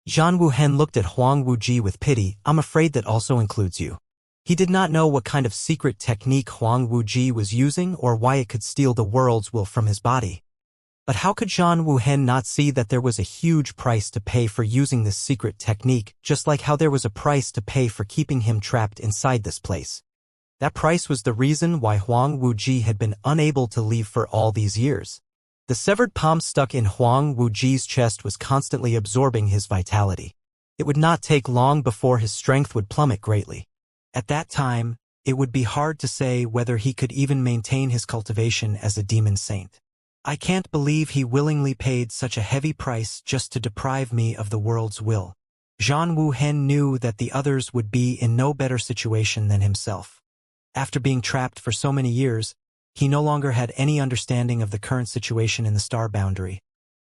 Zhan Wuhen looked at Huang Wuji with pity. I'm afraid that also includes you. He did not know what kind of secret technique Huang Wuji was using or why it could steal the world's will from his body. But how could Zhan Wuhen not see that there was a huge price to pay for using this secret technique, just like how there was a price to pay for keeping him trapped inside this place? That price was the reason why Huang Wuji had been unable to leave for all these years. The severed palm stuck in Huang Wuji's chest was constantly absorbing his vitality. It would not take long before his strength would plummet greatly. At that time, it would be hard to say whether he could even maintain his cultivation as a demon saint. I can't believe he willingly paid such a heavy price just to deprive me of the world's will. Zhan Wuhen knew that the others would be in no better situation than himself. After being trapped for so many years, he no longer had any understanding of the current situation in the star boundary.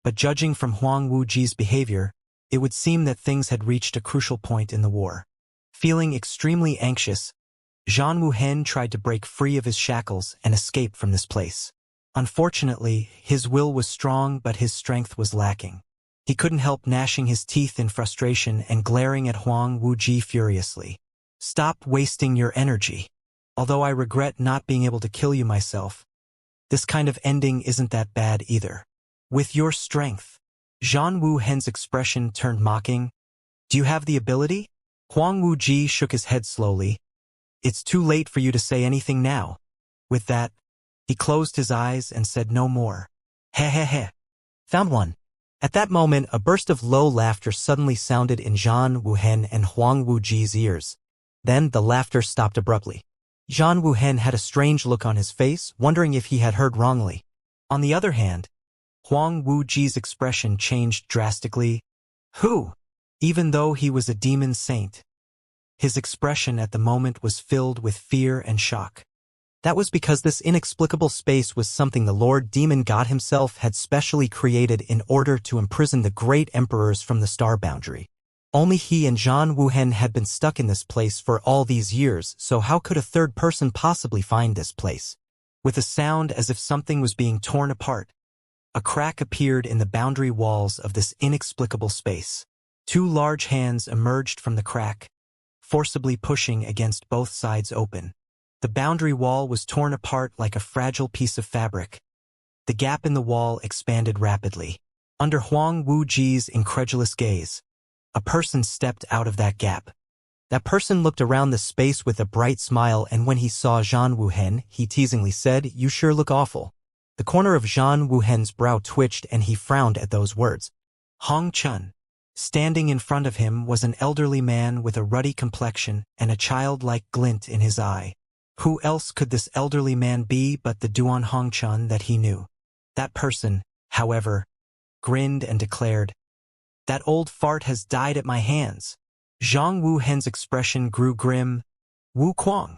But judging from Huang Wuji's behavior, it would seem that things had reached a crucial point in the war. Feeling extremely anxious, Zhan Wuhen tried to break free of his shackles and escape from this place. Unfortunately, his will was strong but his strength was lacking. He couldn't help gnashing his teeth in frustration and glaring at Huang Wuji furiously. Stop wasting your energy. Although I regret not being able to kill you myself, this kind of ending isn't that bad either. With your strength. Zhan Wuhen's expression turned mocking. Do you have the ability? Huang Wuji shook his head slowly. It's too late for you to say anything now. With that, he closed his eyes and said no more. He. Found one. At that moment, a burst of low laughter suddenly sounded in Zhan Wuhen and Huang Wuji's ears. Then the laughter stopped abruptly. Zhan Wuhen had a strange look on his face, wondering if he had heard wrongly. On the other hand, Huang Wuji's expression changed drastically. Who? Even though he was a demon saint, his expression at the moment was filled with fear and shock. That was because this inexplicable space was something the Lord Demon God himself had specially created in order to imprison the great emperors from the star boundary. Only he and Zhan Wuhen had been stuck in this place for all these years, so how could a third person possibly find this place? With a sound as if something was being torn apart, a crack appeared in the boundary walls of this inexplicable space. Two large hands emerged from the crack, forcibly pushing against both sides open. The boundary wall was torn apart like a fragile piece of fabric. The gap in the wall expanded rapidly. Under Huang Wuji's incredulous gaze, a person stepped out of that gap. That person looked around the space with a bright smile, and when he saw Zhan Wuhen, he teasingly said, "You sure look awful." The corner of Zhan Wuhen's brow twitched and he frowned at those words. Hong Chun. Standing in front of him was an elderly man with a ruddy complexion and a childlike glint in his eye. Who else could this elderly man be but the Duan Hongchun that he knew? That person, however, grinned and declared, "That old fart has died at my hands." Zhang Wuhen's expression grew grim. "Wu Kuang?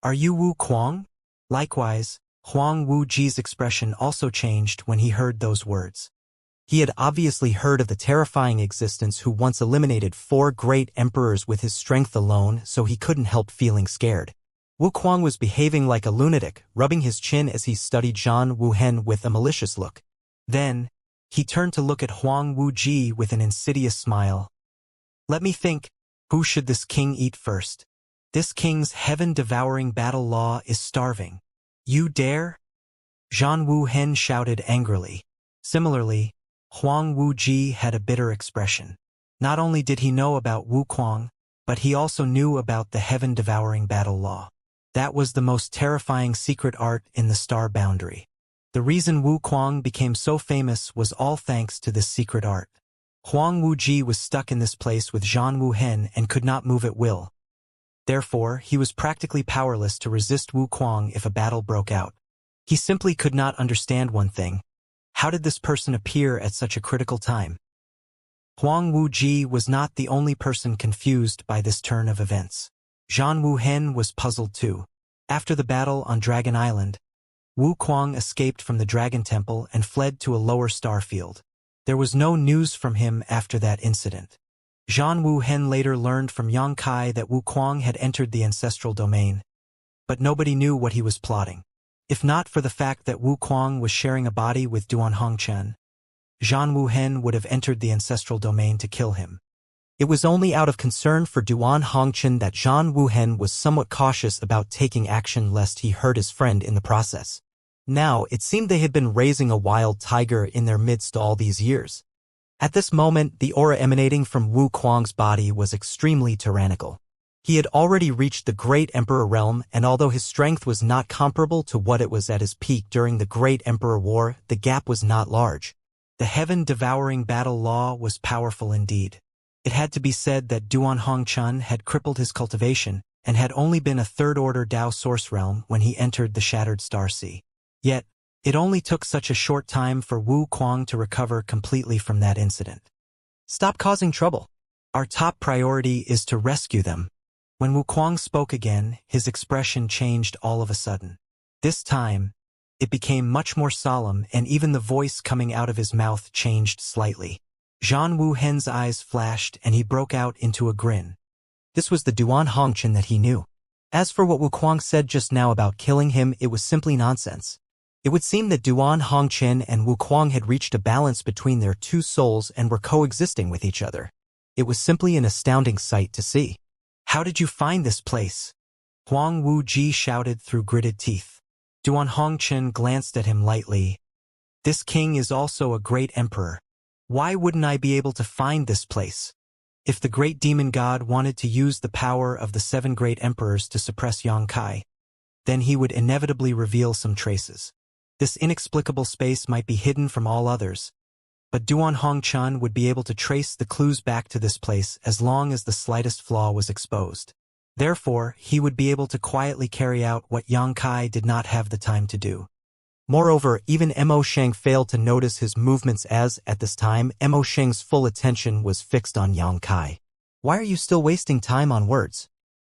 Are you Wu Kuang?" Likewise, Huang Wuji's expression also changed when he heard those words. He had obviously heard of the terrifying existence who once eliminated 4 great emperors with his strength alone, so he couldn't help feeling scared. Wu Kuang was behaving like a lunatic, rubbing his chin as he studied Zhan Wuhen with a malicious look. Then, he turned to look at Huang Wuji with an insidious smile. "Let me think, who should this king eat first? This king's heaven-devouring battle law is starving. You dare?" Zhan Wuhen shouted angrily. Similarly, Huang Wuji had a bitter expression. Not only did he know about Wu Kuang, but he also knew about the heaven-devouring battle law. That was the most terrifying secret art in the star boundary. The reason Wu Kuang became so famous was all thanks to this secret art. Huang Wuji was stuck in this place with Zhan Wuhen and could not move at will. Therefore, he was practically powerless to resist Wu Kuang if a battle broke out. He simply could not understand one thing. How did this person appear at such a critical time? Huang Wuji was not the only person confused by this turn of events. Zhan Wuhen was puzzled too. After the battle on Dragon Island, Wu Kuang escaped from the Dragon Temple and fled to a lower star field. There was no news from him after that incident. Zhan Wuhen later learned from Yang Kai that Wu Kuang had entered the ancestral domain, but nobody knew what he was plotting. If not for the fact that Wu Kuang was sharing a body with Duan Hongchen, Zhan Wuhen would have entered the ancestral domain to kill him. It was only out of concern for Duan Hongchen that Zhang Wuhen was somewhat cautious about taking action lest he hurt his friend in the process. Now, it seemed they had been raising a wild tiger in their midst all these years. At this moment, the aura emanating from Wu Kuang's body was extremely tyrannical. He had already reached the Great Emperor realm, and although his strength was not comparable to what it was at his peak during the Great Emperor War, the gap was not large. The heaven-devouring battle law was powerful indeed. It had to be said that Duan Hongchen had crippled his cultivation, and had only been a third-order Dao source realm when he entered the Shattered Star Sea. Yet, it only took such a short time for Wu Kuang to recover completely from that incident. Stop causing trouble. Our top priority is to rescue them. When Wu Kuang spoke again, his expression changed all of a sudden. This time, it became much more solemn, and even the voice coming out of his mouth changed slightly. Zhang Wuhen's eyes flashed, and he broke out into a grin. This was the Duan Hongchen that he knew. As for what Wu Kuang said just now about killing him, it was simply nonsense. It would seem that Duan Hongchen and Wu Kuang had reached a balance between their two souls and were coexisting with each other. It was simply an astounding sight to see. How did you find this place? Huang Wuji shouted through gritted teeth. Duan Hongchen glanced at him lightly. This king is also a great emperor. Why wouldn't I be able to find this place? If the great demon god wanted to use the power of the 7 great emperors to suppress Yangkai, then he would inevitably reveal some traces. This inexplicable space might be hidden from all others, but Duan Hongchen would be able to trace the clues back to this place as long as the slightest flaw was exposed. Therefore, he would be able to quietly carry out what Yang Kai did not have the time to do. Moreover, even Mo Sheng failed to notice his movements as, at this time, Mo Sheng's full attention was fixed on Yang Kai. Why are you still wasting time on words?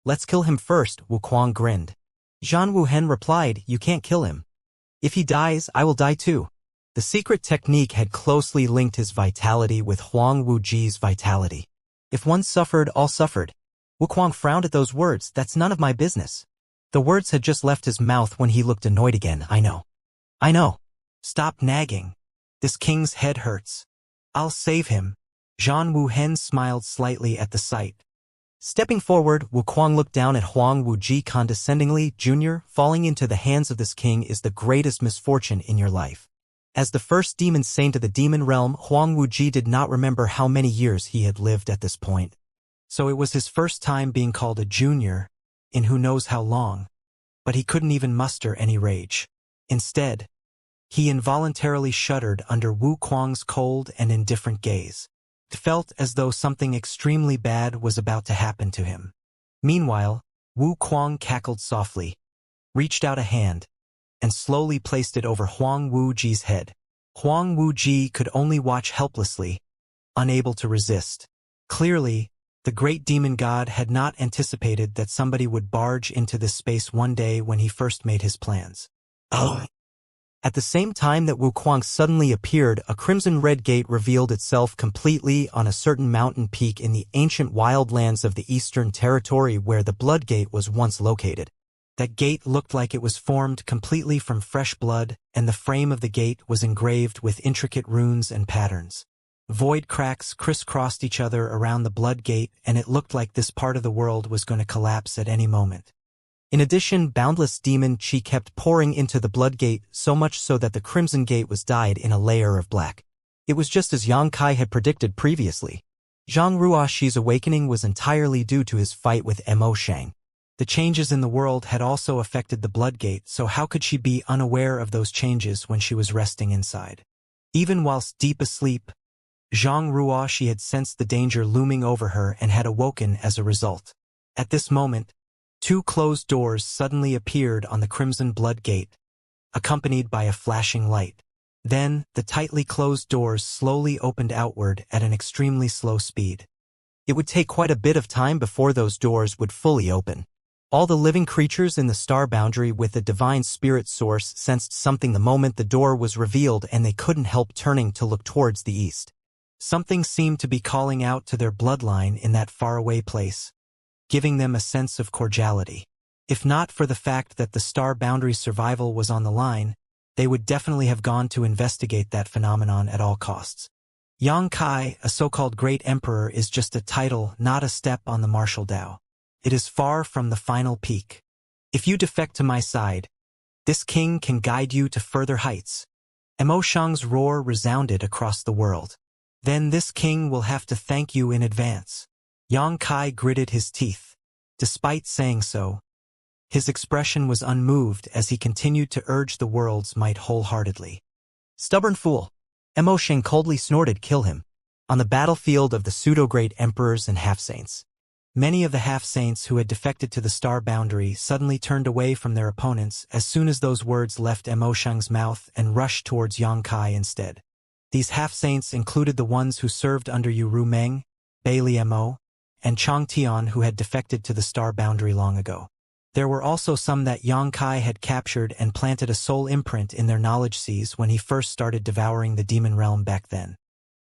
Let's kill him first, Wu Kuang grinned. Zhang Wuhen replied, you can't kill him. If he dies, I will die too. The secret technique had closely linked his vitality with Huang Wuji's vitality. If one suffered, all suffered. Wu Kuang frowned at those words. That's none of my business. The words had just left his mouth when he looked annoyed again. I know. Stop nagging. This king's head hurts. I'll save him. Zhang Wuhen smiled slightly at the sight. Stepping forward, Wu Kuang looked down at Huang Wuji condescendingly. Junior, falling into the hands of this king is the greatest misfortune in your life. As the first demon saint of the demon realm, Huang Wuji did not remember how many years he had lived at this point. So it was his first time being called a junior, in who knows how long. But he couldn't even muster any rage. Instead, he involuntarily shuddered under Wu Kuang's cold and indifferent gaze. It felt as though something extremely bad was about to happen to him. Meanwhile, Wu Kuang cackled softly, reached out a hand, and slowly placed it over Huang Wuji's head. Huang Wuji could only watch helplessly, unable to resist. Clearly, the great demon god had not anticipated that somebody would barge into this space one day when he first made his plans. Oh! At the same time that Wu Kuang suddenly appeared, a crimson-red gate revealed itself completely on a certain mountain peak in the ancient wildlands of the Eastern Territory where the Blood Gate was once located. That gate looked like it was formed completely from fresh blood, and the frame of the gate was engraved with intricate runes and patterns. Void cracks crisscrossed each other around the Blood Gate, and it looked like this part of the world was going to collapse at any moment. In addition, boundless demon chi kept pouring into the Blood Gate, so much so that the Crimson Gate was dyed in a layer of black. It was just as Yang Kai had predicted previously. Zhang Ruoxi's awakening was entirely due to his fight with Mo Sheng. The changes in the world had also affected the Blood Gate, so how could she be unaware of those changes when she was resting inside? Even whilst deep asleep, Zhang Ruoxi had sensed the danger looming over her and had awoken as a result. At this moment, 2 closed doors suddenly appeared on the Crimson Blood Gate, accompanied by a flashing light. Then, the tightly closed doors slowly opened outward at an extremely slow speed. It would take quite a bit of time before those doors would fully open. All the living creatures in the star boundary with the divine spirit source sensed something the moment the door was revealed, and they couldn't help turning to look towards the east. Something seemed to be calling out to their bloodline in that faraway place, giving them a sense of cordiality. If not for the fact that the star boundary's survival was on the line, they would definitely have gone to investigate that phenomenon at all costs. Yang Kai, a so-called great emperor, is just a title, not a step on the martial Tao. It is far from the final peak. If you defect to my side, this king can guide you to further heights. Mo Shang's roar resounded across the world. Then this king will have to thank you in advance. Yang Kai gritted his teeth. Despite saying so, his expression was unmoved as he continued to urge the world's might wholeheartedly. Stubborn fool! Mo Shang coldly snorted, kill him. On the battlefield of the pseudo-great emperors and half-saints. Many of the half-saints who had defected to the star boundary suddenly turned away from their opponents as soon as those words left Mo Shang's mouth and rushed towards Yang Kai instead. These half-saints included the ones who served under Yu Ru Meng, Bailey Mo, and Chang Tian who had defected to the star boundary long ago. There were also some that Yang Kai had captured and planted a soul imprint in their knowledge seas when he first started devouring the demon realm back then.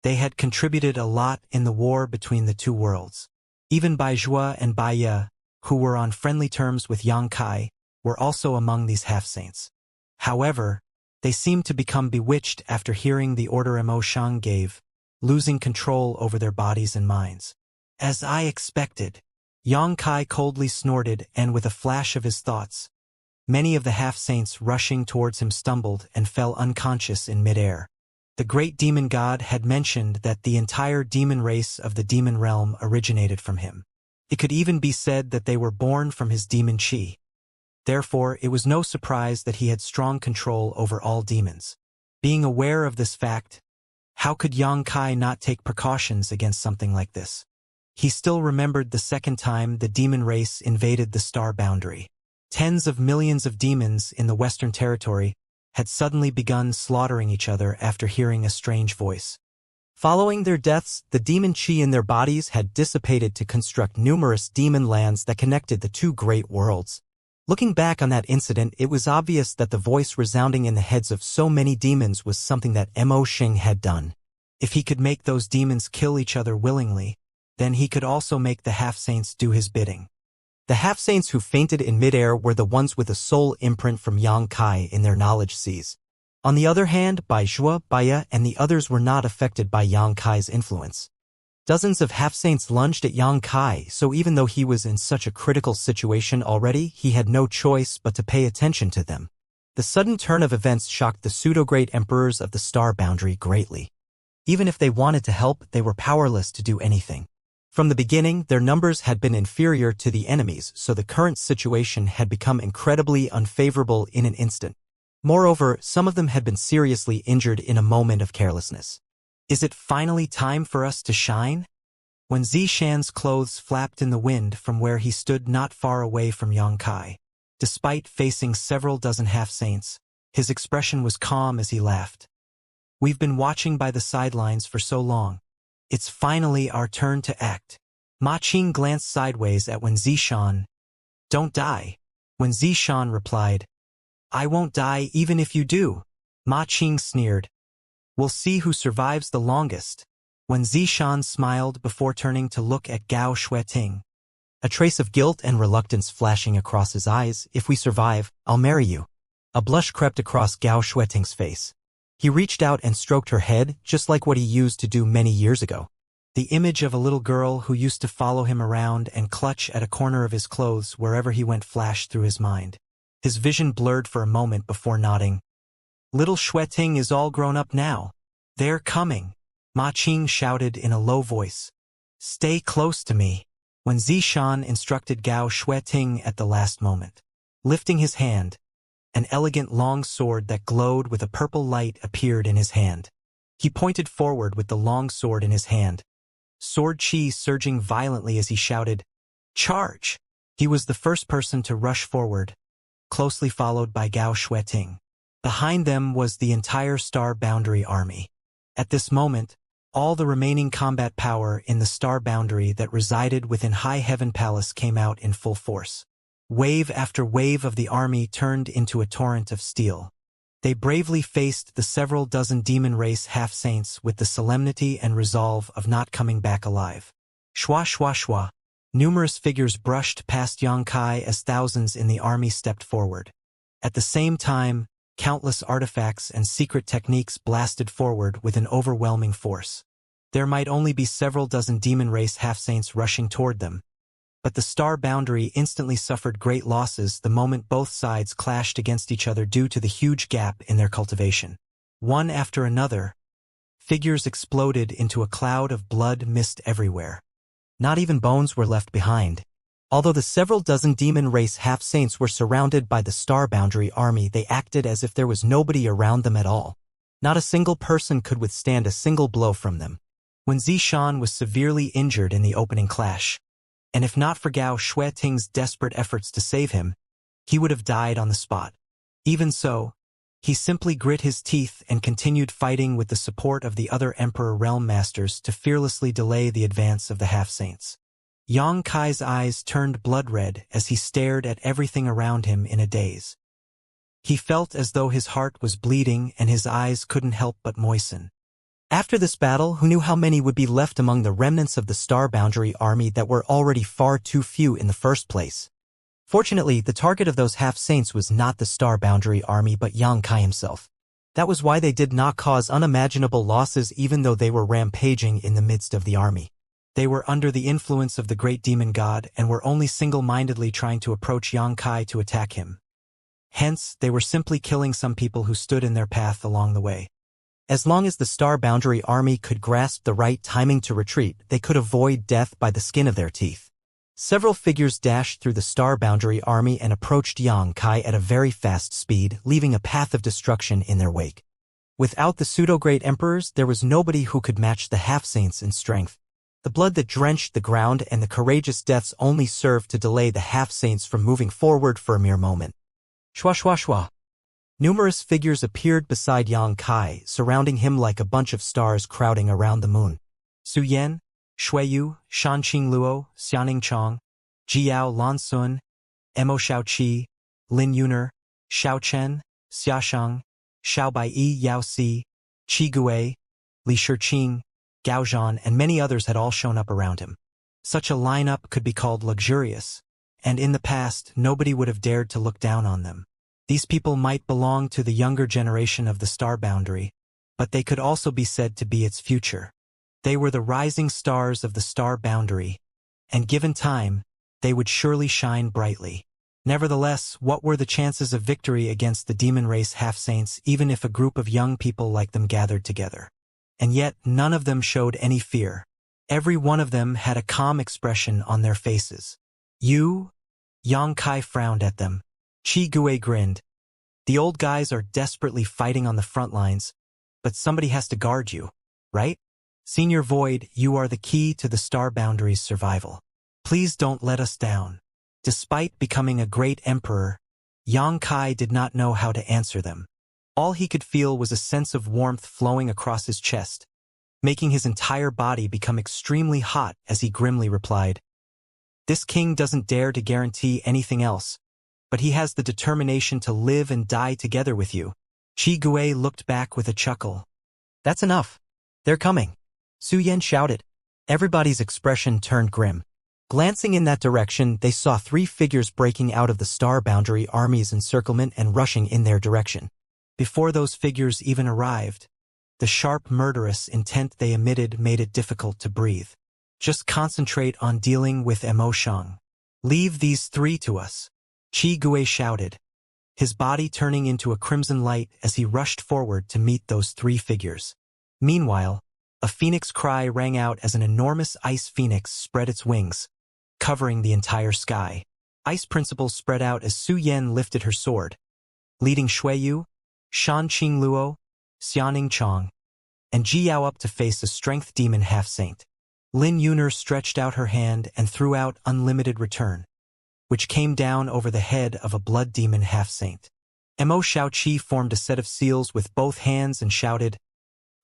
They had contributed a lot in the war between the two worlds. Even Bai Zhua and Bai Ye, who were on friendly terms with Yang Kai, were also among these half-saints. However, they seemed to become bewitched after hearing the order Mo Shang gave, losing control over their bodies and minds. As I expected, Yang Kai coldly snorted, and with a flash of his thoughts, many of the half-saints rushing towards him stumbled and fell unconscious in midair. The great demon god had mentioned that the entire demon race of the demon realm originated from him. It could even be said that they were born from his demon chi. Therefore, it was no surprise that he had strong control over all demons. Being aware of this fact, how could Yang Kai not take precautions against something like this? He still remembered the second time the demon race invaded the star boundary. Tens of millions of demons in the Western Territory had suddenly begun slaughtering each other after hearing a strange voice. Following their deaths, the demon chi in their bodies had dissipated to construct numerous demon lands that connected the two great worlds. Looking back on that incident, it was obvious that the voice resounding in the heads of so many demons was something that Mo Shang had done. If he could make those demons kill each other willingly, then he could also make the half-saints do his bidding. The half-saints who fainted in midair were the ones with a soul imprint from Yang Kai in their knowledge seas. On the other hand, Bai Zhua, Bai Ye, and the others were not affected by Yang Kai's influence. Dozens of half-saints lunged at Yang Kai, so even though he was in such a critical situation already, he had no choice but to pay attention to them. The sudden turn of events shocked the pseudo-great emperors of the star boundary greatly. Even if they wanted to help, they were powerless to do anything. From the beginning, their numbers had been inferior to the enemies, so the current situation had become incredibly unfavorable in an instant. Moreover, some of them had been seriously injured in a moment of carelessness. Is it finally time for us to shine? When Zishan's clothes flapped in the wind from where he stood not far away from Yang Kai, despite facing several dozen half-saints, his expression was calm as he laughed. We've been watching by the sidelines for so long. It's finally our turn to act. Ma Qing glanced sideways at Wen Zishan. Don't die. When Zishan replied, I won't die even if you do. Ma Qing sneered. We'll see who survives the longest. When Zishan smiled before turning to look at Gao Xueting, a trace of guilt and reluctance flashing across his eyes. If we survive, I'll marry you. A blush crept across Gao Xueting's face. He reached out and stroked her head, just like what he used to do many years ago. The image of a little girl who used to follow him around and clutch at a corner of his clothes wherever he went flashed through his mind. His vision blurred for a moment before nodding. Little Xueting is all grown up now. They're coming. Ma Qing shouted in a low voice. Stay close to me. When Zishan instructed Gao Xueting at the last moment. Lifting his hand, an elegant long sword that glowed with a purple light appeared in his hand. He pointed forward with the long sword in his hand. Sword chi surging violently as he shouted, Charge! He was the first person to rush forward, closely followed by Gao Xueting. Behind them was the entire Star Boundary army. At this moment, all the remaining combat power in the Star Boundary that resided within High Heaven Palace came out in full force. Wave after wave of the army turned into a torrent of steel. They bravely faced the several dozen demon race half-saints with the solemnity and resolve of not coming back alive. Shwa shwa shwa. Numerous figures brushed past Yang Kai as thousands in the army stepped forward. At the same time, countless artifacts and secret techniques blasted forward with an overwhelming force. There might only be several dozen demon race half-saints rushing toward them, but the star boundary instantly suffered great losses the moment both sides clashed against each other due to the huge gap in their cultivation. One after another, figures exploded into a cloud of blood mist everywhere. Not even bones were left behind. Although the several dozen demon race half-saints were surrounded by the star boundary army, they acted as if there was nobody around them at all. Not a single person could withstand a single blow from them. When Zishan was severely injured in the opening clash, and if not for Gao Shueting's desperate efforts to save him, he would have died on the spot. Even so, he simply grit his teeth and continued fighting with the support of the other Emperor Realm Masters to fearlessly delay the advance of the half-saints. Yang Kai's eyes turned blood-red as he stared at everything around him in a daze. He felt as though his heart was bleeding and his eyes couldn't help but moisten. After this battle, who knew how many would be left among the remnants of the Star Boundary army that were already far too few in the first place? Fortunately, the target of those half-saints was not the Star Boundary army but Yang Kai himself. That was why they did not cause unimaginable losses even though they were rampaging in the midst of the army. They were under the influence of the great demon god and were only single-mindedly trying to approach Yang Kai to attack him. Hence, they were simply killing some people who stood in their path along the way. As long as the Star Boundary army could grasp the right timing to retreat, they could avoid death by the skin of their teeth. Several figures dashed through the Star Boundary army and approached Yang Kai at a very fast speed, leaving a path of destruction in their wake. Without the pseudo-great emperors, there was nobody who could match the half-saints in strength. The blood that drenched the ground and the courageous deaths only served to delay the half-saints from moving forward for a mere moment. Shwa shwa shwa. Numerous figures appeared beside Yang Kai, surrounding him like a bunch of stars crowding around the moon. Su Yan, Shuiyu, Shanqing Luo, Xianing Chong, Jiao Lansun, Emo Xiaoqi, Lin Yuner, Xiao Chen, Xiaoshang, Xiao Bai Yao Si, Qi Gui, Li Shiqing, Gao Zhan, and many others had all shown up around him. Such a lineup could be called luxurious, and in the past, nobody would have dared to look down on them. These people might belong to the younger generation of the Star Boundary, but they could also be said to be its future. They were the rising stars of the Star Boundary, and given time, they would surely shine brightly. Nevertheless, what were the chances of victory against the demon race half-saints even if a group of young people like them gathered together? And yet, none of them showed any fear. Every one of them had a calm expression on their faces. You? Yang Kai frowned at them. Qi Gui grinned. The old guys are desperately fighting on the front lines, but somebody has to guard you, right? Senior Void, you are the key to the Star Boundary's survival. Please don't let us down. Despite becoming a great emperor, Yang Kai did not know how to answer them. All he could feel was a sense of warmth flowing across his chest, making his entire body become extremely hot as he grimly replied, "This king doesn't dare to guarantee anything else, but he has the determination to live and die together with you." Qi Gui looked back with a chuckle. "That's enough. They're coming." Su Yan shouted. Everybody's expression turned grim. Glancing in that direction, they saw 3 figures breaking out of the Star Boundary army's encirclement and rushing in their direction. Before those figures even arrived, the sharp, murderous intent they emitted made it difficult to breathe. "Just concentrate on dealing with Emoshang. Leave these 3 to us," Qi Gui shouted, his body turning into a crimson light as he rushed forward to meet those 3 figures. Meanwhile, a phoenix cry rang out as an enormous ice phoenix spread its wings, covering the entire sky. Ice principles spread out as Su Yan lifted her sword, leading Shuiyu, Shanqing Luo, Xianing Chong, and Jiao up to face a strength demon half-saint. Lin Yuner stretched out her hand and threw out Unlimited Return, which came down over the head of a blood demon half-saint. Mo Xiaoqi formed a set of seals with both hands and shouted,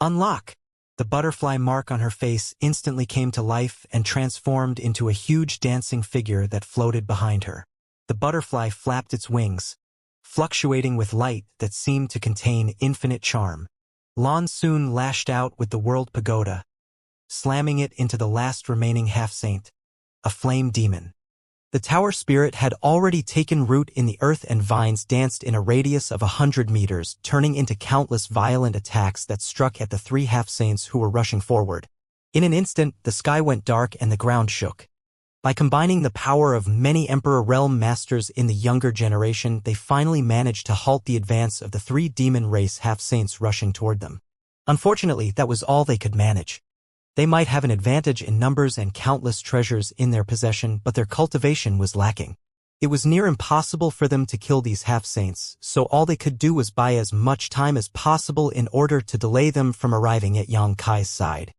"Unlock!" The butterfly mark on her face instantly came to life and transformed into a huge dancing figure that floated behind her. The butterfly flapped its wings, fluctuating with light that seemed to contain infinite charm. Lan Sun lashed out with the World Pagoda, slamming it into the last remaining half-saint, a flame demon. The tower spirit had already taken root in the earth and vines danced in a radius of 100 meters, turning into countless violent attacks that struck at the 3 half-saints who were rushing forward. In an instant, the sky went dark and the ground shook. By combining the power of many Emperor Realm Masters in the younger generation, they finally managed to halt the advance of the 3 demon race half-saints rushing toward them. Unfortunately, that was all they could manage. They might have an advantage in numbers and countless treasures in their possession, but their cultivation was lacking. It was near impossible for them to kill these half-saints, so all they could do was buy as much time as possible in order to delay them from arriving at Xianxia's side.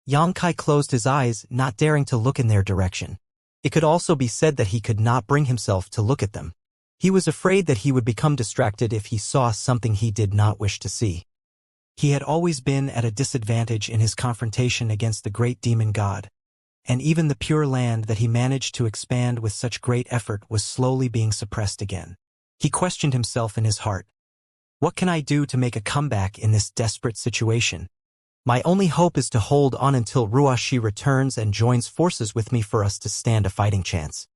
Xianxia closed his eyes, not daring to look in their direction. It could also be said that he could not bring himself to look at them. He was afraid that he would become distracted if he saw something he did not wish to see. He had always been at a disadvantage in his confrontation against the great demon god, and even the pure land that he managed to expand with such great effort was slowly being suppressed again. He questioned himself in his heart. What can I do to make a comeback in this desperate situation? My only hope is to hold on until Ruashi returns and joins forces with me for us to stand a fighting chance.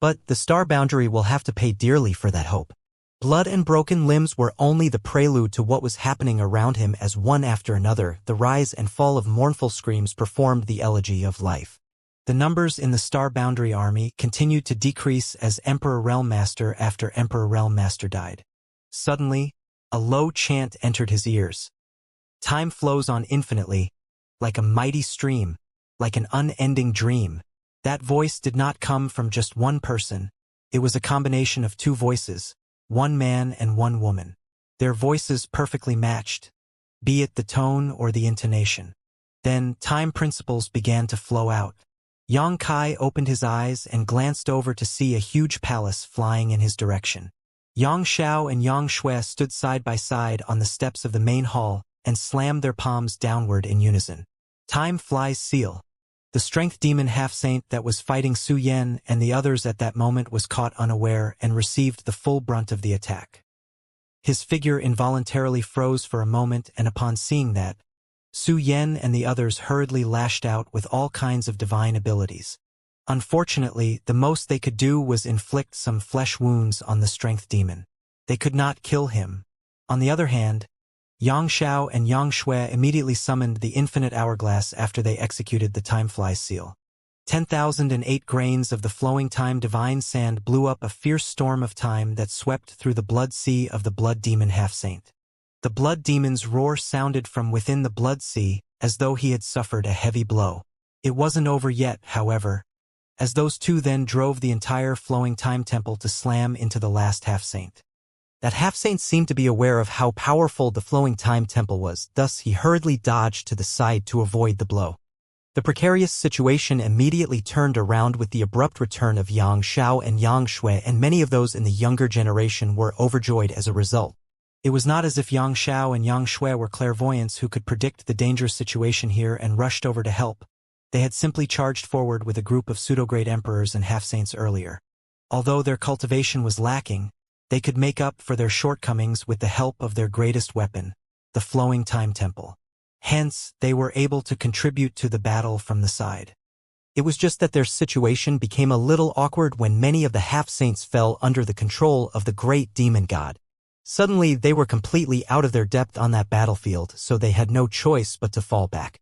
But the star boundary will have to pay dearly for that hope. Blood and broken limbs were only the prelude to what was happening around him as one after another, the rise and fall of mournful screams performed the elegy of life. The numbers in the star boundary army continued to decrease as Emperor Realm Master after Emperor Realm Master died. Suddenly, a low chant entered his ears. Time flows on infinitely, like a mighty stream, like an unending dream. That voice did not come from just one person. It was a combination of 2 voices, 1 man and 1 woman. Their voices perfectly matched, be it the tone or the intonation. Then time principles began to flow out. Xianxia opened his eyes and glanced over to see a huge palace flying in his direction. Xianxia and Xianxia stood side by side on the steps of the main hall and slammed their palms downward in unison. Time flies seal. The strength demon half-saint that was fighting Su Yan and the others at that moment was caught unaware and received the full brunt of the attack. His figure involuntarily froze for a moment, and upon seeing that, Su Yan and the others hurriedly lashed out with all kinds of divine abilities. Unfortunately, the most they could do was inflict some flesh wounds on the strength demon. They could not kill him. On the other hand, Xianxia and Xianxia immediately summoned the infinite hourglass after they executed the time-fly seal. 10,008 grains of the flowing time divine sand blew up a fierce storm of time that swept through the blood sea of the blood demon half-saint. The blood demon's roar sounded from within the blood sea, as though he had suffered a heavy blow. It wasn't over yet, however, as those 2 then drove the entire flowing time temple to slam into the last half-saint. That half-saint seemed to be aware of how powerful the flowing time temple was, thus he hurriedly dodged to the side to avoid the blow. The precarious situation immediately turned around with the abrupt return of Xianxia and Xianxia, and many of those in the younger generation were overjoyed as a result. It was not as if Xianxia and Xianxia were clairvoyants who could predict the dangerous situation here and rushed over to help. They had simply charged forward with a group of pseudo-great emperors and half-saints earlier. Although their cultivation was lacking, they could make up for their shortcomings with the help of their greatest weapon, the flowing time temple. Hence, they were able to contribute to the battle from the side. It was just that their situation became a little awkward when many of the half-saints fell under the control of the great demon god. Suddenly, they were completely out of their depth on that battlefield, so they had no choice but to fall back.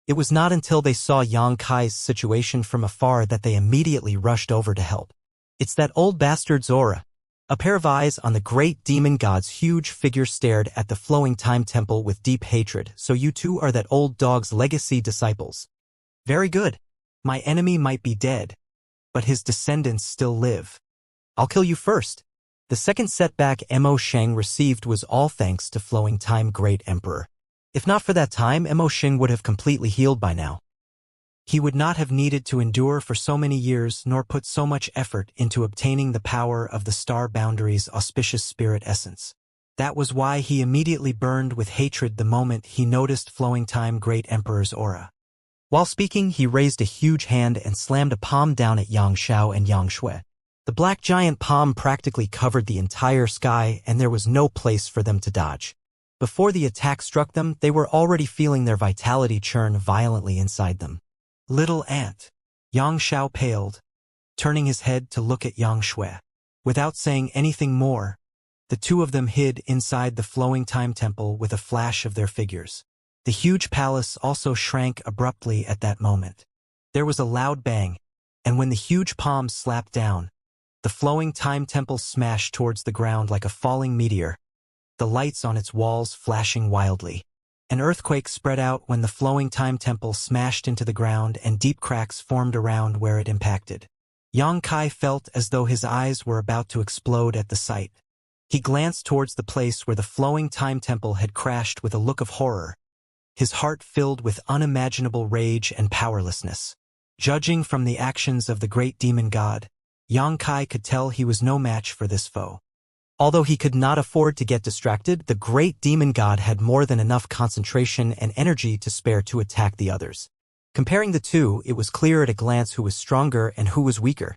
It was not until they saw Xianxia's situation from afar that they immediately rushed over to help. It's that old bastard Zora. A pair of eyes on the great demon god's huge figure stared at the flowing time temple with deep hatred. So you 2 are that old dog's legacy disciples. Very good. My enemy might be dead, but his descendants still live. I'll kill you first. The second setback Mo Sheng received was all thanks to flowing time great emperor. If not for that time, Mo Sheng would have completely healed by now. He would not have needed to endure for so many years nor put so much effort into obtaining the power of the star boundary's auspicious spirit essence. That was why he immediately burned with hatred the moment he noticed flowing time great emperor's aura. While speaking, he raised a huge hand and slammed a palm down at Xianxia and Xianxia. The black giant palm practically covered the entire sky, and there was no place for them to dodge. Before the attack struck them, they were already feeling their vitality churn violently inside them. Little ant. Xianxia paled, turning his head to look at Xianxia. Without saying anything more, the 2 of them hid inside the flowing time temple with a flash of their figures. The huge palace also shrank abruptly at that moment. There was a loud bang, and when the huge palms slapped down, the flowing time temple smashed towards the ground like a falling meteor, the lights on its walls flashing wildly. An earthquake spread out when the flowing time temple smashed into the ground and deep cracks formed around where it impacted. Yang Kai felt as though his eyes were about to explode at the sight. He glanced towards the place where the flowing time temple had crashed with a look of horror, his heart filled with unimaginable rage and powerlessness. Judging from the actions of the great demon god, Yang Kai could tell he was no match for this foe. Although he could not afford to get distracted, the great demon god had more than enough concentration and energy to spare to attack the others. Comparing the two, it was clear at a glance who was stronger and who was weaker.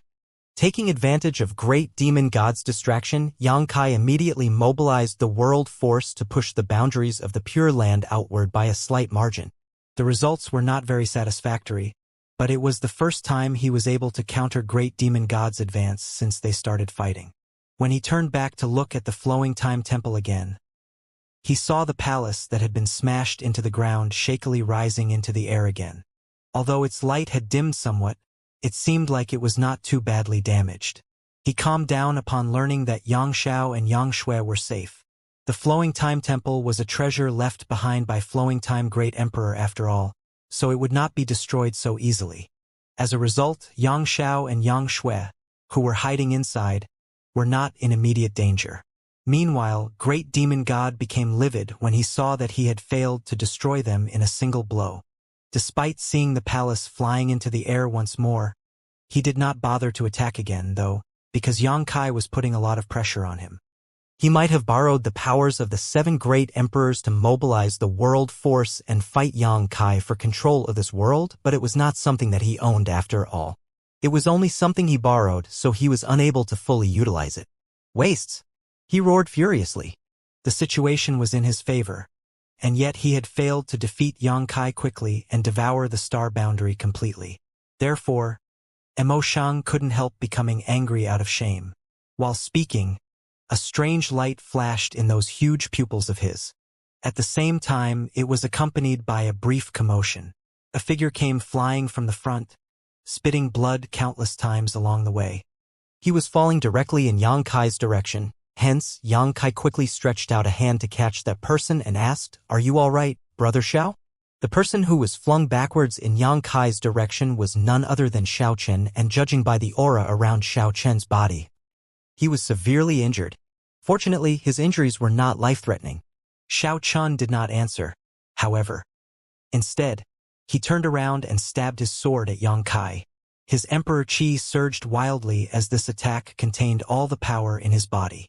Taking advantage of great demon god's distraction, Yang Kai immediately mobilized the world force to push the boundaries of the Pure Land outward by a slight margin. The results were not very satisfactory, but it was the first time he was able to counter great demon god's advance since they started fighting. When he turned back to look at the flowing time temple again, he saw the palace that had been smashed into the ground shakily rising into the air again. Although its light had dimmed somewhat, it seemed like it was not too badly damaged. He calmed down upon learning that Xianxia and Xianxia were safe. The flowing time temple was a treasure left behind by Flowing Time Great Emperor after all, so it would not be destroyed so easily. As a result, Xianxia and Xianxia, who were hiding inside, were not in immediate danger. Meanwhile, Great Demon God became livid when he saw that he had failed to destroy them in a single blow. Despite seeing the palace flying into the air once more, he did not bother to attack again, though, because Yang Kai was putting a lot of pressure on him. He might have borrowed the powers of the 7 great emperors to mobilize the world force and fight Yang Kai for control of this world, but it was not something that he owned after all. It was only something he borrowed, so he was unable to fully utilize it. Wastes! He roared furiously. The situation was in his favor, and yet he had failed to defeat Yang Kai quickly and devour the star boundary completely. Therefore, Emo Shang couldn't help becoming angry out of shame. While speaking, a strange light flashed in those huge pupils of his. At the same time, it was accompanied by a brief commotion. A figure came flying from the front, spitting blood countless times along the way. He was falling directly in Yang Kai's direction. Hence, Yang Kai quickly stretched out a hand to catch that person and asked, "Are you all right, Brother Xiao?" The person who was flung backwards in Yang Kai's direction was none other than Xiao Chen, and judging by the aura around Xiao Chen's body, he was severely injured. Fortunately, his injuries were not life-threatening. Xiao Chen did not answer, however. Instead, he turned around and stabbed his sword at Yang Kai. His Emperor Qi surged wildly as this attack contained all the power in his body.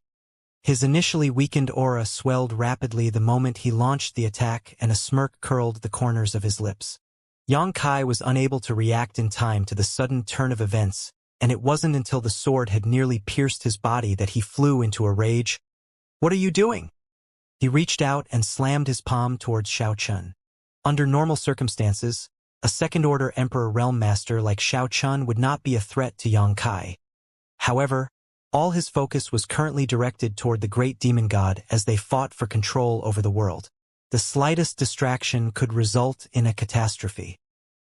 His initially weakened aura swelled rapidly the moment he launched the attack, and a smirk curled the corners of his lips. Yang Kai was unable to react in time to the sudden turn of events, and it wasn't until the sword had nearly pierced his body that he flew into a rage. "What are you doing?" He reached out and slammed his palm towards Xiao Chen. Under normal circumstances, a second-order Emperor Realm Master like Xiao Chen would not be a threat to Yang Kai. However, all his focus was currently directed toward the great demon god as they fought for control over the world. The slightest distraction could result in a catastrophe.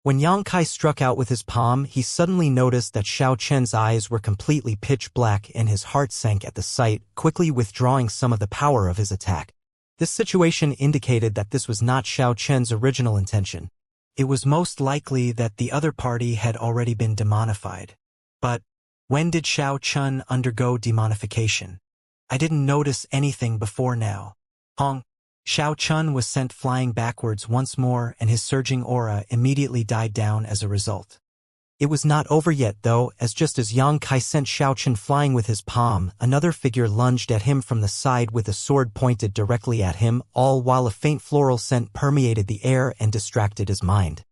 When Yang Kai struck out with his palm, he suddenly noticed that Xiao Chen's eyes were completely pitch black and his heart sank at the sight, quickly withdrawing some of the power of his attack. This situation indicated that this was not Xiao Chen's original intention. It was most likely that the other party had already been demonified. But when did Xiao Chen undergo demonification? I didn't notice anything before now. Hong. Xiao Chen was sent flying backwards once more, and his surging aura immediately died down as a result. It was not over yet, though, as just as Yang Kai sent Xiao Chen flying with his palm, another figure lunged at him from the side with a sword pointed directly at him, all while a faint floral scent permeated the air and distracted his mind.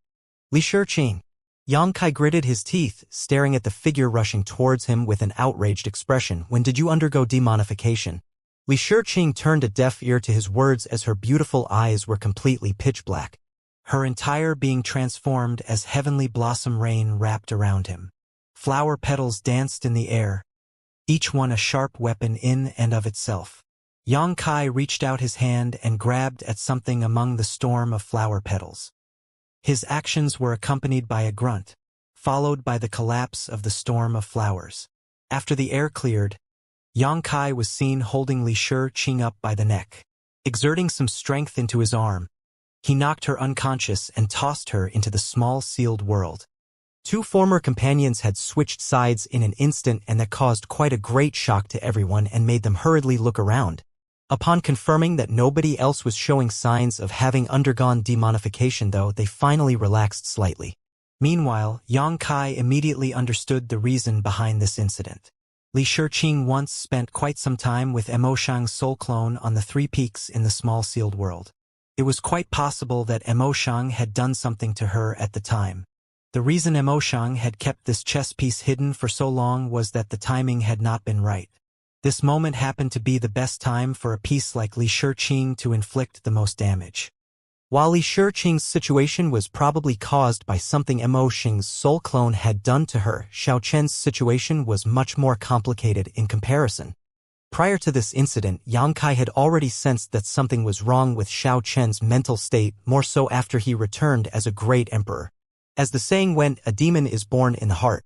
Li Shiqing. Yang Kai gritted his teeth, staring at the figure rushing towards him with an outraged expression. "When did you undergo demonification?" Li Shiqing turned a deaf ear to his words as her beautiful eyes were completely pitch black. Her entire being transformed as heavenly blossom rain wrapped around him. Flower petals danced in the air, each one a sharp weapon in and of itself. Yang Kai reached out his hand and grabbed at something among the storm of flower petals. His actions were accompanied by a grunt, followed by the collapse of the storm of flowers. After the air cleared, Yang Kai was seen holding Li Shiqing up by the neck. Exerting some strength into his arm, he knocked her unconscious and tossed her into the small sealed world. Two former companions had switched sides in an instant, and that caused quite a great shock to everyone and made them hurriedly look around. Upon confirming that nobody else was showing signs of having undergone demonification though, they finally relaxed slightly. Meanwhile, Yang Kai immediately understood the reason behind this incident. Li Shiqing once spent quite some time with Emoshang's soul clone on the Three Peaks in the small sealed world. It was quite possible that Emoshang had done something to her at the time. The reason Emoshang had kept this chess piece hidden for so long was that the timing had not been right. This moment happened to be the best time for a piece like Li Shiqing to inflict the most damage. While Li Shiqing's situation was probably caused by something Emoshang's soul clone had done to her, Xiao Chen's situation was much more complicated in comparison. Prior to this incident, Yang Kai had already sensed that something was wrong with Xiao Chen's mental state, more so after he returned as a great emperor. As the saying went, a demon is born in the heart.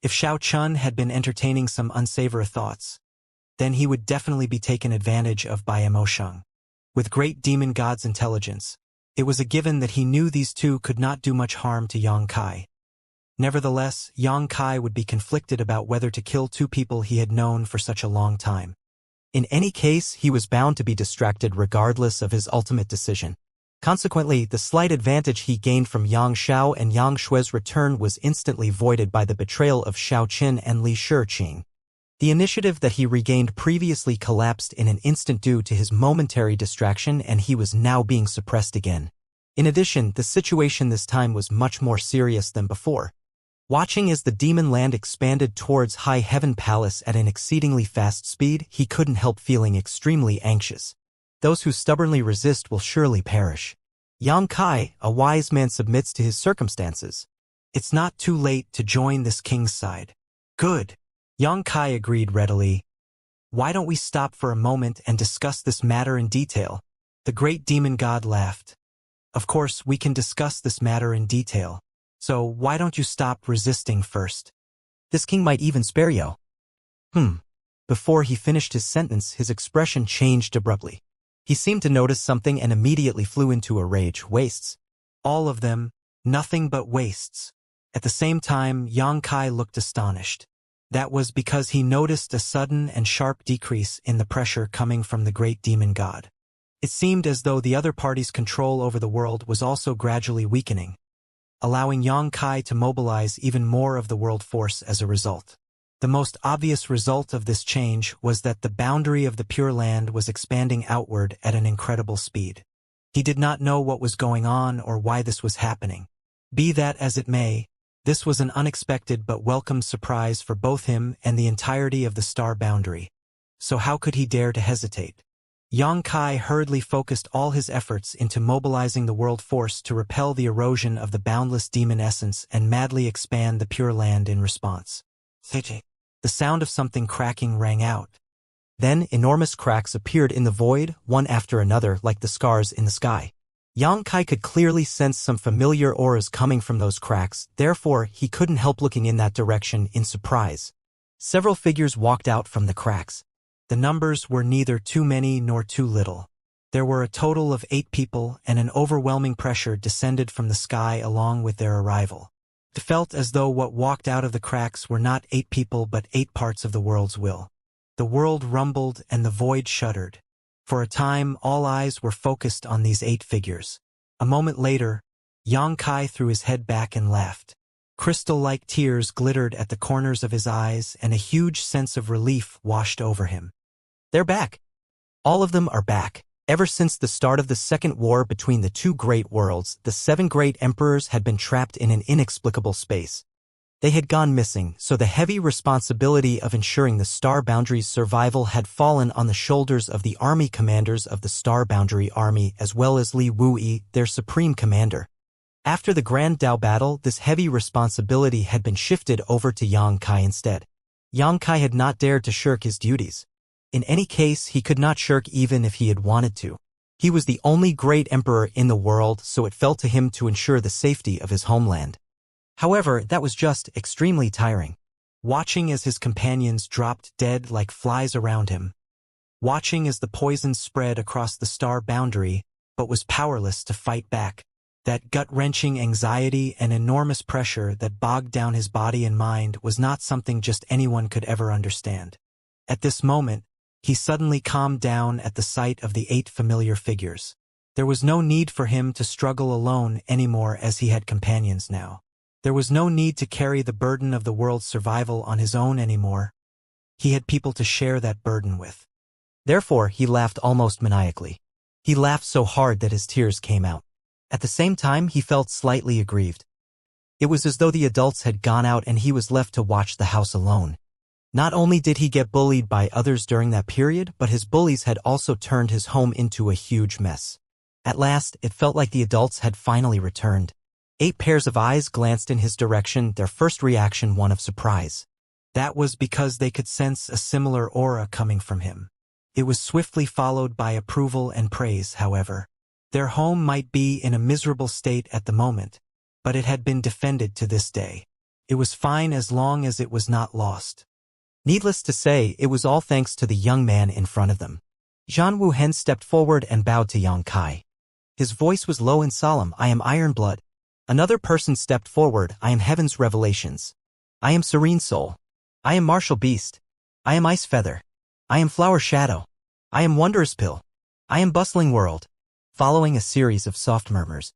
If Xiao Chen had been entertaining some unsavory thoughts, then he would definitely be taken advantage of by Emoshang. With great demon god's intelligence, it was a given that he knew these two could not do much harm to Yang Kai. Nevertheless, Yang Kai would be conflicted about whether to kill two people he had known for such a long time. In any case, he was bound to be distracted regardless of his ultimate decision. Consequently, the slight advantage he gained from Yang Xiao and Yang Shui's return was instantly voided by the betrayal of Xiao Qin and Li Shiqing. The initiative that he regained previously collapsed in an instant due to his momentary distraction, and he was now being suppressed again. In addition, the situation this time was much more serious than before. Watching as the demon land expanded towards High Heaven Palace at an exceedingly fast speed, he couldn't help feeling extremely anxious. Those who stubbornly resist will surely perish. Yang Kai, a wise man, submits to his circumstances. It's not too late to join this king's side. Good. Yang Kai agreed readily. Why don't we stop for a moment and discuss this matter in detail? The great demon god laughed. Of course, we can discuss this matter in detail. So why don't you stop resisting first? This king might even spare you. Before he finished his sentence, his expression changed abruptly. He seemed to notice something and immediately flew into a rage. Wastes. All of them, nothing but wastes. At the same time, Yang Kai looked astonished. That was because he noticed a sudden and sharp decrease in the pressure coming from the great demon god. It seemed as though the other party's control over the world was also gradually weakening, allowing Yang Kai to mobilize even more of the world force as a result. The most obvious result of this change was that the boundary of the Pure Land was expanding outward at an incredible speed. He did not know what was going on or why this was happening. Be that as it may, this was an unexpected but welcome surprise for both him and the entirety of the star boundary. So how could he dare to hesitate? Yang Kai hurriedly focused all his efforts into mobilizing the world force to repel the erosion of the boundless demon essence and madly expand the Pure Land in response. The sound of something cracking rang out. Then enormous cracks appeared in the void, one after another, like the scars in the sky. Yang Kai could clearly sense some familiar auras coming from those cracks, therefore he couldn't help looking in that direction in surprise. Several figures walked out from the cracks. The numbers were neither too many nor too little. There were a total of 8 people, and an overwhelming pressure descended from the sky along with their arrival. It felt as though what walked out of the cracks were not 8 people but 8 parts of the world's will. The world rumbled and the void shuddered. For a time, all eyes were focused on these 8 figures. A moment later, Yang Kai threw his head back and laughed. Crystal-like tears glittered at the corners of his eyes, and a huge sense of relief washed over him. They're back. All of them are back. Ever since the start of the Second War between the 2 great worlds, the 7 great emperors had been trapped in an inexplicable space. They had gone missing, so the heavy responsibility of ensuring the Star Boundary's survival had fallen on the shoulders of the army commanders of the Star Boundary Army, as well as Li Wuyi, their supreme commander. After the Grand Dao battle, this heavy responsibility had been shifted over to Yang Kai instead. Yang Kai had not dared to shirk his duties. In any case, he could not shirk even if he had wanted to. He was the only great emperor in the world, so it fell to him to ensure the safety of his homeland. However, that was just extremely tiring. Watching as his companions dropped dead like flies around him. Watching as the poison spread across the star boundary, but was powerless to fight back. That gut-wrenching anxiety and enormous pressure that bogged down his body and mind was not something just anyone could ever understand. At this moment, he suddenly calmed down at the sight of the 8 familiar figures. There was no need for him to struggle alone anymore, as he had companions now. There was no need to carry the burden of the world's survival on his own anymore. He had people to share that burden with. Therefore, he laughed almost maniacally. He laughed so hard that his tears came out. At the same time, he felt slightly aggrieved. It was as though the adults had gone out and he was left to watch the house alone. Not only did he get bullied by others during that period, but his bullies had also turned his home into a huge mess. At last, it felt like the adults had finally returned. 8 pairs of eyes glanced in his direction, their first reaction one of surprise. That was because they could sense a similar aura coming from him. It was swiftly followed by approval and praise, however. Their home might be in a miserable state at the moment, but it had been defended to this day. It was fine as long as it was not lost. Needless to say, it was all thanks to the young man in front of them. Zhan Wuhen stepped forward and bowed to Yang Kai. His voice was low and solemn. I am Ironblood. Another person stepped forward. I am Heaven's Revelations. I am Serene Soul. I am Martial Beast. I am Ice Feather. I am Flower Shadow. I am Wondrous Pill. I am Bustling World. Following a series of soft murmurs,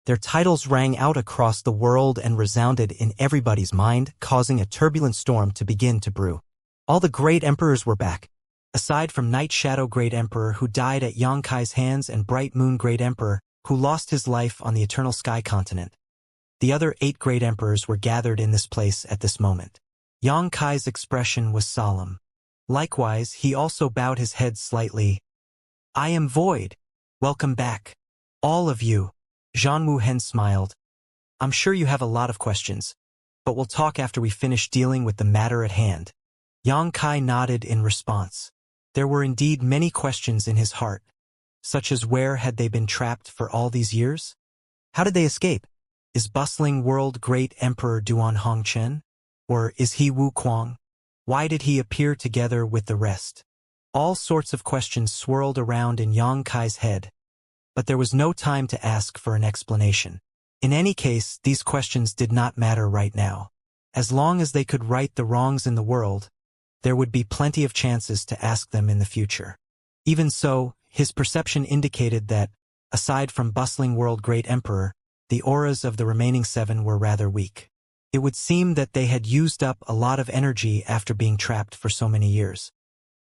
their titles rang out across the world and resounded in everybody's mind, causing a turbulent storm to begin to brew. All the great emperors were back. Aside from Night Shadow Great Emperor, who died at Yang Kai's hands, and Bright Moon Great Emperor, who lost his life on the Eternal Sky continent, the other 8 great emperors were gathered in this place at this moment. Yang Kai's expression was solemn. Likewise, he also bowed his head slightly. I am Void. Welcome back. All of you. Zhan Wuhen smiled. I'm sure you have a lot of questions, but we'll talk after we finish dealing with the matter at hand. Yang Kai nodded in response. There were indeed many questions in his heart, such as where had they been trapped for all these years? How did they escape? Is Bustling World Great Emperor Duan Hongchen? Or is he Wu Kuang? Why did he appear together with the rest? All sorts of questions swirled around in Yang Kai's head, but there was no time to ask for an explanation. In any case, these questions did not matter right now. As long as they could right the wrongs in the world, there would be plenty of chances to ask them in the future. Even so, his perception indicated that, aside from Bustling World Great Emperor, the auras of the remaining 7 were rather weak. It would seem that they had used up a lot of energy after being trapped for so many years.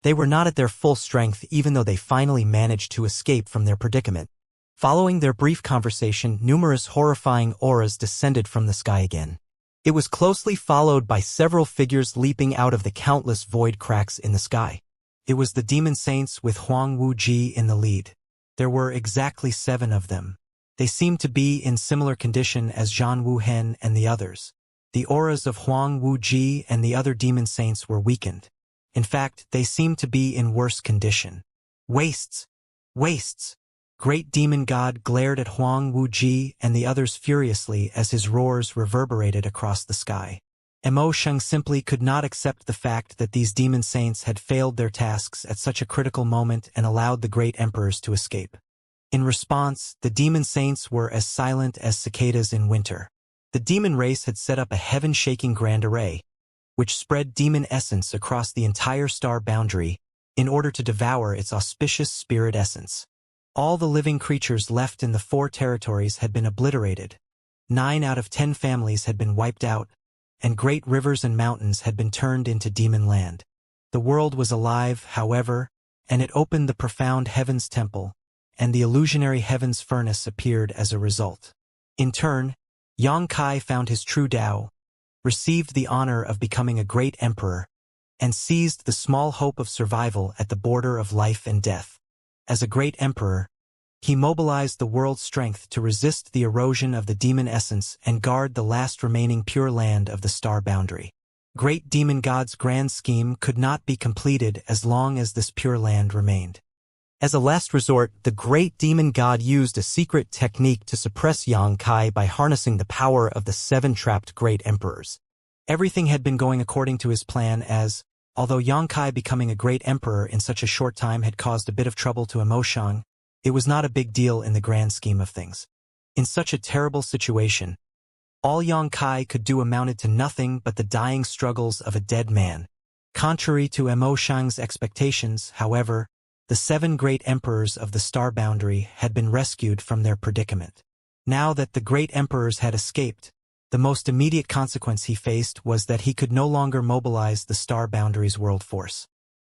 They were not at their full strength, even though they finally managed to escape from their predicament. Following their brief conversation, numerous horrifying auras descended from the sky again. It was closely followed by several figures leaping out of the countless void cracks in the sky. It was the demon saints with Huang Wuji in the lead. There were exactly 7 of them. They seemed to be in similar condition as Zhan Wuhen and the others. The auras of Huang Wuji and the other demon saints were weakened. In fact, they seemed to be in worse condition. Wastes! Wastes! Great Demon God glared at Huang Wuji and the others furiously as his roars reverberated across the sky. Mo Sheng simply could not accept the fact that these demon saints had failed their tasks at such a critical moment and allowed the great emperors to escape. In response, the demon saints were as silent as cicadas in winter. The demon race had set up a heaven-shaking grand array, which spread demon essence across the entire star boundary in order to devour its auspicious spirit essence. All the living creatures left in the 4 territories had been obliterated. 9 out of 10 families had been wiped out, and great rivers and mountains had been turned into demon land. The world was alive, however, and it opened the profound heavens temple, and the illusionary heavens furnace appeared as a result. In turn, Yang Kai found his true Tao, received the honor of becoming a great emperor, and seized the small hope of survival at the border of life and death. As a great emperor, he mobilized the world's strength to resist the erosion of the demon essence and guard the last remaining pure land of the star boundary. Great demon god's grand scheme could not be completed as long as this pure land remained. As a last resort, the great demon god used a secret technique to suppress Xianxia by harnessing the power of the 7 trapped great emperors. Everything had been going according to his plan although Xianxia becoming a great emperor in such a short time had caused a bit of trouble to Immortal, it was not a big deal in the grand scheme of things. In such a terrible situation, all Xianxia could do amounted to nothing but the dying struggles of a dead man. Contrary to Immortal's expectations, however, the 7 great emperors of the star boundary had been rescued from their predicament. Now that the great emperors had escaped, the most immediate consequence he faced was that he could no longer mobilize the star boundary's world force.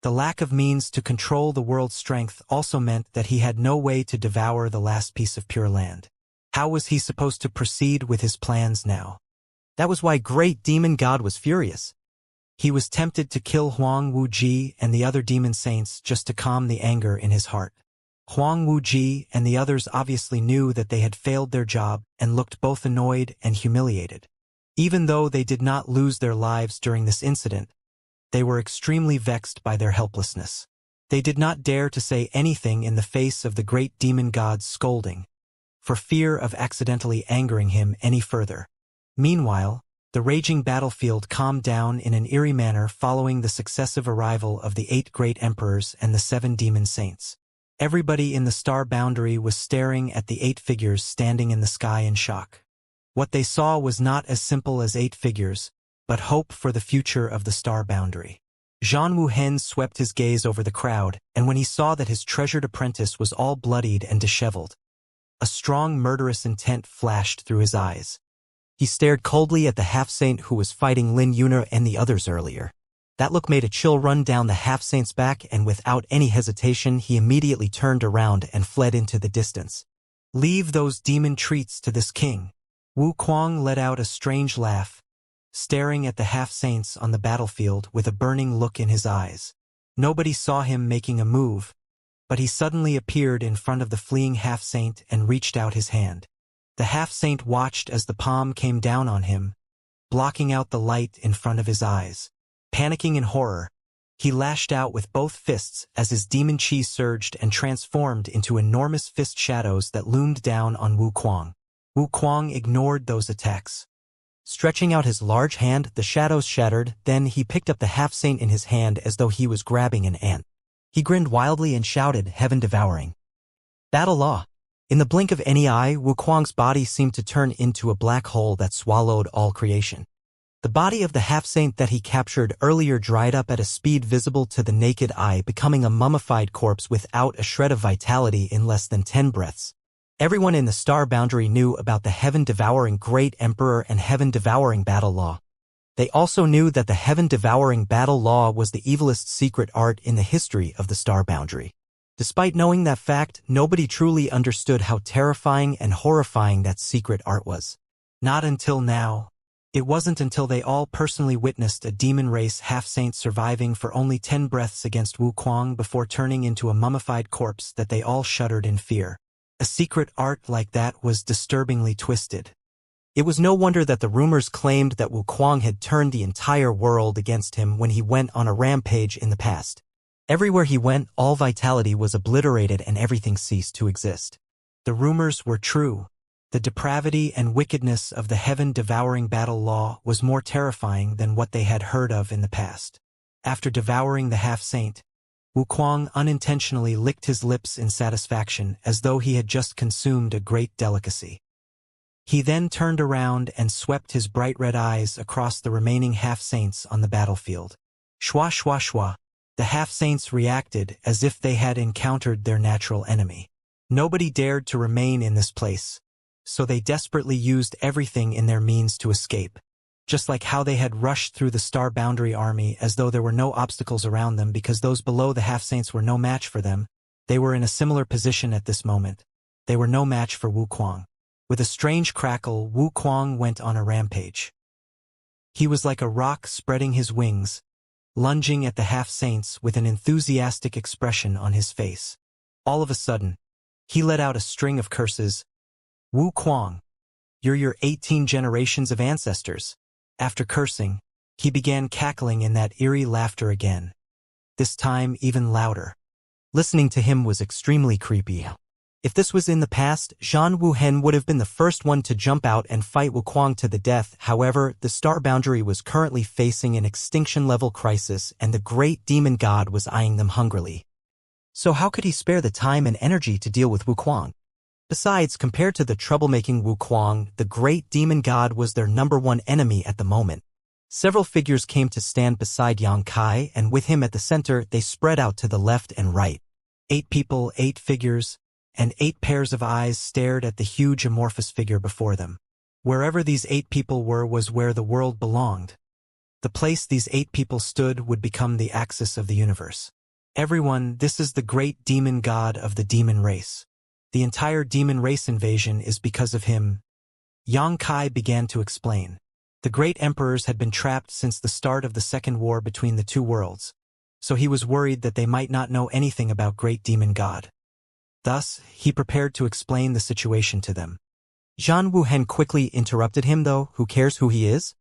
The lack of means to control the world's strength also meant that he had no way to devour the last piece of pure land. How was he supposed to proceed with his plans now? That was why Great Demon God was furious. He was tempted to kill Huang Wuji and the other demon saints just to calm the anger in his heart. Huang Wuji and the others obviously knew that they had failed their job and looked both annoyed and humiliated. Even though they did not lose their lives during this incident, they were extremely vexed by their helplessness. They did not dare to say anything in the face of the great demon god's scolding, for fear of accidentally angering him any further. Meanwhile, the raging battlefield calmed down in an eerie manner following the successive arrival of the 8 great emperors and the 7 demon saints. Everybody in the star boundary was staring at the 8 figures standing in the sky in shock. What they saw was not as simple as 8 figures, but hope for the future of the star boundary. Zhan Wuhen swept his gaze over the crowd, and when he saw that his treasured apprentice was all bloodied and disheveled, a strong murderous intent flashed through his eyes. He stared coldly at the half-saint who was fighting Lin Yuna and the others earlier. That look made a chill run down the half-saint's back, and without any hesitation he immediately turned around and fled into the distance. "Leave those demon treats to this king." Wu Kuang let out a strange laugh, staring at the half-saints on the battlefield with a burning look in his eyes. Nobody saw him making a move, but he suddenly appeared in front of the fleeing half-saint and reached out his hand. The half-saint watched as the palm came down on him, blocking out the light in front of his eyes. Panicking in horror, he lashed out with both fists as his demon chi surged and transformed into enormous fist shadows that loomed down on Wu Kuang. Wu Kuang ignored those attacks. Stretching out his large hand, the shadows shattered, then he picked up the half-saint in his hand as though he was grabbing an ant. He grinned wildly and shouted, "Heaven-devouring battle law." In the blink of any eye, Wu Kuang's body seemed to turn into a black hole that swallowed all creation. The body of the half-saint that he captured earlier dried up at a speed visible to the naked eye, becoming a mummified corpse without a shred of vitality in less than 10 breaths. Everyone in the star boundary knew about the heaven-devouring great emperor and heaven-devouring battle law. They also knew that the heaven-devouring battle law was the evilest secret art in the history of the star boundary. Despite knowing that fact, nobody truly understood how terrifying and horrifying that secret art was. Not until now. It wasn't until they all personally witnessed a demon race half-saint surviving for only 10 breaths against Wu Kuang before turning into a mummified corpse that they all shuddered in fear. A secret art like that was disturbingly twisted. It was no wonder that the rumors claimed that Wu Kuang had turned the entire world against him when he went on a rampage in the past. Everywhere he went, all vitality was obliterated and everything ceased to exist. The rumors were true. The depravity and wickedness of the heaven-devouring battle law was more terrifying than what they had heard of in the past. After devouring the half-saint, Wu Kuang unintentionally licked his lips in satisfaction as though he had just consumed a great delicacy. He then turned around and swept his bright red eyes across the remaining half-saints on the battlefield. Shwa shwa shwa. The half-saints reacted as if they had encountered their natural enemy. Nobody dared to remain in this place, so they desperately used everything in their means to escape. Just like how they had rushed through the star boundary army as though there were no obstacles around them because those below the half-saints were no match for them, they were in a similar position at this moment. They were no match for Wu Kuang. With a strange crackle, Wu Kuang went on a rampage. He was like a rock spreading his wings, lunging at the half-saints with an enthusiastic expression on his face. All of a sudden, he let out a string of curses. "Wu Kuang, you're your 18 generations of ancestors." After cursing, He began cackling in that eerie laughter again, this time even louder. Listening to him was extremely creepy. If this was in the past, Zhan Wuhen would have been the first one to jump out and fight Wuquang to the death. However, the star boundary was currently facing an extinction-level crisis, and the great demon god was eyeing them hungrily. So how could he spare the time and energy to deal with Wuquang? Besides, compared to the troublemaking Wuquang, the great demon god was their #1 enemy at the moment. Several figures came to stand beside Yang Kai, and with him at the center, they spread out to the left and right. 8 people, 8 figures, and 8 pairs of eyes stared at the huge amorphous figure before them. Wherever these 8 people were was where the world belonged. The place these 8 people stood would become the axis of the universe. Everyone, this is the great demon god of the demon race. The entire demon race invasion is because of him. Yang Kai began to explain. The great emperors had been trapped since the start of the Second War between the two worlds, so he was worried that they might not know anything about great demon god. Thus, he prepared to explain the situation to them. Zhan Wuhen quickly interrupted him though. Who cares who he is?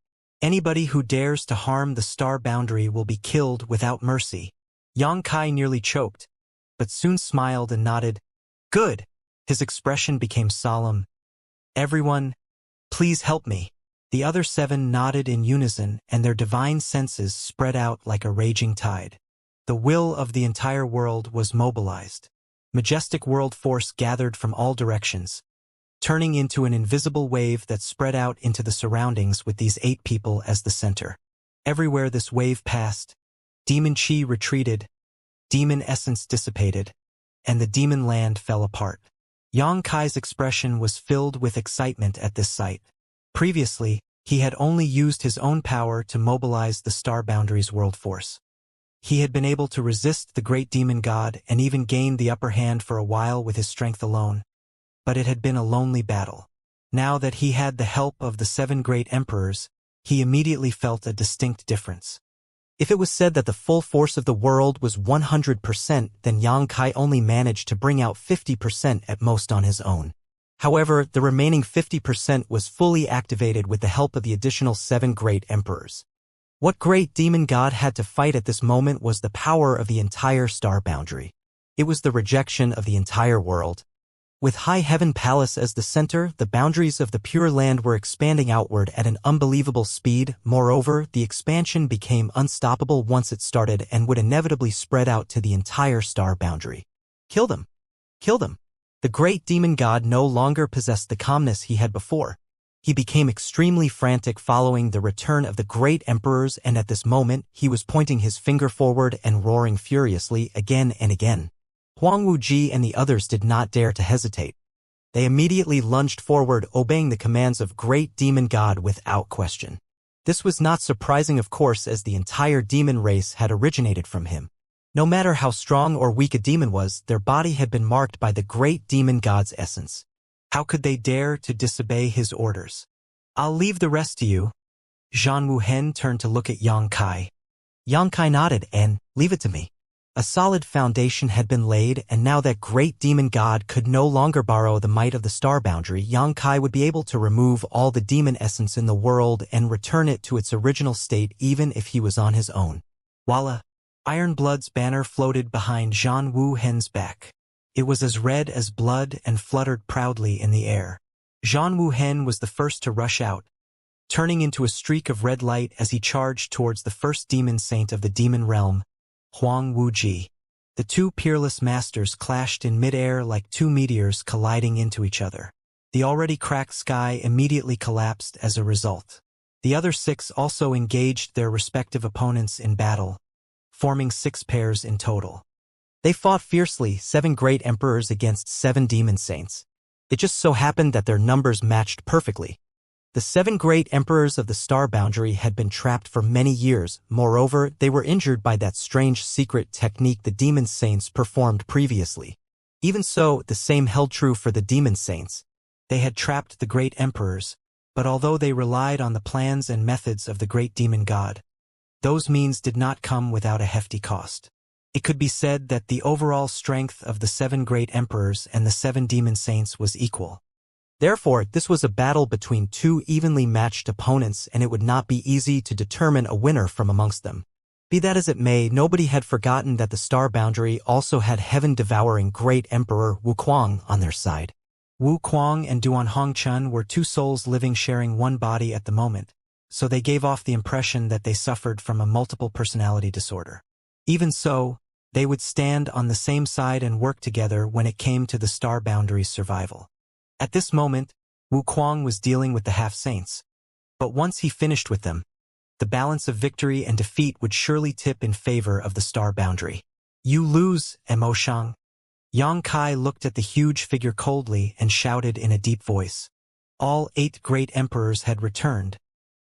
Anybody who dares to harm the star boundary will be killed without mercy. Yang Kai nearly choked, but soon smiled and nodded. Good. His expression became solemn. Everyone, please help me. The other 7 nodded in unison, and their divine senses spread out like a raging tide. The will of the entire world was mobilized. Majestic world force gathered from all directions, turning into an invisible wave that spread out into the surroundings with these 8 people as the center. Everywhere this wave passed, demon chi retreated, demon essence dissipated, and the demon land fell apart. Yang Kai's expression was filled with excitement at this sight. Previously, he had only used his own power to mobilize the star boundary's world force. He had been able to resist the great demon god and even gained the upper hand for a while with his strength alone. But it had been a lonely battle. Now that he had the help of the 7 great emperors, he immediately felt a distinct difference. If it was said that the full force of the world was 100%, then Yang Kai only managed to bring out 50% at most on his own. However, the remaining 50% was fully activated with the help of the additional 7 great emperors. What great demon god had to fight at this moment was the power of the entire star boundary. It was the rejection of the entire world. With High Heaven Palace as the center, the boundaries of the Pure Land were expanding outward at an unbelievable speed. Moreover, the expansion became unstoppable once it started and would inevitably spread out to the entire star boundary. Kill them! Kill them! The great demon god no longer possessed the calmness he had before. He became extremely frantic following the return of the great emperors, and at this moment, he was pointing his finger forward and roaring furiously again and again. Huang Wuji and the others did not dare to hesitate. They immediately lunged forward, obeying the commands of great demon god without question. This was not surprising, of course, as the entire demon race had originated from him. No matter how strong or weak a demon was, their body had been marked by the great demon god's essence. How could they dare to disobey his orders? I'll leave the rest to you. Zhan Wuhen turned to look at Yang Kai. Yang Kai nodded and, leave it to me. A solid foundation had been laid, and now that great demon god could no longer borrow the might of the star boundary, Yang Kai would be able to remove all the demon essence in the world and return it to its original state even if he was on his own. Voila! Iron Blood's banner floated behind Zhan Wuhen's back. It was as red as blood and fluttered proudly in the air. Zhan Wuhen was the first to rush out, turning into a streak of red light as he charged towards the first demon saint of the demon realm, Huang Wuji. The 2 peerless masters clashed in midair like 2 meteors colliding into each other. The already cracked sky immediately collapsed as a result. The other 6 also engaged their respective opponents in battle, forming 6 pairs in total. They fought fiercely, 7 great emperors against 7 demon saints. It just so happened that their numbers matched perfectly. The 7 great emperors of the star boundary had been trapped for many years. Moreover, they were injured by that strange secret technique the demon saints performed previously. Even so, the same held true for the demon saints. They had trapped the great emperors, but although they relied on the plans and methods of the great demon god, those means did not come without a hefty cost. It could be said that the overall strength of the 7 great emperors and the 7 demon saints was equal. Therefore, this was a battle between two evenly matched opponents, and it would not be easy to determine a winner from amongst them. Be that as it may, nobody had forgotten that the star boundary also had heaven-devouring great Emperor Wuquang on their side. Wuquang and Duan Hongchun were two souls living sharing one body at the moment, so they gave off the impression that they suffered from a multiple personality disorder. Even so, they would stand on the same side and work together when it came to the star boundary's survival. At this moment, Wuquang was dealing with the half-saints. But once he finished with them, the balance of victory and defeat would surely tip in favor of the star boundary. You lose, Mo Shang. Yang Kai looked at the huge figure coldly and shouted in a deep voice. All 8 great emperors had returned,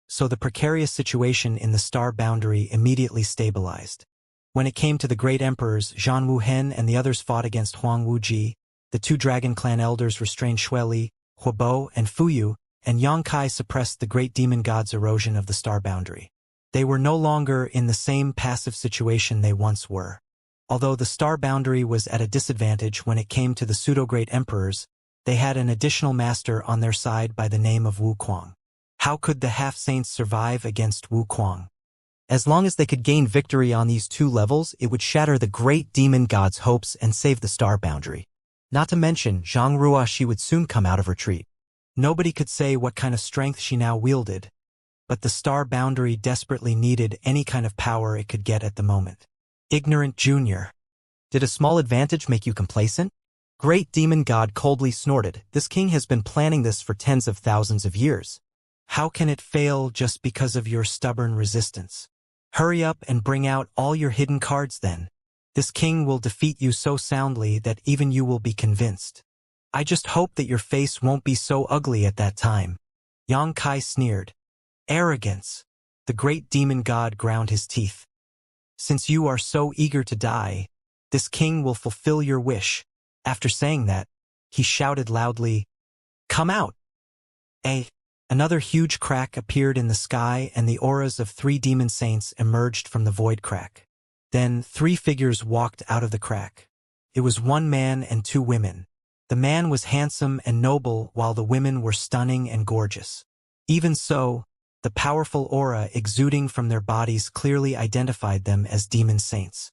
so the precarious situation in the star boundary immediately stabilized. When it came to the great emperors, Zhan Wuhen and the others fought against Huang Wuji. The 2 dragon clan elders restrained Xueli, Huobo, and Fuyu, and Yang Kai suppressed the great demon god's erosion of the star boundary. They were no longer in the same passive situation they once were. Although the star boundary was at a disadvantage when it came to the pseudo-great emperors, they had an additional master on their side by the name of Wuquang. How could the half-saints survive against Wuquang? As long as they could gain victory on these 2 levels, it would shatter the great demon god's hopes and save the star boundary. Not to mention, Zhang Ruoxi would soon come out of retreat. Nobody could say what kind of strength she now wielded, but the star boundary desperately needed any kind of power it could get at the moment. Ignorant junior. Did a small advantage make you complacent? Great demon god coldly snorted. This king has been planning this for tens of thousands of years. How can it fail just because of your stubborn resistance? Hurry up and bring out all your hidden cards then. This king will defeat you so soundly that even you will be convinced. I just hope that your face won't be so ugly at that time. Yang Kai sneered. Arrogance. The great demon god ground his teeth. Since you are so eager to die, this king will fulfill your wish. After saying that, he shouted loudly, Come out! Another huge crack appeared in the sky, and the auras of 3 demon saints emerged from the void crack. Then 3 figures walked out of the crack. It was 1 man and 2 women. The man was handsome and noble, while the women were stunning and gorgeous. Even so, the powerful aura exuding from their bodies clearly identified them as demon saints.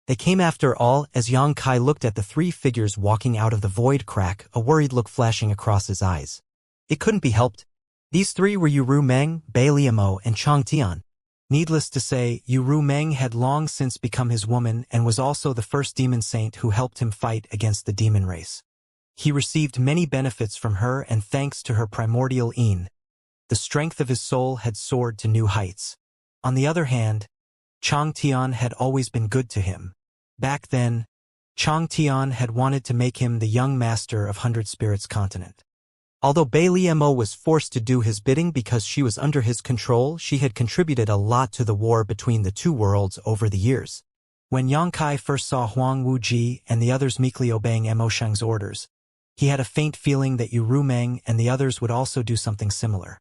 They came after all. As Yang Kai looked at the 3 figures walking out of the void crack, a worried look flashing across his eyes. It couldn't be helped. These 3 were Yu Ru Meng, Bai Liamo, and Chang Tian. Needless to say, Yu Ru Meng had long since become his woman and was also the first demon saint who helped him fight against the demon race. He received many benefits from her, and thanks to her primordial Yin, the strength of his soul had soared to new heights. On the other hand, Chang Tian had always been good to him. Back then, Chang Tian had wanted to make him the young master of 100 Spirits Continent. Although Bai Liamo was forced to do his bidding because she was under his control, she had contributed a lot to the war between the 2 worlds over the years. When Yang Kai first saw Huang Wuji and the others meekly obeying Mo Shang's orders, he had a faint feeling that Yu Ru Meng and the others would also do something similar.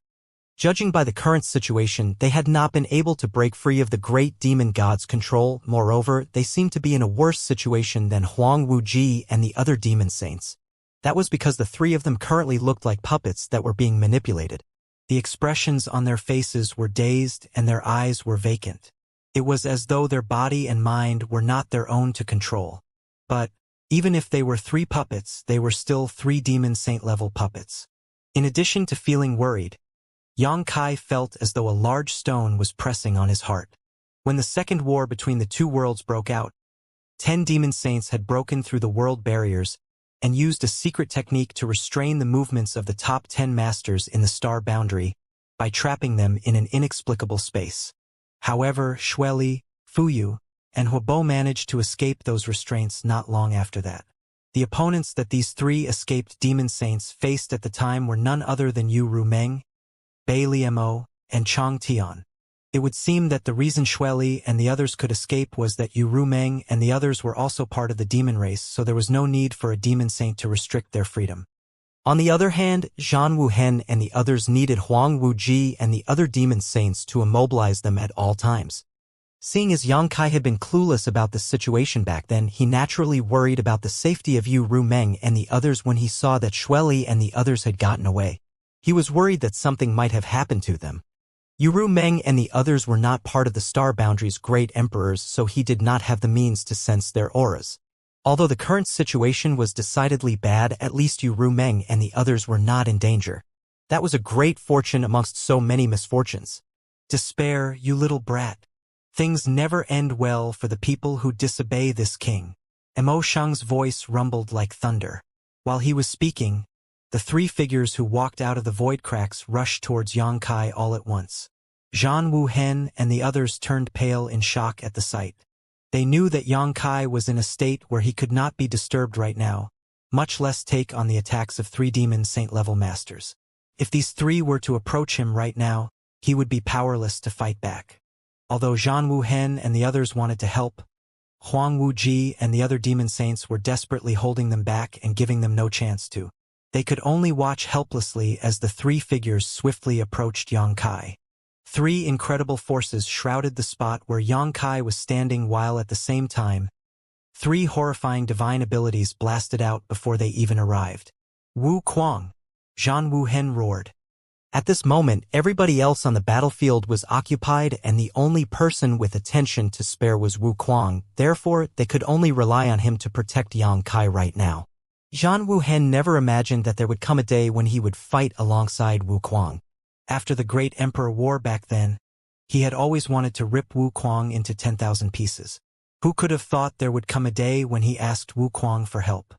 Judging by the current situation, they had not been able to break free of the great demon god's control. Moreover, they seemed to be in a worse situation than Huang Wuji and the other demon saints. That was because the 3 of them currently looked like puppets that were being manipulated. The expressions on their faces were dazed and their eyes were vacant. It was as though their body and mind were not their own to control. But, even if they were 3 puppets, they were still 3 demon saint-level puppets. In addition to feeling worried, Yang Kai felt as though a large stone was pressing on his heart. When the second war between the 2 worlds broke out, 10 demon saints had broken through the world barriers and used a secret technique to restrain the movements of the top 10 masters in the star boundary by trapping them in an inexplicable space. However, Xueli, Fuyu, and Huobo managed to escape those restraints not long after that. The opponents that these 3 escaped demon saints faced at the time were none other than Yu Ru Meng, Bai Liamo, and Chang Tian. It would seem that the reason Xueli and the others could escape was that Yu Ru Meng and the others were also part of the demon race, so there was no need for a demon saint to restrict their freedom. On the other hand, Zhan Wuhen and the others needed Huang Wuji and the other demon saints to immobilize them at all times. Seeing as Yang Kai had been clueless about the situation back then, he naturally worried about the safety of Yu Rumeng and the others when he saw that Xueli and the others had gotten away. He was worried that something might have happened to them. Yu Rumeng and the others were not part of the Star Boundary's great emperors, so he did not have the means to sense their auras. Although the current situation was decidedly bad, at least Yu Rumeng and the others were not in danger. That was a great fortune amongst so many misfortunes. Despair, you little brat. Things never end well for the people who disobey this king. Mo Shang's voice rumbled like thunder. While he was speaking, the three figures who walked out of the void cracks rushed towards Yang Kai all at once. Zhan Wuhen and the others turned pale in shock at the sight. They knew that Yang Kai was in a state where he could not be disturbed right now, much less take on the attacks of three demon saint-level masters. If these three were to approach him right now, he would be powerless to fight back. Although Zhan Wuhen and the others wanted to help, Huang Wuji and the other demon saints were desperately holding them back and giving them no chance to. They could only watch helplessly as the three figures swiftly approached Yang Kai. Three incredible forces shrouded the spot where Yang Kai was standing, while at the same time, three horrifying divine abilities blasted out before they even arrived. Wu Kuang! Zhan Wuhen roared. At this moment, everybody else on the battlefield was occupied and the only person with attention to spare was Wu Kuang, therefore they could only rely on him to protect Yang Kai right now. Zhan Wuhen never imagined that there would come a day when he would fight alongside Wu Kuang. After the Great Emperor War back then, he had always wanted to rip Wu Kuang into 10,000 pieces. Who could have thought there would come a day when he asked Wu Kuang for help?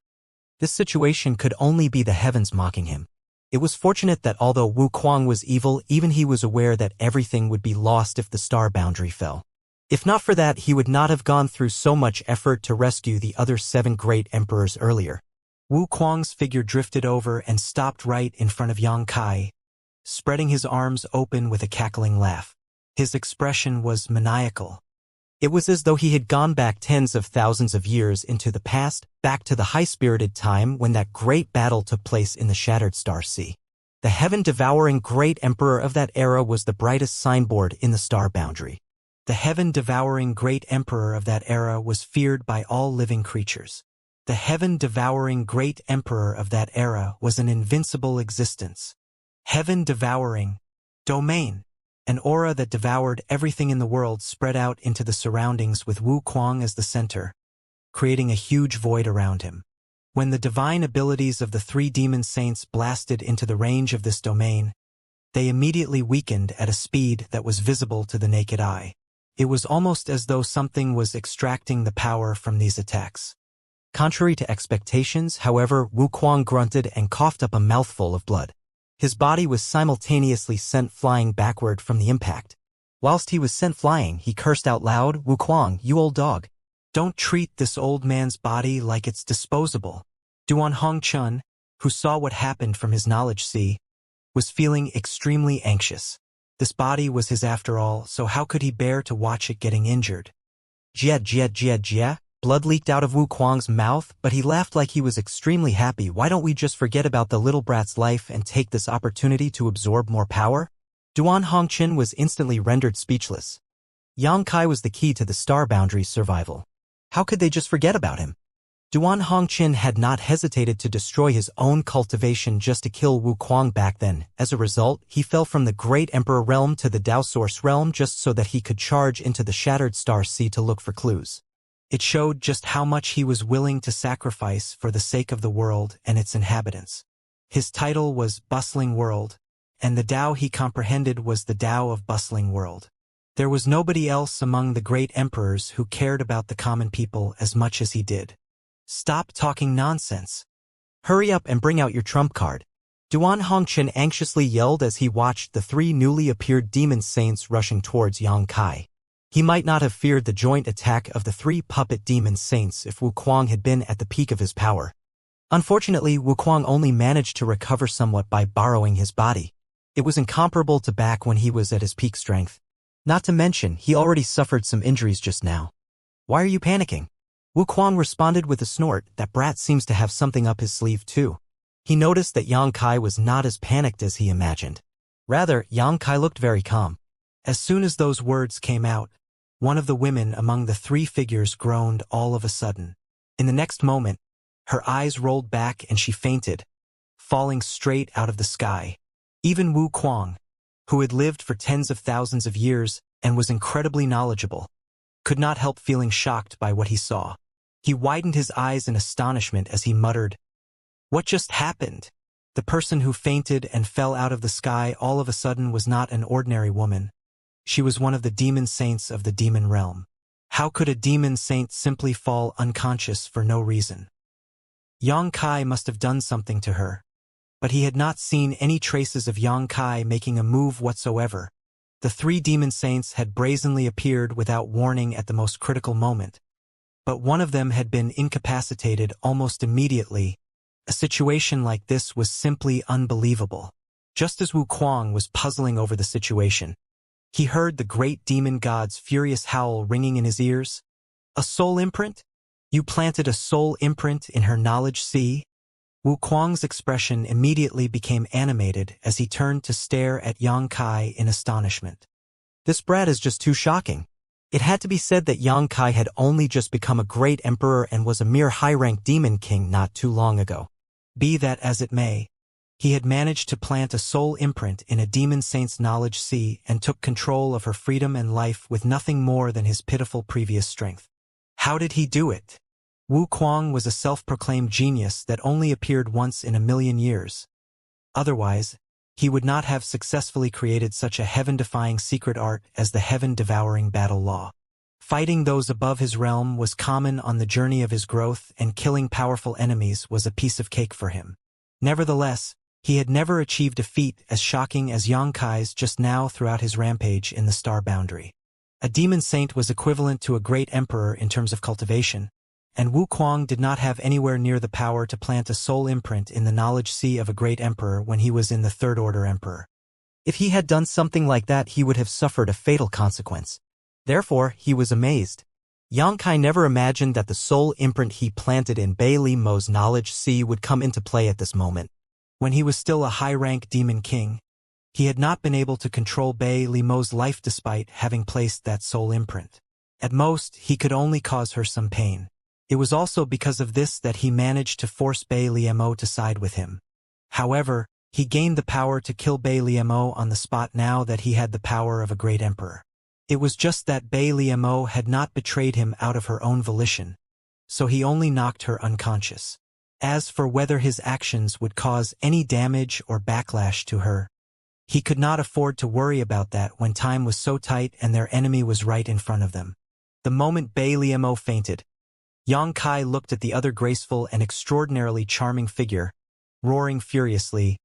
This situation could only be the heavens mocking him. It was fortunate that although Wu Kuang was evil, even he was aware that everything would be lost if the Star Boundary fell. If not for that, he would not have gone through so much effort to rescue the other 7 great emperors earlier. Wu Kuang's figure drifted over and stopped right in front of Yang Kai, spreading his arms open with a cackling laugh. His expression was maniacal. It was as though he had gone back tens of thousands of years into the past, back to the high-spirited time when that great battle took place in the Shattered Star Sea. The heaven-devouring great emperor of that era was the brightest signboard in the Star Boundary. The heaven-devouring great emperor of that era was feared by all living creatures. The heaven-devouring great emperor of that era was an invincible existence. Heaven-devouring domain. An aura that devoured everything in the world spread out into the surroundings with Wu Kuang as the center, creating a huge void around him. When the divine abilities of the 3 demon saints blasted into the range of this domain, they immediately weakened at a speed that was visible to the naked eye. It was almost as though something was extracting the power from these attacks. Contrary to expectations, however, Wu Kuang grunted and coughed up a mouthful of blood. His body was simultaneously sent flying backward from the impact. Whilst he was sent flying, he cursed out loud, "Wu Kuang, you old dog. Don't treat this old man's body like it's disposable." Duan Hongchun, who saw what happened from his knowledge sea, was feeling extremely anxious. This body was his after all, so how could he bear to watch it getting injured? Jia. Blood leaked out of Wu Kuang's mouth, but he laughed like he was extremely happy. Why don't we just forget about the little brat's life and take this opportunity to absorb more power? Duan Hongqin was instantly rendered speechless. Yang Kai was the key to the Star Boundary's survival. How could they just forget about him? Duan Hongqin had not hesitated to destroy his own cultivation just to kill Wu Kuang back then. As a result, he fell from the Great Emperor realm to the Dao Source realm just so that he could charge into the Shattered Star Sea to look for clues. It showed just how much he was willing to sacrifice for the sake of the world and its inhabitants. His title was Bustling World, and the Dao he comprehended was the Dao of Bustling World. There was nobody else among the great emperors who cared about the common people as much as he did. Stop talking nonsense. Hurry up and bring out your trump card. Duan Hongqin anxiously yelled as he watched the 3 newly appeared demon saints rushing towards Yang Kai. He might not have feared the joint attack of the 3 puppet demon saints if Wu Kuang had been at the peak of his power. Unfortunately, Wu Kuang only managed to recover somewhat by borrowing his body. It was incomparable to back when he was at his peak strength. Not to mention, he already suffered some injuries just now. Why are you panicking? Wu Kuang responded with a snort. That brat seems to have something up his sleeve too. He noticed that Yang Kai was not as panicked as he imagined. Rather, Yang Kai looked very calm. As soon as those words came out, One of the women among the three figures groaned all of a sudden. In the next moment, her eyes rolled back and she fainted, falling straight out of the sky. Even Wu Kuang, who had lived for tens of thousands of years and was incredibly knowledgeable, could not help feeling shocked by what he saw. He widened his eyes in astonishment as he muttered, "What just happened?" The person who fainted and fell out of the sky all of a sudden was not an ordinary woman. She was one of the demon saints of the demon realm. How could a demon saint simply fall unconscious for no reason? Yang Kai must have done something to her, but he had not seen any traces of Yang Kai making a move whatsoever. The three demon saints had brazenly appeared without warning at the most critical moment, but one of them had been incapacitated almost immediately. A situation like this was simply unbelievable. Just as Wu Kuang was puzzling over the situation, he heard the great demon god's furious howl ringing in his ears. "A soul imprint? You planted a soul imprint in her knowledge sea?" Wu Kuang's expression immediately became animated as he turned to stare at Yang Kai in astonishment. This brat is just too shocking. It had to be said that Yang Kai had only just become a great emperor and was a mere high-ranked demon king not too long ago. Be that as it may, he had managed to plant a soul imprint in a demon saint's knowledge sea and took control of her freedom and life with nothing more than his pitiful previous strength. How did he do it? Wu Kuang was a self-proclaimed genius that only appeared once in a million years. Otherwise, he would not have successfully created such a heaven-defying secret art as the heaven-devouring battle law. Fighting those above his realm was common on the journey of his growth, and killing powerful enemies was a piece of cake for him. Nevertheless, he had never achieved a feat as shocking as Yang Kai's just now throughout his rampage in the star boundary. A demon saint was equivalent to a great emperor in terms of cultivation, and Wu Kuang did not have anywhere near the power to plant a soul imprint in the knowledge sea of a great emperor when he was in the Third Order Emperor. If he had done something like that, he would have suffered a fatal consequence. Therefore, he was amazed. Yang Kai never imagined that the soul imprint he planted in Bei Li Mo's knowledge sea would come into play at this moment. When he was still a high-rank demon king, he had not been able to control Bei Li Mo's life despite having placed that soul imprint. At most, he could only cause her some pain. It was also because of this that he managed to force Bei Li Mo to side with him. However, he gained the power to kill Bei Li Mo on the spot now that he had the power of a great emperor. It was just that Bei Li Mo had not betrayed him out of her own volition, so he only knocked her unconscious. As for whether his actions would cause any damage or backlash to her, he could not afford to worry about that when time was so tight and their enemy was right in front of them. The moment Bei Li Mo fainted, Yang Kai looked at the other graceful and extraordinarily charming figure, roaring furiously,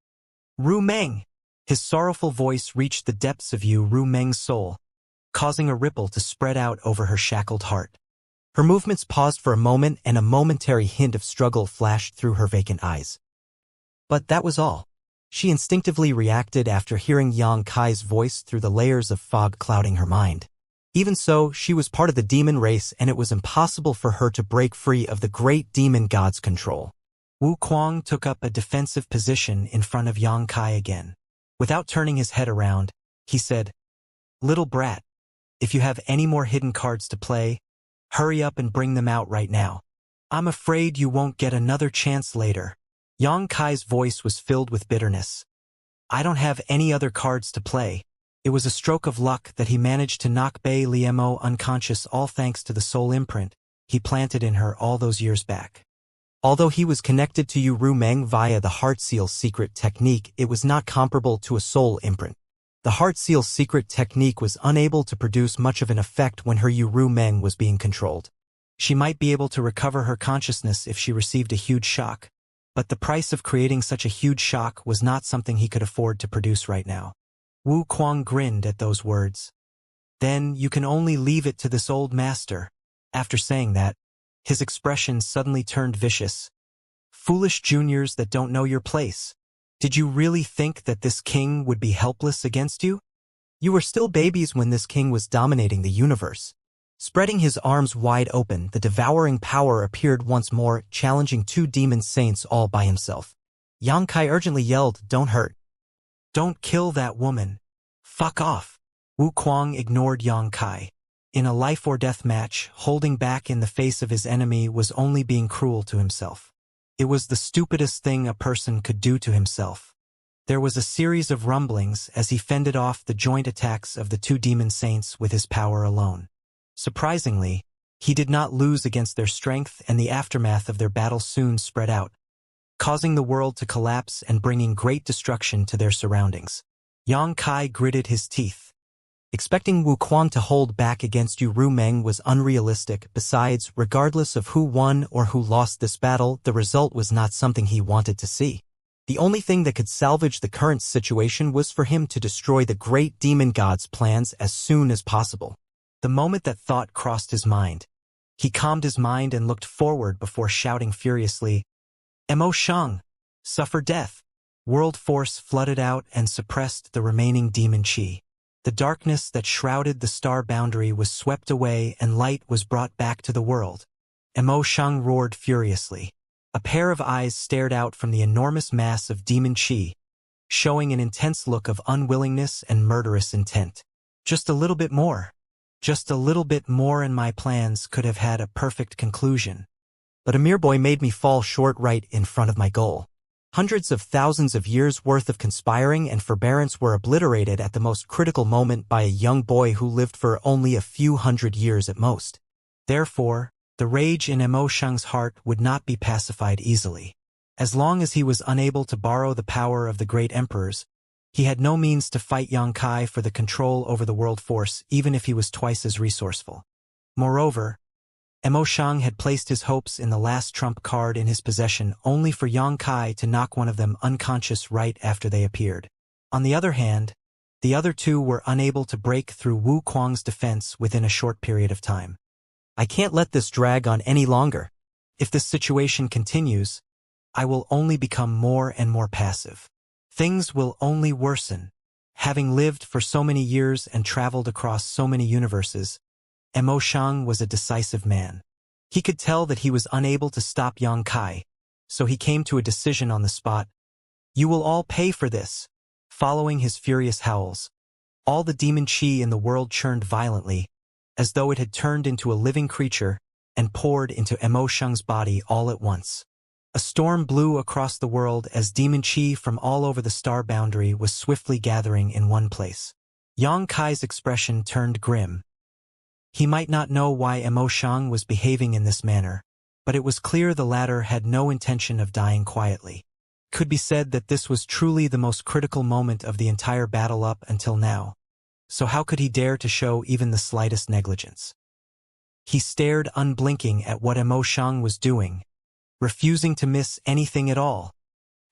"Ru Meng!" His sorrowful voice reached the depths of Ru Meng's soul, causing a ripple to spread out over her shackled heart. Her movements paused for a moment and a momentary hint of struggle flashed through her vacant eyes. But that was all. She instinctively reacted after hearing Yang Kai's voice through the layers of fog clouding her mind. Even so, she was part of the demon race and it was impossible for her to break free of the great demon god's control. Wu Kuang took up a defensive position in front of Yang Kai again. Without turning his head around, he said, "Little brat, if you have any more hidden cards to play, hurry up and bring them out right now. I'm afraid you won't get another chance later." Yang Kai's voice was filled with bitterness. "I don't have any other cards to play." It was a stroke of luck that he managed to knock Bei Li Mo unconscious, all thanks to the soul imprint he planted in her all those years back. Although he was connected to Ru Meng via the Heart Seal secret technique, it was not comparable to a soul imprint. The Heart Seal secret technique was unable to produce much of an effect when her Ru Meng was being controlled. She might be able to recover her consciousness if she received a huge shock, but the price of creating such a huge shock was not something he could afford to produce right now. Wu Kuang grinned at those words. "Then you can only leave it to this old master." After saying that, his expression suddenly turned vicious. "Foolish juniors that don't know your place. Did you really think that this king would be helpless against you? You were still babies when this king was dominating the universe." Spreading his arms wide open, the devouring power appeared once more, challenging two demon saints all by himself. Yang Kai urgently yelled, "Don't hurt. Don't kill that woman. Fuck off." Wu Kuang ignored Yang Kai. In a life-or-death match, holding back in the face of his enemy was only being cruel to himself. It was the stupidest thing a person could do to himself. There was a series of rumblings as he fended off the joint attacks of the two demon saints with his power alone. Surprisingly, he did not lose against their strength, and the aftermath of their battle soon spread out, causing the world to collapse and bringing great destruction to their surroundings. Yang Kai gritted his teeth. Expecting Wuquang to hold back against Yu Rumeng was unrealistic. Besides, regardless of who won or who lost this battle, the result was not something he wanted to see. The only thing that could salvage the current situation was for him to destroy the great demon god's plans as soon as possible. The moment that thought crossed his mind, he calmed his mind and looked forward before shouting furiously, "Emo Shang, suffer death!" World force flooded out and suppressed the remaining demon chi. The darkness that shrouded the star boundary was swept away and light was brought back to the world. Emo Shang roared furiously. A pair of eyes stared out from the enormous mass of demon chi, showing an intense look of unwillingness and murderous intent. Just a little bit more. Just a little bit more and my plans could have had a perfect conclusion. But a mere boy made me fall short right in front of my goal. Hundreds of thousands of years' worth of conspiring and forbearance were obliterated at the most critical moment by a young boy who lived for only a few hundred years at most. Therefore, the rage in Emo Shang's heart would not be pacified easily. As long as he was unable to borrow the power of the great emperors, he had no means to fight Yang Kai for the control over the world force, even if he was twice as resourceful. Moreover, Emo Shang had placed his hopes in the last trump card in his possession only for Yang Kai to knock one of them unconscious right after they appeared. On the other hand, the other two were unable to break through Wu Kuang's defense within a short period of time. I can't let this drag on any longer. If this situation continues, I will only become more and more passive. Things will only worsen. Having lived for so many years and traveled across so many universes, Emo Shang was a decisive man. He could tell that he was unable to stop Yang Kai, so he came to a decision on the spot. You will all pay for this. Following his furious howls, all the demon chi in the world churned violently, as though it had turned into a living creature and poured into Emo Shang's body all at once. A storm blew across the world as demon chi from all over the star boundary was swiftly gathering in one place. Yang Kai's expression turned grim. He might not know why Emo Shang was behaving in this manner, but it was clear the latter had no intention of dying quietly. Could be said that this was truly the most critical moment of the entire battle up until now. So how could he dare to show even the slightest negligence? He stared unblinking at what Emo Shang was doing, refusing to miss anything at all.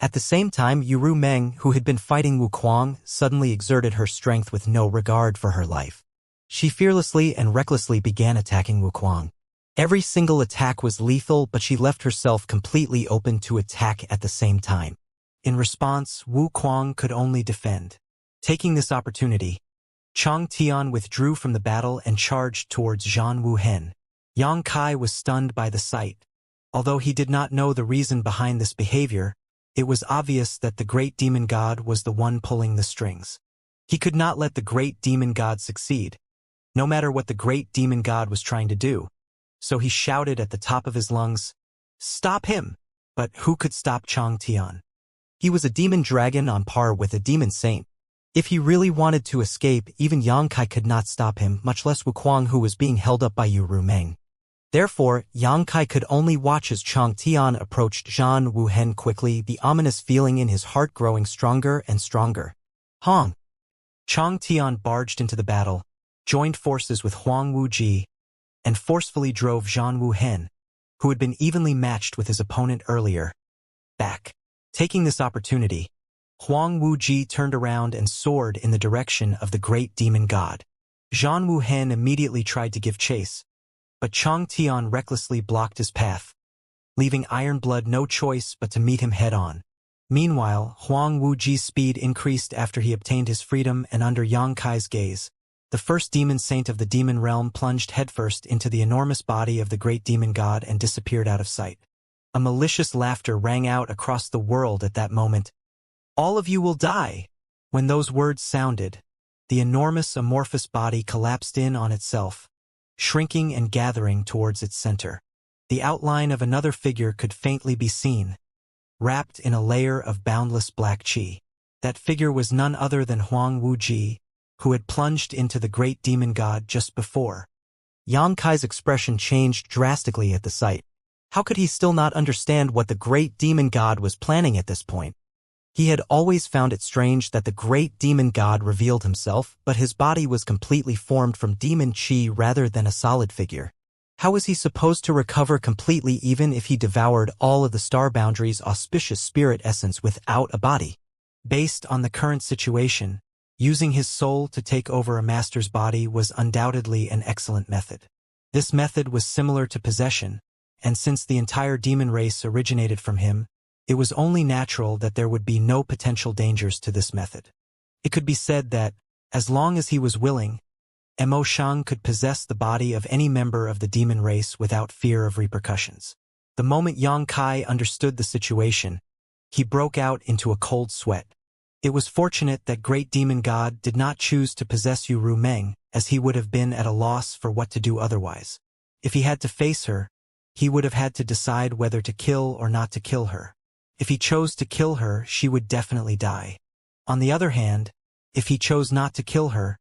At the same time, Yu Rumeng, who had been fighting Wuquang, suddenly exerted her strength with no regard for her life. She fearlessly and recklessly began attacking Wuquang. Every single attack was lethal, but she left herself completely open to attack at the same time. In response, Wuquang could only defend. Taking this opportunity, Chang Tian withdrew from the battle and charged towards Zhan Wuhen. Yang Kai was stunned by the sight. Although he did not know the reason behind this behavior, it was obvious that the great demon god was the one pulling the strings. He could not let the great demon god succeed, no matter what the great demon god was trying to do. So he shouted at the top of his lungs, "Stop him!" But who could stop Chang Tian? He was a demon dragon on par with a demon saint. If he really wanted to escape, even Yang Kai could not stop him, much less Wuquang, who was being held up by Yu Rumeng. Therefore, Yang Kai could only watch as Chang Tian approached Zhan Wuhen quickly, the ominous feeling in his heart growing stronger and stronger. Hong! Chang Tian barged into the battle, joined forces with Huang Wuji, and forcefully drove Zhan Wuhen, who had been evenly matched with his opponent earlier, back. Taking this opportunity, Huang Wuji turned around and soared in the direction of the great demon god. Zhan Wuhen immediately tried to give chase, but Chang Tian recklessly blocked his path, leaving Iron Blood no choice but to meet him head-on. Meanwhile, Huang Wuji's speed increased after he obtained his freedom, and under Yang Kai's gaze, the first demon saint of the demon realm plunged headfirst into the enormous body of the great demon god and disappeared out of sight. A malicious laughter rang out across the world at that moment. "All of you will die!" When those words sounded, the enormous amorphous body collapsed in on itself, shrinking and gathering towards its center. The outline of another figure could faintly be seen, wrapped in a layer of boundless black qi. That figure was none other than Huang Wuji, who had plunged into the great demon god just before. Yang Kai's expression changed drastically at the sight. How could he still not understand what the great demon god was planning at this point? He had always found it strange that the great demon god revealed himself, but his body was completely formed from demon qi rather than a solid figure. How was he supposed to recover completely even if he devoured all of the star boundary's auspicious spirit essence without a body? Based on the current situation, using his soul to take over a master's body was undoubtedly an excellent method. This method was similar to possession, and since the entire demon race originated from him, it was only natural that there would be no potential dangers to this method. It could be said that, as long as he was willing, Mo Shang could possess the body of any member of the demon race without fear of repercussions. The moment Yang Kai understood the situation, he broke out into a cold sweat. It was fortunate that Great Demon God did not choose to possess Yu Ru Meng, as he would have been at a loss for what to do otherwise. If he had to face her, he would have had to decide whether to kill or not to kill her. If he chose to kill her, she would definitely die. On the other hand, if he chose not to kill her,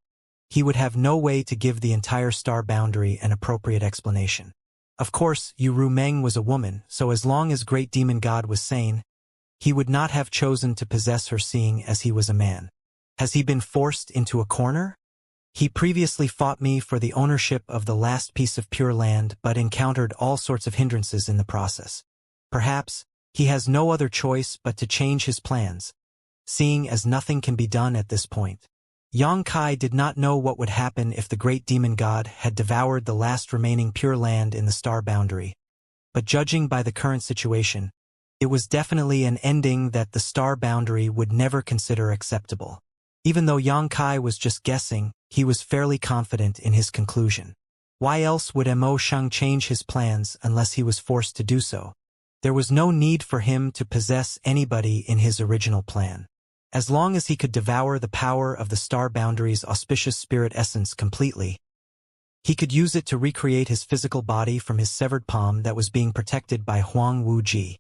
he would have no way to give the entire star boundary an appropriate explanation. Of course, Yu Ru Meng was a woman, so as long as Great Demon God was sane, he would not have chosen to possess her seeing as he was a man. Has he been forced into a corner? He previously fought me for the ownership of the last piece of pure land but encountered all sorts of hindrances in the process. Perhaps, he has no other choice but to change his plans, seeing as nothing can be done at this point. Yang Kai did not know what would happen if the Great Demon God had devoured the last remaining pure land in the star boundary, but judging by the current situation, it was definitely an ending that the star boundary would never consider acceptable. Even though Yang Kai was just guessing, he was fairly confident in his conclusion. Why else would Mo Shang change his plans unless he was forced to do so? There was no need for him to possess anybody in his original plan. As long as he could devour the power of the star boundary's auspicious spirit essence completely, he could use it to recreate his physical body from his severed palm that was being protected by Huang Wuji.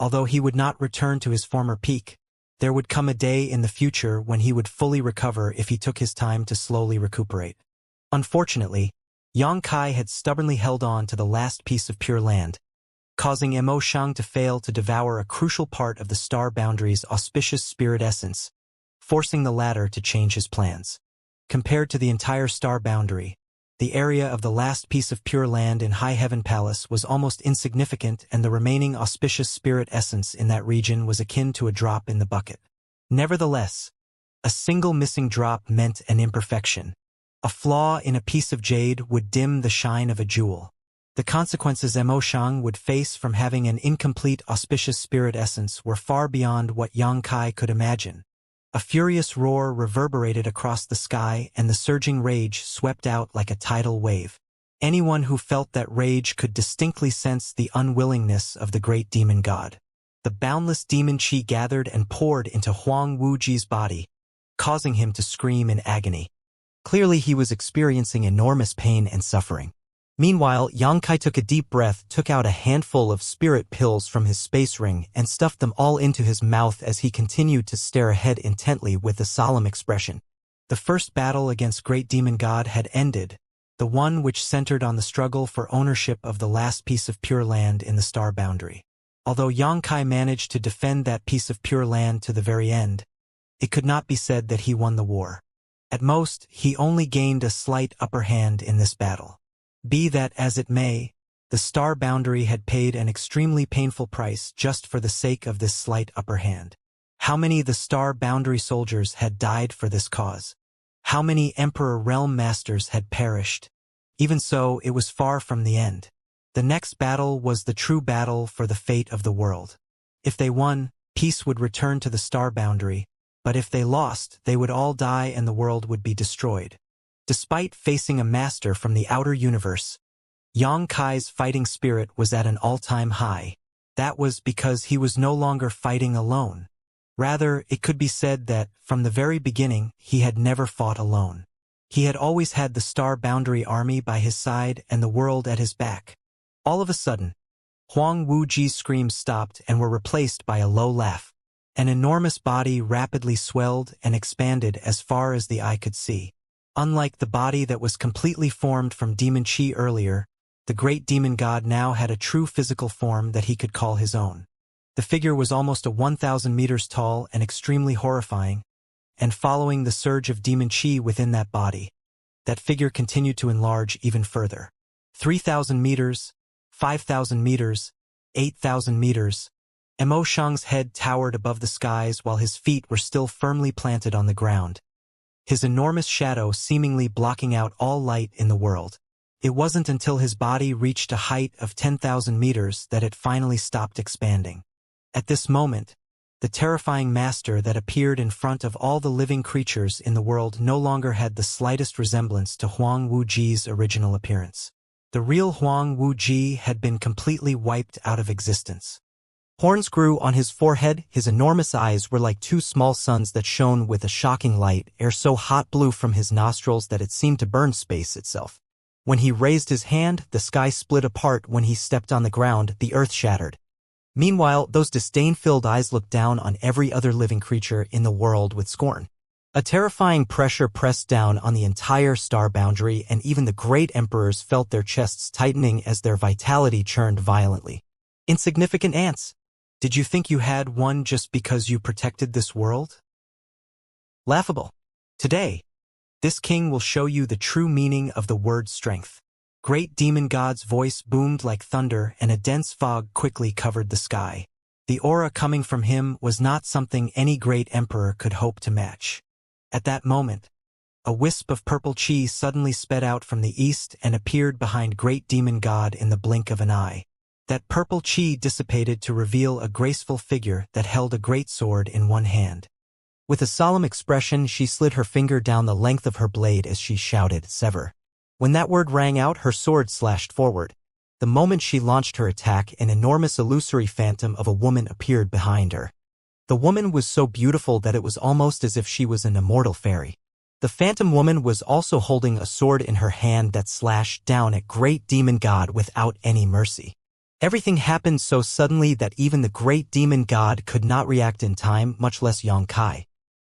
Although he would not return to his former peak, there would come a day in the future when he would fully recover if he took his time to slowly recuperate. Unfortunately, Yang Kai had stubbornly held on to the last piece of pure land, causing Mo Shang to fail to devour a crucial part of the star boundary's auspicious spirit essence, forcing the latter to change his plans. Compared to the entire star boundary, the area of the last piece of pure land in High Heaven Palace was almost insignificant, and the remaining auspicious spirit essence in that region was akin to a drop in the bucket. Nevertheless, a single missing drop meant an imperfection. A flaw in a piece of jade would dim the shine of a jewel. The consequences Mo Shang would face from having an incomplete auspicious spirit essence were far beyond what Yang Kai could imagine. A furious roar reverberated across the sky, and the surging rage swept out like a tidal wave. Anyone who felt that rage could distinctly sense the unwillingness of the Great Demon God. The boundless demon qi gathered and poured into Huang Wuji's body, causing him to scream in agony. Clearly he was experiencing enormous pain and suffering. Meanwhile, Yang Kai took a deep breath, took out a handful of spirit pills from his space ring, and stuffed them all into his mouth as he continued to stare ahead intently with a solemn expression. The first battle against Great Demon God had ended, the one which centered on the struggle for ownership of the last piece of pure land in the star boundary. Although Yang Kai managed to defend that piece of pure land to the very end, it could not be said that he won the war. At most, he only gained a slight upper hand in this battle. Be that as it may, the star boundary had paid an extremely painful price just for the sake of this slight upper hand. How many the star boundary soldiers had died for this cause? How many Emperor Realm Masters had perished? Even so, it was far from the end. The next battle was the true battle for the fate of the world. If they won, peace would return to the star boundary, but if they lost, they would all die and the world would be destroyed. Despite facing a master from the outer universe, Yang Kai's fighting spirit was at an all-time high. That was because he was no longer fighting alone. Rather, it could be said that, from the very beginning, he had never fought alone. He had always had the Star Boundary Army by his side and the world at his back. All of a sudden, Huang Wuji's screams stopped and were replaced by a low laugh. An enormous body rapidly swelled and expanded as far as the eye could see. Unlike the body that was completely formed from demon chi earlier, the great demon god now had a true physical form that he could call his own. The figure was almost 1,000 meters tall and extremely horrifying, and following the surge of demon chi within that body, that figure continued to enlarge even further. 3,000 meters, 5,000 meters, 8,000 meters. Mo Shang's head towered above the skies while his feet were still firmly planted on the ground, his enormous shadow seemingly blocking out all light in the world. It wasn't until his body reached a height of 10,000 meters that it finally stopped expanding. At this moment, the terrifying master that appeared in front of all the living creatures in the world no longer had the slightest resemblance to Huang Wuji's original appearance. The real Huang Wuji had been completely wiped out of existence. Horns grew on his forehead, his enormous eyes were like two small suns that shone with a shocking light, air so hot blew from his nostrils that it seemed to burn space itself. When he raised his hand, the sky split apart. When he stepped on the ground, the earth shattered. Meanwhile, those disdain-filled eyes looked down on every other living creature in the world with scorn. A terrifying pressure pressed down on the entire star boundary, and even the great emperors felt their chests tightening as their vitality churned violently. Insignificant ants! Did you think you had one just because you protected this world? Laughable. Today, this king will show you the true meaning of the word strength. Great demon god's voice boomed like thunder, and a dense fog quickly covered the sky. The aura coming from him was not something any great emperor could hope to match. At that moment, a wisp of purple chi suddenly sped out from the east and appeared behind great demon god in the blink of an eye. That purple chi dissipated to reveal a graceful figure that held a great sword in one hand. With a solemn expression, she slid her finger down the length of her blade as she shouted, "Sever." When that word rang out, her sword slashed forward. The moment she launched her attack, an enormous illusory phantom of a woman appeared behind her. The woman was so beautiful that it was almost as if she was an immortal fairy. The phantom woman was also holding a sword in her hand that slashed down at great demon god without any mercy. Everything happened so suddenly that even the great demon god could not react in time, much less Xianxia.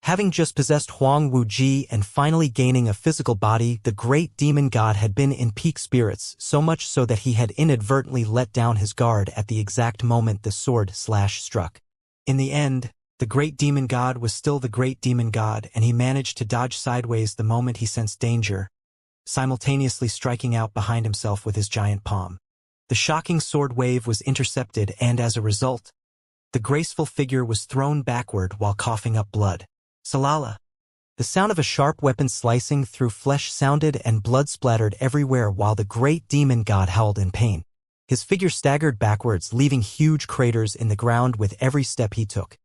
Having just possessed Huang Wuji and finally gaining a physical body, the great demon god had been in peak spirits, so much so that he had inadvertently let down his guard at the exact moment the sword slash struck. In the end, the great demon god was still the great demon god, and he managed to dodge sideways the moment he sensed danger, simultaneously striking out behind himself with his giant palm. The shocking sword wave was intercepted, and as a result, the graceful figure was thrown backward while coughing up blood. Salala. The sound of a sharp weapon slicing through flesh sounded, and blood splattered everywhere while the great demon god howled in pain. His figure staggered backwards, leaving huge craters in the ground with every step he took.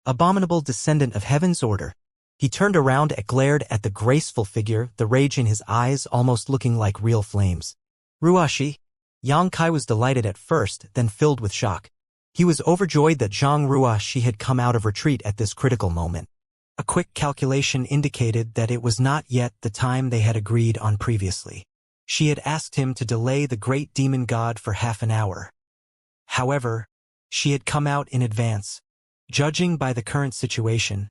Abominable descendant of heaven's order. He turned around and glared at the graceful figure, the rage in his eyes almost looking like real flames. Ruashi. Xianxia was delighted at first, then filled with shock. He was overjoyed that Zhang Ruashi had come out of retreat at this critical moment. A quick calculation indicated that it was not yet the time they had agreed on previously. She had asked him to delay the great demon god for half an hour. However, she had come out in advance. Judging by the current situation,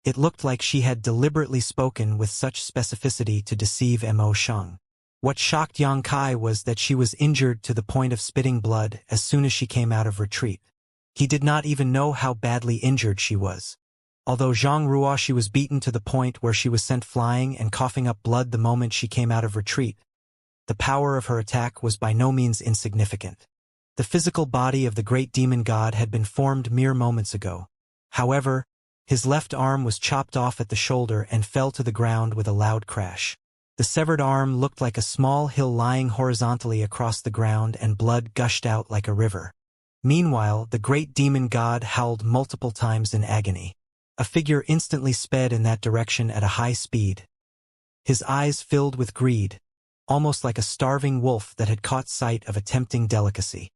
it looked like she had deliberately spoken with such specificity to deceive Mo Shang. What shocked Xianxia was that she was injured to the point of spitting blood as soon as she came out of retreat. He did not even know how badly injured she was. Although Zhang Ruashi was beaten to the point where she was sent flying and coughing up blood the moment she came out of retreat, the power of her attack was by no means insignificant. The physical body of the great demon god had been formed mere moments ago. However, his left arm was chopped off at the shoulder and fell to the ground with a loud crash. The severed arm looked like a small hill lying horizontally across the ground, and blood gushed out like a river. Meanwhile, the great demon god howled multiple times in agony. A figure instantly sped in that direction at a high speed. His eyes filled with greed, almost like a starving wolf that had caught sight of a tempting delicacy.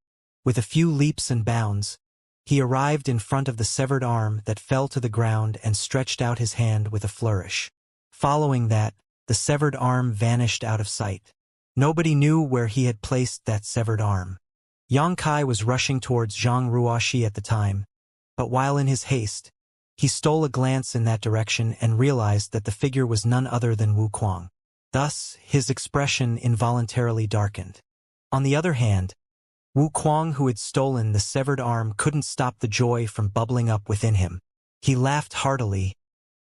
With a few leaps and bounds, he arrived in front of the severed arm that fell to the ground and stretched out his hand with a flourish. Following that, The severed arm vanished out of sight. Nobody knew where he had placed that severed arm. Yang Kai was rushing towards Zhang Ruoxi at the time, but while in his haste, he stole a glance in that direction and realized that the figure was none other than Wu Kuang. Thus, his expression involuntarily darkened. On the other hand, Wu Kuang, who had stolen the severed arm, couldn't stop the joy from bubbling up within him. He laughed heartily,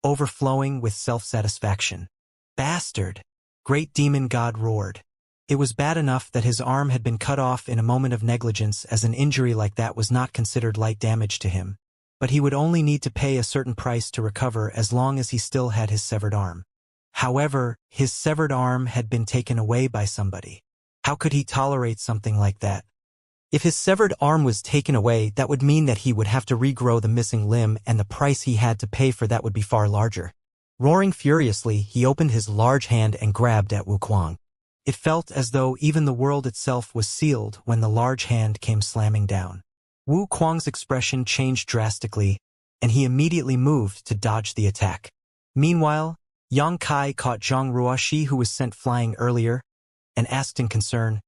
overflowing with self-satisfaction. "Bastard!" Great Demon God roared. It was bad enough that his arm had been cut off in a moment of negligence, as an injury like that was not considered light damage to him. But he would only need to pay a certain price to recover as long as he still had his severed arm. However, his severed arm had been taken away by somebody. How could he tolerate something like that? If his severed arm was taken away, that would mean that he would have to regrow the missing limb, and the price he had to pay for that would be far larger. Roaring furiously, he opened his large hand and grabbed at Wu Kuang. It felt as though even the world itself was sealed when the large hand came slamming down. Wu Kuang's expression changed drastically, and he immediately moved to dodge the attack. Meanwhile, Yang Kai caught Zhang Ruoxi, who was sent flying earlier, and asked in concern,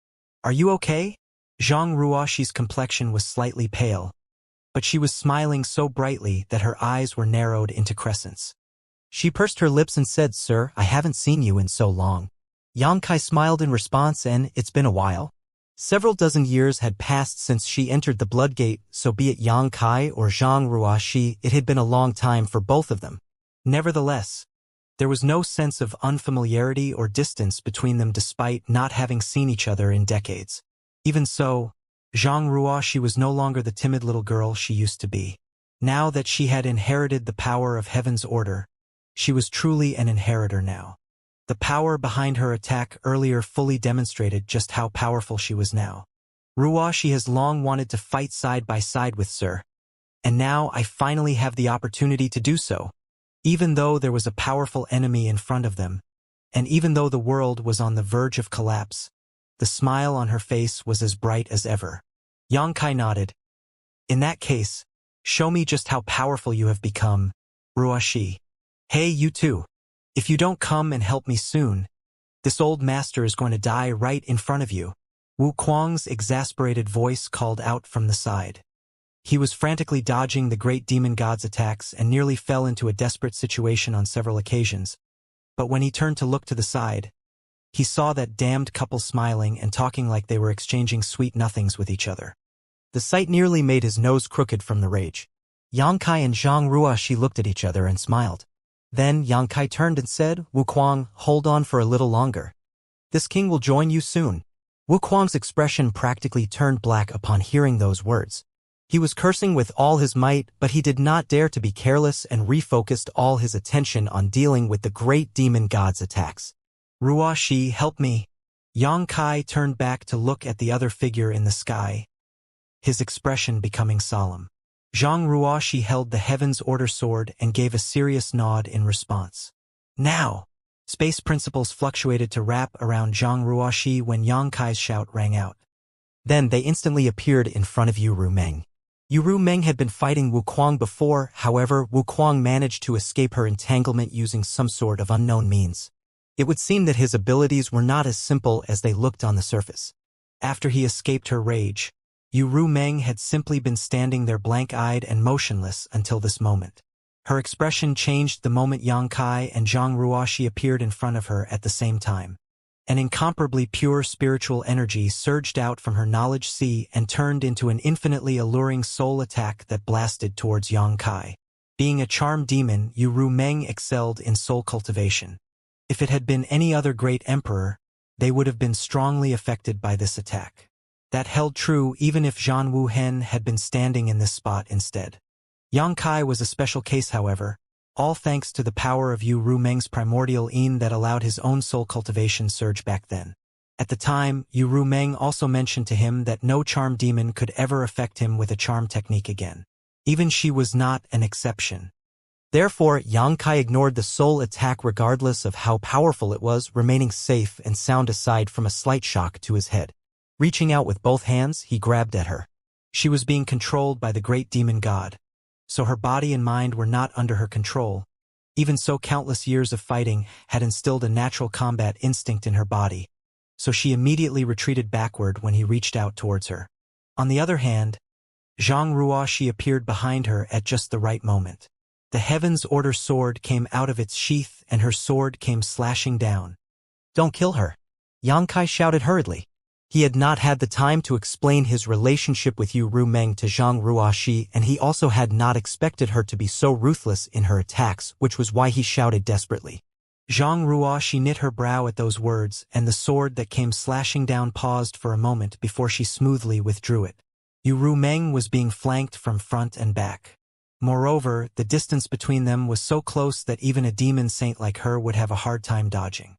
"Are you okay?" Zhang Ruoxi's complexion was slightly pale, but she was smiling so brightly that her eyes were narrowed into crescents. She pursed her lips and said, "Sir, I haven't seen you in so long." Yang Kai smiled in response, and "It's been a while." Several dozen years had passed since she entered the Blood Gate, so be it Yang Kai or Zhang Ruoxi, it had been a long time for both of them. Nevertheless, there was no sense of unfamiliarity or distance between them despite not having seen each other in decades. Even so, Zhang Ruoxi was no longer the timid little girl she used to be. Now that she had inherited the power of Heaven's order, she was truly an inheritor now. The power behind her attack earlier fully demonstrated just how powerful she was now. "Ruoxi has long wanted to fight side by side with Sir, and now I finally have the opportunity to do so." Even though there was a powerful enemy in front of them, and even though the world was on the verge of collapse, the smile on her face was as bright as ever. Yang Kai nodded. "In that case, show me just how powerful you have become, Ruoxi. Hey, you too. If you don't come and help me soon, this old master is going to die right in front of you." Wu Kuang's exasperated voice called out from the side. He was frantically dodging the great demon god's attacks and nearly fell into a desperate situation on several occasions. But when he turned to look to the side, he saw that damned couple smiling and talking like they were exchanging sweet nothings with each other. The sight nearly made his nose crooked from the rage. Yang Kai and Zhang Ruoxi looked at each other and smiled. Then Yang Kai turned and said, "Wu Kuang, hold on for a little longer. This king will join you soon." Wu Kuang's expression practically turned black upon hearing those words. He was cursing with all his might, but he did not dare to be careless and refocused all his attention on dealing with the great demon god's attacks. "Ruoxi, help me." Yang Kai turned back to look at the other figure in the sky, his expression becoming solemn. Zhang Ruoxi held the Heaven's Order sword and gave a serious nod in response. "Now!" Space principles fluctuated to wrap around Zhang Ruoxi when Yang Kai's shout rang out. Then they instantly appeared in front of Yu Rumeng. Yu Rumeng had been fighting Wu Kuang before, however, Wu Kuang managed to escape her entanglement using some sort of unknown means. It would seem that his abilities were not as simple as they looked on the surface. After he escaped her rage, Yu Rumeng had simply been standing there blank-eyed and motionless until this moment. Her expression changed the moment Yang Kai and Zhang Ruoxi appeared in front of her at the same time. An incomparably pure spiritual energy surged out from her knowledge sea and turned into an infinitely alluring soul attack that blasted towards Yang Kai. Being a charm demon, Yu Rumeng excelled in soul cultivation. If it had been any other great emperor, they would have been strongly affected by this attack. That held true even if Zhan Wuhen had been standing in this spot instead. Yang Kai was a special case, however, all thanks to the power of Yu Rumeng's primordial yin that allowed his own soul cultivation surge back then. At the time, Yu Rumeng also mentioned to him that no charm demon could ever affect him with a charm technique again. Even she was not an exception. Therefore, Yang Kai ignored the soul attack regardless of how powerful it was, remaining safe and sound aside from a slight shock to his head. Reaching out with both hands, he grabbed at her. She was being controlled by the great demon god, so her body and mind were not under her control. Even so, countless years of fighting had instilled a natural combat instinct in her body, so she immediately retreated backward when he reached out towards her. On the other hand, Zhang Ruoxi appeared behind her at just the right moment. The Heaven's Order sword came out of its sheath and her sword came slashing down. "Don't kill her," Yang Kai shouted hurriedly. He had not had the time to explain his relationship with Yu Rumeng to Zhang Ruoxi, and he also had not expected her to be so ruthless in her attacks, which was why he shouted desperately. Zhang Ruoxi knit her brow at those words, and the sword that came slashing down paused for a moment before she smoothly withdrew it. Yu Rumeng was being flanked from front and back. Moreover, the distance between them was so close that even a demon saint like her would have a hard time dodging.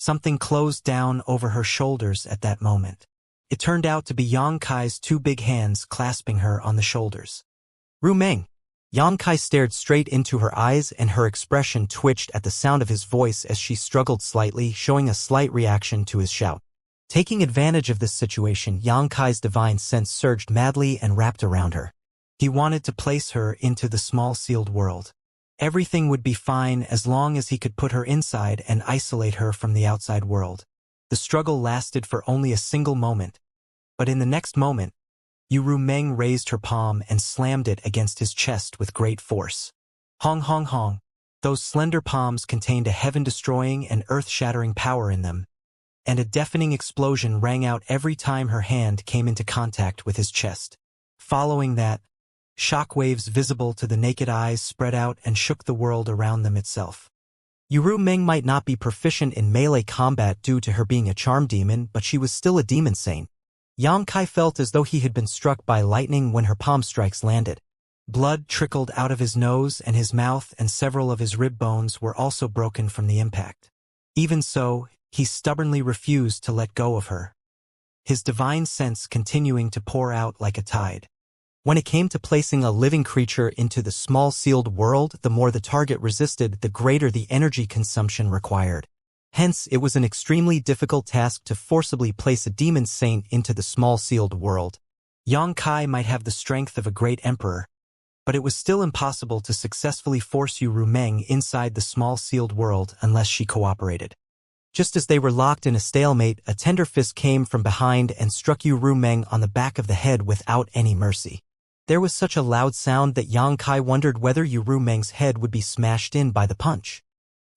Something closed down over her shoulders at that moment. It turned out to be Yang Kai's two big hands clasping her on the shoulders. "Rumeng!" Yang Kai stared straight into her eyes and her expression twitched at the sound of his voice as she struggled slightly, showing a slight reaction to his shout. Taking advantage of this situation, Yang Kai's divine sense surged madly and wrapped around her. He wanted to place her into the small sealed world. Everything would be fine as long as he could put her inside and isolate her from the outside world. The struggle lasted for only a single moment, but in the next moment, Yu Rumeng raised her palm and slammed it against his chest with great force. Hong hong hong. Those slender palms contained a heaven-destroying and earth-shattering power in them, and a deafening explosion rang out every time her hand came into contact with his chest. Following that, shockwaves visible to the naked eyes spread out and shook the world around them itself. Yu Rumeng might not be proficient in melee combat due to her being a charm demon, but she was still a demon saint. Yang Kai felt as though he had been struck by lightning when her palm strikes landed. Blood trickled out of his nose and his mouth, and several of his rib bones were also broken from the impact. Even so, he stubbornly refused to let go of her, his divine sense continuing to pour out like a tide. When it came to placing a living creature into the small sealed world, the more the target resisted, the greater the energy consumption required. Hence, it was an extremely difficult task to forcibly place a demon saint into the small sealed world. Yang Kai might have the strength of a great emperor, but it was still impossible to successfully force Yu Rumeng inside the small sealed world unless she cooperated. Just as they were locked in a stalemate, a tender fist came from behind and struck Yu Rumeng on the back of the head without any mercy. There was such a loud sound that Yang Kai wondered whether Yu Rumeng's head would be smashed in by the punch.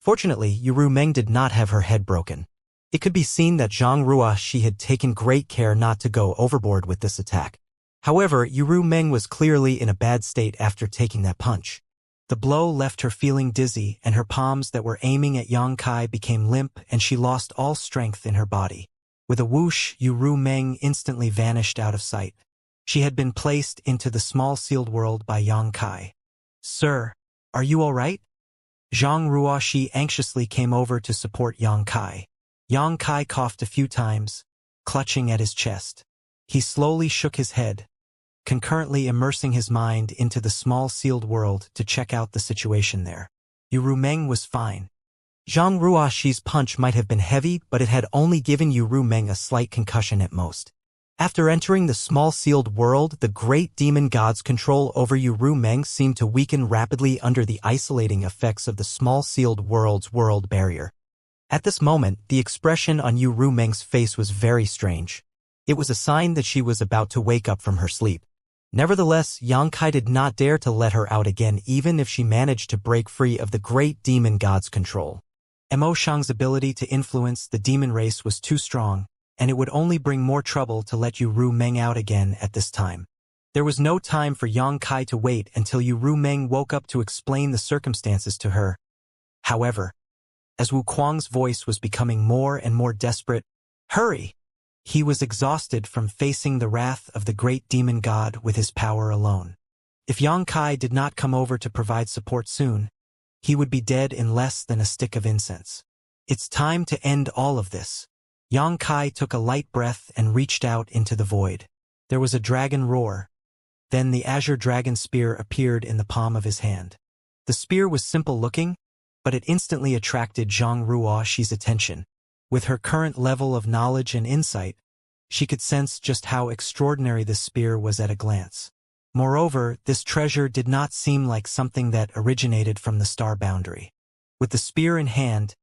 Fortunately, Yu Rumeng did not have her head broken. It could be seen that Zhang Ruoxi had taken great care not to go overboard with this attack. However, Yu Rumeng was clearly in a bad state after taking that punch. The blow left her feeling dizzy, and her palms that were aiming at Yang Kai became limp, and she lost all strength in her body. With a whoosh, Yu Rumeng instantly vanished out of sight. She had been placed into the small sealed world by Yang Kai. "Sir, are you all right?" Zhang Ruoxi anxiously came over to support Yang Kai. Yang Kai coughed a few times, clutching at his chest. He slowly shook his head, concurrently immersing his mind into the small sealed world to check out the situation there. Yu Rumeng was fine. Zhang Ruoxi's punch might have been heavy, but it had only given Yu Rumeng a slight concussion at most. After entering the small sealed world, the great demon god's control over Yu Rumeng seemed to weaken rapidly under the isolating effects of the small sealed world's world barrier. At this moment, the expression on Yu Rumeng's face was very strange. It was a sign that she was about to wake up from her sleep. Nevertheless, Yang Kai did not dare to let her out again even if she managed to break free of the great demon god's control. Mo Shang's ability to influence the demon race was too strong, and it would only bring more trouble to let Yu Rumeng out again at this time. There was no time for Yang Kai to wait until Yu Rumeng woke up to explain the circumstances to her. However, as Wu Kuang's voice was becoming more and more desperate, "Hurry!" He was exhausted from facing the wrath of the great demon god with his power alone. If Yang Kai did not come over to provide support soon, he would be dead in less than a stick of incense. It's time to end all of this. Yang Kai took a light breath and reached out into the void. There was a dragon roar. Then the azure dragon spear appeared in the palm of his hand. The spear was simple looking, but it instantly attracted Zhang Ruoxi's attention. With her current level of knowledge and insight, she could sense just how extraordinary this spear was at a glance. Moreover, this treasure did not seem like something that originated from the star boundary. With the spear in hand,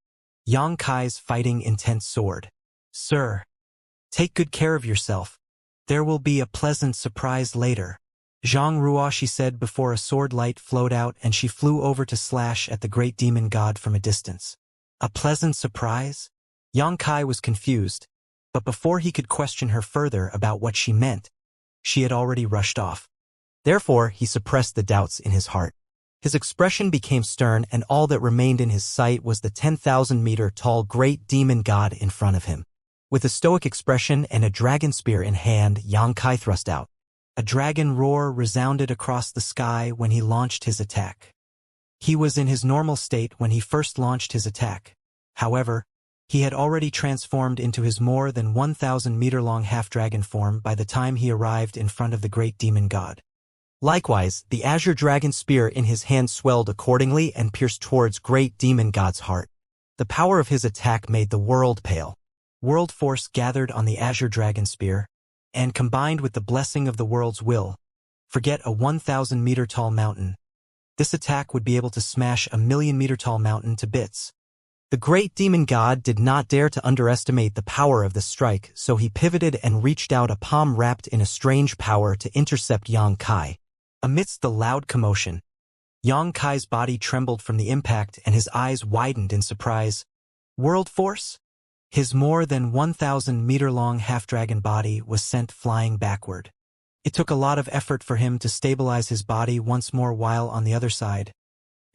Xianxia's fighting intense sword. Sir, take good care of yourself. There will be a pleasant surprise later. Zhang Ruo, she said before a sword light flowed out and she flew over to slash at the great demon god from a distance. A pleasant surprise? Xianxia was confused, but before he could question her further about what she meant, she had already rushed off. Therefore, he suppressed the doubts in his heart. His expression became stern, and all that remained in his sight was the 10,000-meter-tall great demon god in front of him. With a stoic expression and a dragon spear in hand, Xianxia thrust out. A dragon roar resounded across the sky when he launched his attack. He was in his normal state when he first launched his attack. However, he had already transformed into his more than 1,000-meter-long half-dragon form by the time he arrived in front of the great demon god. Likewise, the azure dragon spear in his hand swelled accordingly and pierced towards great demon god's heart. The power of his attack made the world pale. World force gathered on the azure dragon spear, and combined with the blessing of the world's will, forget a 1,000-meter-tall mountain. This attack would be able to smash a 1,000,000-meter-tall mountain to bits. The great demon god did not dare to underestimate the power of the strike, so he pivoted and reached out a palm wrapped in a strange power to intercept Xianxia. Amidst the loud commotion, Xianxia's body trembled from the impact and his eyes widened in surprise. World force? His more than 1,000-meter-long half-dragon body was sent flying backward. It took a lot of effort for him to stabilize his body once more, while on the other side,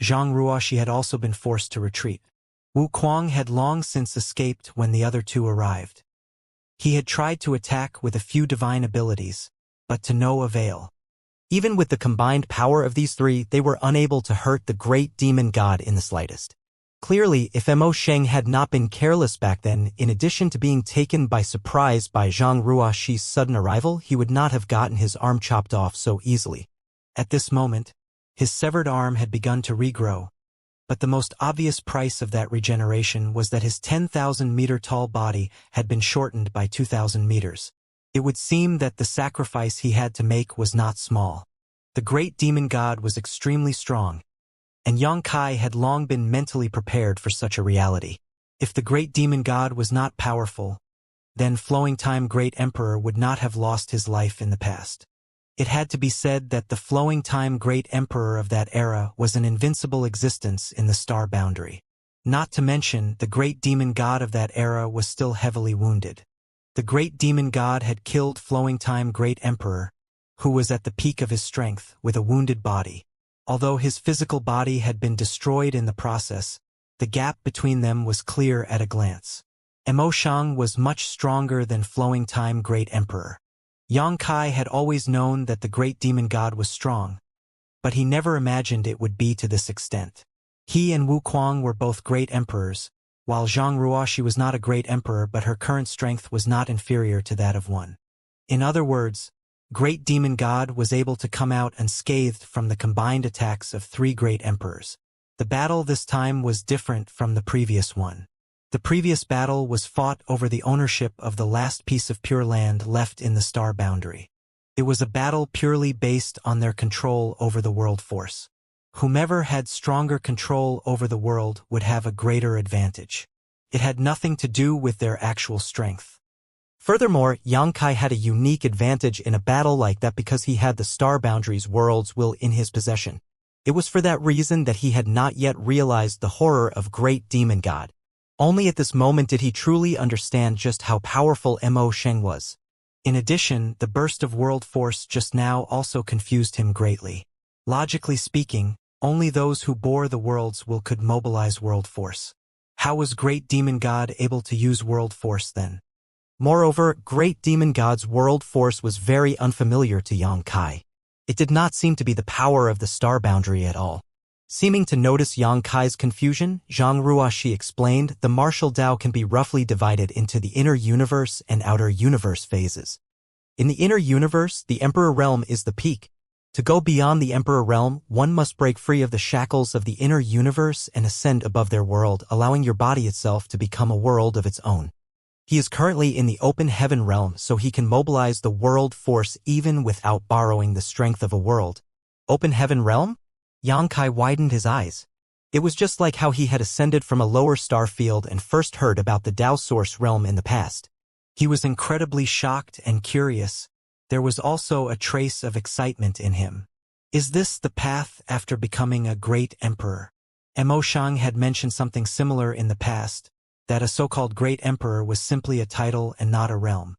Zhang Ruo had also been forced to retreat. Wu Kuang had long since escaped when the other two arrived. He had tried to attack with a few divine abilities, but to no avail. Even with the combined power of these three, they were unable to hurt the great demon god in the slightest. Clearly, if Mo Sheng had not been careless back then, in addition to being taken by surprise by Zhang Ruo's sudden arrival, he would not have gotten his arm chopped off so easily. At this moment, his severed arm had begun to regrow, but the most obvious price of that regeneration was that his 10,000-meter-tall body had been shortened by 2,000 meters. It would seem that the sacrifice he had to make was not small. The great demon god was extremely strong, and Xianxia had long been mentally prepared for such a reality. If the great demon god was not powerful, then Flowing Time Great Emperor would not have lost his life in the past. It had to be said that the Flowing Time Great Emperor of that era was an invincible existence in the star boundary. Not to mention, the great demon god of that era was still heavily wounded. The great demon god had killed Flowing Time Great Emperor, who was at the peak of his strength, with a wounded body. Although his physical body had been destroyed in the process, the gap between them was clear at a glance. Mo Sheng was much stronger than Flowing Time Great Emperor. Xianxia had always known that the great demon god was strong, but he never imagined it would be to this extent. He and Wu Kuang were both great emperors, while Zhang Ruo was not a great emperor, but her current strength was not inferior to that of one. In other words, Great Demon God was able to come out unscathed from the combined attacks of three great emperors. The battle this time was different from the previous one. The previous battle was fought over the ownership of the last piece of pure land left in the star boundary. It was a battle purely based on their control over the world force. Whomever had stronger control over the world would have a greater advantage. It had nothing to do with their actual strength. Furthermore, Xianxia had a unique advantage in a battle like that because he had the star boundary's world's will in his possession. It was for that reason that he had not yet realized the horror of Great Demon God. Only at this moment did he truly understand just how powerful Mo Sheng was. In addition, the burst of world force just now also confused him greatly. Logically speaking, only those who bore the world's will could mobilize world force. How was Great Demon God able to use world force then? Moreover, Great Demon God's world force was very unfamiliar to Xianxia. It did not seem to be the power of the star boundary at all. Seeming to notice Xianxia's confusion, Zhang Ruo explained, the martial Tao can be roughly divided into the inner universe and outer universe phases. In the inner universe, the Emperor Realm is the peak. To go beyond the Emperor Realm, one must break free of the shackles of the inner universe and ascend above their world, allowing your body itself to become a world of its own. He is currently in the open heaven realm, so he can mobilize the world force even without borrowing the strength of a world. Open heaven realm? Xianxia widened his eyes. It was just like how he had ascended from a lower star field and first heard about the Tao Source realm in the past. He was incredibly shocked and curious. There was also a trace of excitement in him. Is this the path after becoming a great emperor? Mo Shang had mentioned something similar in the past, that a so-called great emperor was simply a title and not a realm.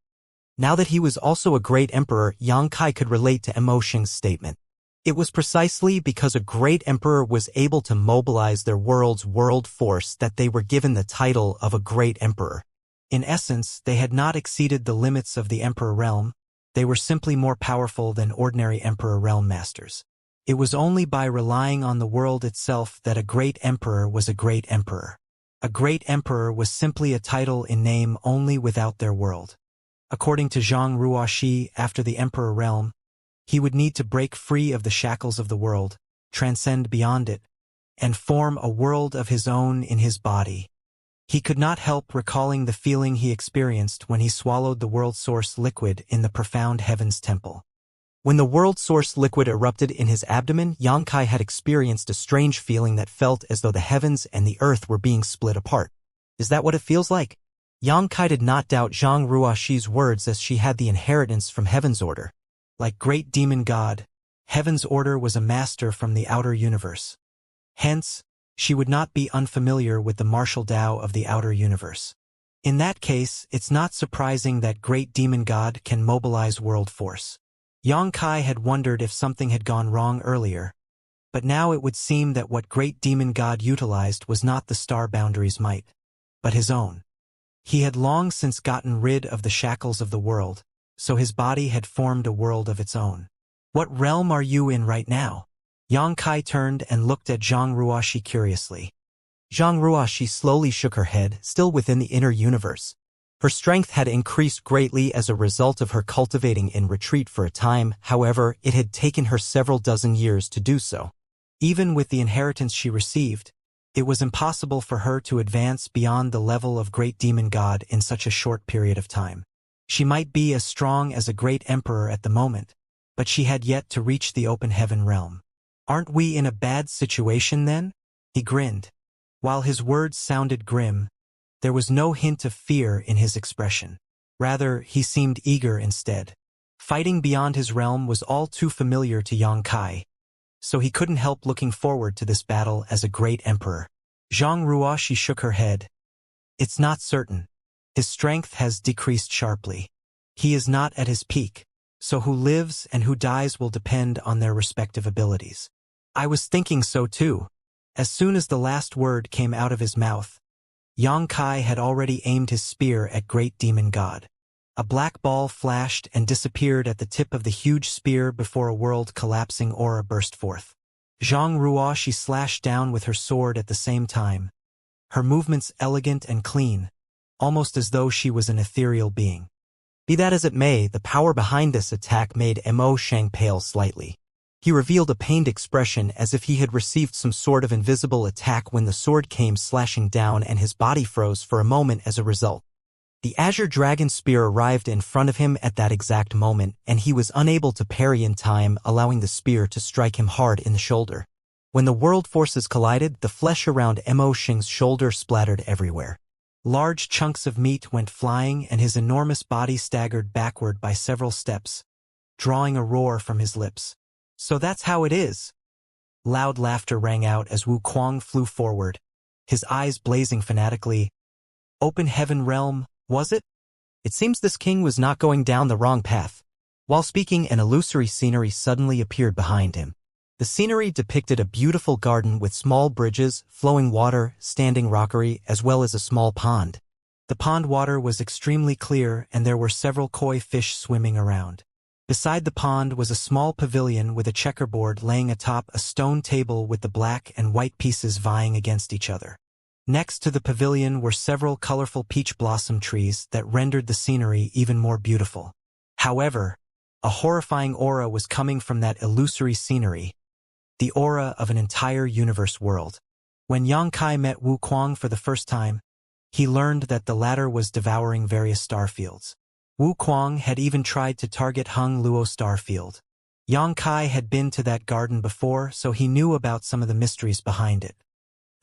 Now that he was also a great emperor, Yang Kai could relate to Mo Shang's statement. It was precisely because a great emperor was able to mobilize their world's world force that they were given the title of a great emperor. In essence, they had not exceeded the limits of the emperor realm. They were simply more powerful than ordinary emperor realm masters. It was only by relying on the world itself that a great emperor was a great emperor. A great emperor was simply a title in name only without their world. According to Zhang Ruoxi, after the emperor realm, he would need to break free of the shackles of the world, transcend beyond it, and form a world of his own in his body. He could not help recalling the feeling he experienced when he swallowed the world source liquid in the profound heavens temple. When the world source liquid erupted in his abdomen, Yang Kai had experienced a strange feeling that felt as though the heavens and the earth were being split apart. Is that what it feels like? Yang Kai did not doubt Zhang Ruoxi's words, as she had the inheritance from Heaven's order. Like great demon god, Heaven's order was a master from the outer universe. Hence, she would not be unfamiliar with the martial Tao of the outer universe. In that case, it's not surprising that great demon god can mobilize world force. Yang Kai had wondered if something had gone wrong earlier, but now it would seem that what great demon god utilized was not the star boundary's might, but his own. He had long since gotten rid of the shackles of the world, so his body had formed a world of its own. What realm are you in right now? Yang Kai turned and looked at Zhang Ruoxi curiously. Zhang Ruoxi slowly shook her head, still within the inner universe. Her strength had increased greatly as a result of her cultivating in retreat for a time. However, it had taken her several dozen years to do so. Even with the inheritance she received, it was impossible for her to advance beyond the level of great demon god in such a short period of time. She might be as strong as a great emperor at the moment, but she had yet to reach the open heaven realm. Aren't we in a bad situation then? He grinned. While his words sounded grim, there was no hint of fear in his expression. Rather, he seemed eager instead. Fighting beyond his realm was all too familiar to Yang Kai, so he couldn't help looking forward to this battle as a great emperor. Zhang Ruoxi shook her head. It's not certain. His strength has decreased sharply. He is not at his peak, so who lives and who dies will depend on their respective abilities. I was thinking so too. As soon as the last word came out of his mouth, Yang Kai had already aimed his spear at great demon god. A black ball flashed and disappeared at the tip of the huge spear before a world-collapsing aura burst forth. Zhang Ruoxi slashed down with her sword at the same time, her movements elegant and clean, almost as though she was an ethereal being. Be that as it may, the power behind this attack made Mo Shang pale slightly. He revealed a pained expression as if he had received some sort of invisible attack when the sword came slashing down, and his body froze for a moment as a result. The Azure Dragon Spear arrived in front of him at that exact moment, and he was unable to parry in time, allowing the spear to strike him hard in the shoulder. When the world forces collided, the flesh around Mo Shang's shoulder splattered everywhere. Large chunks of meat went flying, and his enormous body staggered backward by several steps, drawing a roar from his lips. So that's how it is. Loud laughter rang out as Wu Kuang flew forward, his eyes blazing fanatically. Open heaven realm, was it? It seems this king was not going down the wrong path. While speaking, an illusory scenery suddenly appeared behind him. The scenery depicted a beautiful garden with small bridges, flowing water, standing rockery, as well as a small pond. The pond water was extremely clear, and there were several koi fish swimming around. Beside the pond was a small pavilion with a checkerboard laying atop a stone table with the black and white pieces vying against each other. Next to the pavilion were several colorful peach blossom trees that rendered the scenery even more beautiful. However, a horrifying aura was coming from that illusory scenery, the aura of an entire universe world. When Yang Kai met Wu Kuang for the first time, he learned that the latter was devouring various starfields. Wu Kuang had even tried to target Hung Luo starfield. Yang Kai had been to that garden before, so he knew about some of the mysteries behind it.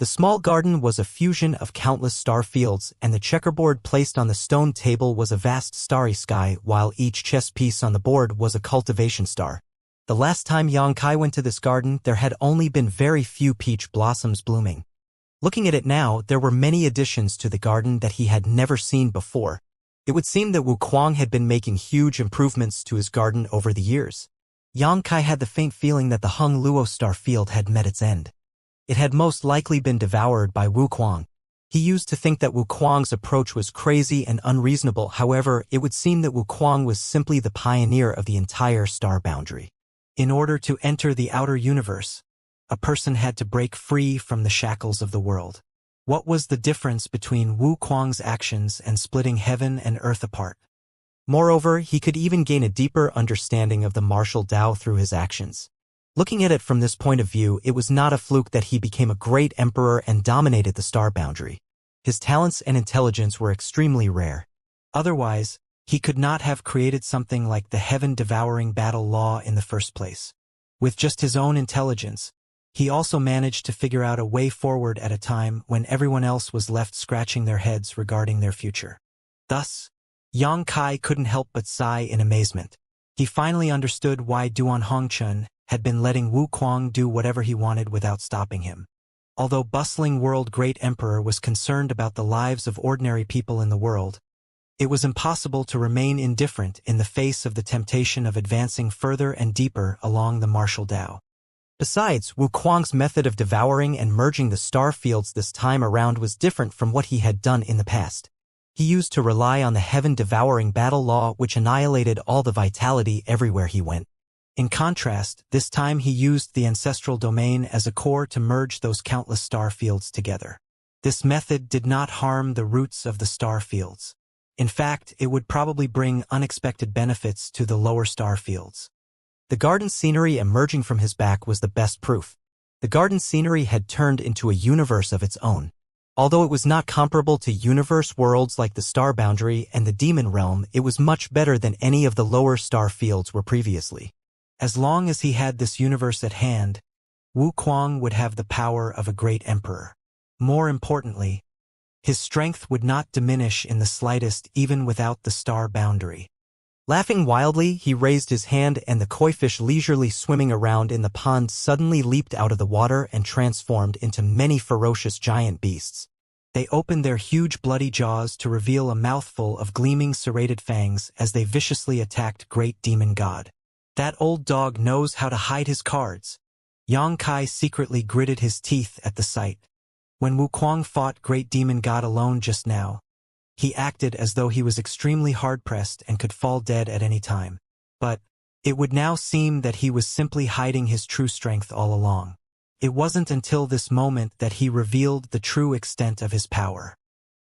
The small garden was a fusion of countless star fields, and the checkerboard placed on the stone table was a vast starry sky, while each chess piece on the board was a cultivation star. The last time Xianxia went to this garden, there had only been very few peach blossoms blooming. Looking at it now, there were many additions to the garden that he had never seen before. It would seem that Wuquang had been making huge improvements to his garden over the years. Xianxia had the faint feeling that the Hung Luo star field had met its end. It had most likely been devoured by Wuquang. He used to think that Wuquang's approach was crazy and unreasonable. However, it would seem that Wuquang was simply the pioneer of the entire star boundary. In order to enter the outer universe, a person had to break free from the shackles of the world. What was the difference between Wuquang's actions and splitting heaven and earth apart? Moreover, he could even gain a deeper understanding of the martial Tao through his actions. Looking at it from this point of view, it was not a fluke that he became a great emperor and dominated the star boundary. His talents and intelligence were extremely rare. Otherwise, he could not have created something like the heaven-devouring battle law in the first place. With just his own intelligence, he also managed to figure out a way forward at a time when everyone else was left scratching their heads regarding their future. Thus, Xianxia couldn't help but sigh in amazement. He finally understood why Duan Hongchun had been letting Wuquang do whatever he wanted without stopping him. Although bustling world great emperor was concerned about the lives of ordinary people in the world, it was impossible to remain indifferent in the face of the temptation of advancing further and deeper along the martial Tao. Besides, Wuquang's method of devouring and merging the star fields this time around was different from what he had done in the past. He used to rely on the heaven-devouring battle law, which annihilated all the vitality everywhere he went. In contrast, this time he used the ancestral domain as a core to merge those countless star fields together. This method did not harm the roots of the star fields. In fact, it would probably bring unexpected benefits to the lower star fields. The garden scenery emerging from his back was the best proof. The garden scenery had turned into a universe of its own. Although it was not comparable to universe worlds like the star boundary and the demon realm, it was much better than any of the lower star fields were previously. As long as he had this universe at hand, Wuquang would have the power of a great emperor. More importantly, his strength would not diminish in the slightest even without the star boundary. Laughing wildly, he raised his hand, and the koi fish leisurely swimming around in the pond suddenly leaped out of the water and transformed into many ferocious giant beasts. They opened their huge bloody jaws to reveal a mouthful of gleaming serrated fangs as they viciously attacked Great Demon God. That old dog knows how to hide his cards. Xianxia secretly gritted his teeth at the sight. When Wuquang fought Great Demon God alone just now, he acted as though he was extremely hard-pressed and could fall dead at any time. But it would now seem that he was simply hiding his true strength all along. It wasn't until this moment that he revealed the true extent of his power.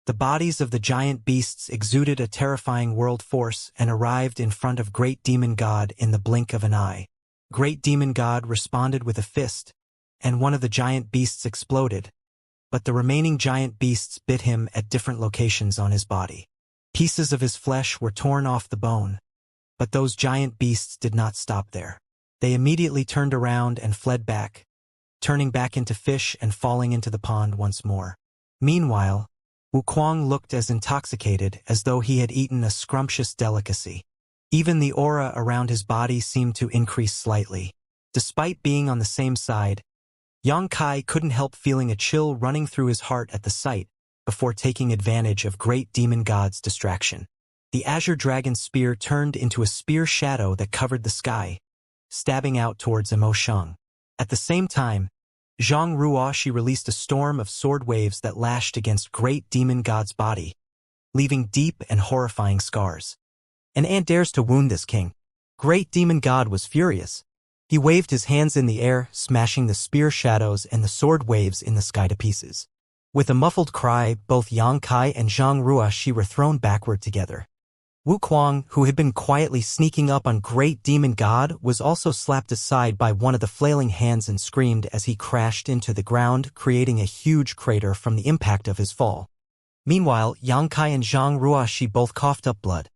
The bodies of the giant beasts exuded a terrifying world force and arrived in front of Great Demon God in the blink of an eye. Great Demon God responded with a fist, and one of the giant beasts exploded, but the remaining giant beasts bit him at different locations on his body. Pieces of his flesh were torn off the bone, but those giant beasts did not stop there. They immediately turned around and fled back, turning back into fish and falling into the pond once more. Meanwhile, Wuquang looked as intoxicated as though he had eaten a scrumptious delicacy. Even the aura around his body seemed to increase slightly. Despite being on the same side, Xianxia couldn't help feeling a chill running through his heart at the sight before taking advantage of Great Demon God's distraction. The azure dragon spear turned into a spear shadow that covered the sky, stabbing out towards Imo Sheng. At the same time, Zhang Ruoxi released a storm of sword waves that lashed against Great Demon God's body, leaving deep and horrifying scars. An ant dares to wound this king. Great Demon God was furious. He waved his hands in the air, smashing the spear shadows and the sword waves in the sky to pieces. With a muffled cry, both Xianxia and Zhang Ruoxi were thrown backward together. Wuquang, who had been quietly sneaking up on Great Demon God, was also slapped aside by one of the flailing hands and screamed as he crashed into the ground, creating a huge crater from the impact of his fall. Meanwhile, Xianxia and Zhang Ruoxi both coughed up blood.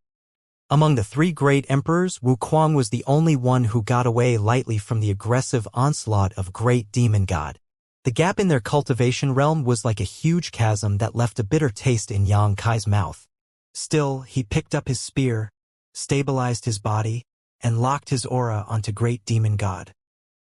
Among the three great emperors, Wuquang was the only one who got away lightly from the aggressive onslaught of Great Demon God. The gap in their cultivation realm was like a huge chasm that left a bitter taste in Yang Kai's mouth. Still, he picked up his spear, stabilized his body, and locked his aura onto Great Demon God.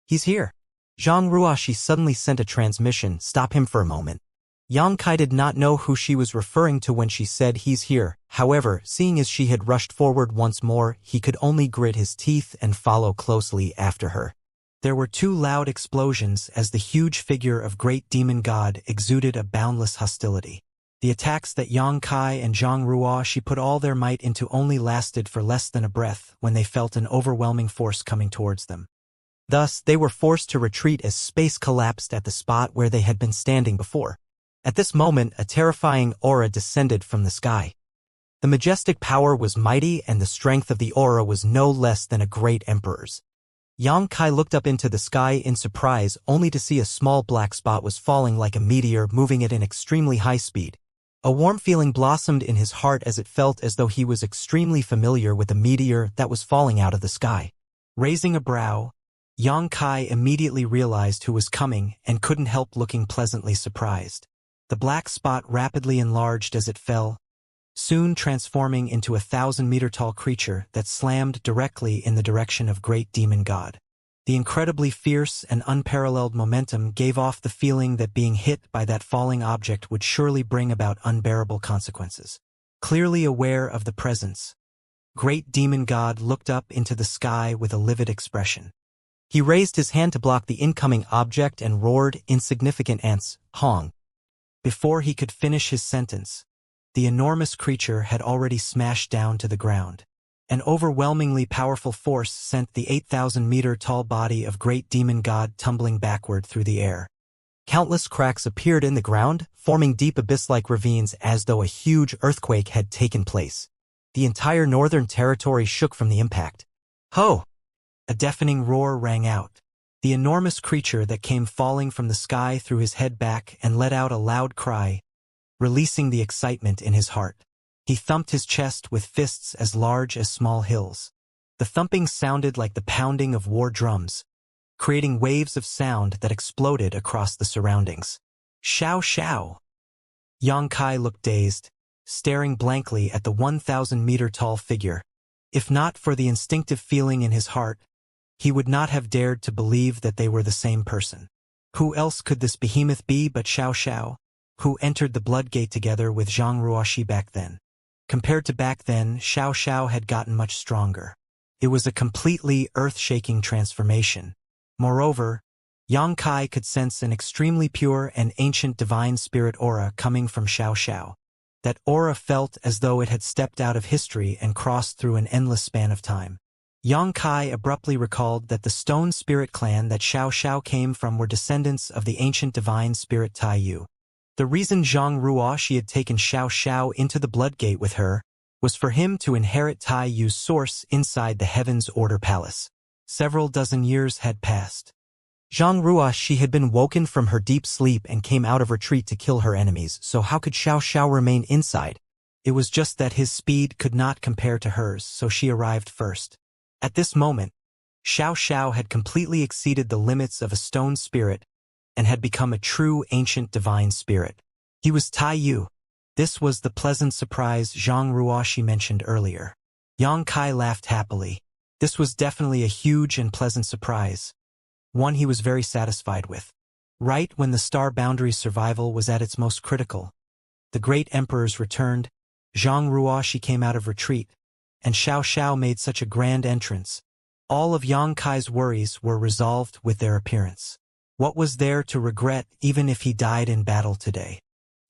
He's here. Zhang Ruoxi suddenly sent a transmission. Stop him for a moment. Yang Kai did not know who she was referring to when she said he's here. However, seeing as she had rushed forward once more, he could only grit his teeth and follow closely after her. There were two loud explosions as the huge figure of Great Demon God exuded a boundless hostility. The attacks that Yang Kai and Zhang Ruoxi put all their might into only lasted for less than a breath when they felt an overwhelming force coming towards them. Thus, they were forced to retreat as space collapsed at the spot where they had been standing before. At this moment, a terrifying aura descended from the sky. The majestic power was mighty and the strength of the aura was no less than a great emperor's. Yang Kai looked up into the sky in surprise only to see a small black spot was falling like a meteor, moving at an extremely high speed. A warm feeling blossomed in his heart as it felt as though he was extremely familiar with the meteor that was falling out of the sky. Raising a brow, Yang Kai immediately realized who was coming and couldn't help looking pleasantly surprised. The black spot rapidly enlarged as it fell, soon transforming into a 1,000-meter-tall creature that slammed directly in the direction of Great Demon God. The incredibly fierce and unparalleled momentum gave off the feeling that being hit by that falling object would surely bring about unbearable consequences. Clearly aware of the presence, Great Demon God looked up into the sky with a livid expression. He raised his hand to block the incoming object and roared, "Insignificant ants, Hong." Before he could finish his sentence, the enormous creature had already smashed down to the ground. An overwhelmingly powerful force sent the 8,000-meter-tall body of Great Demon God tumbling backward through the air. Countless cracks appeared in the ground, forming deep abyss-like ravines as though a huge earthquake had taken place. The entire northern territory shook from the impact. Ho! A deafening roar rang out. The enormous creature that came falling from the sky threw his head back and let out a loud cry, releasing the excitement in his heart. He thumped his chest with fists as large as small hills. The thumping sounded like the pounding of war drums, creating waves of sound that exploded across the surroundings. Xiao Xiao! Yang Kai looked dazed, staring blankly at the 1,000-meter-tall figure. If not for the instinctive feeling in his heart, he would not have dared to believe that they were the same person. Who else could this behemoth be but Xiao Xiao, who entered the Blood Gate together with Zhang Ruoxi back then? Compared to back then, Xiao Xiao had gotten much stronger. It was a completely earth-shaking transformation. Moreover, Yang Kai could sense an extremely pure and ancient divine spirit aura coming from Xiao Xiao. That aura felt as though it had stepped out of history and crossed through an endless span of time. Yang Kai abruptly recalled that the Stone Spirit clan that Xiao Xiao came from were descendants of the ancient divine spirit Tai Yu. The reason Zhang Ruoxi had taken Xiao Xiao into the Blood Gate with her was for him to inherit Tai Yu's source inside the Heaven's Order Palace. Several dozen years had passed. Zhang Ruoxi had been woken from her deep sleep and came out of retreat to kill her enemies, so how could Xiao Xiao remain inside? It was just that his speed could not compare to hers, so she arrived first. At this moment, Xiao Xiao had completely exceeded the limits of a stone spirit and had become a true ancient divine spirit. He was Tai Yu. This was the pleasant surprise Zhang Ruoxi mentioned earlier. Yang Kai laughed happily. This was definitely a huge and pleasant surprise, one he was very satisfied with. Right when the Star Boundary's survival was at its most critical, the great emperors returned, Zhang Ruoxi came out of retreat, and Xiao Xiao made such a grand entrance. All of Yang Kai's worries were resolved with their appearance. What was there to regret even if he died in battle today?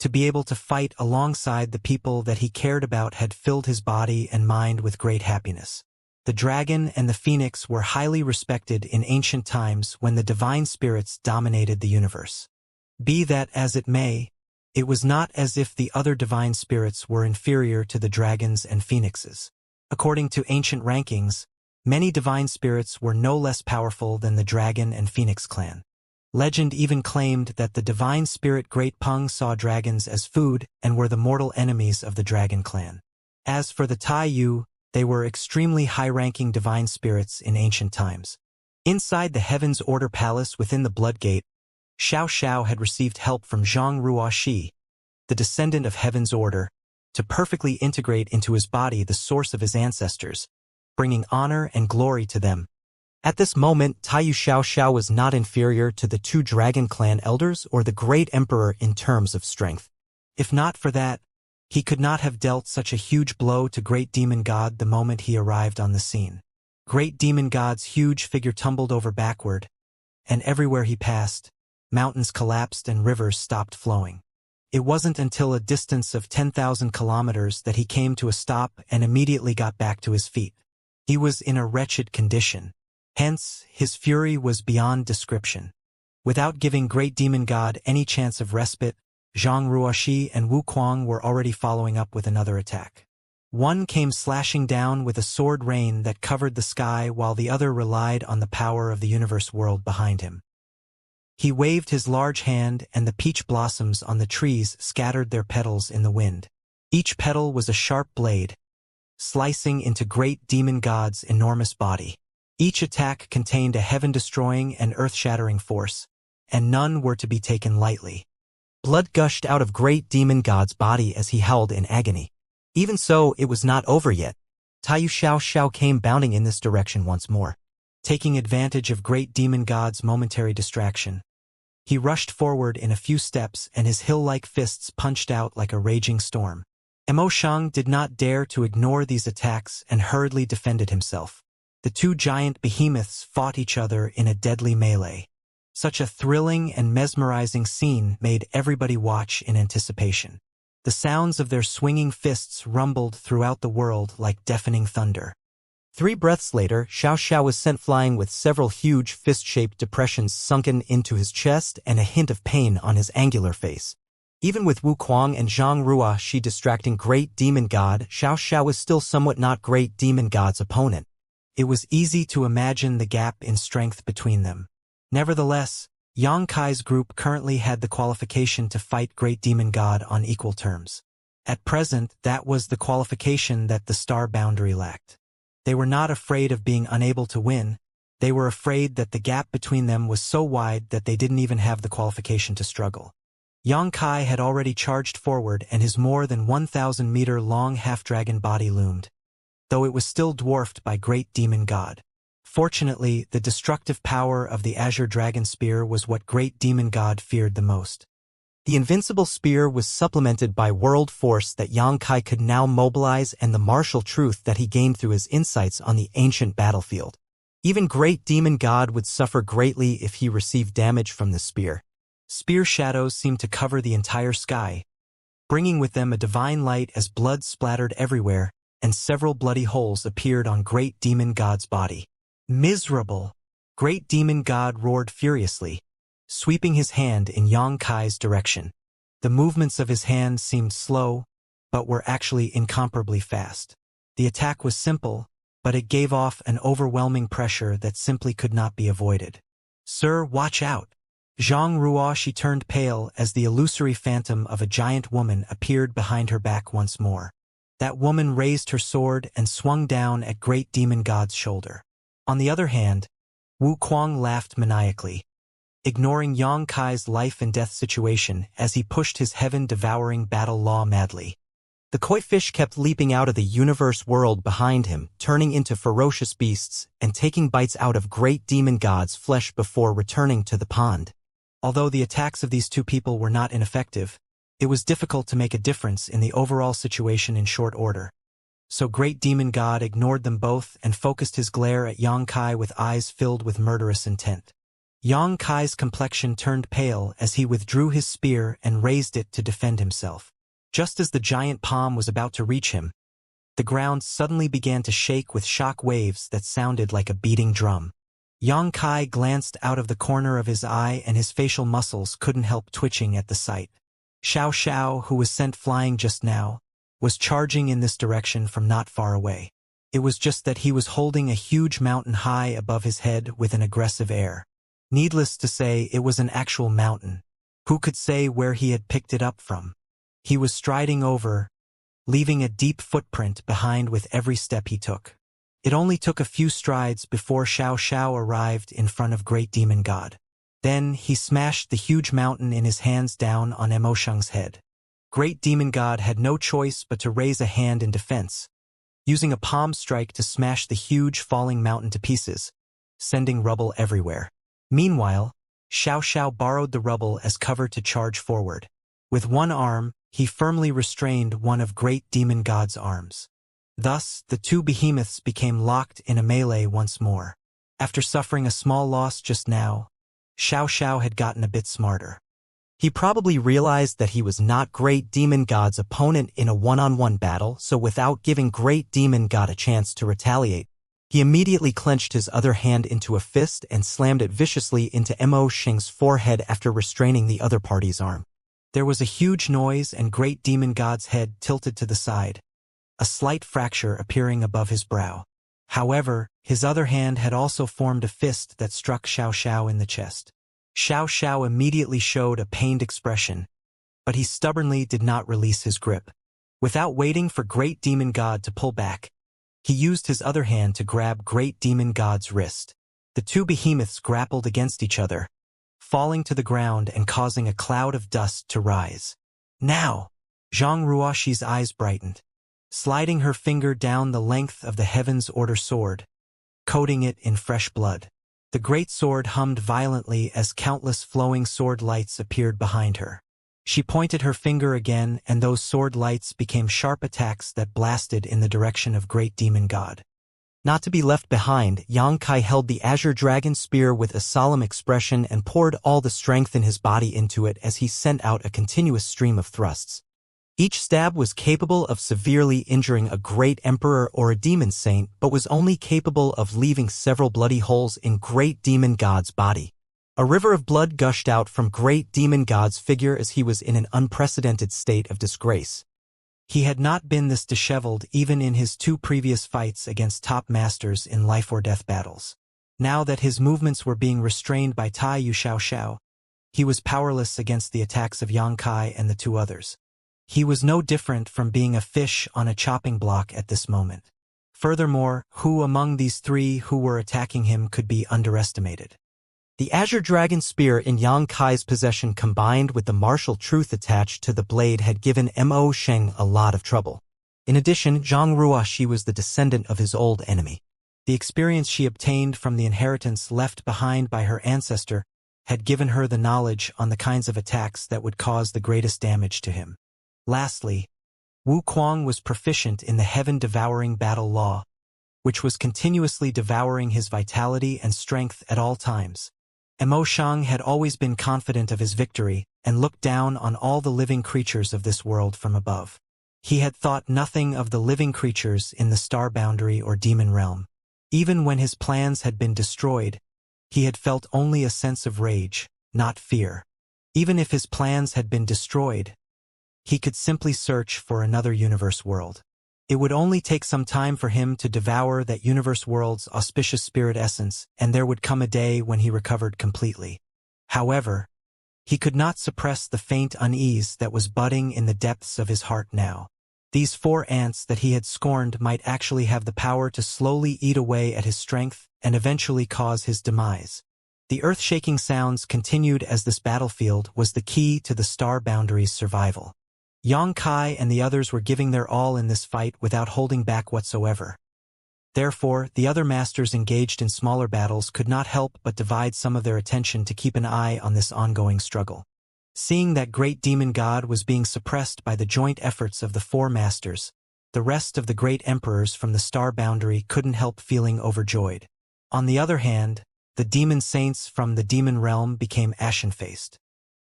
To be able to fight alongside the people that he cared about had filled his body and mind with great happiness. The dragon and the phoenix were highly respected in ancient times when the divine spirits dominated the universe. Be that as it may, it was not as if the other divine spirits were inferior to the dragons and phoenixes. According to ancient rankings, many divine spirits were no less powerful than the dragon and phoenix clan. Legend even claimed that the divine spirit Great Peng saw dragons as food and were the mortal enemies of the dragon clan. As for the Tai Yu, they were extremely high-ranking divine spirits in ancient times. Inside the Heaven's Order Palace within the Blood Gate, Xiao had received help from Zhang Ruoxi, the descendant of Heaven's order, to perfectly integrate into his body the source of his ancestors, bringing honor and glory to them. At this moment, Taiyu Xiao was not inferior to the two Dragon Clan elders or the great emperor in terms of strength. If not for that, he could not have dealt such a huge blow to Great Demon God the moment he arrived on the scene. Great Demon God's huge figure tumbled over backward, and everywhere he passed, mountains collapsed and rivers stopped flowing. It wasn't until a distance of 10,000 kilometers that he came to a stop and immediately got back to his feet. He was in a wretched condition. Hence, his fury was beyond description. Without giving Great Demon God any chance of respite, Zhang Ruoxi and Wu Kuang were already following up with another attack. One came slashing down with a sword rain that covered the sky while the other relied on the power of the universe world behind him. He waved his large hand and the peach blossoms on the trees scattered their petals in the wind. Each petal was a sharp blade, slicing into Great Demon God's enormous body. Each attack contained a heaven-destroying and earth-shattering force, and none were to be taken lightly. Blood gushed out of Great Demon God's body as he howled in agony. Even so, it was not over yet. Taiyu Xiao came bounding in this direction once more. Taking advantage of Great Demon God's momentary distraction, he rushed forward in a few steps and his hill-like fists punched out like a raging storm. Mo Shang did not dare to ignore these attacks and hurriedly defended himself. The two giant behemoths fought each other in a deadly melee. Such a thrilling and mesmerizing scene made everybody watch in anticipation. The sounds of their swinging fists rumbled throughout the world like deafening thunder. 3 breaths later, Xiao was sent flying with several huge fist-shaped depressions sunken into his chest and a hint of pain on his angular face. Even with Wu Kuang and Zhang Ruoxi distracting Great Demon God, Xiao was still somewhat not Great Demon God's opponent. It was easy to imagine the gap in strength between them. Nevertheless, Yang Kai's group currently had the qualification to fight Great Demon God on equal terms. At present, that was the qualification that the star boundary lacked. They were not afraid of being unable to win. They were afraid that the gap between them was so wide that they didn't even have the qualification to struggle. Yang Kai had already charged forward and his more than 1,000-meter-long half-dragon body loomed, though it was still dwarfed by Great Demon God. Fortunately, the destructive power of the Azure Dragon Spear was what Great Demon God feared the most. The invincible spear was supplemented by world force that Yang Kai could now mobilize and the martial truth that he gained through his insights on the ancient battlefield. Even Great Demon God would suffer greatly if he received damage from the spear. Spear shadows seemed to cover the entire sky, bringing with them a divine light as blood splattered everywhere, and several bloody holes appeared on Great Demon God's body. Miserable! Great Demon God roared furiously, sweeping his hand in Yang Kai's direction. The movements of his hand seemed slow, but were actually incomparably fast. The attack was simple, but it gave off an overwhelming pressure that simply could not be avoided. "Sir, watch out!" Zhang Ruoxi turned pale as the illusory phantom of a giant woman appeared behind her back once more. That woman raised her sword and swung down at Great Demon God's shoulder. On the other hand, Wu Kuang laughed maniacally, ignoring Yang Kai's life-and-death situation as he pushed his heaven-devouring battle law madly. The koi fish kept leaping out of the universe world behind him, turning into ferocious beasts and taking bites out of Great Demon God's flesh before returning to the pond. Although the attacks of these two people were not ineffective, it was difficult to make a difference in the overall situation in short order. So Great Demon God ignored them both and focused his glare at Yang Kai with eyes filled with murderous intent. Yang Kai's complexion turned pale as he withdrew his spear and raised it to defend himself. Just as the giant palm was about to reach him, the ground suddenly began to shake with shock waves that sounded like a beating drum. Yang Kai glanced out of the corner of his eye and his facial muscles couldn't help twitching at the sight. Xiao, who was sent flying just now, was charging in this direction from not far away. It was just that he was holding a huge mountain high above his head with an aggressive air. Needless to say, it was an actual mountain. Who could say where he had picked it up from? He was striding over, leaving a deep footprint behind with every step he took. It only took a few strides before Xiao arrived in front of Great Demon God. Then he smashed the huge mountain in his hands down on Emoshang's head. Great Demon God had no choice but to raise a hand in defense, using a palm strike to smash the huge falling mountain to pieces, sending rubble everywhere. Meanwhile, Xiao borrowed the rubble as cover to charge forward. With one arm, he firmly restrained one of Great Demon God's arms. Thus, the two behemoths became locked in a melee once more. After suffering a small loss just now, Xiao had gotten a bit smarter. He probably realized that he was not Great Demon God's opponent in a one-on-one battle, so without giving Great Demon God a chance to retaliate, he immediately clenched his other hand into a fist and slammed it viciously into Mo Sheng's forehead after restraining the other party's arm. There was a huge noise and Great Demon God's head tilted to the side, a slight fracture appearing above his brow. However, his other hand had also formed a fist that struck Xiao in the chest. Xiao immediately showed a pained expression, but he stubbornly did not release his grip. Without waiting for Great Demon God to pull back, he used his other hand to grab Great Demon God's wrist. The two behemoths grappled against each other, falling to the ground and causing a cloud of dust to rise. Now! Zhang Ruoxi's eyes brightened, sliding her finger down the length of the Heaven's Order sword, coating it in fresh blood. The great sword hummed violently as countless flowing sword lights appeared behind her. She pointed her finger again, and those sword lights became sharp attacks that blasted in the direction of Great Demon God. Not to be left behind, Xianxia held the Azure Dragon Spear with a solemn expression and poured all the strength in his body into it as he sent out a continuous stream of thrusts. Each stab was capable of severely injuring a great emperor or a demon saint, but was only capable of leaving several bloody holes in Great Demon God's body. A river of blood gushed out from Great Demon God's figure as he was in an unprecedented state of disgrace. He had not been this disheveled even in his two previous fights against top masters in life-or-death battles. Now that his movements were being restrained by Taiyu Xiao, he was powerless against the attacks of Xianxia and the two others. He was no different from being a fish on a chopping block at this moment. Furthermore, who among these three who were attacking him could be underestimated? The Azure Dragon Spear in Xianxia's possession combined with the martial truth attached to the blade had given Mo Sheng a lot of trouble. In addition, Zhang Ruoxi was the descendant of his old enemy. The experience she obtained from the inheritance left behind by her ancestor had given her the knowledge on the kinds of attacks that would cause the greatest damage to him. Lastly, Wu Kuang was proficient in the heaven-devouring battle law, which was continuously devouring his vitality and strength at all times. Mo Shang had always been confident of his victory and looked down on all the living creatures of this world from above. He had thought nothing of the living creatures in the star boundary or demon realm. Even when his plans had been destroyed, he had felt only a sense of rage, not fear. Even if his plans had been destroyed, he could simply search for another universe world. It would only take some time for him to devour that universe world's auspicious spirit essence, and there would come a day when he recovered completely. However, he could not suppress the faint unease that was budding in the depths of his heart now. These 4 ants that he had scorned might actually have the power to slowly eat away at his strength and eventually cause his demise. The earth-shaking sounds continued as this battlefield was the key to the star boundary's survival. Xianxia and the others were giving their all in this fight without holding back whatsoever. Therefore, the other masters engaged in smaller battles could not help but divide some of their attention to keep an eye on this ongoing struggle. Seeing that Great Demon God was being suppressed by the joint efforts of the 4 masters, the rest of the great emperors from the star boundary couldn't help feeling overjoyed. On the other hand, the demon saints from the demon realm became ashen-faced.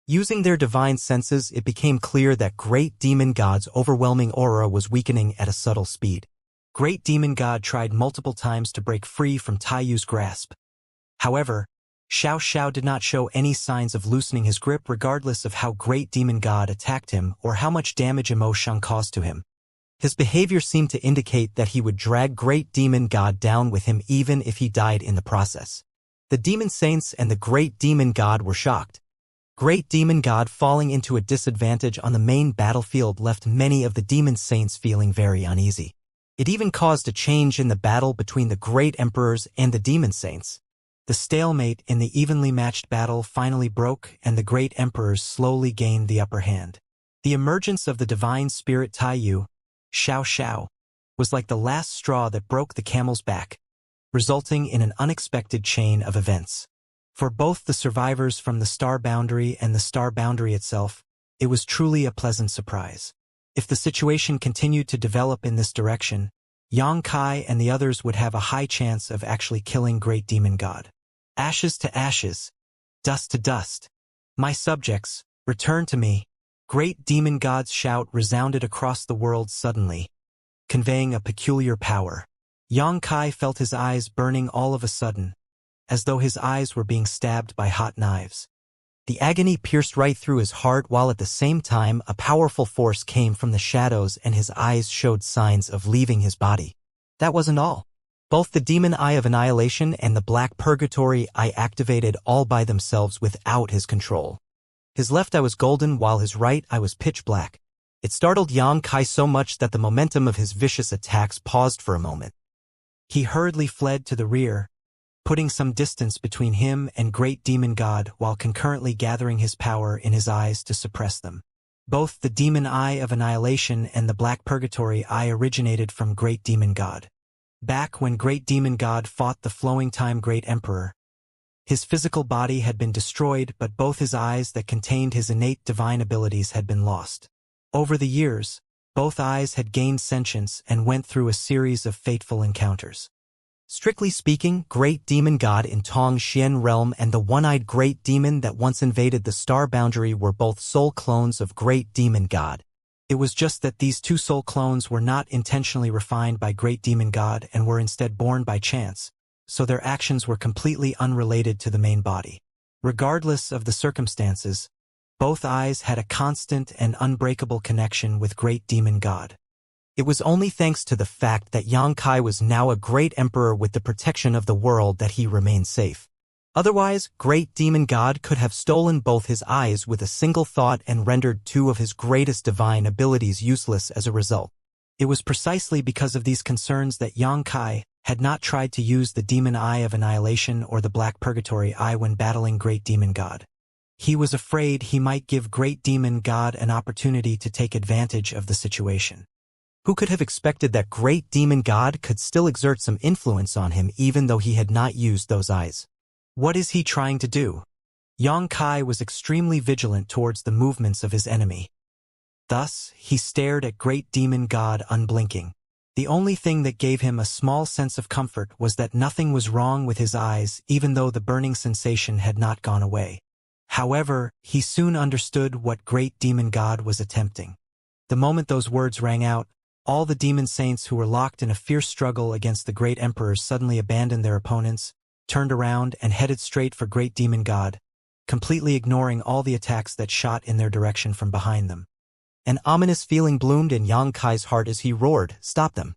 Using their divine senses, it became clear that Great Demon God's overwhelming aura was weakening at a subtle speed. Great Demon God tried multiple times to break free from Taiyu's grasp. However, Xiao did not show any signs of loosening his grip regardless of how Great Demon God attacked him or how much damage Mo Shang caused to him. His behavior seemed to indicate that he would drag Great Demon God down with him even if he died in the process. The Demon Saints and the Great Demon God were shocked. Great Demon God falling into a disadvantage on the main battlefield left many of the Demon Saints feeling very uneasy. It even caused a change in the battle between the Great Emperors and the Demon Saints. The stalemate in the evenly matched battle finally broke, and the great emperors slowly gained the upper hand. The emergence of the divine spirit Taiyu, Xiao, was like the last straw that broke the camel's back, resulting in an unexpected chain of events. For both the survivors from the star boundary and the star boundary itself, it was truly a pleasant surprise. If the situation continued to develop in this direction, Yang Kai and the others would have a high chance of actually killing Great Demon God. Ashes to ashes, dust to dust. My subjects, return to me. Great Demon God's shout resounded across the world suddenly, conveying a peculiar power. Yang Kai felt his eyes burning all of a sudden, as though his eyes were being stabbed by hot knives. The agony pierced right through his heart, while at the same time a powerful force came from the shadows and his eyes showed signs of leaving his body. That wasn't all. Both the demon eye of annihilation and the black purgatory eye activated all by themselves without his control. His left eye was golden while his right eye was pitch black. It startled Yang Kai so much that the momentum of his vicious attacks paused for a moment. He hurriedly fled to the rear, putting some distance between him and Great Demon God while concurrently gathering his power in his eyes to suppress them. Both the demon eye of annihilation and the black purgatory eye originated from Great Demon God. Back when Great Demon God fought the Flowing Time Great Emperor, his physical body had been destroyed, but both his eyes that contained his innate divine abilities had been lost. Over the years, both eyes had gained sentience and went through a series of fateful encounters. Strictly speaking, Great Demon God in Tong Xian realm and the one-eyed Great Demon that once invaded the star boundary were both soul clones of Great Demon God. It was just that these two soul clones were not intentionally refined by Great Demon God and were instead born by chance, so their actions were completely unrelated to the main body. Regardless of the circumstances, both eyes had a constant and unbreakable connection with Great Demon God. It was only thanks to the fact that Yang Kai was now a great emperor with the protection of the world that he remained safe. Otherwise, Great Demon God could have stolen both his eyes with a single thought and rendered two of his greatest divine abilities useless as a result. It was precisely because of these concerns that Yang Kai had not tried to use the demon eye of annihilation or the black purgatory eye when battling Great Demon God. He was afraid he might give Great Demon God an opportunity to take advantage of the situation. Who could have expected that Great Demon God could still exert some influence on him even though he had not used those eyes? What is he trying to do? Yang Kai was extremely vigilant towards the movements of his enemy. Thus, he stared at Great Demon God unblinking. The only thing that gave him a small sense of comfort was that nothing was wrong with his eyes, even though the burning sensation had not gone away. However, he soon understood what Great Demon God was attempting. The moment those words rang out, all the demon saints who were locked in a fierce struggle against the great emperors suddenly abandoned their opponents, turned around and headed straight for Great Demon God, completely ignoring all the attacks that shot in their direction from behind them. An ominous feeling bloomed in Yang Kai's heart as he roared, "Stop them!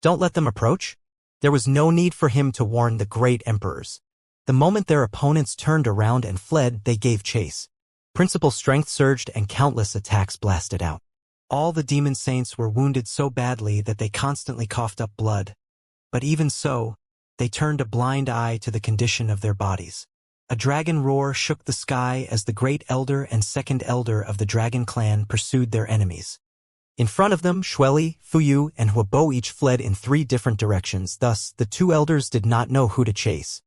Don't let them approach!" There was no need for him to warn the great emperors. The moment their opponents turned around and fled, they gave chase. Principal strength surged and countless attacks blasted out. All the demon saints were wounded so badly that they constantly coughed up blood. But even so, they turned a blind eye to the condition of their bodies. A dragon roar shook the sky as the great elder and second elder of the dragon clan pursued their enemies. In front of them, Shueli, Fuyu, and Huabo each fled in 3 different directions, thus the 2 elders did not know who to chase.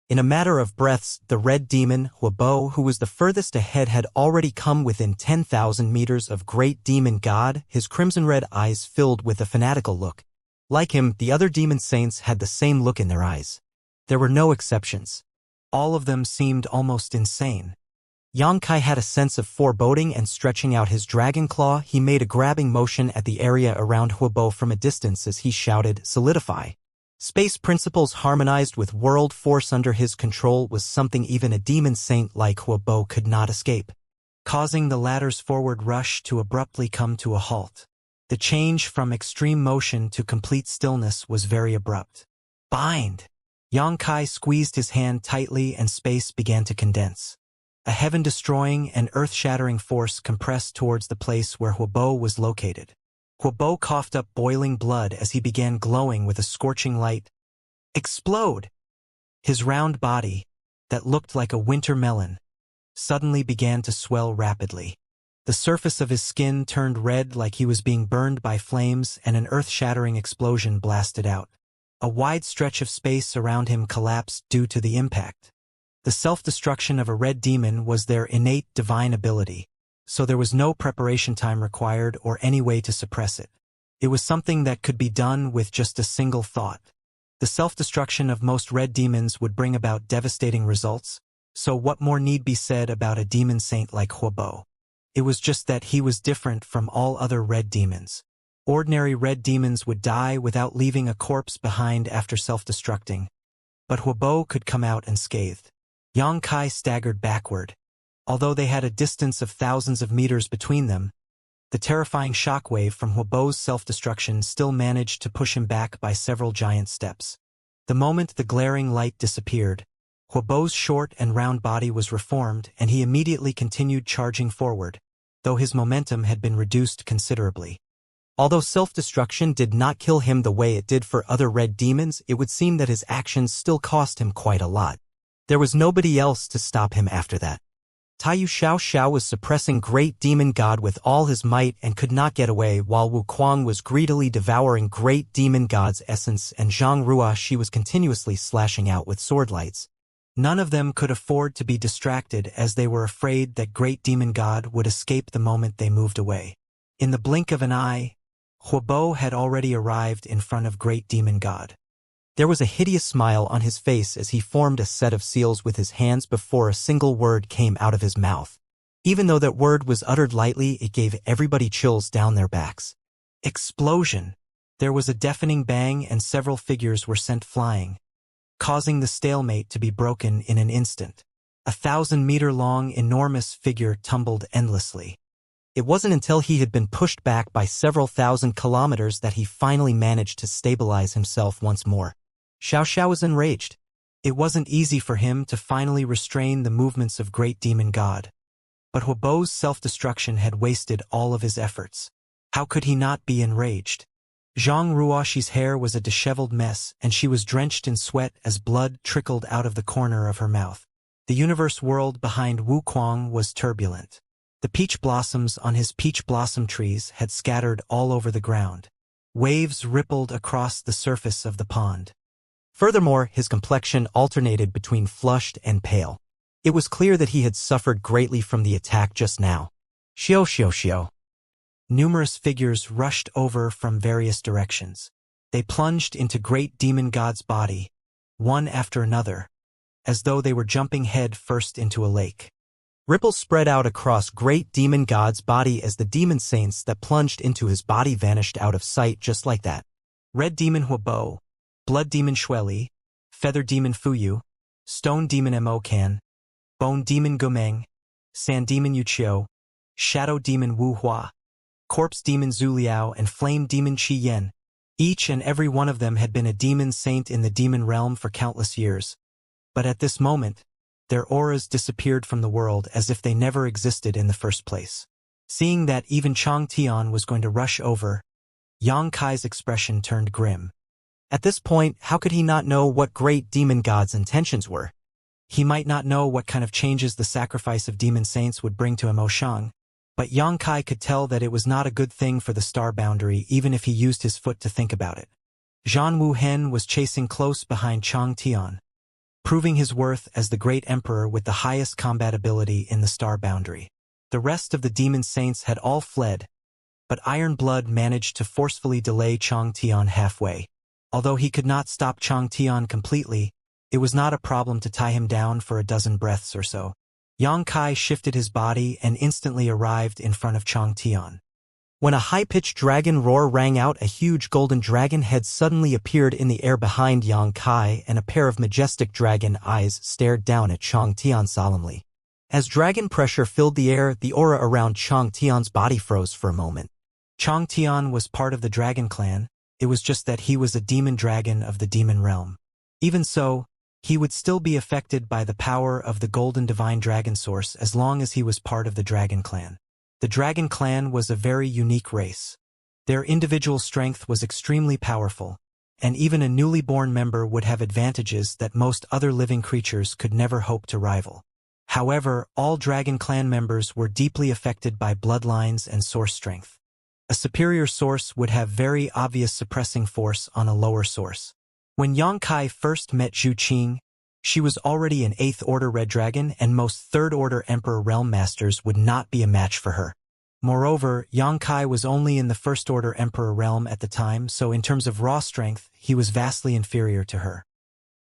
In a matter of breaths, the red demon, Huabo, who was the furthest ahead, had already come within 10,000 meters of Great Demon God, his crimson-red eyes filled with a fanatical look. Like him, the other demon saints had the same look in their eyes. There were no exceptions. All of them seemed almost insane. Yang Kai had a sense of foreboding, and stretching out his dragon claw, he made a grabbing motion at the area around Huabo from a distance as he shouted, "Solidify!" Space principles harmonized with world force under his control was something even a demon saint like Huabo could not escape, causing the latter's forward rush to abruptly come to a halt. The change from extreme motion to complete stillness was very abrupt. Bind! Yang Kai squeezed his hand tightly and space began to condense. A heaven-destroying and earth-shattering force compressed towards the place where Huabo was located. Huabo coughed up boiling blood as he began glowing with a scorching light. Explode! His round body, that looked like a winter melon, suddenly began to swell rapidly. The surface of his skin turned red like he was being burned by flames, and an earth-shattering explosion blasted out. A wide stretch of space around him collapsed due to the impact. The self-destruction of a red demon was their innate divine ability, so there was no preparation time required or any way to suppress it. It was something that could be done with just a single thought. The self-destruction of most red demons would bring about devastating results, so what more need be said about a demon saint like Huobo? It was just that he was different from all other red demons. Ordinary red demons would die without leaving a corpse behind after self-destructing, but Huobo could come out unscathed. Xianxia staggered backward. Although they had a distance of thousands of meters between them, the terrifying shockwave from Huobo's self-destruction still managed to push him back by several giant steps. The moment the glaring light disappeared, Huobo's short and round body was reformed, and he immediately continued charging forward, though his momentum had been reduced considerably. Although self-destruction did not kill him the way it did for other red demons, it would seem that his actions still cost him quite a lot. There was nobody else to stop him after that. Taiyu Xiao was suppressing Great Demon God with all his might and could not get away, while Wuquang was greedily devouring Great Demon God's essence, and Zhang Ruoxi was continuously slashing out with sword lights. None of them could afford to be distracted, as they were afraid that Great Demon God would escape the moment they moved away. In the blink of an eye, Huobo had already arrived in front of Great Demon God. There was a hideous smile on his face as he formed a set of seals with his hands before a single word came out of his mouth. Even though that word was uttered lightly, it gave everybody chills down their backs. Explosion! There was a deafening bang and several figures were sent flying, causing the stalemate to be broken in an instant. A 1,000-meter-long, enormous figure tumbled endlessly. It wasn't until he had been pushed back by several thousand kilometers that he finally managed to stabilize himself once more. Xiao was enraged. It wasn't easy for him to finally restrain the movements of Great Demon God. But Huobo's self-destruction had wasted all of his efforts. How could he not be enraged? Zhang Ruoxi's hair was a disheveled mess, and she was drenched in sweat as blood trickled out of the corner of her mouth. The universe world behind Wuquang was turbulent. The peach blossoms on his peach blossom trees had scattered all over the ground. Waves rippled across the surface of the pond. Furthermore, his complexion alternated between flushed and pale. It was clear that he had suffered greatly from the attack just now. Xiao. Numerous figures rushed over from various directions. They plunged into Great Demon God's body, one after another, as though they were jumping head first into a lake. Ripples spread out across Great Demon God's body as the demon saints that plunged into his body vanished out of sight just like that. Red Demon Huobo, Blood Demon Xueli, Feather Demon Fuyu, Stone Demon Mokan, Bone Demon Gomeng, Sand Demon Yuqiu, Shadow Demon Wu Hua, Corpse Demon Zhu Liao, and Flame Demon Qi Yen. Each and every one of them had been a demon saint in the demon realm for countless years. But at this moment, their auras disappeared from the world as if they never existed in the first place. Seeing that even Chang Tian was going to rush over, Yang Kai's expression turned grim. At this point, how could he not know what Great Demon God's intentions were? He might not know what kind of changes the sacrifice of demon saints would bring to Emoshang, but Yang Kai could tell that it was not a good thing for the star boundary even if he used his foot to think about it. Zhan Wuhen was chasing close behind Chang Tian, proving his worth as the great emperor with the highest combat ability in the star boundary. The rest of the demon saints had all fled, but Iron Blood managed to forcefully delay Chang Tian halfway. Although he could not stop Chang Tian completely, it was not a problem to tie him down for a dozen breaths or so. Yang Kai shifted his body and instantly arrived in front of Chang Tian. When a high-pitched dragon roar rang out, a huge golden dragon head suddenly appeared in the air behind Yang Kai, and a pair of majestic dragon eyes stared down at Chang Tian solemnly. As dragon pressure filled the air, the aura around Chang Tian's body froze for a moment. Chang Tian was part of the dragon clan. It was just that he was a demon dragon of the demon realm. Even so, he would still be affected by the power of the golden divine dragon source as long as he was part of the dragon clan. The dragon clan was a very unique race. Their individual strength was extremely powerful, and even a newly born member would have advantages that most other living creatures could never hope to rival. However, all Dragon Clan members were deeply affected by bloodlines and source strength. A superior source would have very obvious suppressing force on a lower source. When Xianxia first met Zhu Qing, she was already an 8th Order Red Dragon, and most 3rd Order Emperor Realm Masters would not be a match for her. Moreover, Xianxia was only in the 1st Order Emperor realm at the time, so in terms of raw strength, he was vastly inferior to her.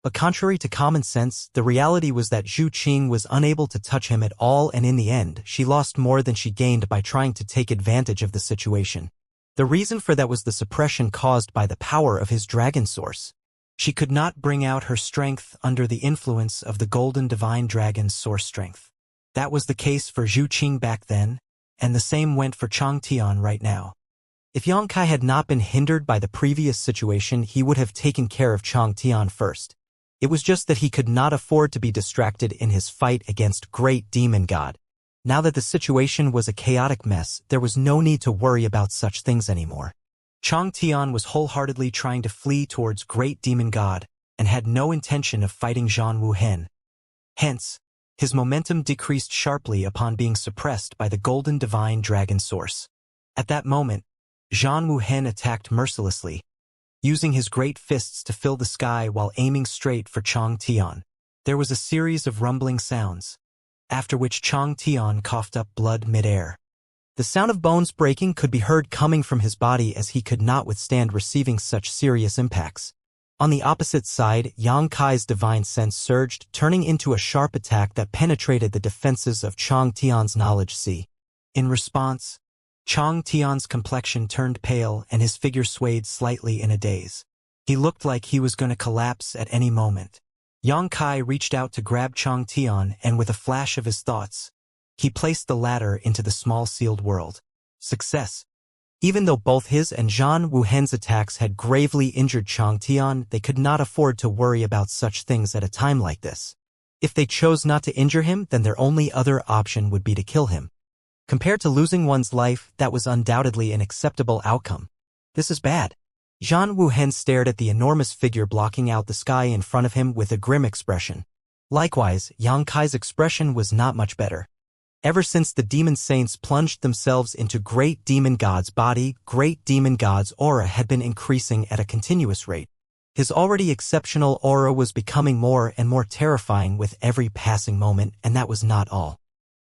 But contrary to common sense, the reality was that Zhu Qing was unable to touch him at all, and in the end, she lost more than she gained by trying to take advantage of the situation. The reason for that was the suppression caused by the power of his dragon source. She could not bring out her strength under the influence of the Golden Divine Dragon's source strength. That was the case for Zhu Qing back then, and the same went for Chang Tian right now. If Xianxia had not been hindered by the previous situation, he would have taken care of Chang Tian first. It was just that he could not afford to be distracted in his fight against Great Demon God. Now that the situation was a chaotic mess, there was no need to worry about such things anymore. Chang Tian was wholeheartedly trying to flee towards Great Demon God, and had no intention of fighting Zhan Wuhen. Hence, his momentum decreased sharply upon being suppressed by the Golden Divine Dragon Source. At that moment, Zhan Wuhen attacked mercilessly, using his great fists to fill the sky while aiming straight for Chang Tian. There was a series of rumbling sounds, after which Chang Tian coughed up blood mid-air. The sound of bones breaking could be heard coming from his body as he could not withstand receiving such serious impacts. On the opposite side, Xianxia's divine sense surged, turning into a sharp attack that penetrated the defenses of Chang Tian's knowledge sea. In response, Chang Tian's complexion turned pale and his figure swayed slightly in a daze. He looked like he was going to collapse at any moment. Xianxia reached out to grab Chang Tian, and with a flash of his thoughts, he placed the latter into the small sealed world. Success. Even though both his and Zhan Wuhen's attacks had gravely injured Chang Tian, they could not afford to worry about such things at a time like this. If they chose not to injure him, then their only other option would be to kill him. Compared to losing one's life, that was undoubtedly an acceptable outcome. This is bad. Zhan Wuhen stared at the enormous figure blocking out the sky in front of him with a grim expression. Likewise, Xianxia's expression was not much better. Ever since the demon saints plunged themselves into Great Demon God's body, Great Demon God's aura had been increasing at a continuous rate. His already exceptional aura was becoming more and more terrifying with every passing moment, and that was not all.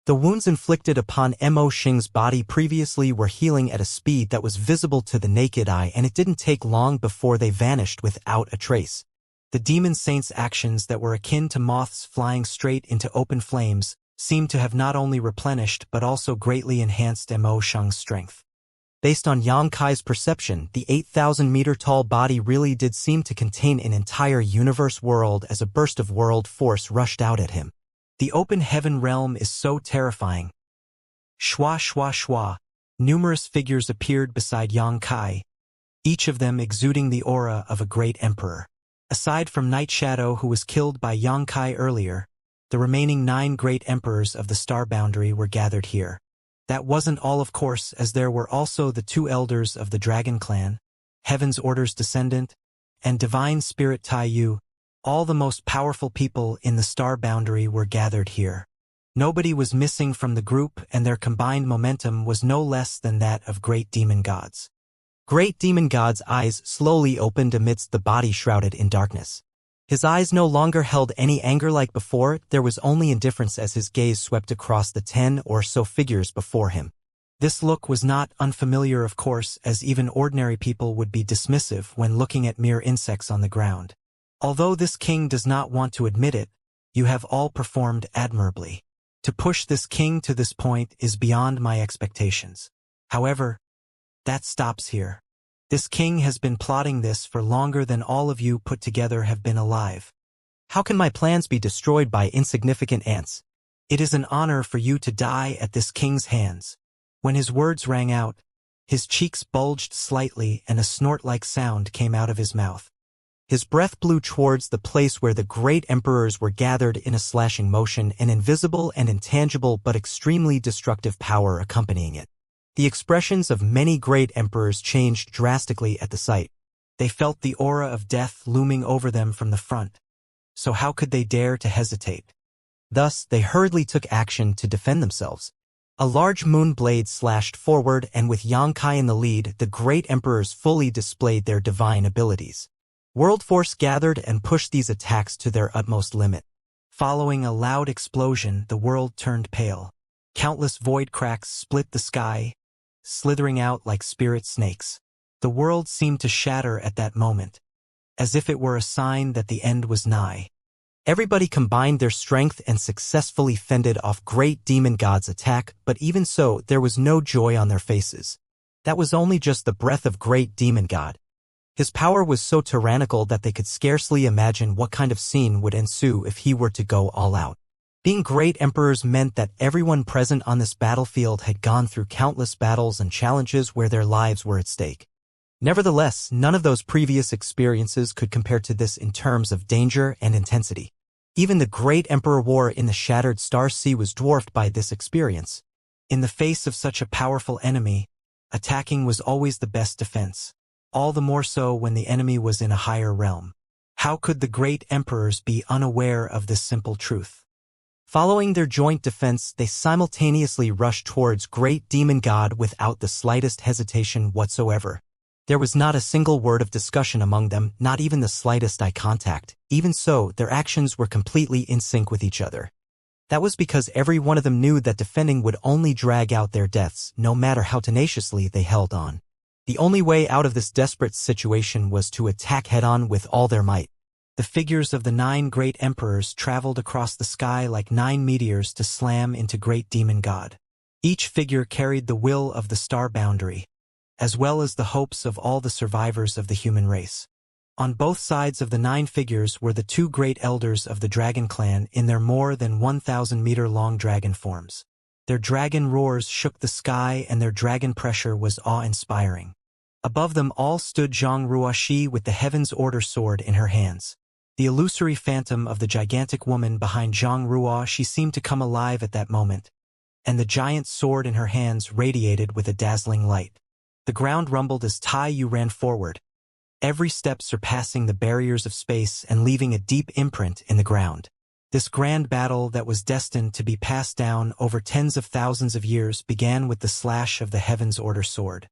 The wounds inflicted upon Mo Xing's body previously were healing at a speed that was visible to the naked eye, and it didn't take long before they vanished without a trace. The demon saint's actions that were akin to moths flying straight into open flames seemed to have not only replenished but also greatly enhanced Mo Xing's strength. Based on Xianxia's perception, the 8,000-meter-tall body really did seem to contain an entire universe world as a burst of world force rushed out at him. The open heaven realm is so terrifying. Shwa shwa shwa. Numerous figures appeared beside Xianxia, each of them exuding the aura of a great emperor. Aside from Night Shadow, who was killed by Xianxia earlier, the remaining 9 great emperors of the star boundary were gathered here. That wasn't all, of course, as there were also the 2 elders of the Dragon Clan, Heaven's Order's descendant, and Divine Spirit Tai Yu. All the most powerful people in the star boundary were gathered here. Nobody was missing from the group, and their combined momentum was no less than that of Great Demon God's. Great Demon God's eyes slowly opened amidst the body shrouded in darkness. His eyes no longer held any anger like before, there was only indifference as his gaze swept across the 10 or so figures before him. This look was not unfamiliar, of course, as even ordinary people would be dismissive when looking at mere insects on the ground. Although this king does not want to admit it, you have all performed admirably. To push this king to this point is beyond my expectations. However, that stops here. This king has been plotting this for longer than all of you put together have been alive. How can my plans be destroyed by insignificant ants? It is an honor for you to die at this king's hands. When his words rang out, his cheeks bulged slightly and a snort-like sound came out of his mouth. His breath blew towards the place where the great emperors were gathered in a slashing motion, an invisible and intangible but extremely destructive power accompanying it. The expressions of many great emperors changed drastically at the sight. They felt the aura of death looming over them from the front. So how could they dare to hesitate? Thus, they hurriedly took action to defend themselves. A large moon blade slashed forward, and with Xianxia in the lead, the great emperors fully displayed their divine abilities. World force gathered and pushed these attacks to their utmost limit. Following a loud explosion, the world turned pale. Countless void cracks split the sky, slithering out like spirit snakes. The world seemed to shatter at that moment, as if it were a sign that the end was nigh. Everybody combined their strength and successfully fended off great demon god's attack, but even so, there was no joy on their faces. That was only just the breath of great demon god. His power was so tyrannical that they could scarcely imagine what kind of scene would ensue if he were to go all out. Being great emperors meant that everyone present on this battlefield had gone through countless battles and challenges where their lives were at stake. Nevertheless, none of those previous experiences could compare to this in terms of danger and intensity. Even the great emperor war in the shattered star sea was dwarfed by this experience. In the face of such a powerful enemy, attacking was always the best defense. All the more so when the enemy was in a higher realm. How could the great emperors be unaware of this simple truth? Following their joint defense, they simultaneously rushed towards great demon god without the slightest hesitation whatsoever. There was not a single word of discussion among them, not even the slightest eye contact. Even so, their actions were completely in sync with each other. That was because every one of them knew that defending would only drag out their deaths, no matter how tenaciously they held on. The only way out of this desperate situation was to attack head-on with all their might. The figures of the 9 great emperors traveled across the sky like 9 meteors to slam into great demon god. Each figure carried the will of the star boundary, as well as the hopes of all the survivors of the human race. On both sides of the 9 figures were the 2 great elders of the dragon clan in their more than 1,000-meter-long dragon forms. Their dragon roars shook the sky, and their dragon pressure was awe-inspiring. Above them all stood Zhang Ruoxi with the Heaven's Order sword in her hands. The illusory phantom of the gigantic woman behind Zhang Ruoxi seemed to come alive at that moment, and the giant sword in her hands radiated with a dazzling light. The ground rumbled as Tai Yu ran forward, every step surpassing the barriers of space and leaving a deep imprint in the ground. This grand battle that was destined to be passed down over tens of thousands of years began with the slash of the Heaven's Order sword.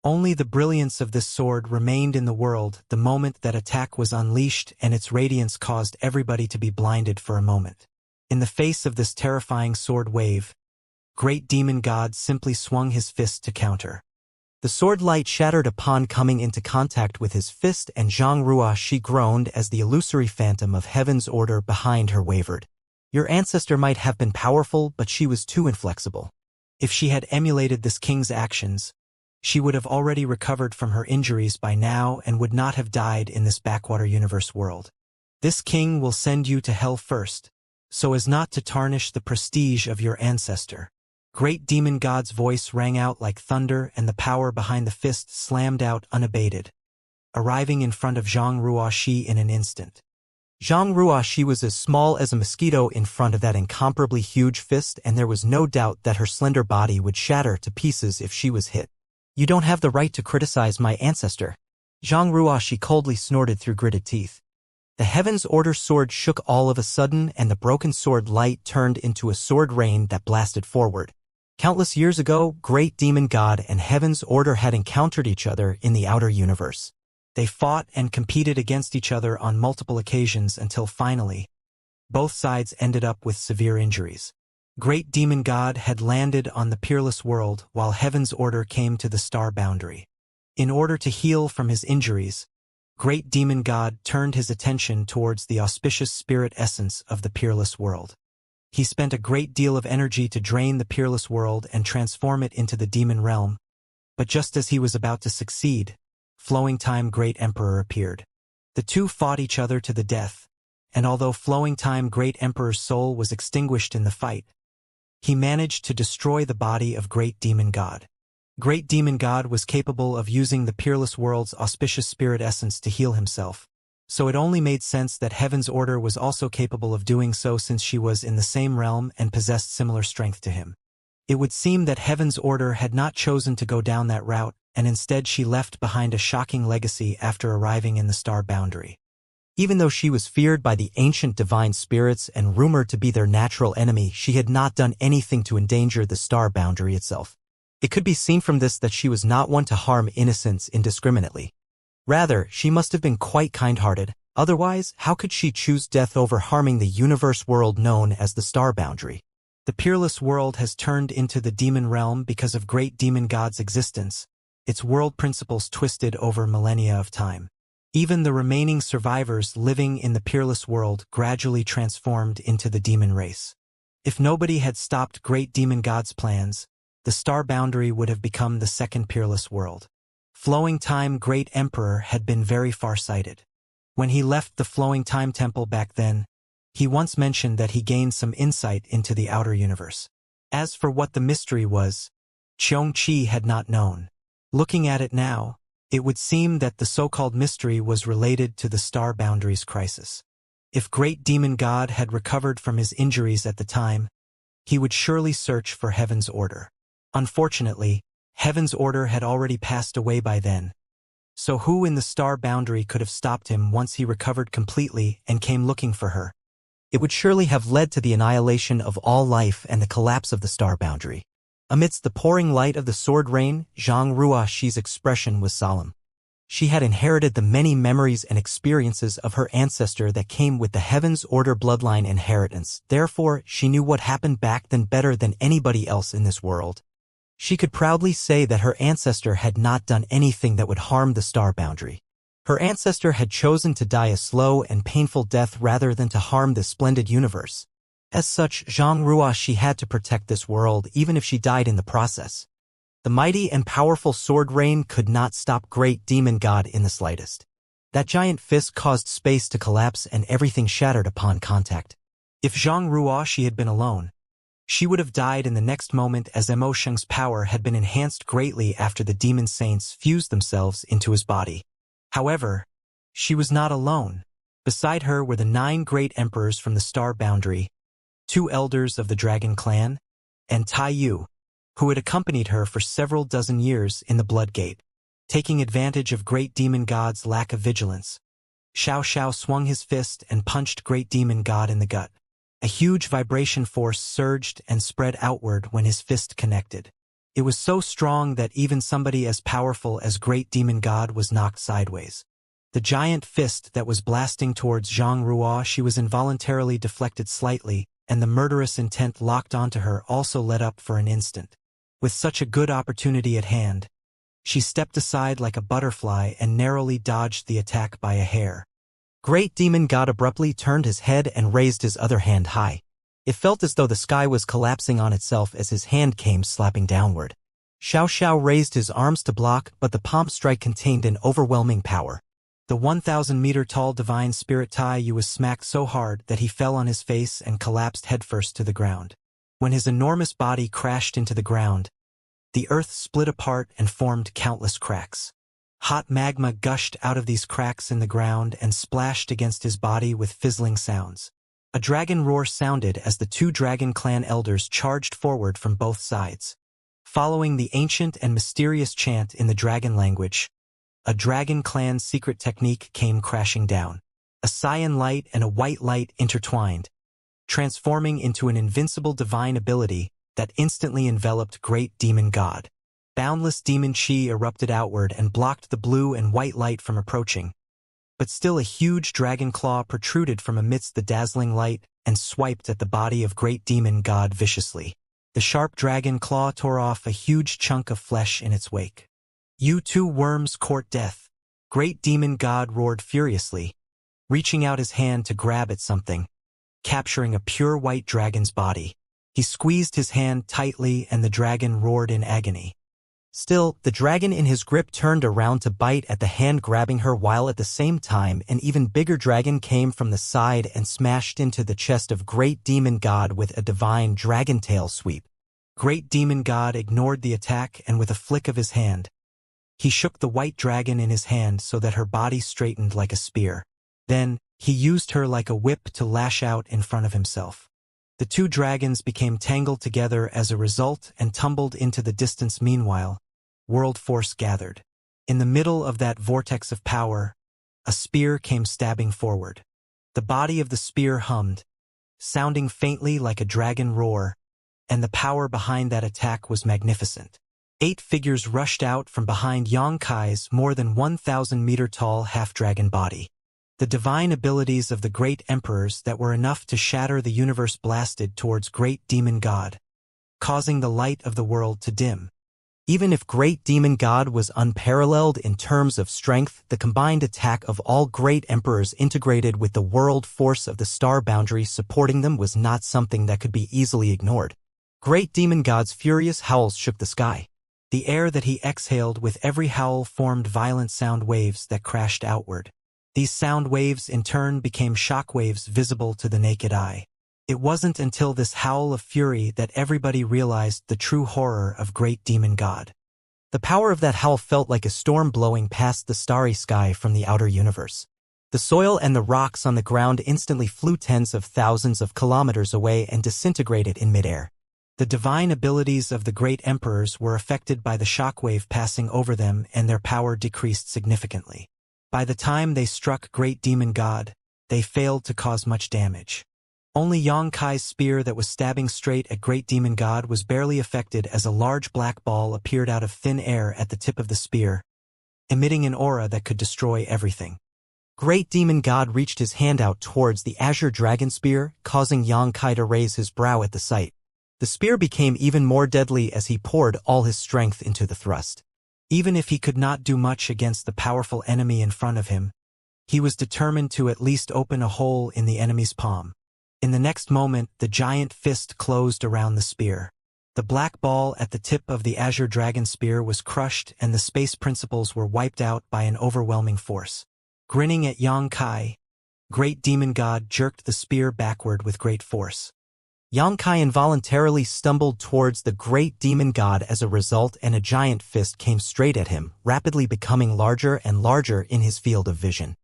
Only the brilliance of this sword remained in the world the moment that attack was unleashed, and its radiance caused everybody to be blinded for a moment. In the face of this terrifying sword wave, great demon god simply swung his fist to counter. The sword light shattered upon coming into contact with his fist, and Zhang Ruoxi groaned as the illusory phantom of Heaven's Order behind her wavered. Your ancestor might have been powerful, but she was too inflexible. If she had emulated this king's actions, she would have already recovered from her injuries by now and would not have died in this backwater universe world. This king will send you to hell first, so as not to tarnish the prestige of your ancestor. Great demon god's voice rang out like thunder, and the power behind the fist slammed out unabated, arriving in front of Zhang Ruoxi in an instant. Zhang Ruoxi was as small as a mosquito in front of that incomparably huge fist, and there was no doubt that her slender body would shatter to pieces if she was hit. You don't have the right to criticize my ancestor. Zhang Ruoxi coldly snorted through gritted teeth. The Heaven's Order sword shook all of a sudden, and the broken sword light turned into a sword rain that blasted forward. Countless years ago, great demon god and Heaven's Order had encountered each other in the outer universe. They fought and competed against each other on multiple occasions until finally, both sides ended up with severe injuries. Great demon god had landed on the peerless world, while Heaven's Order came to the star boundary. In order to heal from his injuries, great demon god turned his attention towards the auspicious spirit essence of the peerless world. He spent a great deal of energy to drain the peerless world and transform it into the demon realm. But just as he was about to succeed, Flowing Time Great Emperor appeared. The two fought each other to the death, and although Flowing Time Great Emperor's soul was extinguished in the fight, he managed to destroy the body of Great Demon God. Great Demon God was capable of using the peerless world's auspicious spirit essence to heal himself, so it only made sense that Heaven's Order was also capable of doing so, since she was in the same realm and possessed similar strength to him. It would seem that Heaven's Order had not chosen to go down that route, and instead she left behind a shocking legacy after arriving in the star boundary. Even though she was feared by the ancient divine spirits and rumored to be their natural enemy, she had not done anything to endanger the star boundary itself. It could be seen from this that she was not one to harm innocents indiscriminately. Rather, she must have been quite kind-hearted. Otherwise, how could she choose death over harming the universe world known as the star boundary? The peerless world has turned into the demon realm because of great demon god's existence, its world principles twisted over millennia of time. Even the remaining survivors living in the peerless world gradually transformed into the demon race. If nobody had stopped great demon god's plans, the star boundary would have become the second peerless world. Flowing Time Great Emperor had been very far-sighted. When he left the Flowing Time Temple back then, he once mentioned that he gained some insight into the outer universe. As for what the mystery was, Xianxia had not known. Looking at it now, it would seem that the so-called mystery was related to the star boundary's crisis. If Great Demon God had recovered from his injuries at the time, he would surely search for Heaven's order. Unfortunately, Heaven's order had already passed away by then. So who in the star boundary could have stopped him once he recovered completely and came looking for her? It would surely have led to the annihilation of all life and the collapse of the star boundary. Amidst the pouring light of the sword rain, Xianxia's expression was solemn. She had inherited the many memories and experiences of her ancestor that came with the Heaven's Order bloodline inheritance. Therefore, she knew what happened back then better than anybody else in this world. She could proudly say that her ancestor had not done anything that would harm the star boundary. Her ancestor had chosen to die a slow and painful death rather than to harm this splendid universe. As such, Xianxia had to protect this world even if she died in the process. The mighty and powerful sword rain could not stop Great Demon God in the slightest. That giant fist caused space to collapse and everything shattered upon contact. If Xianxia had been alone, she would have died in the next moment, as Emosheng's power had been enhanced greatly after the demon saints fused themselves into his body. However, she was not alone. Beside her were the 9 great emperors from the star boundary, 2 elders of the dragon clan, and Tai Yu, who had accompanied her for several dozen years in the Blood Gate. Taking advantage of Great Demon God's lack of vigilance, Xiao swung his fist and punched Great Demon God in the gut. A huge vibration force surged and spread outward when his fist connected. It was so strong that even somebody as powerful as Great Demon God was knocked sideways. The giant fist that was blasting towards Xianxia was involuntarily deflected slightly, and the murderous intent locked onto her also let up for an instant. With such a good opportunity at hand, she stepped aside like a butterfly and narrowly dodged the attack by a hair. Great Demon God abruptly turned his head and raised his other hand high. It felt as though the sky was collapsing on itself as his hand came slapping downward. Xiao raised his arms to block, but the palm strike contained an overwhelming power. The 1,000-meter-tall divine spirit Tai Yu was smacked so hard that he fell on his face and collapsed headfirst to the ground. When his enormous body crashed into the ground, the earth split apart and formed countless cracks. Hot magma gushed out of these cracks in the ground and splashed against his body with fizzling sounds. A dragon roar sounded as the 2 dragon clan elders charged forward from both sides. Following the ancient and mysterious chant in the dragon language, a dragon clan secret technique came crashing down. A cyan light and a white light intertwined, transforming into an invincible divine ability that instantly enveloped Great Demon God. Boundless demon chi erupted outward and blocked the blue and white light from approaching. But still a huge dragon claw protruded from amidst the dazzling light and swiped at the body of Great Demon God viciously. The sharp dragon claw tore off a huge chunk of flesh in its wake. "You 2 worms court death!" Great Demon God roared furiously, reaching out his hand to grab at something, capturing a pure white dragon's body. He squeezed his hand tightly and the dragon roared in agony. Still, the dragon in his grip turned around to bite at the hand grabbing her, while at the same time an even bigger dragon came from the side and smashed into the chest of Great Demon God with a divine dragon tail sweep. Great Demon God ignored the attack, and with a flick of his hand, he shook the white dragon in his hand so that her body straightened like a spear. Then, he used her like a whip to lash out in front of himself. The 2 dragons became tangled together as a result and tumbled into the distance. Meanwhile, world force gathered. In the middle of that vortex of power, a spear came stabbing forward. The body of the spear hummed, sounding faintly like a dragon roar, and the power behind that attack was magnificent. 8 figures rushed out from behind Xianxia's more than 1,000-meter-tall half-dragon body. The divine abilities of the great emperors that were enough to shatter the universe blasted towards great demon god, causing the light of the world to dim. Even if great demon god was unparalleled in terms of strength, the combined attack of all great emperors integrated with the world force of the star boundary supporting them was not something that could be easily ignored. Great demon god's furious howls shook the sky. The air that he exhaled with every howl formed violent sound waves that crashed outward. These sound waves in turn became shock waves visible to the naked eye. It wasn't until this howl of fury that everybody realized the true horror of great demon god. The power of that howl felt like a storm blowing past the starry sky from the outer universe. The soil and the rocks on the ground instantly flew tens of thousands of kilometers away and disintegrated in midair. The divine abilities of the great emperors were affected by the shockwave passing over them, and their power decreased significantly. By the time they struck great demon god, they failed to cause much damage. Only Xianxia's spear that was stabbing straight at great demon god was barely affected as a large black ball appeared out of thin air at the tip of the spear, emitting an aura that could destroy everything. Great demon god reached his hand out towards the azure dragon spear, causing Xianxia to raise his brow at the sight. The spear became even more deadly as he poured all his strength into the thrust. Even if he could not do much against the powerful enemy in front of him, he was determined to at least open a hole in the enemy's palm. In the next moment, the giant fist closed around the spear. The black ball at the tip of the azure dragon spear was crushed, and the space principles were wiped out by an overwhelming force. Grinning at Xianxia, great demon god jerked the spear backward with great force. Xianxia involuntarily stumbled towards the great demon god as a result, and a giant fist came straight at him, rapidly becoming larger and larger in his field of vision.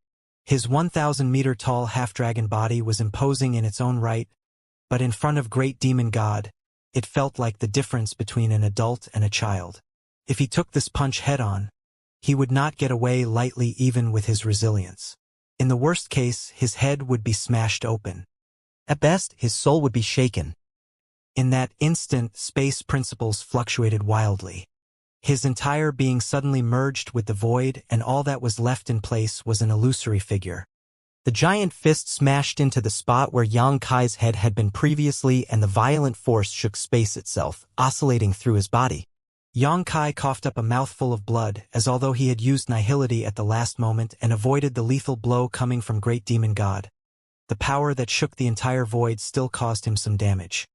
His 1,000-meter-tall half-dragon body was imposing in its own right, but in front of great demon god, it felt like the difference between an adult and a child. If he took this punch head-on, he would not get away lightly even with his resilience. In the worst case, his head would be smashed open. At best, his soul would be shaken. In that instant, space principles fluctuated wildly. His entire being suddenly merged with the void, and all that was left in place was an illusory figure. The giant fist smashed into the spot where Xianxia's head had been previously, and the violent force shook space itself, oscillating through his body. Xianxia coughed up a mouthful of blood, as although he had used nihility at the last moment and avoided the lethal blow coming from great demon god. The power that shook the entire void still caused him some damage.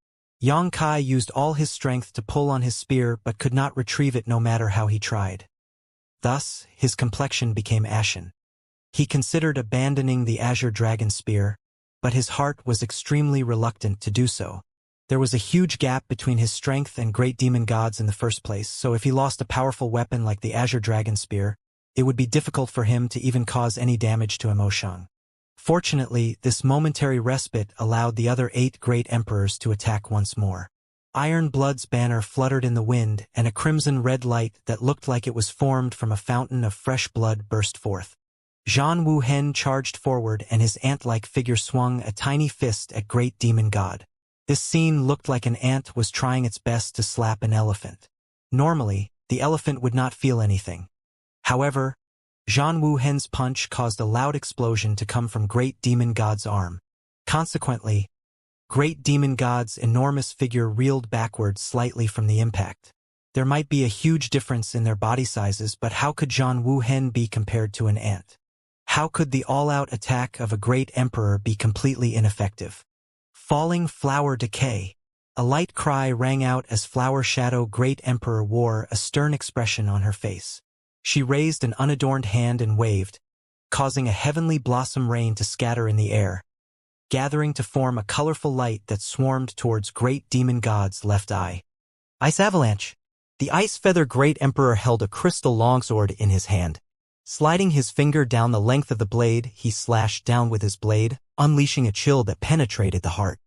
Xianxia used all his strength to pull on his spear but could not retrieve it no matter how he tried. Thus, his complexion became ashen. He considered abandoning the azure dragon spear, but his heart was extremely reluctant to do so. There was a huge gap between his strength and great demon gods in the first place, so if he lost a powerful weapon like the azure dragon spear, it would be difficult for him to even cause any damage to Emoshang. Fortunately, this momentary respite allowed the other 8 great emperors to attack once more. Iron Blood's banner fluttered in the wind, and a crimson-red light that looked like it was formed from a fountain of fresh blood burst forth. Zhan Wuhen charged forward, and his ant-like figure swung a tiny fist at great demon god. This scene looked like an ant was trying its best to slap an elephant. Normally, the elephant would not feel anything. However, Zhan Wuhen's punch caused a loud explosion to come from great demon god's arm. Consequently, great demon god's enormous figure reeled backward slightly from the impact. There might be a huge difference in their body sizes, but how could Zhan Wuhen be compared to an ant? How could the all-out attack of a great emperor be completely ineffective? Falling flower decay. A light cry rang out as Flower Shadow Great Emperor wore a stern expression on her face. She raised an unadorned hand and waved, causing a heavenly blossom rain to scatter in the air, gathering to form a colorful light that swarmed towards great demon god's left eye. Ice Avalanche. The Ice Feather Great Emperor held a crystal longsword in his hand. Sliding his finger down the length of the blade, he slashed down with his blade, unleashing a chill that penetrated the heart.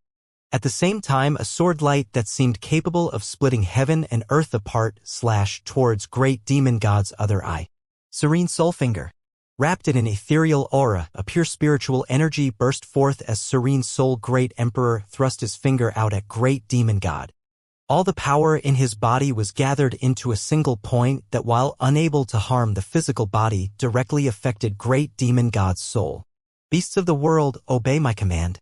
At the same time, a sword light that seemed capable of splitting heaven and earth apart slashed towards great demon god's other eye. Serene Soulfinger. Wrapped in an ethereal aura, a pure spiritual energy burst forth as Serene Soul Great Emperor thrust his finger out at great demon god. All the power in his body was gathered into a single point that, while unable to harm the physical body, directly affected great demon god's soul. Beasts of the world, obey my command.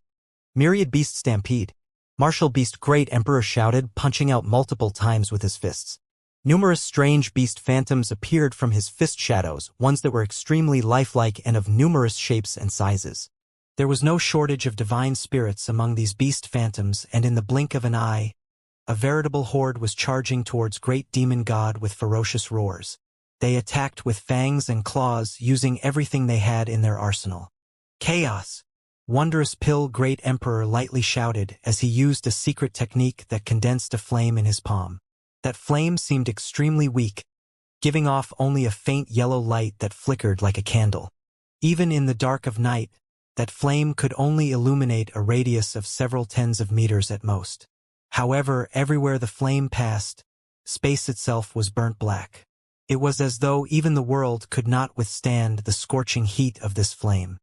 Myriad beasts stampede. Martial beast Great Emperor shouted, punching out multiple times with his fists. Numerous strange beast phantoms appeared from his fist shadows, ones that were extremely lifelike and of numerous shapes and sizes. There was no shortage of divine spirits among these beast phantoms, and in the blink of an eye, a veritable horde was charging towards great demon god with ferocious roars. They attacked with fangs and claws, using everything they had in their arsenal. Chaos! Wondrous Pill Great Emperor lightly shouted as he used a secret technique that condensed a flame in his palm. That flame seemed extremely weak, giving off only a faint yellow light that flickered like a candle. Even in the dark of night, that flame could only illuminate a radius of several tens of meters at most. However, everywhere the flame passed, space itself was burnt black. It was as though even the world could not withstand the scorching heat of this flame.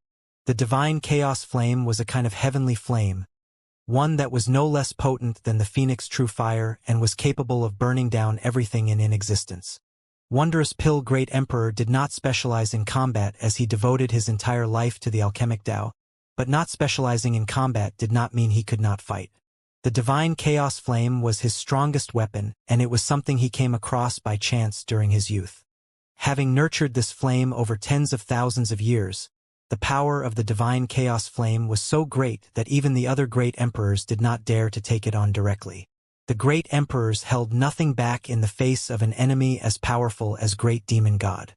The divine chaos flame was a kind of heavenly flame, one that was no less potent than the phoenix true fire and was capable of burning down everything in existence. Wondrous Pill Great Emperor did not specialize in combat as he devoted his entire life to the alchemic Tao, but not specializing in combat did not mean he could not fight. The divine chaos flame was his strongest weapon, and it was something he came across by chance during his youth. Having nurtured this flame over tens of thousands of years, the power of the divine chaos flame was so great that even the other great emperors did not dare to take it on directly. The great emperors held nothing back in the face of an enemy as powerful as great demon god.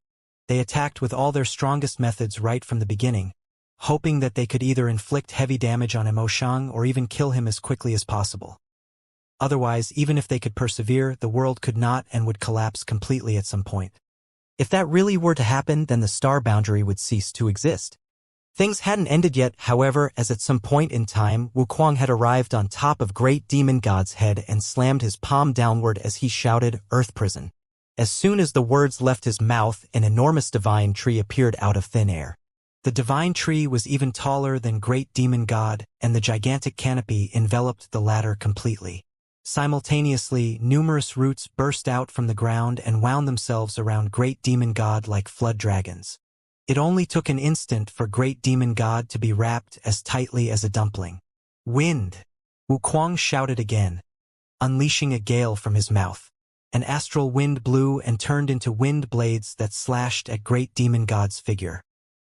They attacked with all their strongest methods right from the beginning, hoping that they could either inflict heavy damage on Imo or even kill him as quickly as possible. Otherwise, even if they could persevere, the world could not and would collapse completely at some point. If that really were to happen, then the star boundary would cease to exist. Things hadn't ended yet, however, as at some point in time, Wuquang had arrived on top of great demon god's head and slammed his palm downward as he shouted, "Earth Prison." As soon as the words left his mouth, an enormous divine tree appeared out of thin air. The divine tree was even taller than great demon god, and the gigantic canopy enveloped the latter completely. Simultaneously, numerous roots burst out from the ground and wound themselves around great demon god like flood dragons. It only took an instant for great demon god to be wrapped as tightly as a dumpling. "Wind!" Wuquang shouted again, unleashing a gale from his mouth. An astral wind blew and turned into wind blades that slashed at great demon god's figure.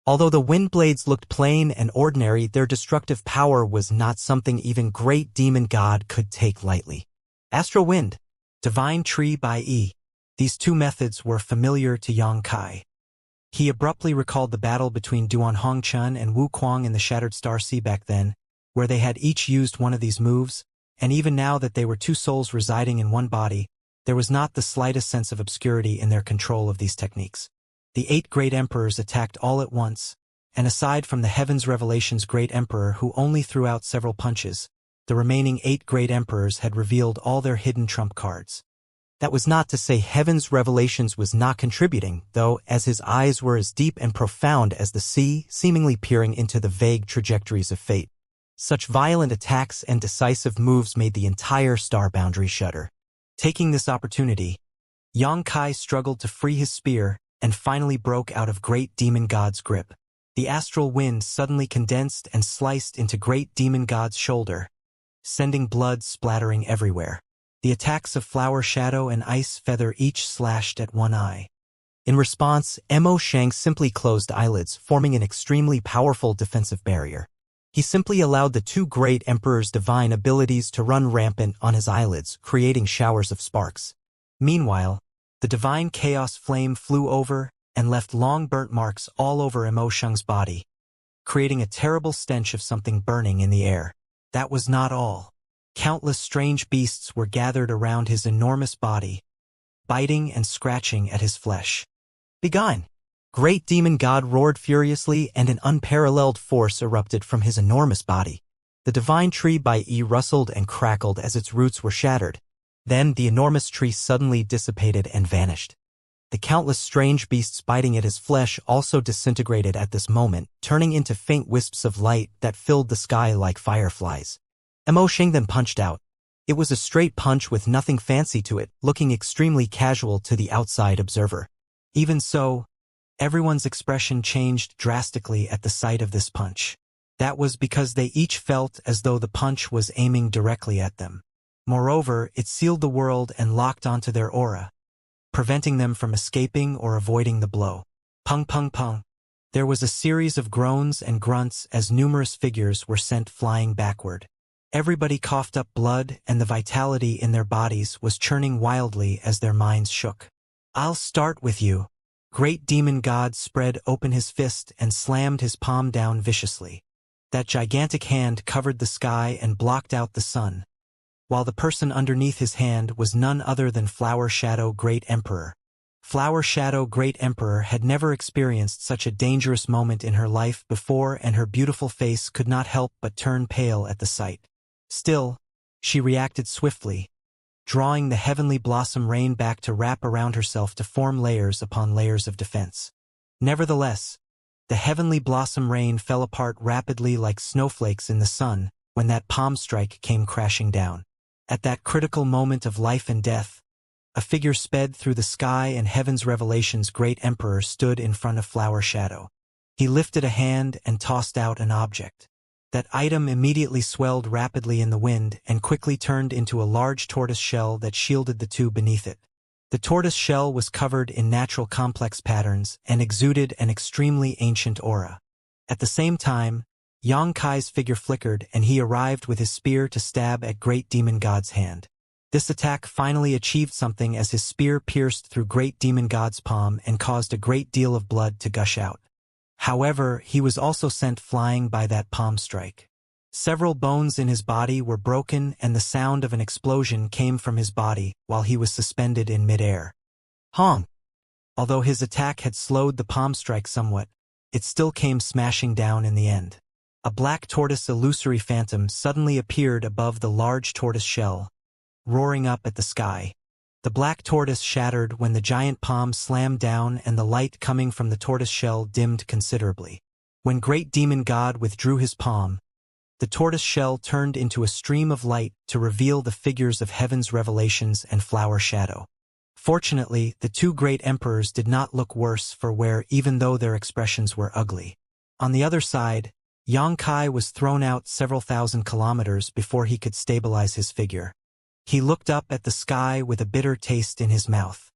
Although the wind blades looked plain and ordinary, their destructive power was not something even great demon god could take lightly. Astral wind, divine tree by E. These two methods were familiar to Yang Kai. He abruptly recalled the battle between Duan Hongchun and Wuquang in the Shattered Star Sea back then, where they had each used one of these moves, and even now that they were two souls residing in one body, there was not the slightest sense of obscurity in their control of these techniques. The 8 great emperors attacked all at once, and aside from the Heavens Revelation's great emperor who only threw out several punches, the remaining 8 great emperors had revealed all their hidden trump cards. That was not to say Heaven's Revelations was not contributing, though, as his eyes were as deep and profound as the sea, seemingly peering into the vague trajectories of fate. Such violent attacks and decisive moves made the entire star boundary shudder. Taking this opportunity, Yang Kai struggled to free his spear and finally broke out of great demon god's grip. The astral wind suddenly condensed and sliced into great demon god's shoulder, sending blood splattering everywhere. The attacks of Flower Shadow and Ice Feather each slashed at one eye. In response, Mo Shang simply closed eyelids, forming an extremely powerful defensive barrier. He simply allowed the 2 great emperors' divine abilities to run rampant on his eyelids, creating showers of sparks. Meanwhile, the divine chaos flame flew over and left long burnt marks all over Mo Shang's body, creating a terrible stench of something burning in the air. That was not all. Countless strange beasts were gathered around his enormous body, biting and scratching at his flesh. "Begone!" Great demon god roared furiously, and an unparalleled force erupted from his enormous body. The divine tree by E rustled and crackled as its roots were shattered. Then the enormous tree suddenly dissipated and vanished. The countless strange beasts biting at his flesh also disintegrated at this moment, turning into faint wisps of light that filled the sky like fireflies. Emoshing then punched out. It was a straight punch with nothing fancy to it, looking extremely casual to the outside observer. Even so, everyone's expression changed drastically at the sight of this punch. That was because they each felt as though the punch was aiming directly at them. Moreover, it sealed the world and locked onto their aura, preventing them from escaping or avoiding the blow. Pung pung pung. There was a series of groans and grunts as numerous figures were sent flying backward. Everybody coughed up blood, and the vitality in their bodies was churning wildly as their minds shook. "I'll start with you." Great demon god spread open his fist and slammed his palm down viciously. That gigantic hand covered the sky and blocked out the sun, while the person underneath his hand was none other than Flower Shadow Great Emperor. Flower Shadow Great Emperor had never experienced such a dangerous moment in her life before, and her beautiful face could not help but turn pale at the sight. Still, she reacted swiftly, drawing the heavenly blossom rain back to wrap around herself to form layers upon layers of defense. Nevertheless, the heavenly blossom rain fell apart rapidly like snowflakes in the sun when that palm strike came crashing down. At that critical moment of life and death, a figure sped through the sky, and Heaven's Revelation's Great Emperor stood in front of Flower Shadow. He lifted a hand and tossed out an object. That item immediately swelled rapidly in the wind and quickly turned into a large tortoise shell that shielded the two beneath it. The tortoise shell was covered in natural complex patterns and exuded an extremely ancient aura. At the same time, Xianxia's figure flickered, and he arrived with his spear to stab at Great Demon God's hand. This attack finally achieved something as his spear pierced through Great Demon God's palm and caused a great deal of blood to gush out. However, he was also sent flying by that palm strike. Several bones in his body were broken, and the sound of an explosion came from his body while he was suspended in midair. Honk! Although his attack had slowed the palm strike somewhat, it still came smashing down in the end. A black tortoise illusory phantom suddenly appeared above the large tortoise shell, roaring up at the sky. The black tortoise shattered when the giant palm slammed down, and the light coming from the tortoise shell dimmed considerably. When Great Demon God withdrew his palm, the tortoise shell turned into a stream of light to reveal the figures of Heaven's Revelations and Flower Shadow. Fortunately, the two great emperors did not look worse for wear, even though their expressions were ugly. On the other side, Xianxia was thrown out several thousand kilometers before he could stabilize his figure. He looked up at the sky with a bitter taste in his mouth.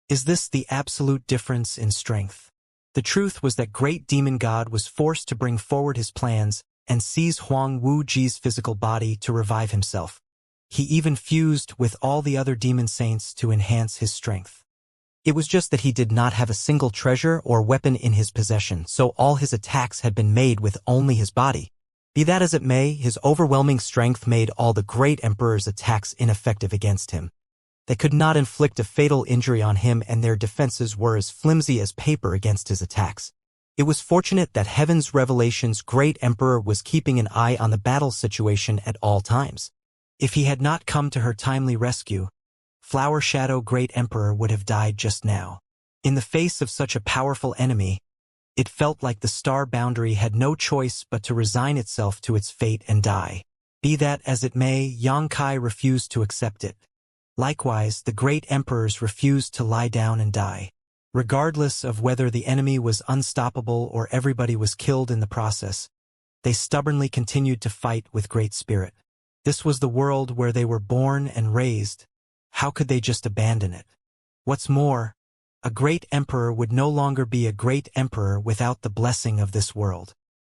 Is this the absolute difference in strength? The truth was that Great Demon God was forced to bring forward his plans and seize Huang Wuji's physical body to revive himself. He even fused with all the other demon saints to enhance his strength. It was just that he did not have a single treasure or weapon in his possession, so all his attacks had been made with only his body. Be that as it may, his overwhelming strength made all the great emperor's attacks ineffective against him. They could not inflict a fatal injury on him, and their defenses were as flimsy as paper against his attacks. It was fortunate that Heaven's Revelation's Great Emperor was keeping an eye on the battle situation at all times. If he had not come to her timely rescue, Flower Shadow Great Emperor would have died just now. In the face of such a powerful enemy, it felt like the star boundary had no choice but to resign itself to its fate and die. Be that as it may, Xianxia refused to accept it. Likewise, the great emperors refused to lie down and die. Regardless of whether the enemy was unstoppable or everybody was killed in the process, they stubbornly continued to fight with great spirit. This was the world where they were born and raised. How could they just abandon it? What's more, a great emperor would no longer be a great emperor without the blessing of this world.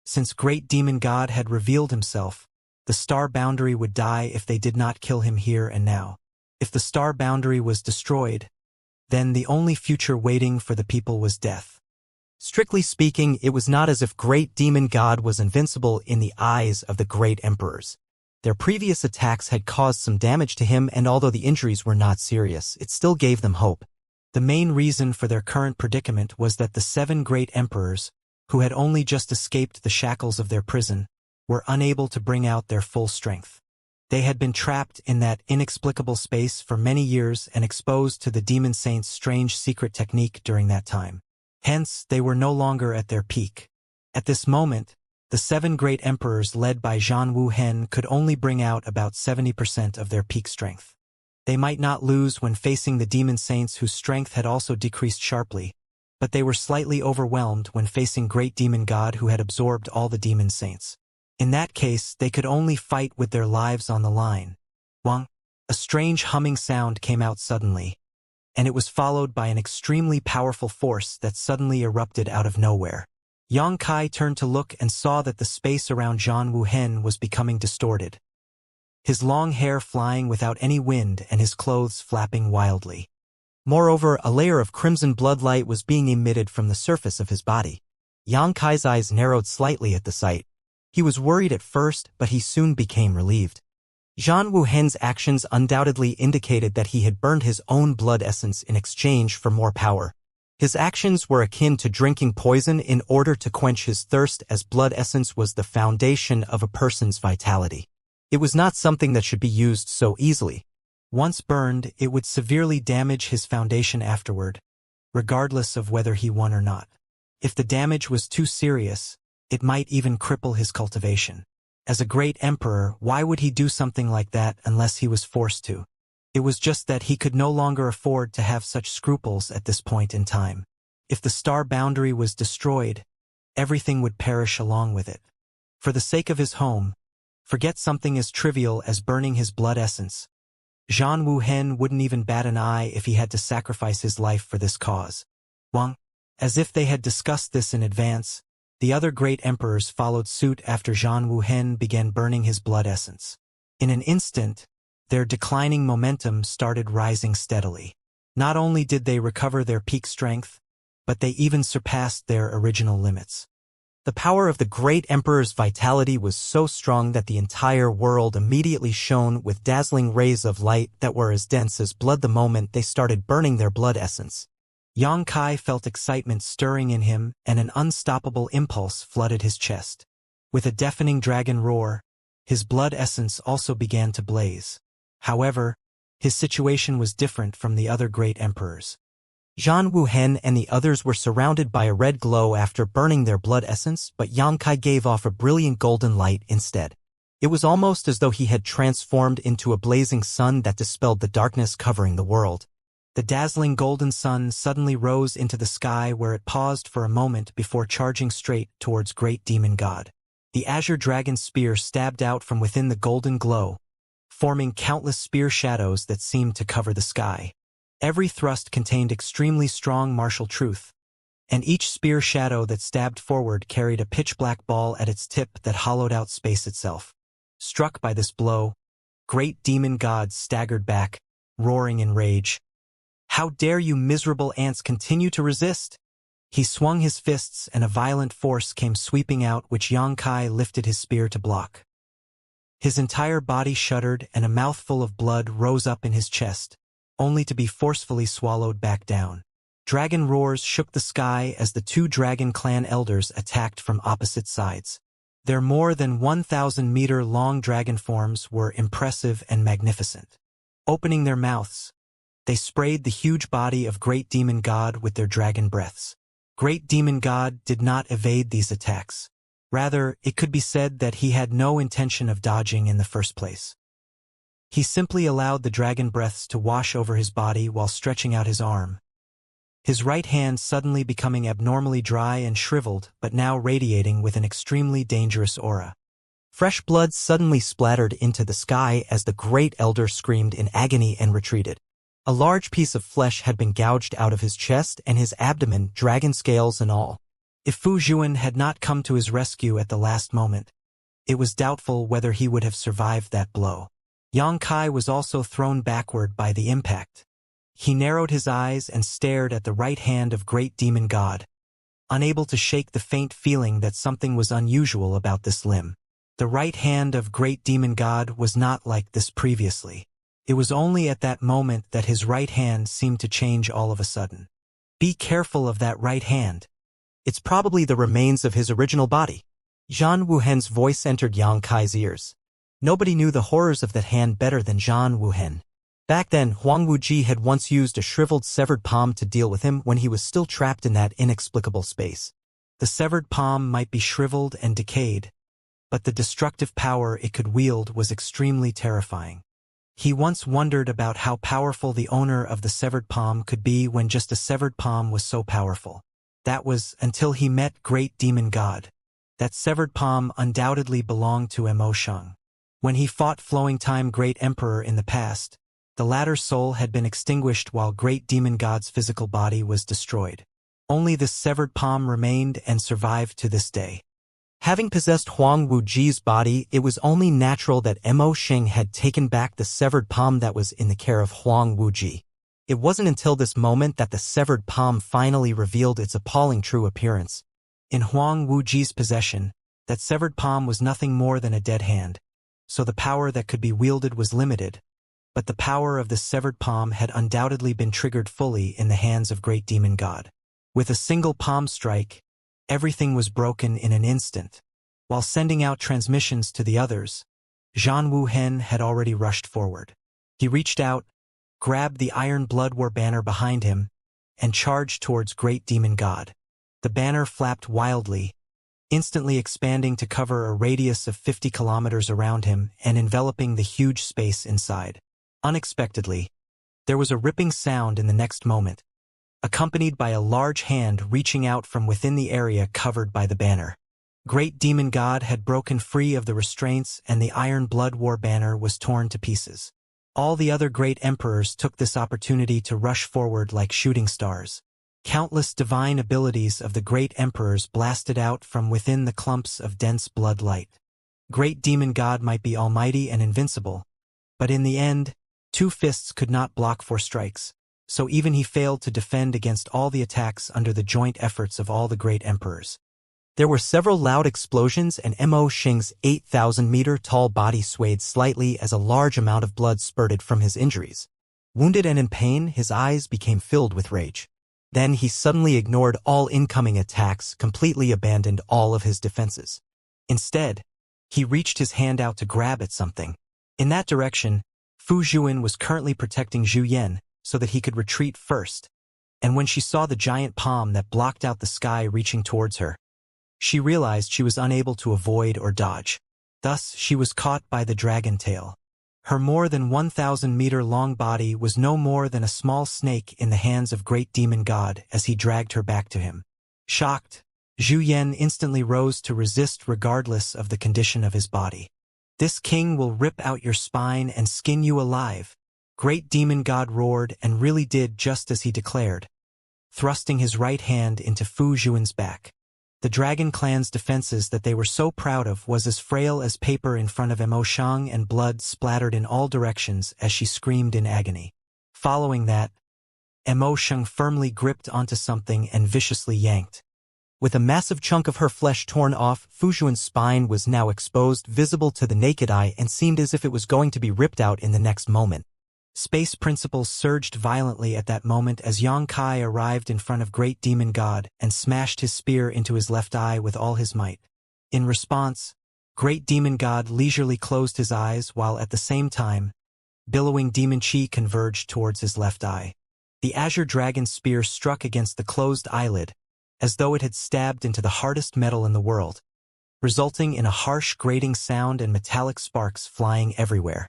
Since Great Demon God had revealed himself, the star boundary would die if they did not kill him here and now. If the star boundary was destroyed, then the only future waiting for the people was death. Strictly speaking, it was not as if Great Demon God was invincible in the eyes of the great emperors. Their previous attacks had caused some damage to him, and although the injuries were not serious, it still gave them hope. The main reason for their current predicament was that the 7 great emperors, who had only just escaped the shackles of their prison, were unable to bring out their full strength. They had been trapped in that inexplicable space for many years and exposed to the demon saint's strange secret technique during that time. Hence, they were no longer at their peak. At this moment, the 7 great emperors led by Zhan Wuhen could only bring out about 70% of their peak strength. They might not lose when facing the demon saints whose strength had also decreased sharply, but they were slightly overwhelmed when facing Great Demon God who had absorbed all the demon saints. In that case, they could only fight with their lives on the line. Wang, a strange humming sound came out suddenly, and it was followed by an extremely powerful force that suddenly erupted out of nowhere. Yang Kai turned to look and saw that the space around Zhan Wuhen was becoming distorted. His long hair flying without any wind and his clothes flapping wildly. Moreover, a layer of crimson bloodlight was being emitted from the surface of his body. Yang Kai's eyes narrowed slightly at the sight. He was worried at first, but he soon became relieved. Zhan Wuhen's actions undoubtedly indicated that he had burned his own blood essence in exchange for more power. His actions were akin to drinking poison in order to quench his thirst, as blood essence was the foundation of a person's vitality. It was not something that should be used so easily. Once burned, it would severely damage his foundation afterward, regardless of whether he won or not. If the damage was too serious, it might even cripple his cultivation. As a great emperor, why would he do something like that unless he was forced to? It was just that he could no longer afford to have such scruples at this point in time. If the star boundary was destroyed, everything would perish along with it. For the sake of his home, forget something as trivial as burning his blood essence. Zhan Wuhen wouldn't even bat an eye if he had to sacrifice his life for this cause. Wang, as if they had discussed this in advance, the other great emperors followed suit after Zhan Wuhen began burning his blood essence. In an instant, their declining momentum started rising steadily. Not only did they recover their peak strength, but they even surpassed their original limits. The power of the great emperor's vitality was so strong that the entire world immediately shone with dazzling rays of light that were as dense as blood the moment they started burning their blood essence. Yang Kai felt excitement stirring in him, and an unstoppable impulse flooded his chest. With a deafening dragon roar, his blood essence also began to blaze. However, his situation was different from the other great emperors. Zhan Wuhen and the others were surrounded by a red glow after burning their blood essence, but Yang Kai gave off a brilliant golden light instead. It was almost as though he had transformed into a blazing sun that dispelled the darkness covering the world. The dazzling golden sun suddenly rose into the sky, where it paused for a moment before charging straight towards Great Demon God. The azure dragon spear stabbed out from within the golden glow, forming countless spear shadows that seemed to cover the sky. Every thrust contained extremely strong martial truth, and each spear shadow that stabbed forward carried a pitch-black ball at its tip that hollowed out space itself. Struck by this blow, Great Demon God staggered back, roaring in rage. "How dare you miserable ants continue to resist?" He swung his fists and a violent force came sweeping out, which Yang Kai lifted his spear to block. His entire body shuddered and a mouthful of blood rose up in his chest, only to be forcefully swallowed back down. Dragon roars shook the sky as the 2 Dragon Clan elders attacked from opposite sides. Their more than 1,000-meter-long dragon forms were impressive and magnificent. Opening their mouths, they sprayed the huge body of Great Demon God with their dragon breaths. Great Demon God did not evade these attacks. Rather, it could be said that he had no intention of dodging in the first place. He simply allowed the dragon breaths to wash over his body while stretching out his arm, his right hand suddenly becoming abnormally dry and shriveled, but now radiating with an extremely dangerous aura. Fresh blood suddenly splattered into the sky as the great elder screamed in agony and retreated. A large piece of flesh had been gouged out of his chest and his abdomen, dragon scales and all. If Fu Zhuan had not come to his rescue at the last moment, it was doubtful whether he would have survived that blow. Yang Kai was also thrown backward by the impact. He narrowed his eyes and stared at the right hand of Great Demon God, unable to shake the faint feeling that something was unusual about this limb. The right hand of Great Demon God was not like this previously. It was only at that moment that his right hand seemed to change all of a sudden. Be careful of that right hand. It's probably the remains of his original body. Zhan Wuhen's voice entered Yang Kai's ears. Nobody knew the horrors of that hand better than Zhan Wuhen. Back then, Huang Wuji had once used a shriveled severed palm to deal with him when he was still trapped in that inexplicable space. The severed palm might be shriveled and decayed, but the destructive power it could wield was extremely terrifying. He once wondered about how powerful the owner of the severed palm could be when just a severed palm was so powerful. That was until he met Great Demon God. That severed palm undoubtedly belonged to Mo Sheng. When he fought Flowing Time Great Emperor in the past, the latter's soul had been extinguished while Great Demon God's physical body was destroyed. Only this severed palm remained and survived to this day. Having possessed Huang Wuji's body, it was only natural that Mo Sheng had taken back the severed palm that was in the care of Huang Wuji. It wasn't until this moment that the severed palm finally revealed its appalling true appearance. In Huang Wuji's possession, that severed palm was nothing more than a dead hand, so the power that could be wielded was limited. But the power of the severed palm had undoubtedly been triggered fully in the hands of Great Demon God. With a single palm strike, everything was broken in an instant. While sending out transmissions to the others, Zhan Wuhen had already rushed forward. He reached out, grabbed the Iron Blood War banner behind him, and charged towards Great Demon God. The banner flapped wildly, instantly expanding to cover a radius of 50 kilometers around him and enveloping the huge space inside. Unexpectedly, there was a ripping sound in the next moment, accompanied by a large hand reaching out from within the area covered by the banner. Great Demon God had broken free of the restraints and the Iron Blood War banner was torn to pieces. All the other great emperors took this opportunity to rush forward like shooting stars. Countless divine abilities of the great emperors blasted out from within the clumps of dense blood light. Great Demon God might be almighty and invincible, but in the end, 2 fists could not block 4 strikes, so even he failed to defend against all the attacks under the joint efforts of all the great emperors. There were several loud explosions and Mo Sheng's 8,000-meter-tall body swayed slightly as a large amount of blood spurted from his injuries. Wounded and in pain, his eyes became filled with rage. Then he suddenly ignored all incoming attacks, completely abandoned all of his defenses. Instead, he reached his hand out to grab at something. In that direction, Fu Zhuan was currently protecting Zhu Yan so that he could retreat first, and when she saw the giant palm that blocked out the sky reaching towards her, she realized she was unable to avoid or dodge. Thus, she was caught by the dragon tail. Her more than 1,000-meter-long body was no more than a small snake in the hands of Great Demon God as he dragged her back to him. Shocked, Zhu Yan instantly rose to resist regardless of the condition of his body. "This king will rip out your spine and skin you alive," Great Demon God roared and really did just as he declared, thrusting his right hand into Fu Zhuan's back. The Dragon Clan's defenses that they were so proud of was as frail as paper in front of Mo Sheng, and blood splattered in all directions as she screamed in agony. Following that, Mo Sheng firmly gripped onto something and viciously yanked. With a massive chunk of her flesh torn off, Fu Zhuan's spine was now exposed, visible to the naked eye, and seemed as if it was going to be ripped out in the next moment. Space principles surged violently at that moment as Yang Kai arrived in front of Great Demon God and smashed his spear into his left eye with all his might. In response, Great Demon God leisurely closed his eyes while at the same time, billowing demon chi converged towards his left eye. The Azure Dragon's spear struck against the closed eyelid, as though it had stabbed into the hardest metal in the world, resulting in a harsh grating sound and metallic sparks flying everywhere.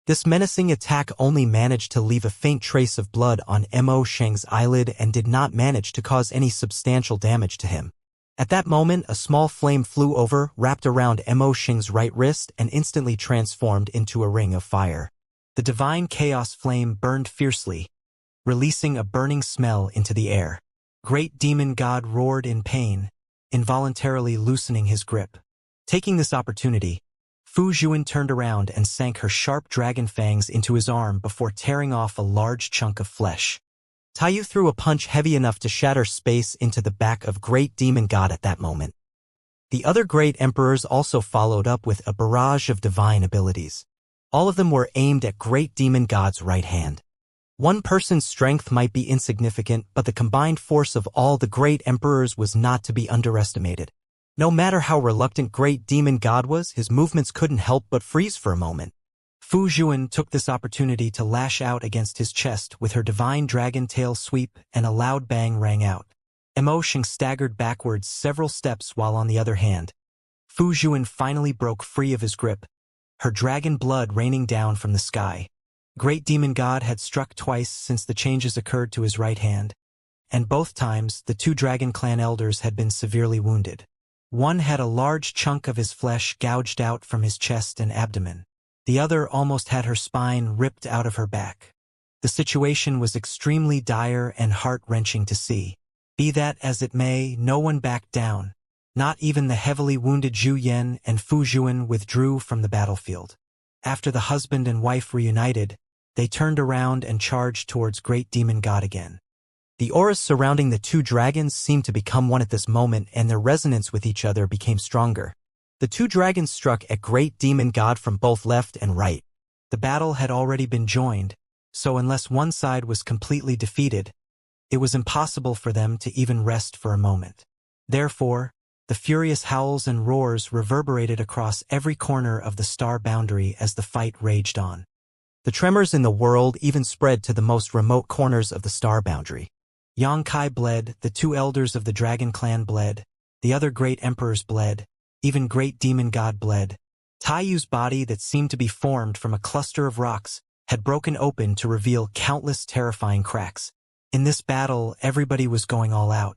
This menacing attack only managed to leave a faint trace of blood on Mo Sheng's eyelid and did not manage to cause any substantial damage to him. At that moment, a small flame flew over, wrapped around Mo Sheng's right wrist, and instantly transformed into a ring of fire. The divine chaos flame burned fiercely, releasing a burning smell into the air. Great Demon God roared in pain, involuntarily loosening his grip. Taking this opportunity, Fu Zhuan turned around and sank her sharp dragon fangs into his arm before tearing off a large chunk of flesh. Taiyu threw a punch heavy enough to shatter space into the back of Great Demon God at that moment. The other great emperors also followed up with a barrage of divine abilities. All of them were aimed at Great Demon God's right hand. One person's strength might be insignificant, but the combined force of all the great emperors was not to be underestimated. No matter how reluctant Great Demon God was, his movements couldn't help but freeze for a moment. Fu Zhuan took this opportunity to lash out against his chest with her divine dragon tail sweep, and a loud bang rang out. Mo Xing staggered backwards several steps while on the other hand, Fu Zhuan finally broke free of his grip, her dragon blood raining down from the sky. Great Demon God had struck twice since the changes occurred to his right hand, and both times the two Dragon Clan elders had been severely wounded. One had a large chunk of his flesh gouged out from his chest and abdomen. The other almost had her spine ripped out of her back. The situation was extremely dire and heart-wrenching to see. Be that as it may, no one backed down. Not even the heavily wounded Zhu Yan and Fu Zhuan withdrew from the battlefield. After the husband and wife reunited, they turned around and charged towards Great Demon God again. The auras surrounding the two dragons seemed to become one at this moment, and their resonance with each other became stronger. The two dragons struck at Great Demon God from both left and right. The battle had already been joined, so unless one side was completely defeated, it was impossible for them to even rest for a moment. Therefore, the furious howls and roars reverberated across every corner of the star boundary as the fight raged on. The tremors in the world even spread to the most remote corners of the star boundary. Yang Kai bled, the two elders of the Dragon Clan bled, the other great emperors bled, even Great Demon God bled. Taiyu's body that seemed to be formed from a cluster of rocks had broken open to reveal countless terrifying cracks. In this battle, everybody was going all out.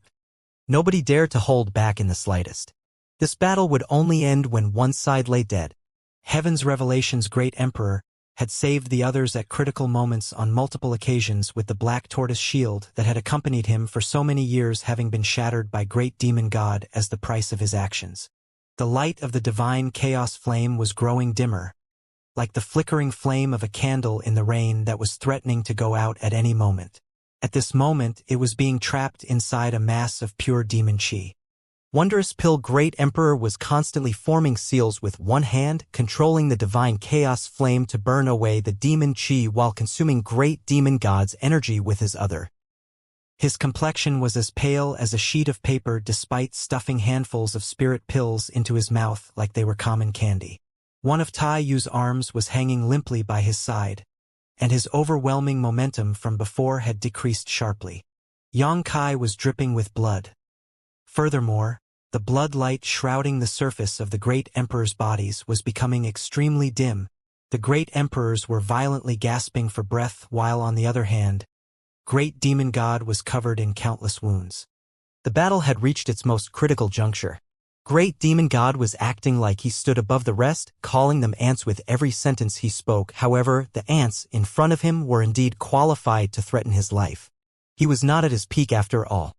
Nobody dared to hold back in the slightest. This battle would only end when one side lay dead. Heaven's Revelation's great emperor had saved the others at critical moments on multiple occasions with the black tortoise shield that had accompanied him for so many years, having been shattered by Great Demon God as the price of his actions. The light of the divine chaos flame was growing dimmer, like the flickering flame of a candle in the rain that was threatening to go out at any moment. At this moment, it was being trapped inside a mass of pure demon chi. Wondrous Pill Great Emperor was constantly forming seals with one hand, controlling the divine chaos flame to burn away the demon chi while consuming Great Demon God's energy with his other. His complexion was as pale as a sheet of paper despite stuffing handfuls of spirit pills into his mouth like they were common candy. One of Taiyu's arms was hanging limply by his side, and his overwhelming momentum from before had decreased sharply. Yang Kai was dripping with blood. Furthermore, the blood light shrouding the surface of the great emperor's bodies was becoming extremely dim. The great emperors were violently gasping for breath while, on the other hand, Great Demon God was covered in countless wounds. The battle had reached its most critical juncture. Great Demon God was acting like he stood above the rest, calling them ants with every sentence he spoke. However, the ants in front of him were indeed qualified to threaten his life. He was not at his peak after all.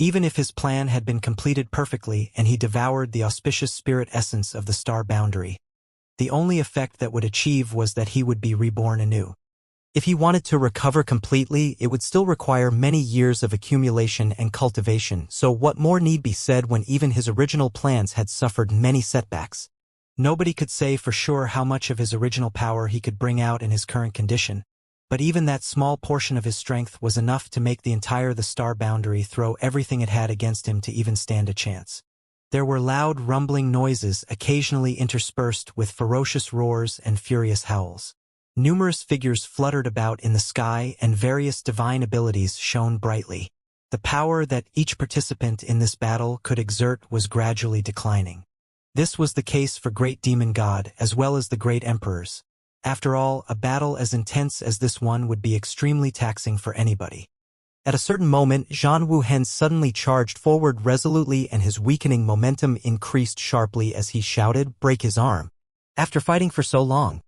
Even if his plan had been completed perfectly and he devoured the auspicious spirit essence of the star boundary, the only effect that would achieve was that he would be reborn anew. If he wanted to recover completely, it would still require many years of accumulation and cultivation, so what more need be said when even his original plans had suffered many setbacks? Nobody could say for sure how much of his original power he could bring out in his current condition, but even that small portion of his strength was enough to make the star boundary throw everything it had against him to even stand a chance. There were loud rumbling noises occasionally interspersed with ferocious roars and furious howls. Numerous figures fluttered about in the sky and various divine abilities shone brightly. The power that each participant in this battle could exert was gradually declining. This was the case for Great Demon God as well as the great emperors. After all, a battle as intense as this one would be extremely taxing for anybody. At a certain moment, Zhan Wuhen suddenly charged forward resolutely, and his weakening momentum increased sharply as he shouted, "Break his arm." After fighting for so long,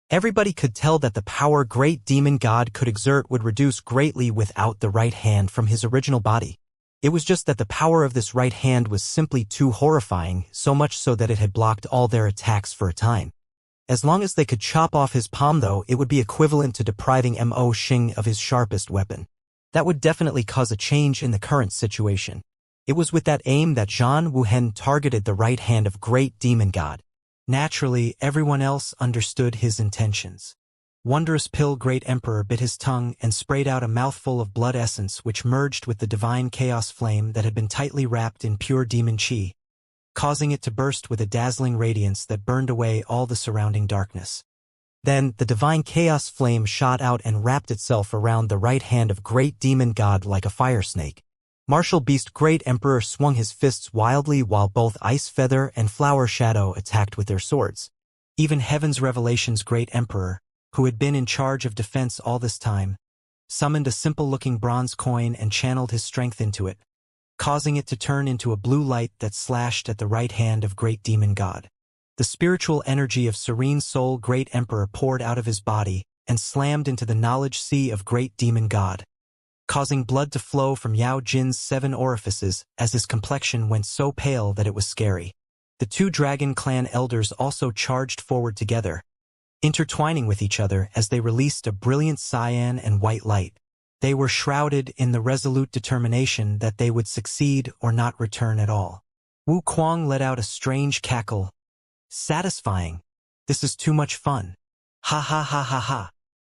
everybody could tell that the power Great Demon God could exert would reduce greatly without the right hand from his original body. It was just that the power of this right hand was simply too horrifying, so much so that it had blocked all their attacks for a time. As long as they could chop off his palm, though, it would be equivalent to depriving Mo Xing of his sharpest weapon. That would definitely cause a change in the current situation. It was with that aim that Zhan Wuhen targeted the right hand of Great Demon God. Naturally, everyone else understood his intentions. Wondrous Pill Great Emperor bit his tongue and sprayed out a mouthful of blood essence which merged with the divine chaos flame that had been tightly wrapped in pure demon chi. causing it to burst with a dazzling radiance that burned away all the surrounding darkness. Then, the divine chaos flame shot out and wrapped itself around the right hand of Great Demon God like a fire snake. Martial Beast Great Emperor swung his fists wildly while both Ice Feather and Flower Shadow attacked with their swords. Even Heaven's Revelation's Great Emperor, who had been in charge of defense all this time, summoned a simple-looking bronze coin and channeled his strength into it, causing it to turn into a blue light that slashed at the right hand of Great Demon God. The spiritual energy of Serene Soul Great Emperor poured out of his body and slammed into the knowledge sea of Great Demon God, causing blood to flow from Yao Jin's 7 orifices as his complexion went so pale that it was scary. The 2 Dragon Clan elders also charged forward together, intertwining with each other as they released a brilliant cyan and white light. They were shrouded in the resolute determination that they would succeed or not return at all. Wu Kuang let out a strange cackle. Satisfying. This is too much fun. Ha ha ha ha ha.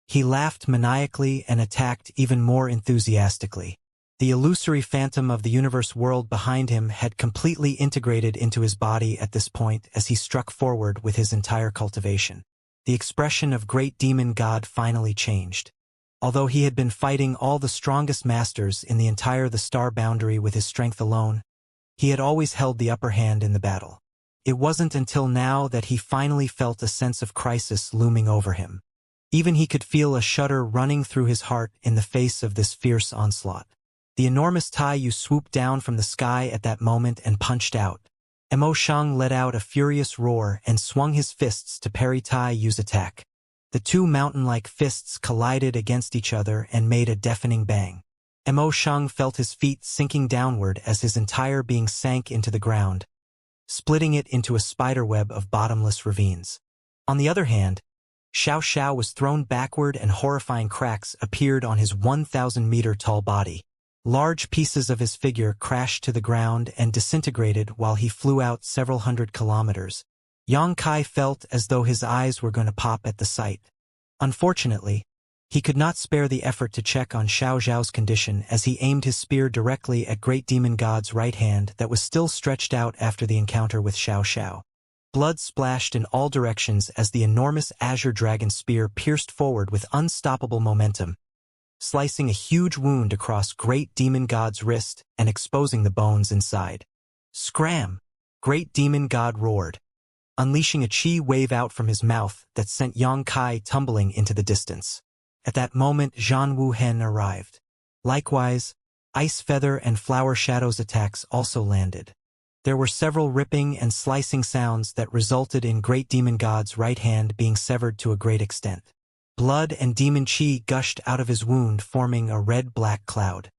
He laughed maniacally and attacked even more enthusiastically. The illusory phantom of the universe world behind him had completely integrated into his body at this point as he struck forward with his entire cultivation. The expression of Great Demon God finally changed. Although he had been fighting all the strongest masters in the entire the star boundary with his strength alone, he had always held the upper hand in the battle. It wasn't until now that he finally felt a sense of crisis looming over him. Even he could feel a shudder running through his heart in the face of this fierce onslaught. The enormous Tai Yu swooped down from the sky at that moment and punched out. Mo Shang let out a furious roar and swung his fists to parry Tai Yu's attack. The 2 mountain-like fists collided against each other and made a deafening bang. Mo Shang felt his feet sinking downward as his entire being sank into the ground, splitting it into a spiderweb of bottomless ravines. On the other hand, Xiao was thrown backward and horrifying cracks appeared on his 1,000-meter-tall body. Large pieces of his figure crashed to the ground and disintegrated while he flew out several hundred kilometers. Yang Kai felt as though his eyes were going to pop at the sight. Unfortunately, he could not spare the effort to check on Xiao Zhao's condition as he aimed his spear directly at Great Demon God's right hand that was still stretched out after the encounter with Xiao. Blood splashed in all directions as the enormous azure dragon spear pierced forward with unstoppable momentum, slicing a huge wound across Great Demon God's wrist and exposing the bones inside. Scram! Great Demon God roared, unleashing a chi wave out from his mouth that sent Yang Kai tumbling into the distance. At that moment, Zhan Wuhen arrived. Likewise, Ice Feather and Flower Shadow's attacks also landed. There were several ripping and slicing sounds that resulted in Great Demon God's right hand being severed to a great extent. Blood and demon chi gushed out of his wound, forming a red-black cloud.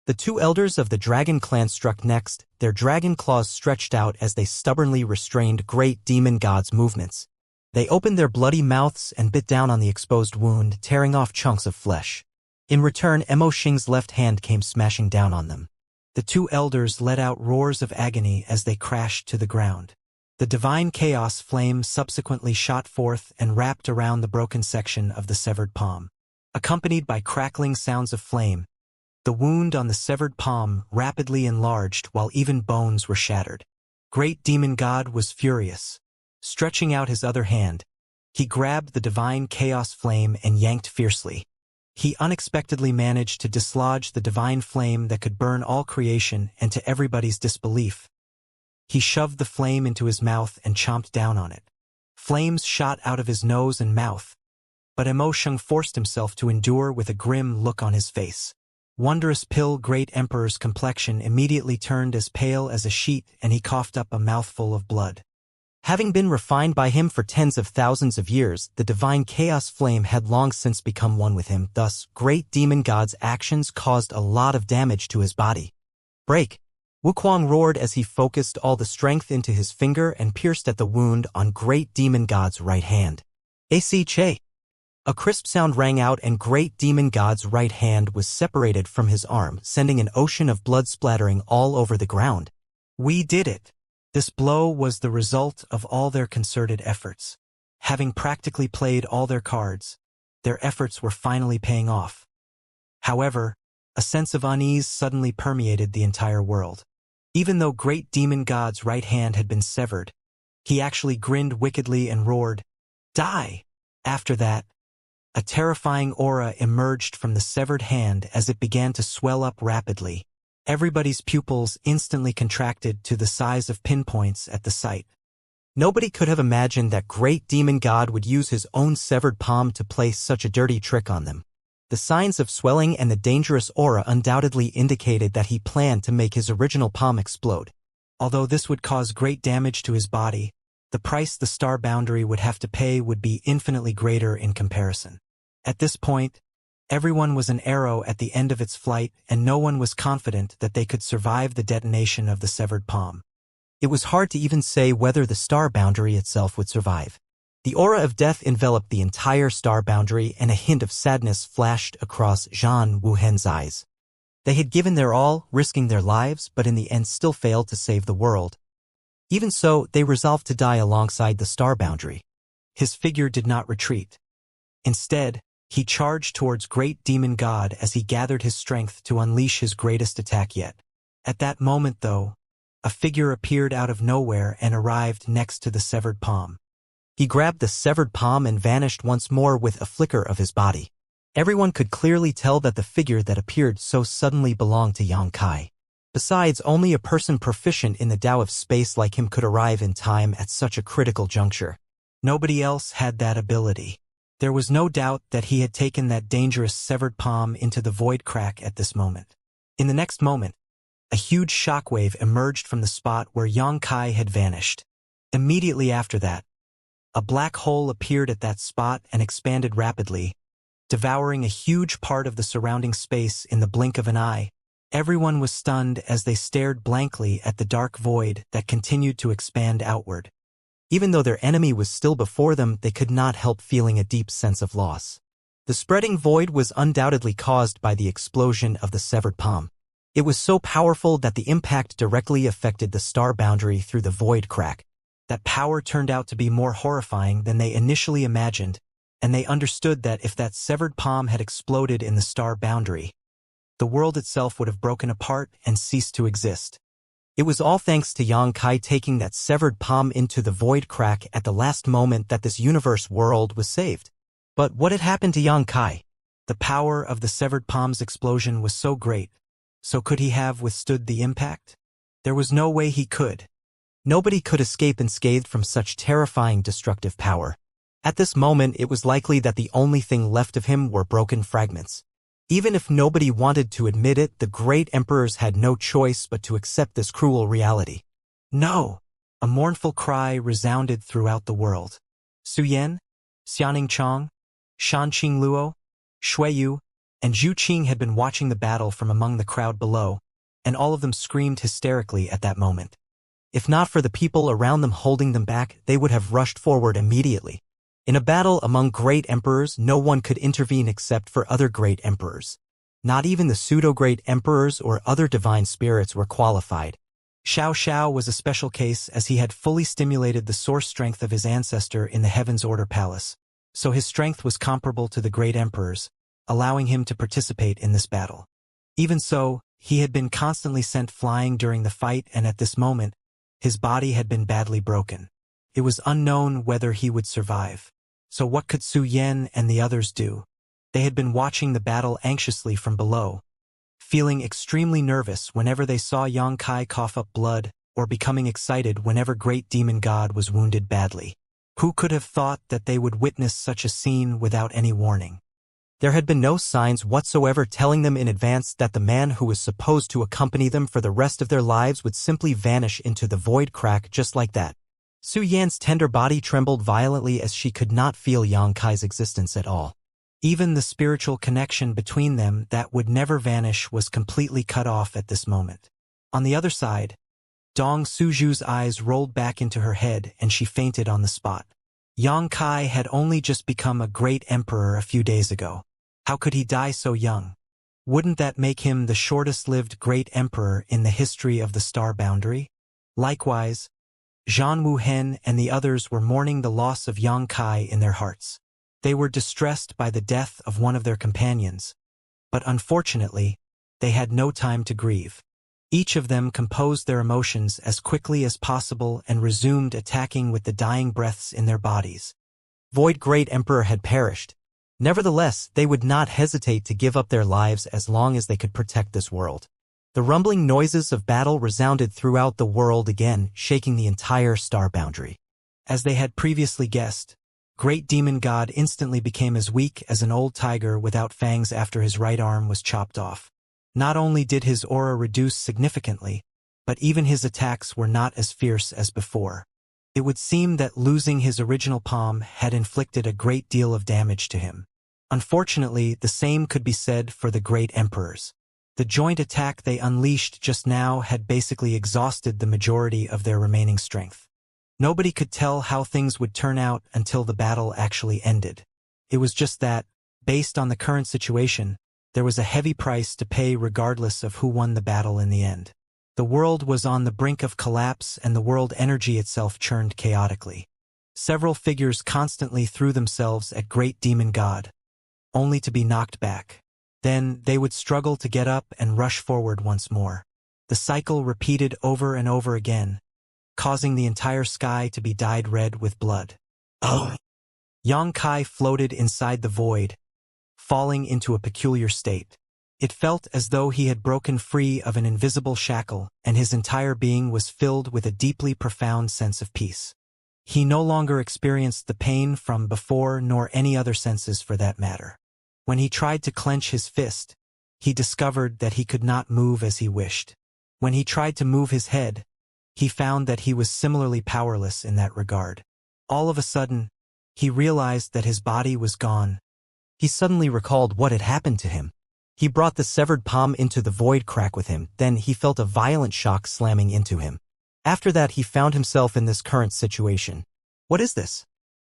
The 2 elders of the Dragon Clan struck next, their dragon claws stretched out as they stubbornly restrained Great Demon God's movements. They opened their bloody mouths and bit down on the exposed wound, tearing off chunks of flesh. In return, Mo Xing's left hand came smashing down on them. The 2 elders let out roars of agony as they crashed to the ground. The divine chaos flame subsequently shot forth and wrapped around the broken section of the severed palm. Accompanied by crackling sounds of flame, the wound on the severed palm rapidly enlarged while even bones were shattered. Great Demon God was furious. Stretching out his other hand, he grabbed the divine chaos flame and yanked fiercely. He unexpectedly managed to dislodge the divine flame that could burn all creation, and to everybody's disbelief, he shoved the flame into his mouth and chomped down on it. Flames shot out of his nose and mouth, but Mo Sheng forced himself to endure with a grim look on his face. Wondrous Pill Great Emperor's complexion immediately turned as pale as a sheet and he coughed up a mouthful of blood. Having been refined by him for tens of thousands of years, the divine chaos flame had long since become one with him. Thus, Great Demon God's actions caused a lot of damage to his body. Break! Wukuang roared as he focused all the strength into his finger and pierced at the wound on Great Demon God's right hand. AC Che! A crisp sound rang out and Great Demon God's right hand was separated from his arm, sending an ocean of blood splattering all over the ground. We did it! This blow was the result of all their concerted efforts. Having practically played all their cards, their efforts were finally paying off. However, a sense of unease suddenly permeated the entire world. Even though great demon god's right hand had been severed, he actually grinned wickedly and roared, "Die!" After that, a terrifying aura emerged from the severed hand as it began to swell up rapidly. Everybody's pupils instantly contracted to the size of pinpoints at the sight. Nobody could have imagined that great demon god would use his own severed palm to play such a dirty trick on them. The signs of swelling and the dangerous aura undoubtedly indicated that he planned to make his original palm explode. Although this would cause great damage to his body, the price the star boundary would have to pay would be infinitely greater in comparison. At this point, everyone was an arrow at the end of its flight, and no one was confident that they could survive the detonation of the severed palm. It was hard to even say whether the star boundary itself would survive. The aura of death enveloped the entire star boundary, and a hint of sadness flashed across Zhan Wuhen's eyes. They had given their all, risking their lives, but in the end still failed to save the world. Even so, they resolved to die alongside the star boundary. His figure did not retreat. Instead, he charged towards great demon god as he gathered his strength to unleash his greatest attack yet. At that moment, though, a figure appeared out of nowhere and arrived next to the severed palm. He grabbed the severed palm and vanished once more with a flicker of his body. Everyone could clearly tell that the figure that appeared so suddenly belonged to Yang Kai. Besides, only a person proficient in the Tao of space like him could arrive in time at such a critical juncture. Nobody else had that ability. There was no doubt that he had taken that dangerous severed palm into the void crack at this moment. In the next moment, a huge shockwave emerged from the spot where Yang Kai had vanished. Immediately after that, a black hole appeared at that spot and expanded rapidly, devouring a huge part of the surrounding space in the blink of an eye. Everyone was stunned as they stared blankly at the dark void that continued to expand outward. Even though their enemy was still before them, they could not help feeling a deep sense of loss. The spreading void was undoubtedly caused by the explosion of the severed palm. It was so powerful that the impact directly affected the star boundary through the void crack. That power turned out to be more horrifying than they initially imagined, and they understood that if that severed palm had exploded in the star boundary, the world itself would have broken apart and ceased to exist. It was all thanks to Yang Kai taking that severed palm into the void crack at the last moment that this universe world was saved. But what had happened to Yang Kai? The power of the severed palm's explosion was so great. So could he have withstood the impact? There was no way he could. Nobody could escape unscathed from such terrifying destructive power. At this moment, it was likely that the only thing left of him were broken fragments. Even if nobody wanted to admit it, the great emperors had no choice but to accept this cruel reality. No! A mournful cry resounded throughout the world. Su Yan, Xianing Chong, Shan Qingluo, Shui Yu, and Zhu Qing had been watching the battle from among the crowd below, and all of them screamed hysterically at that moment. If not for the people around them holding them back, they would have rushed forward immediately. In a battle among great emperors, no one could intervene except for other great emperors. Not even the pseudo-great emperors or other divine spirits were qualified. Xiao Xiao was a special case as he had fully stimulated the source strength of his ancestor in the Heaven's Order Palace, so his strength was comparable to the great emperors, allowing him to participate in this battle. Even so, he had been constantly sent flying during the fight, and at this moment, his body had been badly broken. It was unknown whether he would survive. So what could Su Yan and the others do? They had been watching the battle anxiously from below, feeling extremely nervous whenever they saw Yang Kai cough up blood, or becoming excited whenever great demon god was wounded badly. Who could have thought that they would witness such a scene without any warning? There had been no signs whatsoever telling them in advance that the man who was supposed to accompany them for the rest of their lives would simply vanish into the void crack just like that. Su Yan's tender body trembled violently as she could not feel Yang Kai's existence at all. Even the spiritual connection between them that would never vanish was completely cut off at this moment. On the other side, Dong Suju's eyes rolled back into her head and she fainted on the spot. Yang Kai had only just become a great emperor a few days ago. How could he die so young? Wouldn't that make him the shortest-lived great emperor in the history of the star boundary? Likewise, Zhan Wuhen and the others were mourning the loss of Yang Kai in their hearts. They were distressed by the death of one of their companions, but unfortunately, they had no time to grieve. Each of them composed their emotions as quickly as possible and resumed attacking with the dying breaths in their bodies. Void Great Emperor had perished. Nevertheless, they would not hesitate to give up their lives as long as they could protect this world. The rumbling noises of battle resounded throughout the world again, shaking the entire star boundary. As they had previously guessed, Great Demon God instantly became as weak as an old tiger without fangs after his right arm was chopped off. Not only did his aura reduce significantly, but even his attacks were not as fierce as before. It would seem that losing his original palm had inflicted a great deal of damage to him. Unfortunately, the same could be said for the Great Emperors. The joint attack they unleashed just now had basically exhausted the majority of their remaining strength. Nobody could tell how things would turn out until the battle actually ended. It was just that, based on the current situation, there was a heavy price to pay regardless of who won the battle in the end. The world was on the brink of collapse and the world energy itself churned chaotically. Several figures constantly threw themselves at Great Demon God, only to be knocked back. Then they would struggle to get up and rush forward once more. The cycle repeated over and over again, causing the entire sky to be dyed red with blood. Oh! Xianxia floated inside the void, falling into a peculiar state. It felt as though he had broken free of an invisible shackle, and his entire being was filled with a deeply profound sense of peace. He no longer experienced the pain from before nor any other senses for that matter. When he tried to clench his fist, he discovered that he could not move as he wished. When he tried to move his head, he found that he was similarly powerless in that regard. All of a sudden, he realized that his body was gone. He suddenly recalled what had happened to him. He brought the severed palm into the void crack with him, then he felt a violent shock slamming into him. After that he found himself in this current situation. What is this?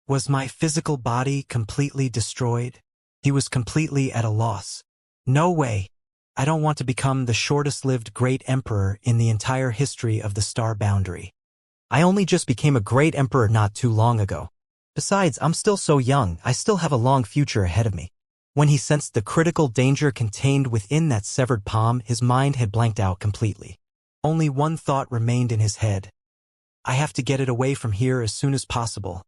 Was my physical body completely destroyed? He was completely at a loss. No way. I don't want to become the shortest-lived Great Emperor in the entire history of the star boundary. I only just became a Great Emperor not too long ago. Besides, I'm still so young, I still have a long future ahead of me. When he sensed the critical danger contained within that severed palm, his mind had blanked out completely. Only one thought remained in his head. I have to get it away from here as soon as possible.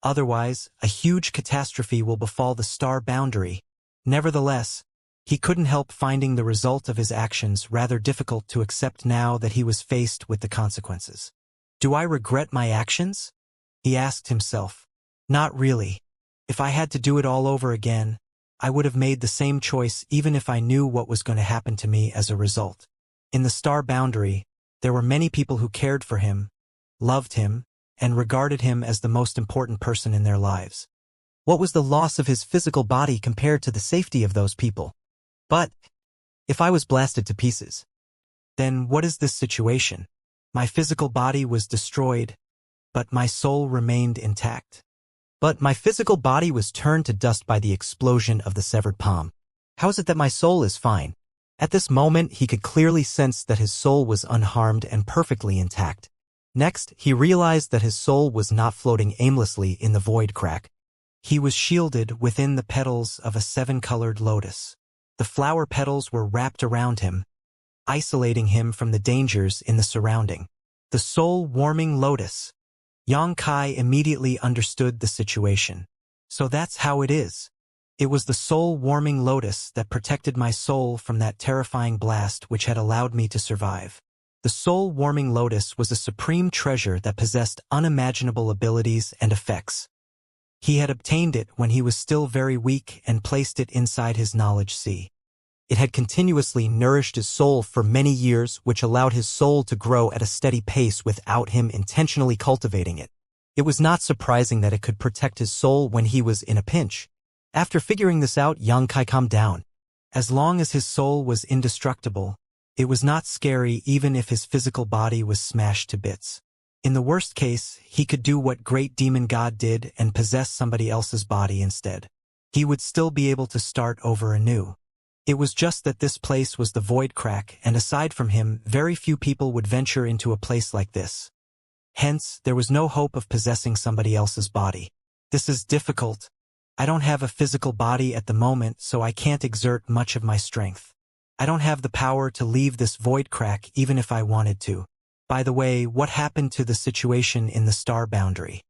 Otherwise, a huge catastrophe will befall the star boundary. Nevertheless, he couldn't help finding the result of his actions rather difficult to accept now that he was faced with the consequences. Do I regret my actions? He asked himself. Not really. If I had to do it all over again, I would have made the same choice even if I knew what was going to happen to me as a result. In the star boundary, there were many people who cared for him, loved him, and regarded him as the most important person in their lives. What was the loss of his physical body compared to the safety of those people? But if I was blasted to pieces, then what is this situation? My physical body was destroyed, but my soul remained intact. But my physical body was turned to dust by the explosion of the severed palm. How is it that my soul is fine? At this moment, he could clearly sense that his soul was unharmed and perfectly intact. Next, he realized that his soul was not floating aimlessly in the void crack. He was shielded within the petals of a seven-colored lotus. The flower petals were wrapped around him, isolating him from the dangers in the surrounding. The soul-warming lotus. Xianxia immediately understood the situation. So that's how it is. It was the soul-warming lotus that protected my soul from that terrifying blast which had allowed me to survive. The soul-warming lotus was a supreme treasure that possessed unimaginable abilities and effects. He had obtained it when he was still very weak and placed it inside his knowledge sea. It had continuously nourished his soul for many years, which allowed his soul to grow at a steady pace without him intentionally cultivating it. It was not surprising that it could protect his soul when he was in a pinch. After figuring this out, Xianxia calmed down. As long as his soul was indestructible, it was not scary even if his physical body was smashed to bits. In the worst case, he could do what Great Demon God did and possess somebody else's body instead. He would still be able to start over anew. It was just that this place was the void crack, and aside from him, very few people would venture into a place like this. Hence, there was no hope of possessing somebody else's body. This is difficult. I don't have a physical body at the moment, so I can't exert much of my strength. I don't have the power to leave this void crack even if I wanted to. By the way, what happened to the situation in the star boundary?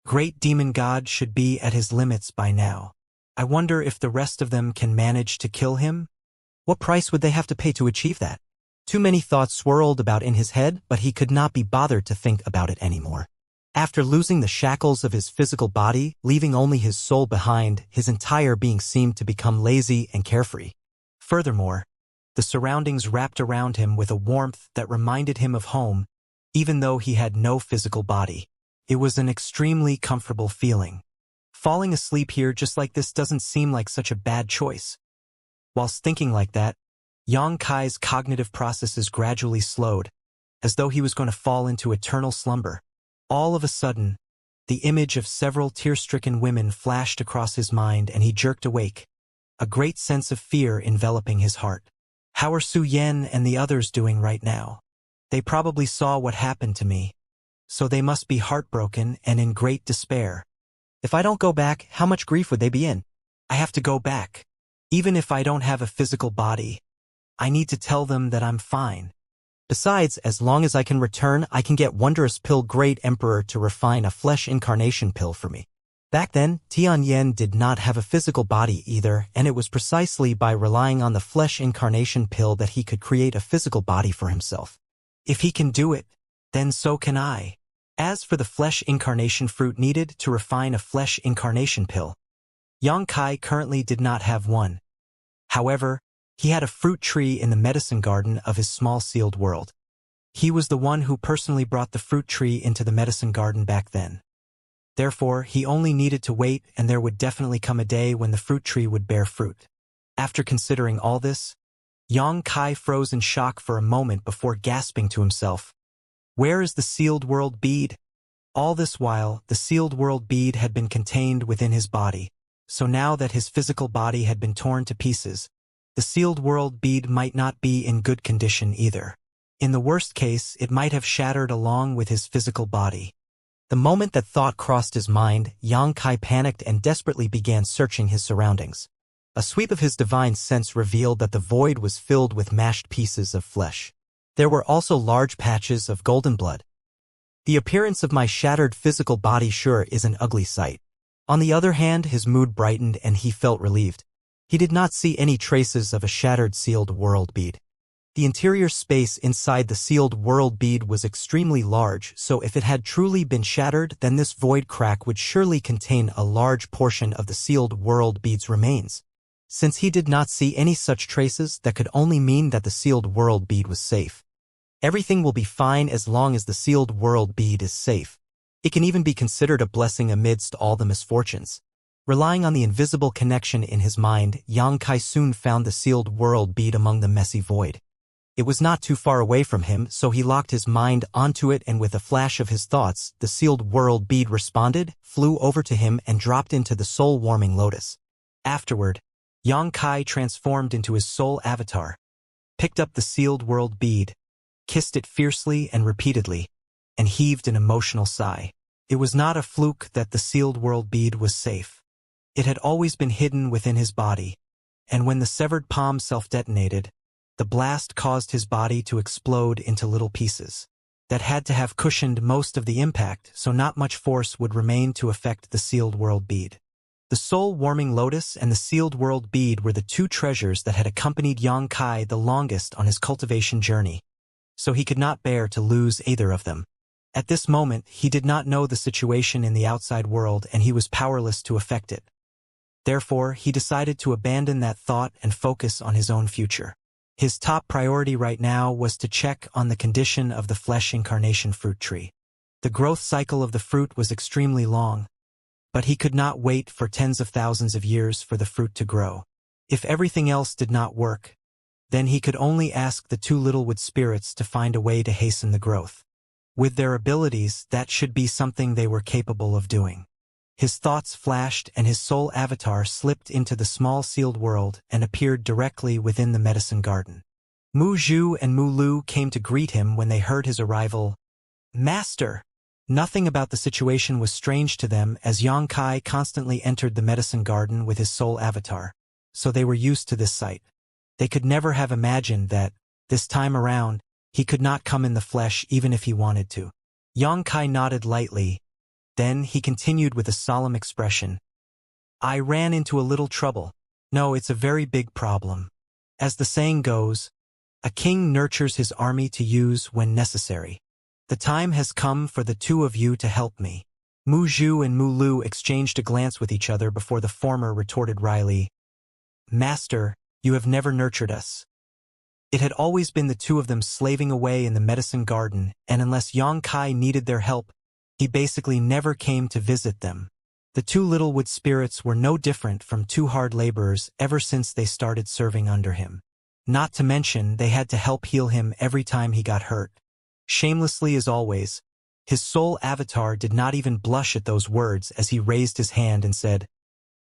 Great demon god should be at his limits by now. I wonder if the rest of them can manage to kill him? What price would they have to pay to achieve that? Too many thoughts swirled about in his head, but he could not be bothered to think about it anymore. After losing the shackles of his physical body, leaving only his soul behind, his entire being seemed to become lazy and carefree. Furthermore, the surroundings wrapped around him with a warmth that reminded him of home, even though he had no physical body. It was an extremely comfortable feeling. Falling asleep here just like this doesn't seem like such a bad choice. Whilst thinking like that, Yang Kai's cognitive processes gradually slowed, as though he was going to fall into eternal slumber. All of a sudden, the image of several tear-stricken women flashed across his mind and he jerked awake, a great sense of fear enveloping his heart. How are Su Yan and the others doing right now? They probably saw what happened to me, so they must be heartbroken and in great despair. If I don't go back, how much grief would they be in? I have to go back. Even if I don't have a physical body, I need to tell them that I'm fine. Besides, as long as I can return, I can get Wondrous Pill Great Emperor to refine a flesh incarnation pill for me. Back then, Tianyan did not have a physical body either, and it was precisely by relying on the flesh incarnation pill that he could create a physical body for himself. If he can do it, then so can I. As for the flesh incarnation fruit needed to refine a flesh incarnation pill, Yang Kai currently did not have one. However, he had a fruit tree in the medicine garden of his small sealed world. He was the one who personally brought the fruit tree into the medicine garden back then. Therefore, he only needed to wait, and there would definitely come a day when the fruit tree would bear fruit. After considering all this, Yang Kai froze in shock for a moment before gasping to himself, "Where is the sealed world bead?" All this while, the sealed world bead had been contained within his body, so now that his physical body had been torn to pieces, the sealed world bead might not be in good condition either. In the worst case, it might have shattered along with his physical body. The moment that thought crossed his mind, Yang Kai panicked and desperately began searching his surroundings. A sweep of his divine sense revealed that the void was filled with mashed pieces of flesh. There were also large patches of golden blood. The appearance of my shattered physical body sure is an ugly sight. On the other hand, his mood brightened and he felt relieved. He did not see any traces of a shattered sealed world bead. The interior space inside the sealed world bead was extremely large, so if it had truly been shattered, then this void crack would surely contain a large portion of the sealed world bead's remains. Since he did not see any such traces, that could only mean that the sealed world bead was safe. Everything will be fine as long as the sealed world bead is safe. It can even be considered a blessing amidst all the misfortunes. Relying on the invisible connection in his mind, Yang Kai soon found the sealed world bead among the messy void. It was not too far away from him, so he locked his mind onto it, and with a flash of his thoughts, the sealed world bead responded, flew over to him and dropped into the soul-warming lotus. Afterward, Yang Kai transformed into his soul avatar, picked up the sealed world bead, kissed it fiercely and repeatedly, and heaved an emotional sigh. It was not a fluke that the sealed world bead was safe. It had always been hidden within his body, and when the severed palm self-detonated, the blast caused his body to explode into little pieces. That had to have cushioned most of the impact, so not much force would remain to affect the sealed world bead. The soul-warming lotus and the sealed world bead were the two treasures that had accompanied Yang Kai the longest on his cultivation journey, so he could not bear to lose either of them. At this moment, he did not know the situation in the outside world and he was powerless to affect it. Therefore, he decided to abandon that thought and focus on his own future. His top priority right now was to check on the condition of the flesh incarnation fruit tree. The growth cycle of the fruit was extremely long, but he could not wait for tens of thousands of years for the fruit to grow. If everything else did not work, then he could only ask the two Littlewood spirits to find a way to hasten the growth. With their abilities, that should be something they were capable of doing. His thoughts flashed and his soul avatar slipped into the small sealed world and appeared directly within the medicine garden. Mu Zhu and Mu Lu came to greet him when they heard his arrival. "Master!" Nothing about the situation was strange to them, as Yang Kai constantly entered the medicine garden with his soul avatar, so they were used to this sight. They could never have imagined that, this time around, he could not come in the flesh even if he wanted to. Xianxia nodded lightly. Then he continued with a solemn expression. I ran into a little trouble. No, it's a very big problem. As the saying goes, a king nurtures his army to use when necessary. The time has come for the two of you to help me. Mu Zhu and Mu Lu exchanged a glance with each other before the former retorted wryly. Master, you have never nurtured us. It had always been the two of them slaving away in the medicine garden, and unless Xianxia needed their help, he basically never came to visit them. The two little wood spirits were no different from two hard laborers ever since they started serving under him. Not to mention, they had to help heal him every time he got hurt. Shamelessly as always, his soul avatar did not even blush at those words as he raised his hand and said,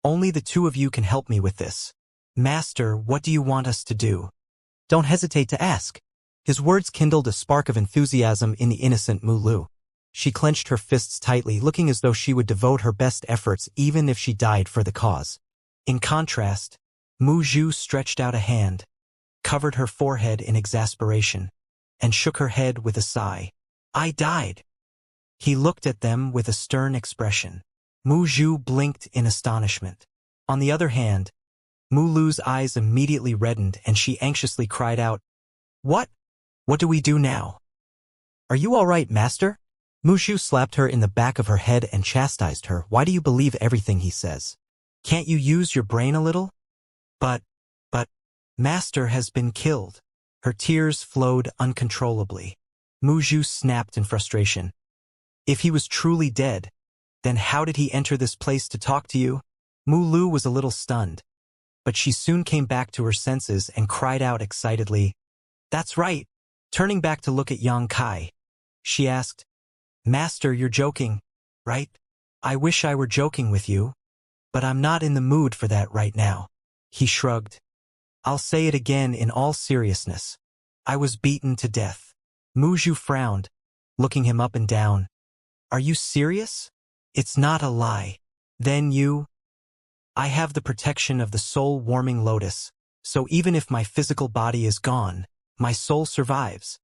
Only the two of you can help me with this. Master, what do you want us to do? Don't hesitate to ask. His words kindled a spark of enthusiasm in the innocent Mu Lu. She clenched her fists tightly, looking as though she would devote her best efforts even if she died for the cause. In contrast, Mu Zhu stretched out a hand, covered her forehead in exasperation, and shook her head with a sigh. I died. He looked at them with a stern expression. Mu Zhu blinked in astonishment. On the other hand, Mu Lu's eyes immediately reddened and she anxiously cried out, What? What do we do now? Are you all right, master? Mu Zhu slapped her in the back of her head and chastised her. Why do you believe everything he says? Can't you use your brain a little? But, master has been killed. Her tears flowed uncontrollably. Mu Zhu snapped in frustration. If he was truly dead, then how did he enter this place to talk to you? Mu Lu was a little stunned, but she soon came back to her senses and cried out excitedly, That's right. Turning back to look at Xianxia, she asked, Master, you're joking, right? I wish I were joking with you, but I'm not in the mood for that right now. He shrugged. I'll say it again in all seriousness. I was beaten to death. Mu Zhu frowned, looking him up and down. Are you serious? It's not a lie. Then I have the protection of the soul-warming lotus, so even if my physical body is gone, my soul survives.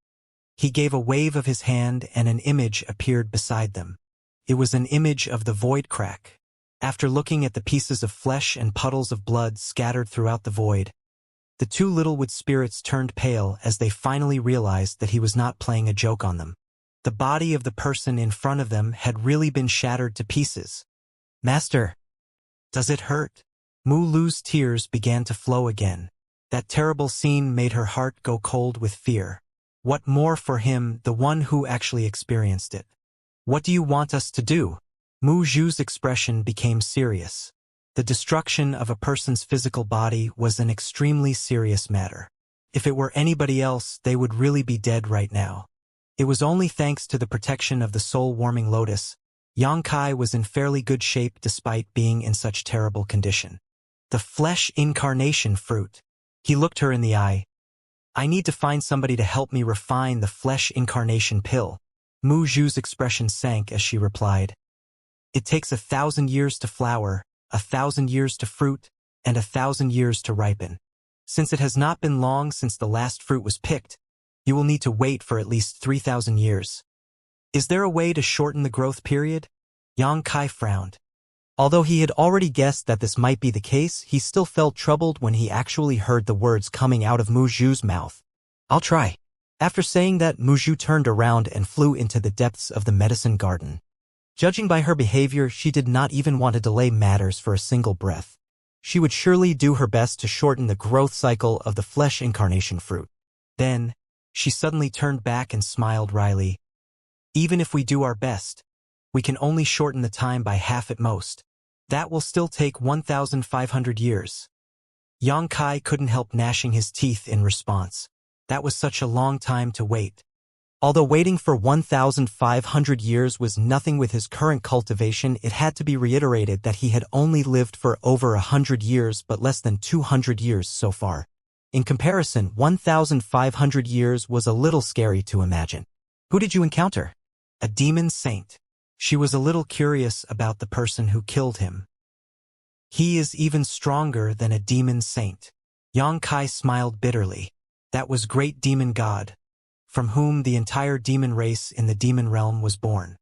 He gave a wave of his hand and an image appeared beside them. It was an image of the void crack. After looking at the pieces of flesh and puddles of blood scattered throughout the void, the two little wood spirits turned pale as they finally realized that he was not playing a joke on them. The body of the person in front of them had really been shattered to pieces. Master, does it hurt? Mu Lu's tears began to flow again. That terrible scene made her heart go cold with fear. What more for him, the one who actually experienced it? What do you want us to do? Mu Zhu's expression became serious. The destruction of a person's physical body was an extremely serious matter. If it were anybody else, they would really be dead right now. It was only thanks to the protection of the soul-warming lotus, Xianxia was in fairly good shape despite being in such terrible condition. The flesh incarnation fruit. He looked her in the eye. I need to find somebody to help me refine the flesh incarnation pill. Mu Zhu's expression sank as she replied. It takes 1,000 years to flower, 1,000 years to fruit, and 1,000 years to ripen. Since it has not been long since the last fruit was picked, you will need to wait for at least 3,000 years. Is there a way to shorten the growth period? Xianxia frowned. Although he had already guessed that this might be the case, he still felt troubled when he actually heard the words coming out of Mu Zhu's mouth. I'll try. After saying that, Mu Zhu turned around and flew into the depths of the medicine garden. Judging by her behavior, she did not even want to delay matters for a single breath. She would surely do her best to shorten the growth cycle of the flesh incarnation fruit. Then, she suddenly turned back and smiled wryly. Even if we do our best, we can only shorten the time by half at most. That will still take 1,500 years. Xianxia couldn't help gnashing his teeth in response. That was such a long time to wait. Although waiting for 1,500 years was nothing with his current cultivation, it had to be reiterated that he had only lived for over 100 years but less than 200 years so far. In comparison, 1,500 years was a little scary to imagine. Who did you encounter? A demon saint. She was a little curious about the person who killed him. He is even stronger than a demon saint. Xianxia smiled bitterly. That was great demon god, from whom the entire demon race in the demon realm was born.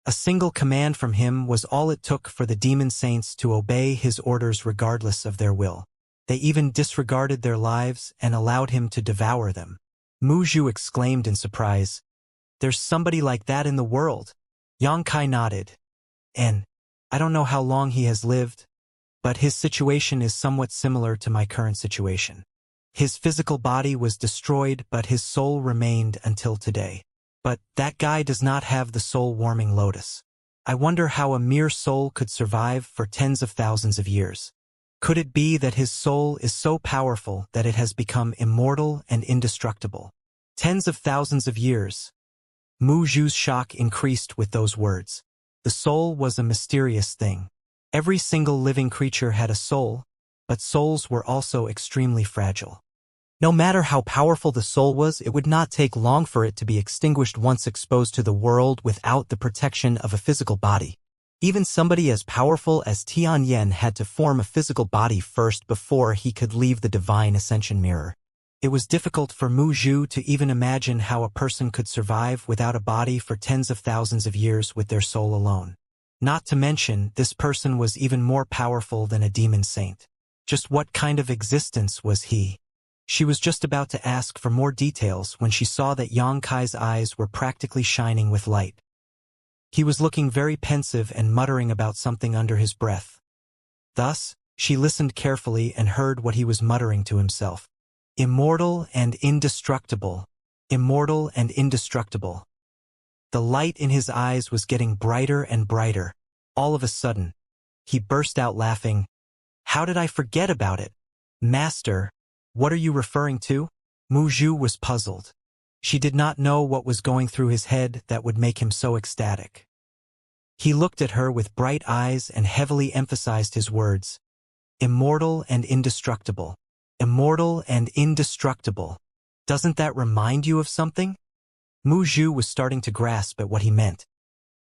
A single command from him was all it took for the demon saints to obey his orders regardless of their will. They even disregarded their lives and allowed him to devour them. Muzhu exclaimed in surprise, "There's somebody like that in the world." Xianxia nodded. "And I don't know how long he has lived, but his situation is somewhat similar to my current situation. His physical body was destroyed, but his soul remained until today. But that guy does not have the soul-warming lotus. I wonder how a mere soul could survive for tens of thousands of years. Could it be that his soul is so powerful that it has become immortal and indestructible? Tens of thousands of years." Muzhu's shock increased with those words. The soul was a mysterious thing. Every single living creature had a soul, but souls were also extremely fragile. No matter how powerful the soul was, it would not take long for it to be extinguished once exposed to the world without the protection of a physical body. Even somebody as powerful as Tianyan had to form a physical body first before he could leave the divine Ascension mirror. It was difficult for Muzhu to even imagine how a person could survive without a body for tens of thousands of years with their soul alone. Not to mention, this person was even more powerful than a demon saint. Just what kind of existence was he? She was just about to ask for more details when she saw that Xianxia's eyes were practically shining with light. He was looking very pensive and muttering about something under his breath. Thus, she listened carefully and heard what he was muttering to himself. Immortal and indestructible. Immortal and indestructible. The light in his eyes was getting brighter and brighter. All of a sudden, he burst out laughing. "How did I forget about it? Master, what are you referring to?" Muzhu was puzzled. She did not know what was going through his head that would make him so ecstatic. He looked at her with bright eyes and heavily emphasized his words. Immortal and indestructible. Immortal and indestructible. Doesn't that remind you of something? Muzhu was starting to grasp at what he meant.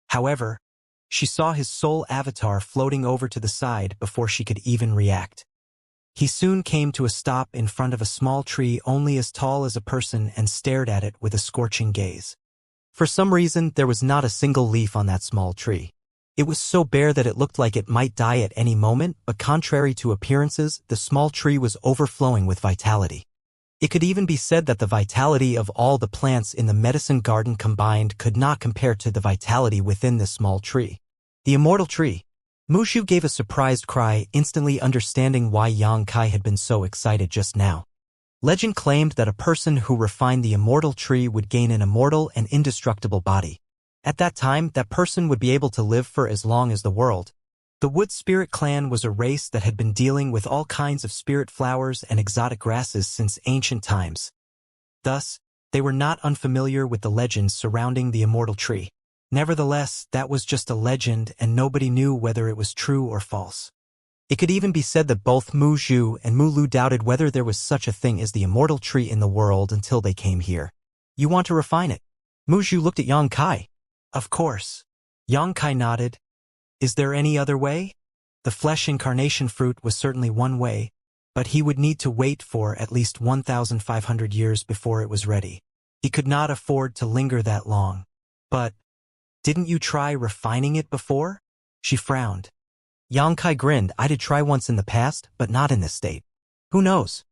However, she saw his soul avatar floating over to the side before she could even react. He soon came to a stop in front of a small tree only as tall as a person and stared at it with a scorching gaze. For some reason, there was not a single leaf on that small tree. It was so bare that it looked like it might die at any moment, but contrary to appearances, the small tree was overflowing with vitality. It could even be said that the vitality of all the plants in the medicine garden combined could not compare to the vitality within this small tree. The immortal tree. Muzhu gave a surprised cry, instantly understanding why Xianxia had been so excited just now. Legend claimed that a person who refined the immortal tree would gain an immortal and indestructible body. At that time, that person would be able to live for as long as the world. The Wood Spirit clan was a race that had been dealing with all kinds of spirit flowers and exotic grasses since ancient times. Thus, they were not unfamiliar with the legends surrounding the immortal tree. Nevertheless, that was just a legend and nobody knew whether it was true or false. It could even be said that both Muzhu and Mulu doubted whether there was such a thing as the immortal tree in the world until they came here. You want to refine it? Muzhu looked at Xianxia. Of course. Xianxia nodded. Is there any other way? The flesh incarnation fruit was certainly one way, but he would need to wait for at least 1,500 years before it was ready. He could not afford to linger that long. But, didn't you try refining it before? She frowned. Xianxia grinned. I did try once in the past, but not in this state. Who knows?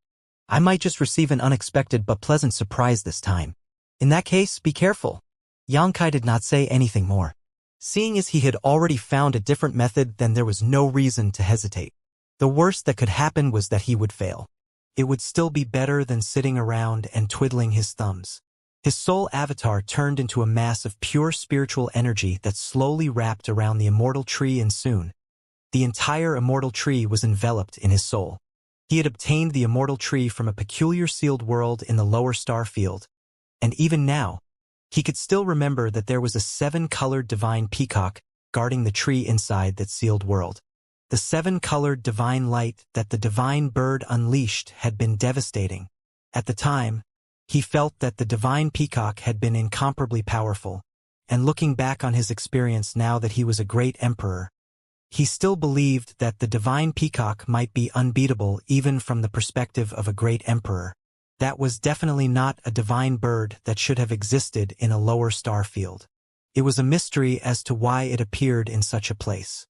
I might just receive an unexpected but pleasant surprise this time. In that case, be careful. Xianxia did not say anything more. Seeing as he had already found a different method, then there was no reason to hesitate. The worst that could happen was that he would fail. It would still be better than sitting around and twiddling his thumbs. His soul avatar turned into a mass of pure spiritual energy that slowly wrapped around the immortal tree, and soon, the entire immortal tree was enveloped in his soul. He had obtained the immortal tree from a peculiar sealed world in the lower star field, and even now, he could still remember that there was a 7-colored divine peacock guarding the tree inside that sealed world. The 7-colored divine light that the divine bird unleashed had been devastating. At the time, he felt that the divine peacock had been incomparably powerful, and looking back on his experience now that he was a great emperor, He still believed that the divine peacock might be unbeatable even from the perspective of a great emperor. That was definitely not a divine bird that should have existed in a lower star field. It was a mystery as to why it appeared in such a place.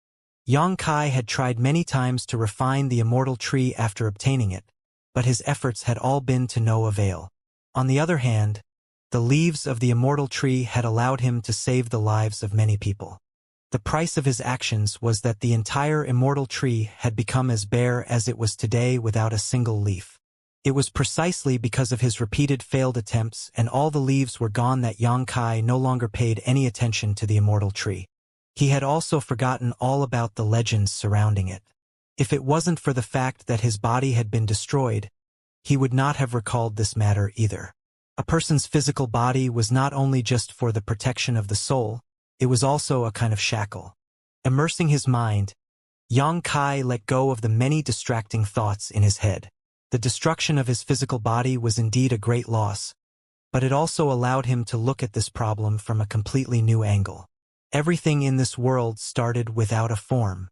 Xianxia had tried many times to refine the immortal tree after obtaining it, but his efforts had all been to no avail. On the other hand, the leaves of the immortal tree had allowed him to save the lives of many people. The price of his actions was that the entire immortal tree had become as bare as it was today without a single leaf. It was precisely because of his repeated failed attempts and all the leaves were gone that Xianxia no longer paid any attention to the immortal tree. He had also forgotten all about the legends surrounding it. If it wasn't for the fact that his body had been destroyed, he would not have recalled this matter either. A person's physical body was not only just for the protection of the soul, it was also a kind of shackle. Immersing his mind, Xianxia let go of the many distracting thoughts in his head. The destruction of his physical body was indeed a great loss, but it also allowed him to look at this problem from a completely new angle. Everything in this world started without a form.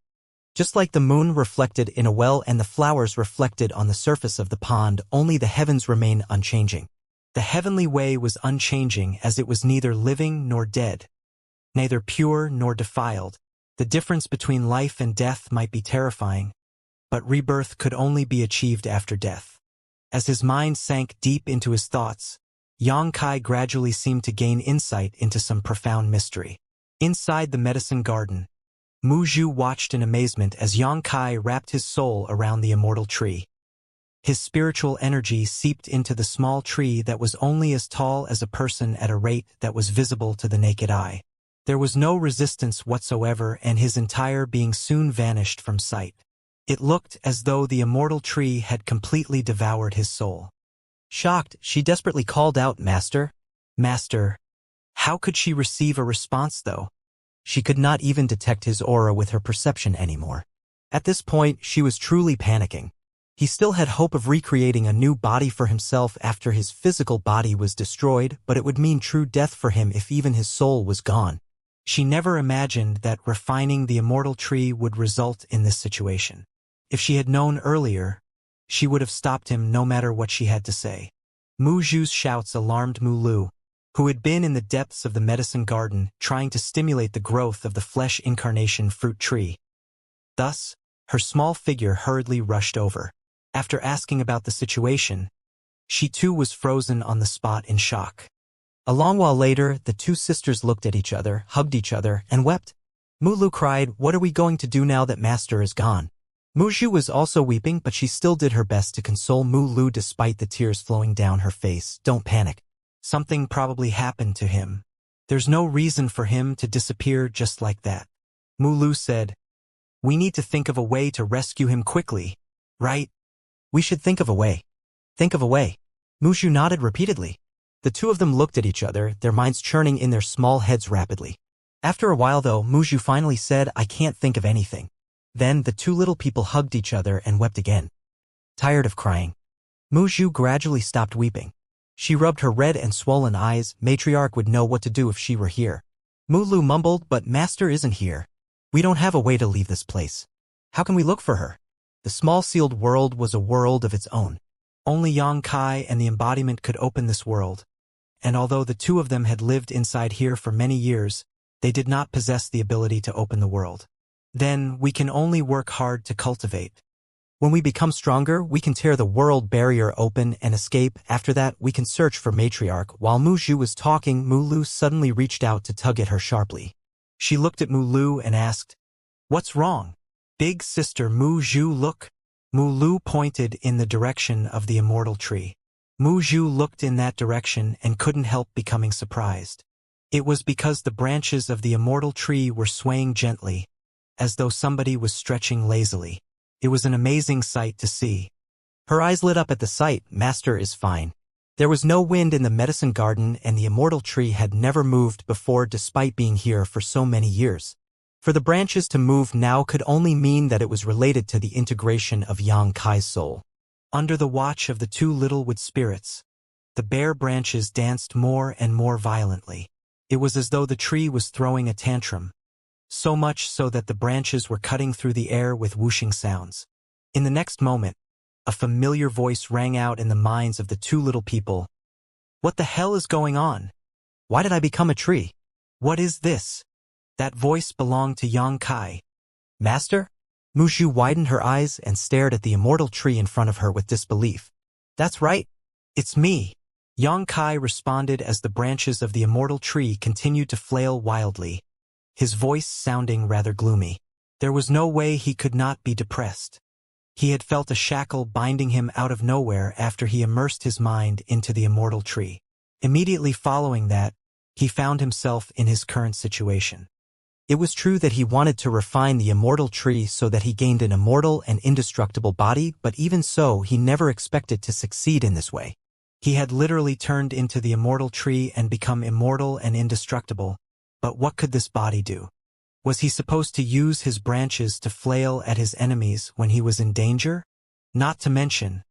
Just like the moon reflected in a well and the flowers reflected on the surface of the pond, only the heavens remain unchanging. The heavenly way was unchanging as it was neither living nor dead, neither pure nor defiled. The difference between life and death might be terrifying, but rebirth could only be achieved after death. As his mind sank deep into his thoughts, Xianxia gradually seemed to gain insight into some profound mystery. Inside the medicine garden, Muzhu watched in amazement as Xianxia wrapped his soul around the immortal tree. His spiritual energy seeped into the small tree that was only as tall as a person at a rate that was visible to the naked eye. There was no resistance whatsoever and his entire being soon vanished from sight. It looked as though the immortal tree had completely devoured his soul. Shocked, she desperately called out, "Master! Master!" How could she receive a response, though? She could not even detect his aura with her perception anymore. At this point, she was truly panicking. He still had hope of recreating a new body for himself after his physical body was destroyed, but it would mean true death for him if even his soul was gone. She never imagined that refining the immortal tree would result in this situation. If she had known earlier, she would have stopped him no matter what she had to say. Muzhu's shouts alarmed Mulu, who had been in the depths of the medicine garden trying to stimulate the growth of the flesh incarnation fruit tree. Thus, her small figure hurriedly rushed over. After asking about the situation, she too was frozen on the spot in shock. A long while later, the two sisters looked at each other, hugged each other, and wept. Mulu cried, "What are we going to do now that Master is gone?" Muzhu was also weeping, but she still did her best to console Mulu despite the tears flowing down her face. "Don't panic. Something probably happened to him. There's no reason for him to disappear just like that." Mulu said, "We need to think of a way to rescue him quickly, right?" "We should think of a way. Think of a way." Muzhu nodded repeatedly. The two of them looked at each other, their minds churning in their small heads rapidly. After a while, though, Muzhu finally said, "I can't think of anything." Then the two little people hugged each other and wept again. Tired of crying, Muzhu gradually stopped weeping. She rubbed her red and swollen eyes. Matriarch would know what to do if she were here. Mulu mumbled, "But Master isn't here. We don't have a way to leave this place. How can we look for her?" The small sealed world was a world of its own. Only Xianxia and the embodiment could open this world. And although the two of them had lived inside here for many years, they did not possess the ability to open the world. "Then we can only work hard to cultivate. When we become stronger, we can tear the world barrier open and escape. After that, we can search for Matriarch." While Muzhu was talking, Mulu suddenly reached out to tug at her sharply. She looked at Mulu and asked, "What's wrong?" "Big sister Muzhu, look." Mulu pointed in the direction of the immortal tree. Muzhu looked in that direction and couldn't help becoming surprised. It was because the branches of the immortal tree were swaying gently, as though somebody was stretching lazily. It was an amazing sight to see. Her eyes lit up at the sight. Master is fine. There was no wind in the medicine garden and the immortal tree had never moved before despite being here for so many years. For the branches to move now could only mean that it was related to the integration of Xianxia's soul. Under the watch of the two little wood spirits, the bare branches danced more and more violently. It was as though the tree was throwing a tantrum. so much so that the branches were cutting through the air with whooshing sounds. In the next moment, a familiar voice rang out in the minds of the two little people. What the hell is going on? Why did I become a tree? What is this? That voice belonged to Xianxia. Master? Mushu widened her eyes and stared at the immortal tree in front of her with disbelief. That's right. It's me. Xianxia responded as the branches of the immortal tree continued to flail wildly, his voice sounding rather gloomy. There was no way he could not be depressed. He had felt a shackle binding him out of nowhere after he immersed his mind into the immortal tree. Immediately following that, he found himself in his current situation. It was true that he wanted to refine the immortal tree so that he gained an immortal and indestructible body, but even so, he never expected to succeed in this way. He had literally turned into the immortal tree and become immortal and indestructible, but what could this body do? Was he supposed to use his branches to flail at his enemies when he was in danger? Not to mention,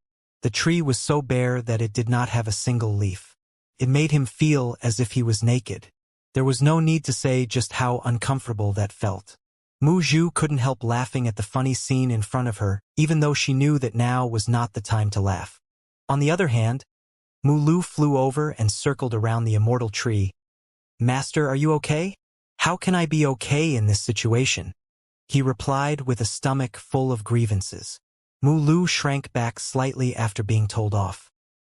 the tree was so bare that it did not have a single leaf. It made him feel as if he was naked. There was no need to say just how uncomfortable that felt. Mu Zhu couldn't help laughing at the funny scene in front of her, even though she knew that now was not the time to laugh. On the other hand, Mu Lu flew over and circled around the immortal tree. Master, are you okay? How can I be okay in this situation? He replied with a stomach full of grievances. Mu Lu shrank back slightly after being told off.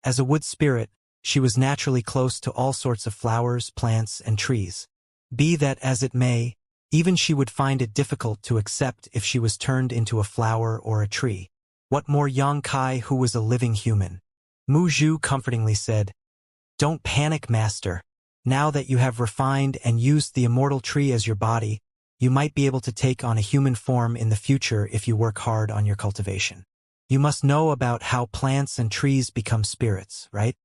As a wood spirit, she was naturally close to all sorts of flowers, plants, and trees. Be that as it may, even she would find it difficult to accept if she was turned into a flower or a tree. What more Xianxia, who was a living human? Mu Zhu comfortingly said, Don't panic, Master. Now that you have refined and used the immortal tree as your body, you might be able to take on a human form in the future if you work hard on your cultivation. You must know about how plants and trees become spirits, right?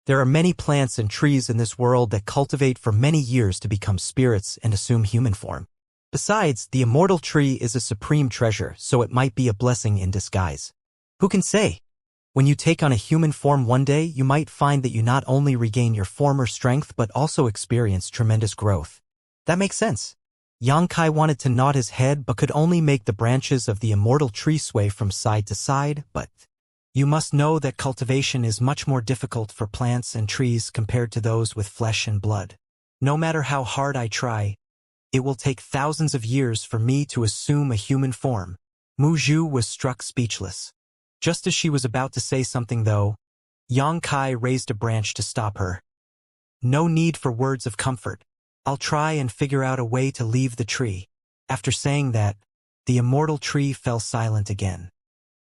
There are many plants and trees in this world that cultivate for many years to become spirits and assume human form. Besides, the immortal tree is a supreme treasure, so it might be a blessing in disguise. Who can say? When you take on a human form one day, you might find that you not only regain your former strength but also experience tremendous growth. That makes sense. Xianxia wanted to nod his head but could only make the branches of the immortal tree sway from side to side, but you must know that cultivation is much more difficult for plants and trees compared to those with flesh and blood. No matter how hard I try, it will take thousands of years for me to assume a human form. Mu Zhu was struck speechless. Just as she was about to say something though, Xianxia raised a branch to stop her. No need for words of comfort. I'll try and figure out a way to leave the tree. After saying that, the immortal tree fell silent again.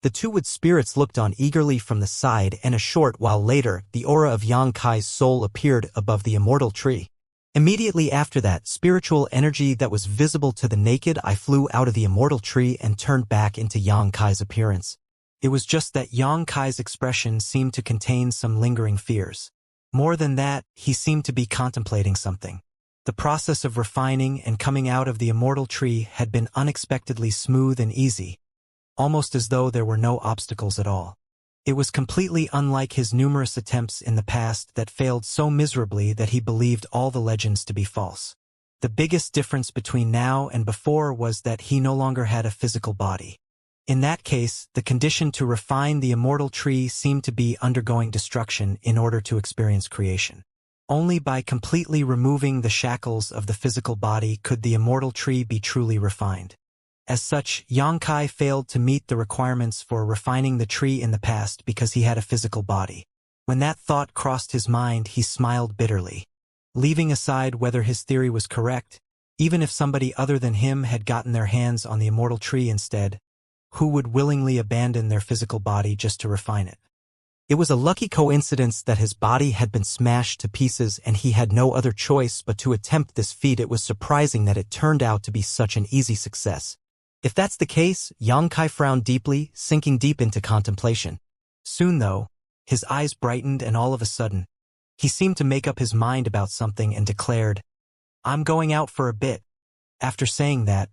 The two wood spirits looked on eagerly from the side, and a short while later, the aura of Xianxia's soul appeared above the immortal tree. Immediately after that, spiritual energy that was visible to the naked eye flew out of the immortal tree and turned back into Xianxia's appearance. It was just that Xianxia's expression seemed to contain some lingering fears. More than that, he seemed to be contemplating something. The process of refining and coming out of the immortal tree had been unexpectedly smooth and easy, almost as though there were no obstacles at all. It was completely unlike his numerous attempts in the past that failed so miserably that he believed all the legends to be false. The biggest difference between now and before was that he no longer had a physical body. In that case, the condition to refine the immortal tree seemed to be undergoing destruction in order to experience creation. Only by completely removing the shackles of the physical body could the immortal tree be truly refined. As such, Xianxia failed to meet the requirements for refining the tree in the past because he had a physical body. When that thought crossed his mind, he smiled bitterly. Leaving aside whether his theory was correct, even if somebody other than him had gotten their hands on the immortal tree instead, who would willingly abandon their physical body just to refine it? It was a lucky coincidence that his body had been smashed to pieces and he had no other choice but to attempt this feat. It was surprising that it turned out to be such an easy success. If that's the case, Xianxia frowned deeply, sinking deep into contemplation. Soon, though, his eyes brightened and all of a sudden, he seemed to make up his mind about something and declared, "I'm going out for a bit." After saying that,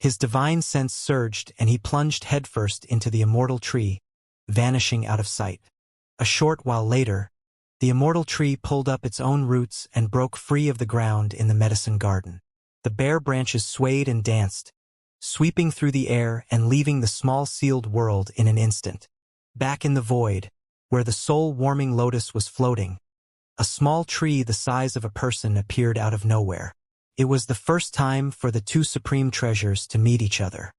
his divine sense surged and he plunged headfirst into the immortal tree, vanishing out of sight. A short while later, the immortal tree pulled up its own roots and broke free of the ground in the medicine garden. The bare branches swayed and danced, sweeping through the air and leaving the small sealed world in an instant. Back in the void, where the soul-warming lotus was floating, a small tree the size of a person appeared out of nowhere. It was the first time for the two supreme treasures to meet each other.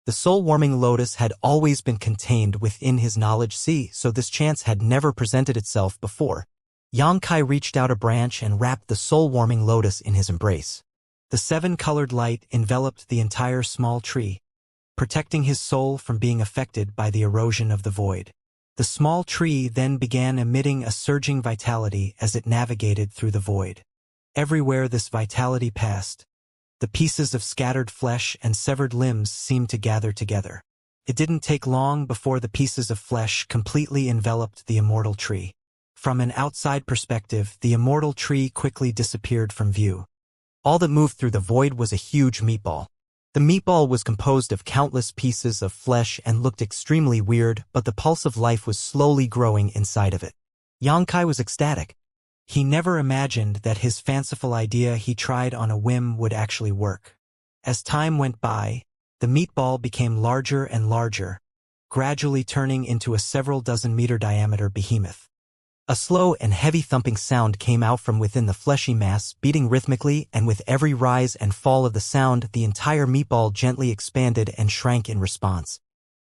The soul-warming lotus had always been contained within his knowledge sea, so this chance had never presented itself before. Xianxia reached out a branch and wrapped the soul-warming lotus in his embrace. The seven-colored light enveloped the entire small tree, protecting his soul from being affected by the erosion of the void. The small tree then began emitting a surging vitality as it navigated through the void. Everywhere this vitality passed, the pieces of scattered flesh and severed limbs seemed to gather together. It didn't take long before the pieces of flesh completely enveloped the immortal tree. From an outside perspective, the immortal tree quickly disappeared from view. All that moved through the void was a huge meatball. The meatball was composed of countless pieces of flesh and looked extremely weird, but the pulse of life was slowly growing inside of it. Xianxia was ecstatic. He never imagined that his fanciful idea he tried on a whim would actually work. As time went by, the meatball became larger and larger, gradually turning into a several dozen meter diameter behemoth. A slow and heavy thumping sound came out from within the fleshy mass, beating rhythmically, and with every rise and fall of the sound, the entire meatball gently expanded and shrank in response.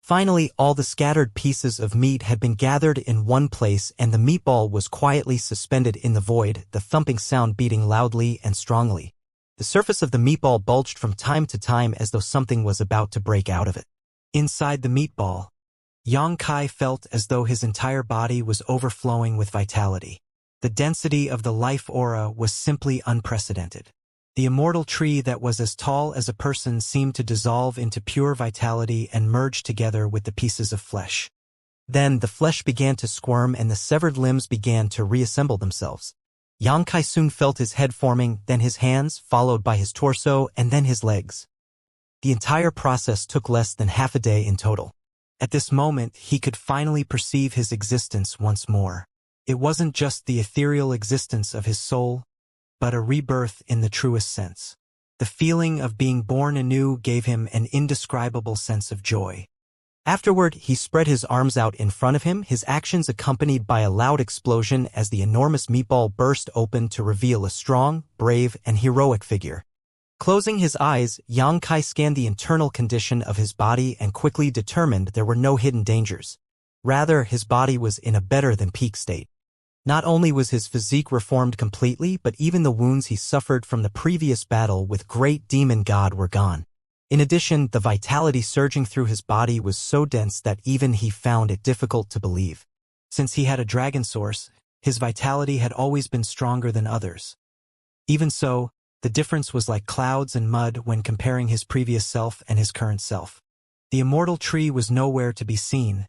Finally, all the scattered pieces of meat had been gathered in one place, and the meatball was quietly suspended in the void, the thumping sound beating loudly and strongly. The surface of the meatball bulged from time to time as though something was about to break out of it. Inside the meatball, Xianxia felt as though his entire body was overflowing with vitality. The density of the life aura was simply unprecedented. The immortal tree that was as tall as a person seemed to dissolve into pure vitality and merge together with the pieces of flesh. Then the flesh began to squirm and the severed limbs began to reassemble themselves. Xianxia soon felt his head forming, then his hands, followed by his torso, and then his legs. The entire process took less than half a day in total. At this moment, he could finally perceive his existence once more. It wasn't just the ethereal existence of his soul, but a rebirth in the truest sense. The feeling of being born anew gave him an indescribable sense of joy. Afterward, he spread his arms out in front of him, his actions accompanied by a loud explosion as the enormous meatball burst open to reveal a strong, brave, and heroic figure. Closing his eyes, Xianxia scanned the internal condition of his body and quickly determined there were no hidden dangers. Rather, his body was in a better than peak state. Not only was his physique reformed completely, but even the wounds he suffered from the previous battle with Great Demon God were gone. In addition, the vitality surging through his body was so dense that even he found it difficult to believe. Since he had a dragon source, his vitality had always been stronger than others. Even so, the difference was like clouds and mud when comparing his previous self and his current self. The immortal tree was nowhere to be seen,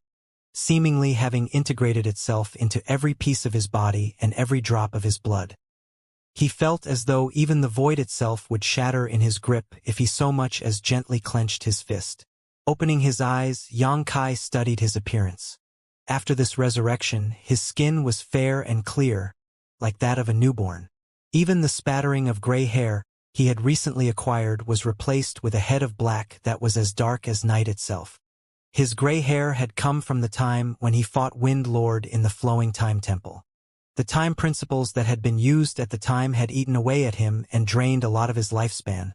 seemingly having integrated itself into every piece of his body and every drop of his blood. He felt as though even the void itself would shatter in his grip if he so much as gently clenched his fist. Opening his eyes, Xianxia studied his appearance. After this resurrection, his skin was fair and clear, like that of a newborn. Even the spattering of gray hair he had recently acquired was replaced with a head of black that was as dark as night itself. His gray hair had come from the time when he fought Wind Lord in the Flowing Time Temple. The time principles that had been used at the time had eaten away at him and drained a lot of his lifespan,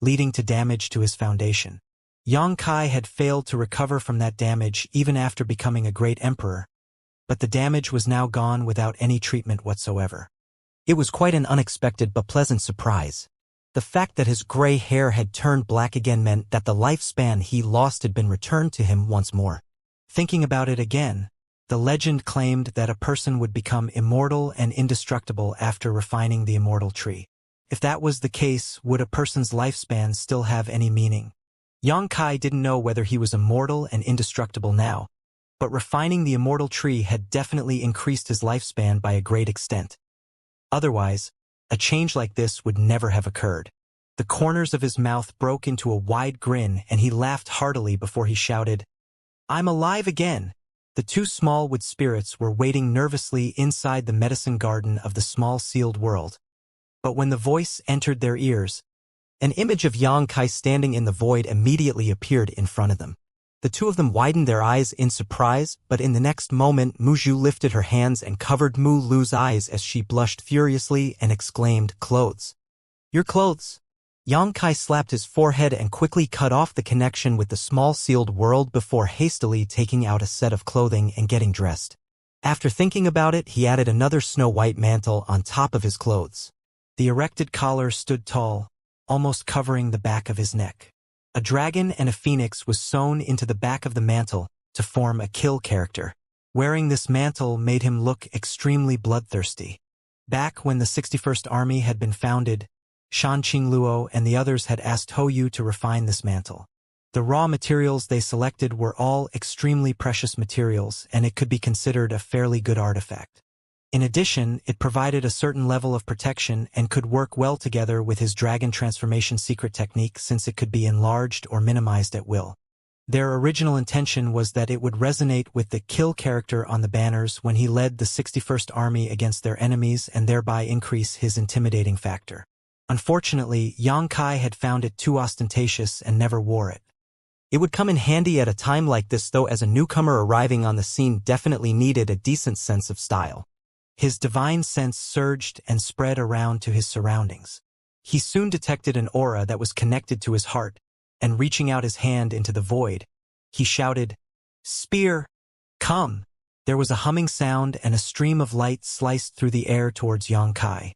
leading to damage to his foundation. Xianxia had failed to recover from that damage even after becoming a great emperor, but the damage was now gone without any treatment whatsoever. It was quite an unexpected but pleasant surprise. The fact that his gray hair had turned black again meant that the lifespan he lost had been returned to him once more. Thinking about it again, the legend claimed that a person would become immortal and indestructible after refining the immortal tree. If that was the case, would a person's lifespan still have any meaning? Xianxia didn't know whether he was immortal and indestructible now, but refining the immortal tree had definitely increased his lifespan by a great extent. Otherwise, a change like this would never have occurred. The corners of his mouth broke into a wide grin and he laughed heartily before he shouted, "I'm alive again!" The two small-wood spirits were waiting nervously inside the medicine garden of the small sealed world. But when the voice entered their ears, An image of Yang Kai standing in the void immediately appeared in front of them. The two of them widened their eyes in surprise, but in the next moment Mu Zhu lifted her hands and covered Mu Lu's eyes as she blushed furiously and exclaimed, "Clothes. Your clothes." Yang Kai slapped his forehead and quickly cut off the connection with the small sealed world before hastily taking out a set of clothing and getting dressed. After thinking about it, he added another snow-white mantle on top of his clothes. The erected collar stood tall, almost covering the back of his neck. A dragon and a phoenix was sewn into the back of the mantle to form a kill character. Wearing this mantle made him look extremely bloodthirsty. Back when the 61st Army had been founded, Shan Qingluo and the others had asked Hou to refine this mantle. The raw materials they selected were all extremely precious materials, and it could be considered a fairly good artifact. In addition, it provided a certain level of protection and could work well together with his dragon transformation secret technique since it could be enlarged or minimized at will. Their original intention was that it would resonate with the kill character on the banners when he led the 61st Army against their enemies and thereby increase his intimidating factor. Unfortunately, Yang Kai had found it too ostentatious and never wore it. It would come in handy at a time like this, though, as a newcomer arriving on the scene definitely needed a decent sense of style. His divine sense surged and spread around to his surroundings. He soon detected an aura that was connected to his heart, and reaching out his hand into the void, he shouted, "Spear, come!" There was a humming sound and a stream of light sliced through the air towards Yang Kai.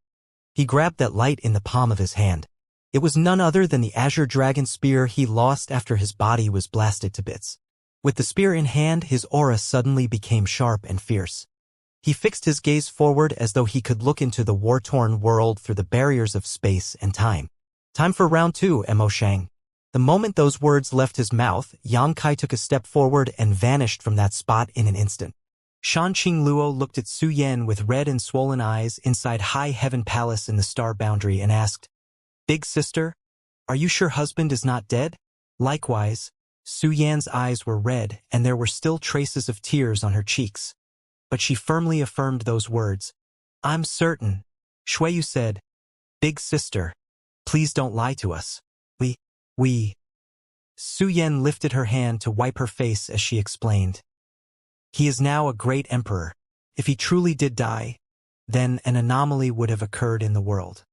He grabbed that light in the palm of his hand. It was none other than the azure dragon spear he lost after his body was blasted to bits. With the spear in hand, his aura suddenly became sharp and fierce. He fixed his gaze forward as though he could look into the war-torn world through the barriers of space and time. "Time for round 2, Mo Shang." The moment those words left his mouth, Yang Kai took a step forward and vanished from that spot in an instant. Shan Qingluo looked at Su Yan with red and swollen eyes inside High Heaven Palace in the Star Boundary and asked, "Big sister, are you sure husband is not dead?" Likewise, Su Yan's eyes were red and there were still traces of tears on her cheeks. But she firmly affirmed those words. "I'm certain," Shuiyu said. "Big sister, please don't lie to us. We. Su Yan lifted her hand to wipe her face as she explained. "He is now a great emperor. If he truly did die, then an anomaly would have occurred in the world.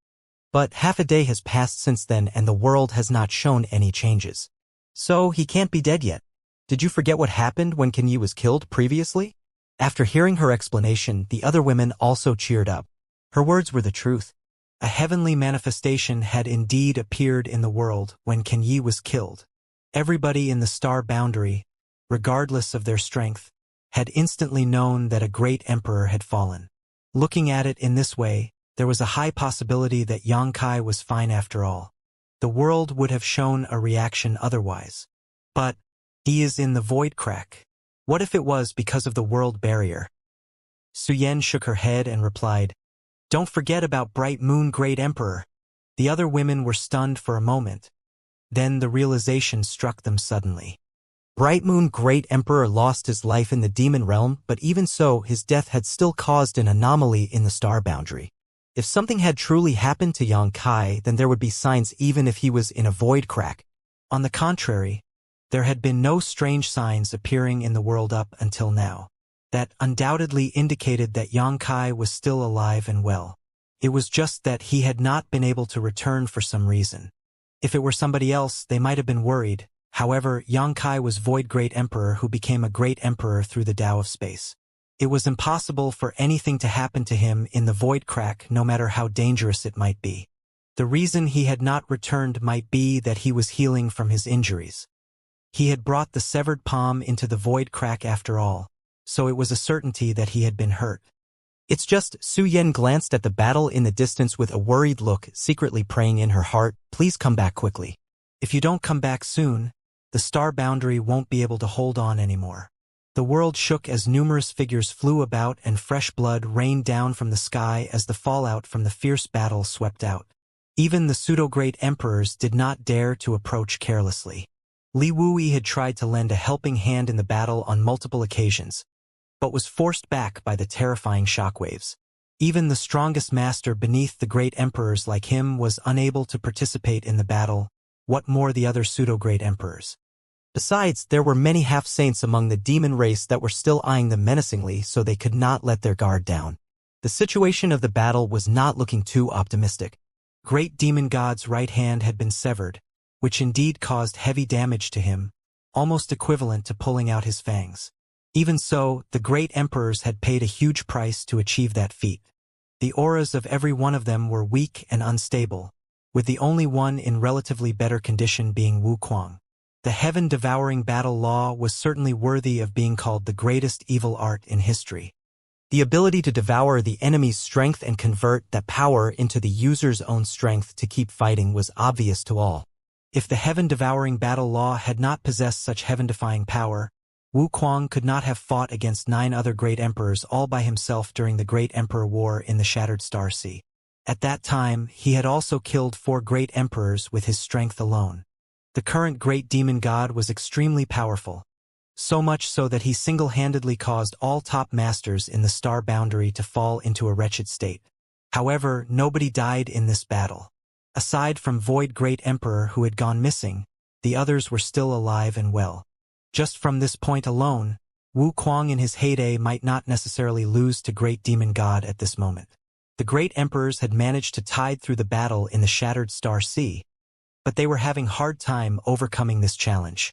But half a day has passed since then and the world has not shown any changes. So he can't be dead yet. Did you forget what happened when Kenyi was killed previously?" After hearing her explanation, the other women also cheered up. Her words were the truth. A heavenly manifestation had indeed appeared in the world when Kenyi was killed. Everybody in the Star Boundary, regardless of their strength, had instantly known that a great emperor had fallen. Looking at it in this way, there was a high possibility that Yang Kai was fine after all. The world would have shown a reaction otherwise. But he is in the void crack. What if it was because of the world barrier? Su Yan shook her head and replied, "Don't forget about Bright Moon Great Emperor." The other women were stunned for a moment. Then the realization struck them suddenly. Bright Moon Great Emperor lost his life in the demon realm, but even so, his death had still caused an anomaly in the Star Boundary. If something had truly happened to Yang Kai, then there would be signs even if he was in a void crack. On the contrary, there had been no strange signs appearing in the world up until now. That undoubtedly indicated that Yang Kai was still alive and well. It was just that he had not been able to return for some reason. If it were somebody else, they might have been worried. However, Yang Kai was Void Great Emperor who became a great emperor through the Tao of Space. It was impossible for anything to happen to him in the void crack, no matter how dangerous it might be. The reason he had not returned might be that he was healing from his injuries. He had brought the severed palm into the void crack after all, so it was a certainty that he had been hurt. It's just, Su Yan glanced at the battle in the distance with a worried look, secretly praying in her heart, "Please come back quickly. If you don't come back soon, the Star Boundary won't be able to hold on anymore." The world shook as numerous figures flew about and fresh blood rained down from the sky as the fallout from the fierce battle swept out. Even the pseudo-great emperors did not dare to approach carelessly. Li Wui had tried to lend a helping hand in the battle on multiple occasions, but was forced back by the terrifying shockwaves. Even the strongest master beneath the great emperors like him was unable to participate in the battle, what more the other pseudo-great emperors. Besides, there were many half-saints among the demon race that were still eyeing them menacingly, so they could not let their guard down. The situation of the battle was not looking too optimistic. Great demon god's right hand had been severed, which indeed caused heavy damage to him, almost equivalent to pulling out his fangs. Even so, the great emperors had paid a huge price to achieve that feat. The auras of every one of them were weak and unstable, with the only one in relatively better condition being Wu Kuang. The heaven-devouring battle law was certainly worthy of being called the greatest evil art in history. The ability to devour the enemy's strength and convert that power into the user's own strength to keep fighting was obvious to all. If the heaven-devouring battle law had not possessed such heaven-defying power, Wu Kuang could not have fought against 9 other great emperors all by himself during the Great Emperor War in the Shattered Star Sea. At that time, he had also killed 4 great emperors with his strength alone. The current great demon god was extremely powerful, so much so that he single-handedly caused all top masters in the star boundary to fall into a wretched state. However, nobody died in this battle. Aside from Void Great Emperor who had gone missing, the others were still alive and well. Just from this point alone, Wu Kuang in his heyday might not necessarily lose to Great Demon God at this moment. The great emperors had managed to tide through the battle in the Shattered Star Sea, but they were having hard time overcoming this challenge.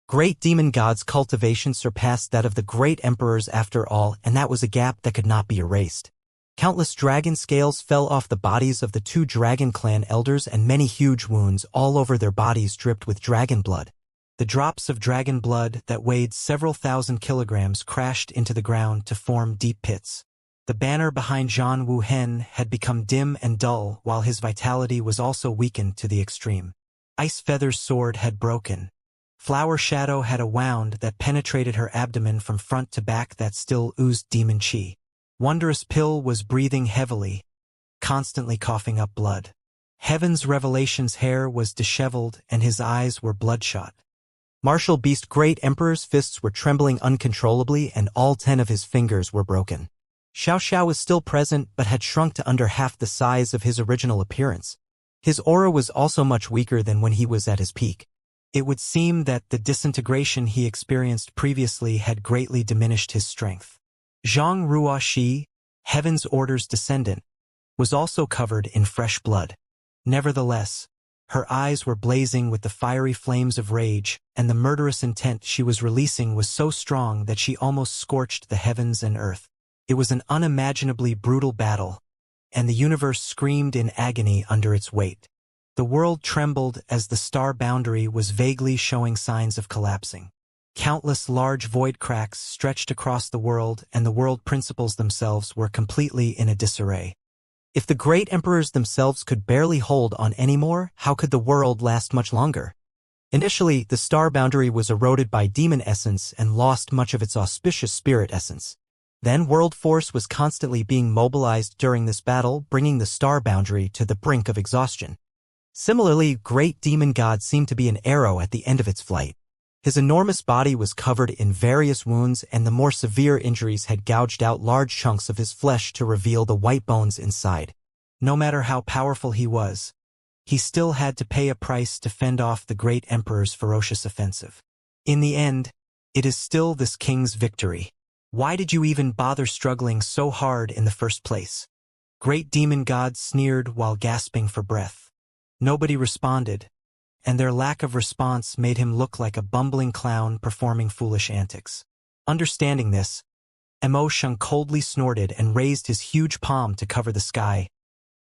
Great Demon God's cultivation surpassed that of the great emperors after all, and that was a gap that could not be erased. Countless dragon scales fell off the bodies of the 2 dragon clan elders, and many huge wounds all over their bodies dripped with dragon blood. The drops of dragon blood that weighed several thousand kilograms crashed into the ground to form deep pits. The banner behind Zhan Wuhen had become dim and dull, while his vitality was also weakened to the extreme. Ice Feather's sword had broken. Flower Shadow had a wound that penetrated her abdomen from front to back that still oozed demon chi. Wondrous Pill was breathing heavily, constantly coughing up blood. Heaven's Revelation's hair was disheveled and his eyes were bloodshot. Martial Beast Great Emperor's fists were trembling uncontrollably and all 10 of his fingers were broken. Xianxia was still present but had shrunk to under half the size of his original appearance. His aura was also much weaker than when he was at his peak. It would seem that the disintegration he experienced previously had greatly diminished his strength. Zhang Ruoxi, Heaven's Order's descendant, was also covered in fresh blood. Nevertheless, her eyes were blazing with the fiery flames of rage, and the murderous intent she was releasing was so strong that she almost scorched the heavens and earth. It was an unimaginably brutal battle, and the universe screamed in agony under its weight. The world trembled as the star boundary was vaguely showing signs of collapsing. Countless large void cracks stretched across the world, and the world principles themselves were completely in a disarray. If the great emperors themselves could barely hold on anymore, how could the world last much longer? Initially, the star boundary was eroded by demon essence and lost much of its auspicious spirit essence. Then world force was constantly being mobilized during this battle, bringing the star boundary to the brink of exhaustion. Similarly, Great Demon God seemed to be an arrow at the end of its flight. His enormous body was covered in various wounds, and the more severe injuries had gouged out large chunks of his flesh to reveal the white bones inside. No matter how powerful he was, he still had to pay a price to fend off the great emperor's ferocious offensive. In the end, it is still this king's victory. Why did you even bother struggling so hard in the first place? Great Demon God sneered while gasping for breath. Nobody responded, and their lack of response made him look like a bumbling clown performing foolish antics. Understanding this, Mo Sheng coldly snorted and raised his huge palm to cover the sky.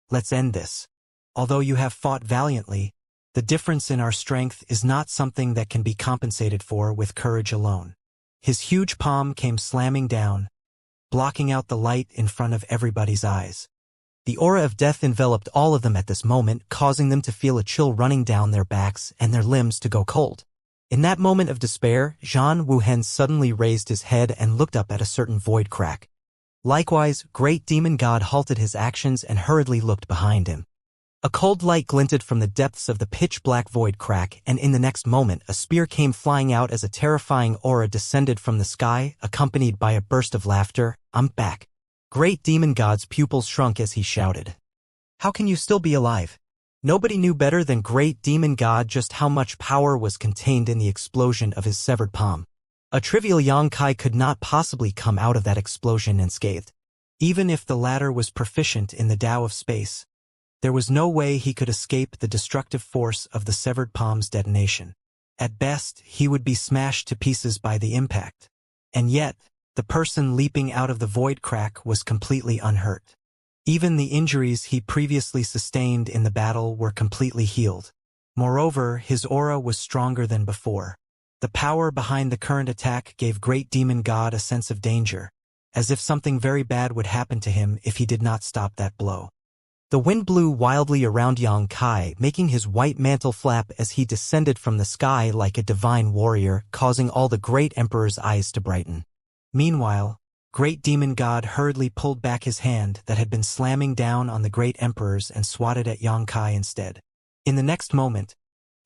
Let's end this. Although you have fought valiantly, the difference in our strength is not something that can be compensated for with courage alone. His huge palm came slamming down, blocking out the light in front of everybody's eyes. The aura of death enveloped all of them at this moment, causing them to feel a chill running down their backs and their limbs to go cold. In that moment of despair, Zhan Wuhen suddenly raised his head and looked up at a certain void crack. Likewise, Great Demon God halted his actions and hurriedly looked behind him. A cold light glinted from the depths of the pitch-black void crack, and in the next moment a spear came flying out as a terrifying aura descended from the sky, accompanied by a burst of laughter. "I'm back." Great demon god's pupils shrunk as he shouted. How can you still be alive? Nobody knew better than great demon god just how much power was contained in the explosion of his severed palm. A trivial Xianxia could not possibly come out of that explosion unscathed. Even if the latter was proficient in the Tao of space, there was no way he could escape the destructive force of the severed palm's detonation. At best, he would be smashed to pieces by the impact. And yet, the person leaping out of the void crack was completely unhurt. Even the injuries he previously sustained in the battle were completely healed. Moreover, his aura was stronger than before. The power behind the current attack gave Great Demon God a sense of danger, as if something very bad would happen to him if he did not stop that blow. The wind blew wildly around Xianxia, making his white mantle flap as he descended from the sky like a divine warrior, causing all the Great Emperor's eyes to brighten. Meanwhile, Great Demon God hurriedly pulled back his hand that had been slamming down on the Great Emperors and swatted at Xianxia instead. In the next moment,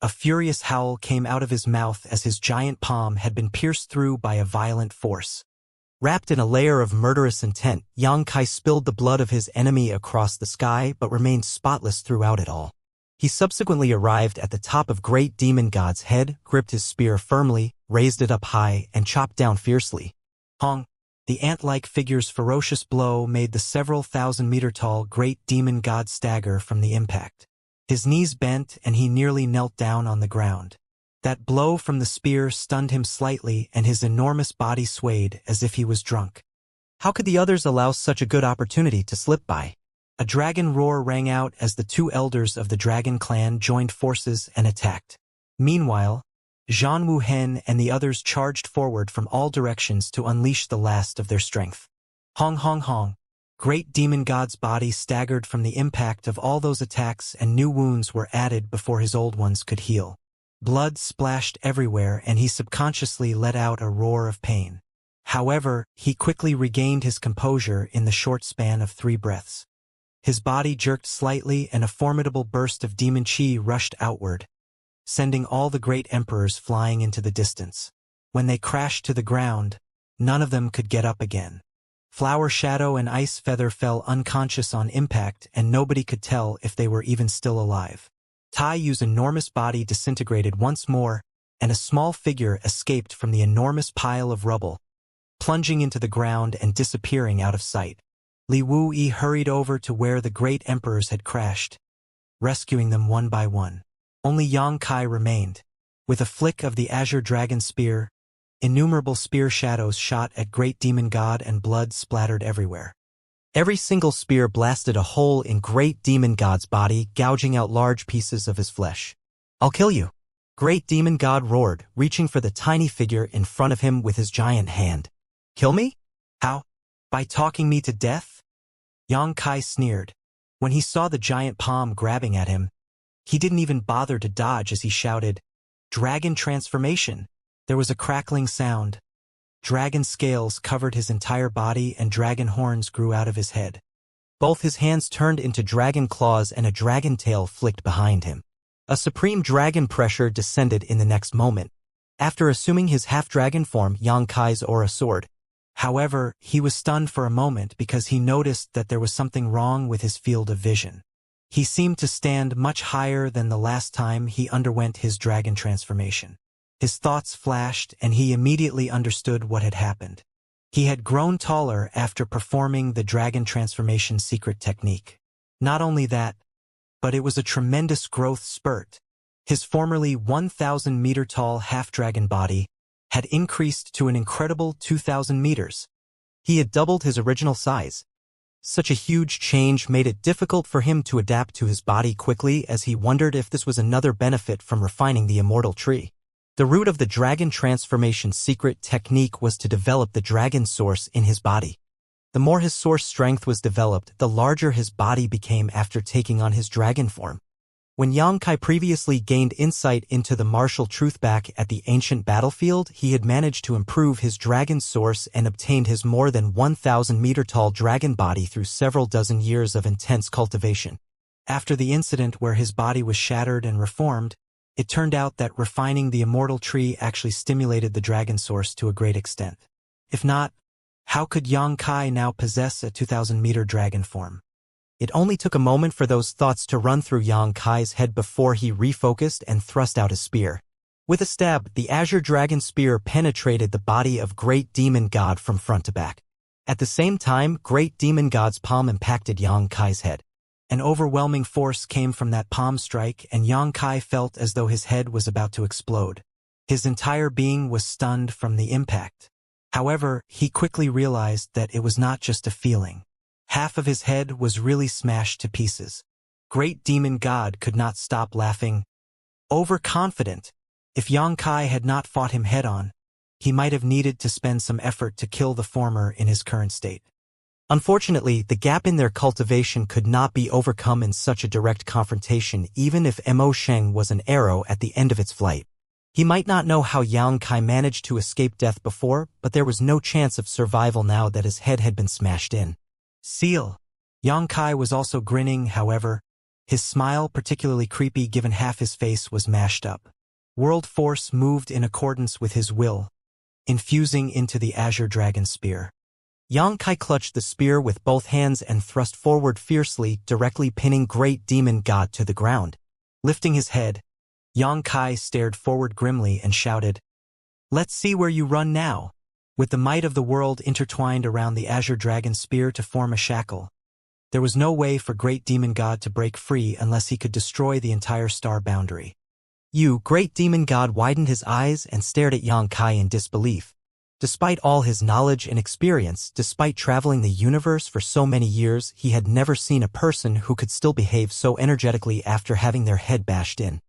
a furious howl came out of his mouth as his giant palm had been pierced through by a violent force. Wrapped in a layer of murderous intent, Xianxia spilled the blood of his enemy across the sky but remained spotless throughout it all. He subsequently arrived at the top of Great Demon God's head, gripped his spear firmly, raised it up high, and chopped down fiercely. Hong! The ant-like figure's ferocious blow made the several thousand-meter-tall Great Demon God stagger from the impact. His knees bent and he nearly knelt down on the ground. That blow from the spear stunned him slightly and his enormous body swayed as if he was drunk. How could the others allow such a good opportunity to slip by? A dragon roar rang out as the two elders of the dragon clan joined forces and attacked. Meanwhile, Zhan Wuhen and the others charged forward from all directions to unleash the last of their strength. Hong hong hong. Great Demon God's body staggered from the impact of all those attacks and new wounds were added before his old ones could heal. Blood splashed everywhere and he subconsciously let out a roar of pain. However, he quickly regained his composure in the short span of 3 breaths. His body jerked slightly and a formidable burst of demon chi rushed outward, sending all the Great Emperors flying into the distance. When they crashed to the ground, none of them could get up again. Flower Shadow and Ice Feather fell unconscious on impact and nobody could tell if they were even still alive. Tai Yu's enormous body disintegrated once more, and a small figure escaped from the enormous pile of rubble, plunging into the ground and disappearing out of sight. Li Wuyi hurried over to where the Great Emperors had crashed, rescuing them one by one. Only Xianxia remained. With a flick of the Azure Dragon Spear, innumerable spear shadows shot at Great Demon God and blood splattered everywhere. Every single spear blasted a hole in Great Demon God's body, gouging out large pieces of his flesh. I'll kill you. Great Demon God roared, reaching for the tiny figure in front of him with his giant hand. Kill me? How? By talking me to death? Xianxia sneered. When he saw the giant palm grabbing at him, he didn't even bother to dodge as he shouted, "Dragon transformation!" There was a crackling sound. Dragon scales covered his entire body and dragon horns grew out of his head. Both his hands turned into dragon claws and a dragon tail flicked behind him. A supreme dragon pressure descended in the next moment. After assuming his half-dragon form, Xianxia's aura soared. However, he was stunned for a moment because he noticed that there was something wrong with his field of vision. He seemed to stand much higher than the last time he underwent his dragon transformation. His thoughts flashed and he immediately understood what had happened. He had grown taller after performing the dragon transformation secret technique. Not only that, but it was a tremendous growth spurt. His formerly 1,000-meter-tall half-dragon body had increased to an incredible 2,000 meters. He had doubled his original size. Such a huge change made it difficult for him to adapt to his body quickly as he wondered if this was another benefit from refining the immortal tree. The root of the dragon transformation secret technique was to develop the dragon source in his body. The more his source strength was developed, the larger his body became after taking on his dragon form. When Xianxia previously gained insight into the martial truth back at the ancient battlefield, he had managed to improve his dragon source and obtained his more than 1,000-meter-tall dragon body through several dozen years of intense cultivation. After the incident where his body was shattered and reformed, it turned out that refining the immortal tree actually stimulated the dragon source to a great extent. If not, How could Yang Kai now possess a 2,000-meter dragon form? It only took a moment for those thoughts to run through Yang Kai's head before he refocused and thrust out his spear. With a stab, the azure dragon spear penetrated the body of Great Demon God from front to back. At the same time, Great Demon God's palm impacted Yang Kai's head. An overwhelming force came from that palm strike, and Yang Kai felt as though his head was about to explode. His entire being was stunned from the impact. However, he quickly realized that it was not just a feeling. Half of his head was really smashed to pieces. Great Demon God could not stop laughing. Overconfident. If Yang Kai had not fought him head-on, he might have needed to spend some effort to kill the former in his current state. Unfortunately, the gap in their cultivation could not be overcome in such a direct confrontation even if Mo Sheng was an arrow at the end of its flight. He might not know how Yang Kai managed to escape death before, but there was no chance of survival now that his head had been smashed in. Seal. Yang Kai was also grinning, however. His smile, particularly creepy given half his face was mashed up. World force moved in accordance with his will, infusing into the azure dragon spear. Yang Kai clutched the spear with both hands and thrust forward fiercely, directly pinning Great Demon God to the ground. Lifting his head, Yang Kai stared forward grimly and shouted, "Let's see where you run now." With the might of the world intertwined around the azure dragon spear to form a shackle, there was no way for Great Demon God to break free unless he could destroy the entire star boundary. Great Demon God widened his eyes and stared at Yang Kai in disbelief. Despite all his knowledge and experience, despite traveling the universe for so many years, he had never seen a person who could still behave so energetically after having their head bashed in.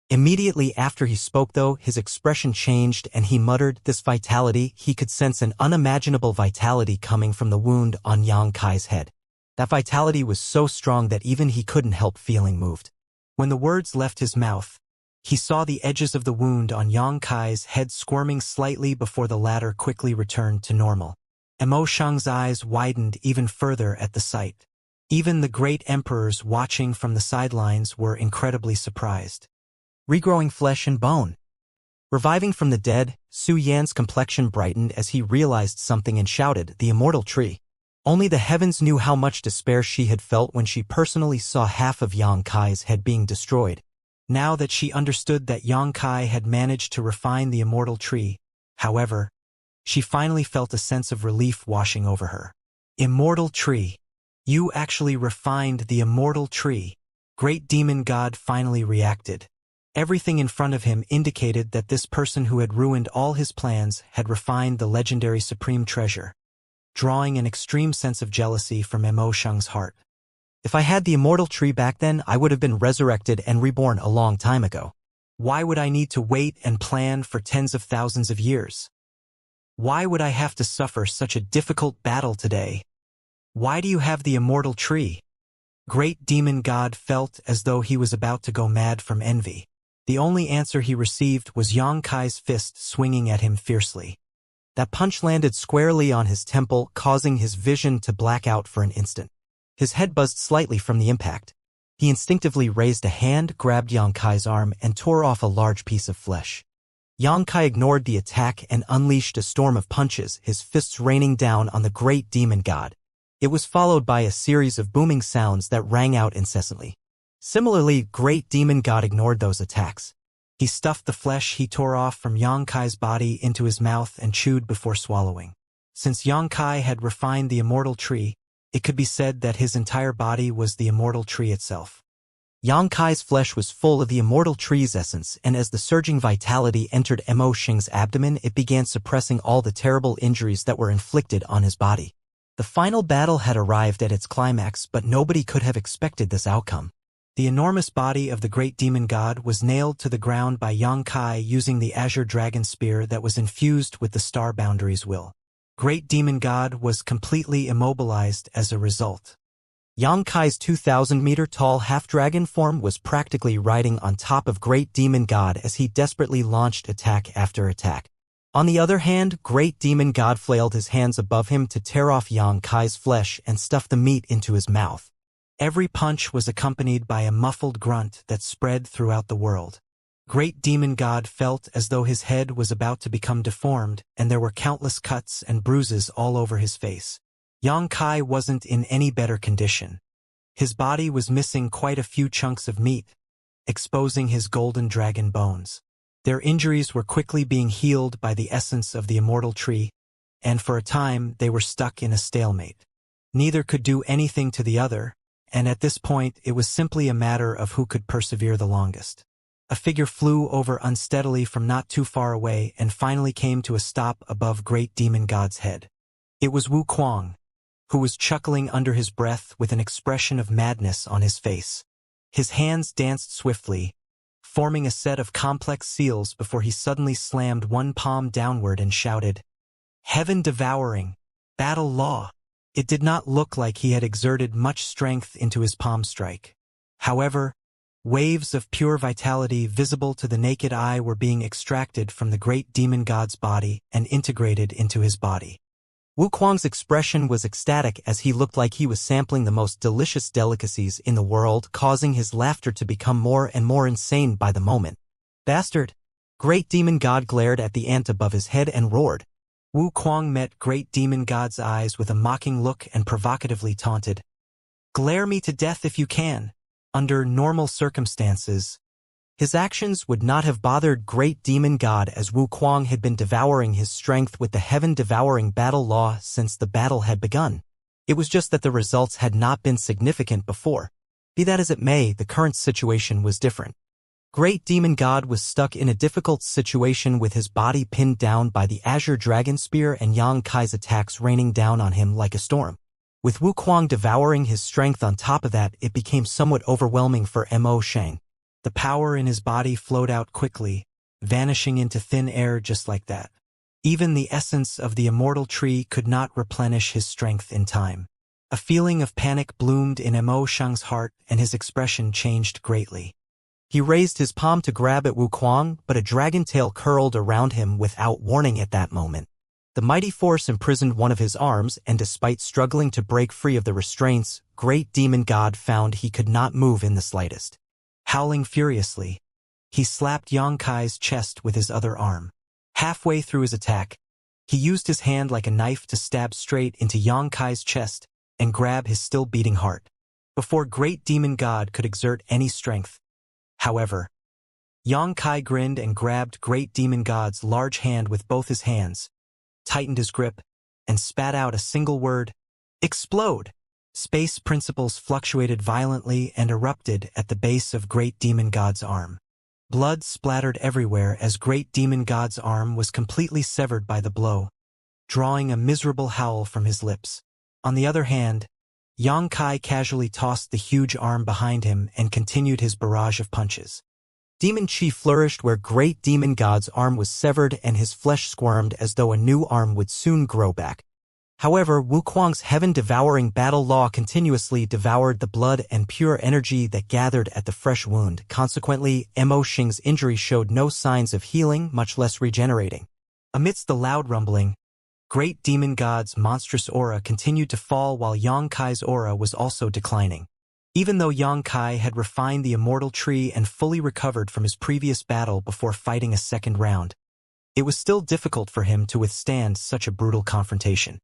Immediately after he spoke, though, his expression changed and he muttered, "This vitality," he could sense an unimaginable vitality coming from the wound on Yang Kai's head. That vitality was so strong that even he couldn't help feeling moved. When the words left his mouth, he saw the edges of the wound on Yang Kai's head squirming slightly before the latter quickly returned to normal. Mo Sheng's eyes widened even further at the sight. Even the great emperors watching from the sidelines were incredibly surprised. Regrowing flesh and bone. Reviving from the dead, Su Yan's complexion brightened as he realized something and shouted, "The immortal tree." Only the heavens knew how much despair she had felt when she personally saw half of Yang Kai's head being destroyed. Now that she understood that Yang Kai had managed to refine the immortal tree, however, she finally felt a sense of relief washing over her. Immortal tree. You actually refined the immortal tree. Great Demon God finally reacted. Everything in front of him indicated that this person who had ruined all his plans had refined the legendary supreme treasure, drawing an extreme sense of jealousy from Mo Sheng's heart. If I had the immortal tree back then, I would have been resurrected and reborn a long time ago. Why would I need to wait and plan for tens of thousands of years? Why would I have to suffer such a difficult battle today? Why do you have the immortal tree? Great Demon God felt as though he was about to go mad from envy. The only answer he received was Yang Kai's fist swinging at him fiercely. That punch landed squarely on his temple, causing his vision to black out for an instant. His head buzzed slightly from the impact. He instinctively raised a hand, grabbed Yang Kai's arm, and tore off a large piece of flesh. Yang Kai ignored the attack and unleashed a storm of punches, his fists raining down on the Great Demon God. It was followed by a series of booming sounds that rang out incessantly. Similarly, Great Demon God ignored those attacks. He stuffed the flesh he tore off from Yang Kai's body into his mouth and chewed before swallowing. Since Yang Kai had refined the immortal tree, it could be said that his entire body was the immortal tree itself. Yang Kai's flesh was full of the immortal tree's essence, and as the surging vitality entered Mo Sheng's abdomen, it began suppressing all the terrible injuries that were inflicted on his body. The final battle had arrived at its climax, but nobody could have expected this outcome. The enormous body of the Great Demon God was nailed to the ground by Yang Kai using the azure dragon spear that was infused with the star boundary's will. Great Demon God was completely immobilized as a result. Yang Kai's 2,000-meter-tall half-dragon form was practically riding on top of Great Demon God as he desperately launched attack after attack. On the other hand, Great Demon God flailed his hands above him to tear off Yang Kai's flesh and stuff the meat into his mouth. Every punch was accompanied by a muffled grunt that spread throughout the world. Great Demon God felt as though his head was about to become deformed, and there were countless cuts and bruises all over his face. Xianxia wasn't in any better condition. His body was missing quite a few chunks of meat, exposing his golden dragon bones. Their injuries were quickly being healed by the essence of the immortal tree, and for a time they were stuck in a stalemate. Neither could do anything to the other, and at this point it was simply a matter of who could persevere the longest. A figure flew over unsteadily from not too far away and finally came to a stop above Great Demon God's head. It was Wuxia, who was chuckling under his breath with an expression of madness on his face. His hands danced swiftly, forming a set of complex seals before he suddenly slammed one palm downward and shouted, "Heaven-devouring, battle law!" It did not look like he had exerted much strength into his palm strike. However, waves of pure vitality visible to the naked eye were being extracted from the great demon god's body and integrated into his body. Wuxia's expression was ecstatic as he looked like he was sampling the most delicious delicacies in the world, causing his laughter to become more and more insane by the moment. "Bastard!" Great Demon God glared at the ant above his head and roared. Wuxia met Great Demon God's eyes with a mocking look and provocatively taunted, "Glare me to death if you can." Under normal circumstances, his actions would not have bothered Great Demon God, as Wuxia had been devouring his strength with the heaven-devouring battle law since the battle had begun. It was just that the results had not been significant before. Be that as it may, the current situation was different. Great Demon God was stuck in a difficult situation with his body pinned down by the Azure Dragon Spear and Xianxia's attacks raining down on him like a storm. With Wuxia devouring his strength on top of that, it became somewhat overwhelming for Mo Shang. The power in his body flowed out quickly, vanishing into thin air just like that. Even the essence of the immortal tree could not replenish his strength in time. A feeling of panic bloomed in Mo Shang's heart, and his expression changed greatly. He raised his palm to grab at Wuxia, but a dragon tail curled around him without warning at that moment. The mighty force imprisoned one of his arms, and despite struggling to break free of the restraints, Great Demon God found he could not move in the slightest. Howling furiously, he slapped Xianxia's chest with his other arm. Halfway through his attack, he used his hand like a knife to stab straight into Xianxia's chest and grab his still beating heart. Before Great Demon God could exert any strength, however, Xianxia grinned and grabbed Great Demon God's large hand with both his hands, tightened his grip, and spat out a single word, "Explode!" Space principles fluctuated violently and erupted at the base of Great Demon God's arm. Blood splattered everywhere as Great Demon God's arm was completely severed by the blow, drawing a miserable howl from his lips. On the other hand, Xianxia casually tossed the huge arm behind him and continued his barrage of punches. Demon Chi flourished where Great Demon God's arm was severed, and his flesh squirmed as though a new arm would soon grow back. However, Wuxia's heaven-devouring battle law continuously devoured the blood and pure energy that gathered at the fresh wound. Consequently, Mo Shang's injury showed no signs of healing, much less regenerating. Amidst the loud rumbling, Great Demon God's monstrous aura continued to fall while Xianxia's aura was also declining. Even though Xianxia had refined the immortal tree and fully recovered from his previous battle before fighting a second round, it was still difficult for him to withstand such a brutal confrontation.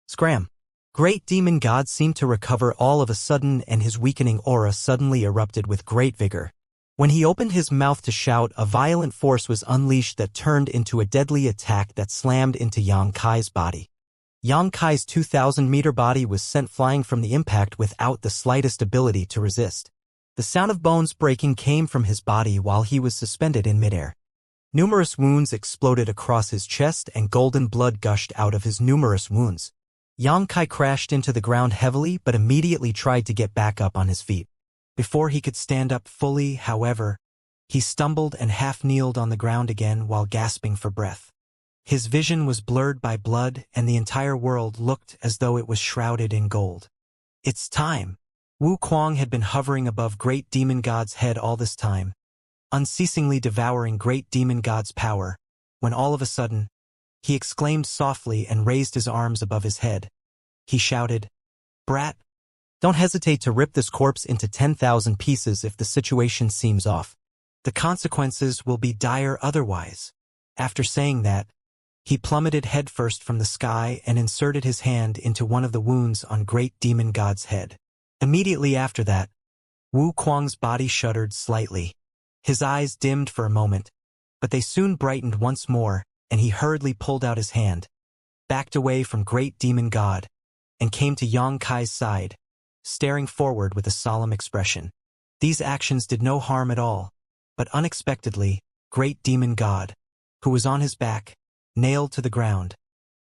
Scram! Great Demon God seemed to recover all of a sudden, and his weakening aura suddenly erupted with great vigor. When he opened his mouth to shout, a violent force was unleashed that turned into a deadly attack that slammed into Xianxia's body. Xianxia's 2,000-meter body was sent flying from the impact without the slightest ability to resist. The sound of bones breaking came from his body while he was suspended in midair. Numerous wounds exploded across his chest, and golden blood gushed out of his numerous wounds. Xianxia crashed into the ground heavily but immediately tried to get back up on his feet. Before he could stand up fully, however, he stumbled and half-kneeled on the ground again while gasping for breath. His vision was blurred by blood, and the entire world looked as though it was shrouded in gold. "It's time!" Wuxia had been hovering above Great Demon God's head all this time, unceasingly devouring Great Demon God's power, when all of a sudden, he exclaimed softly and raised his arms above his head. He shouted, "Brat! Don't hesitate to rip this corpse into 10,000 pieces if the situation seems off." The consequences will be dire otherwise. After saying that, he plummeted headfirst from the sky and inserted his hand into one of the wounds on Great Demon God's head. Immediately after that, Wu Kuang's body shuddered slightly. His eyes dimmed for a moment, but they soon brightened once more, and he hurriedly pulled out his hand, backed away from Great Demon God, and came to Yang Kai's side, staring forward with a solemn expression. These actions did no harm at all, but unexpectedly, Great Demon God, who was on his back, nailed to the ground,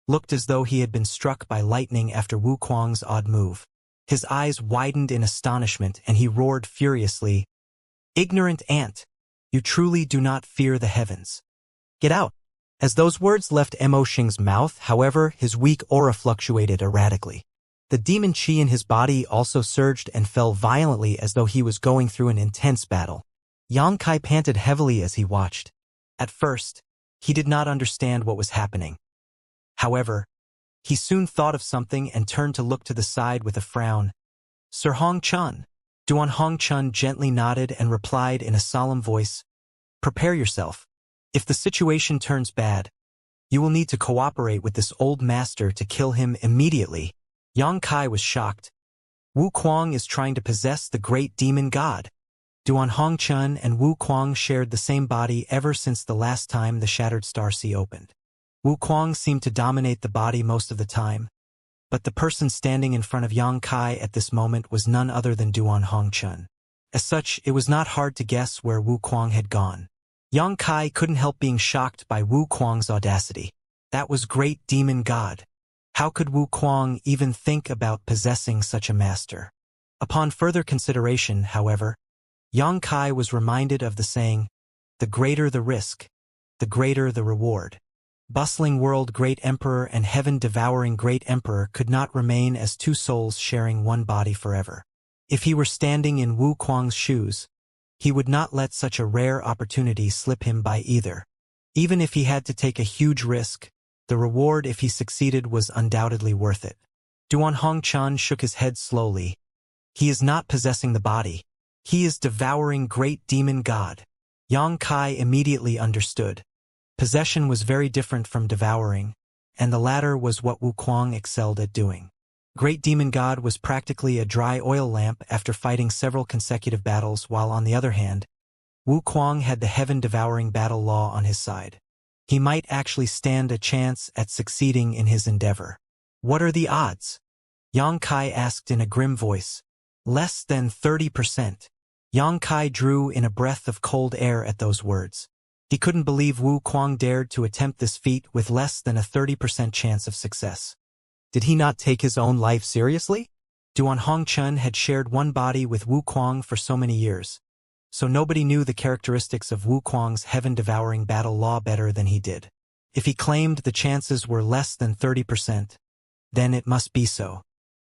looked as though he had been struck by lightning after Wu Kuang's odd move. His eyes widened in astonishment and he roared furiously, "Ignorant ant! You truly do not fear the heavens. Get out!" As those words left Mo Xing's mouth, however, his weak aura fluctuated erratically. The demon chi in his body also surged and fell violently as though he was going through an intense battle. Yang Kai panted heavily as he watched. At first, he did not understand what was happening. However, he soon thought of something and turned to look to the side with a frown. "Sir Hong Chun." Duan Hong Chun gently nodded and replied in a solemn voice, "Prepare yourself. If the situation turns bad, you will need to cooperate with this old master to kill him immediately." Yang Kai was shocked. Wu Kuang is trying to possess the Great Demon God. Duan Hong Chun and Wu Kuang shared the same body ever since the last time the Shattered Star Sea opened. Wu Kuang seemed to dominate the body most of the time, but the person standing in front of Yang Kai at this moment was none other than Duan Hong Chun. As such, it was not hard to guess where Wu Kuang had gone. Yang Kai couldn't help being shocked by Wu Kuang's audacity. That was Great Demon God. How could Wu Kuang even think about possessing such a master? Upon further consideration, however, Yang Kai was reminded of the saying, "The greater the risk, the greater the reward." Bustling world Great Emperor and heaven-devouring Great Emperor could not remain as two souls sharing one body forever. If he were standing in Wu Kuang's shoes, he would not let such a rare opportunity slip him by either. Even if he had to take a huge risk, the reward if he succeeded was undoubtedly worth it. Duan Hong Chun shook his head slowly. He is not possessing the body. He is devouring Great Demon God. Yang Kai immediately understood. Possession was very different from devouring, and the latter was what Wu Kuang excelled at doing. Great Demon God was practically a dry oil lamp after fighting several consecutive battles, while on the other hand, Wu Kuang had the heaven-devouring battle law on his side. He might actually stand a chance at succeeding in his endeavor. "What are the odds?" Yang Kai asked in a grim voice. "Less than 30%. Yang Kai drew in a breath of cold air at those words. He couldn't believe Wu Kuang dared to attempt this feat with less than a 30% chance of success. Did he not take his own life seriously? Duan Hong Chun had shared one body with Wu Kuang for so many years, so nobody knew the characteristics of Wu Kuang's heaven-devouring battle law better than he did. If he claimed the chances were less than 30%, then it must be so.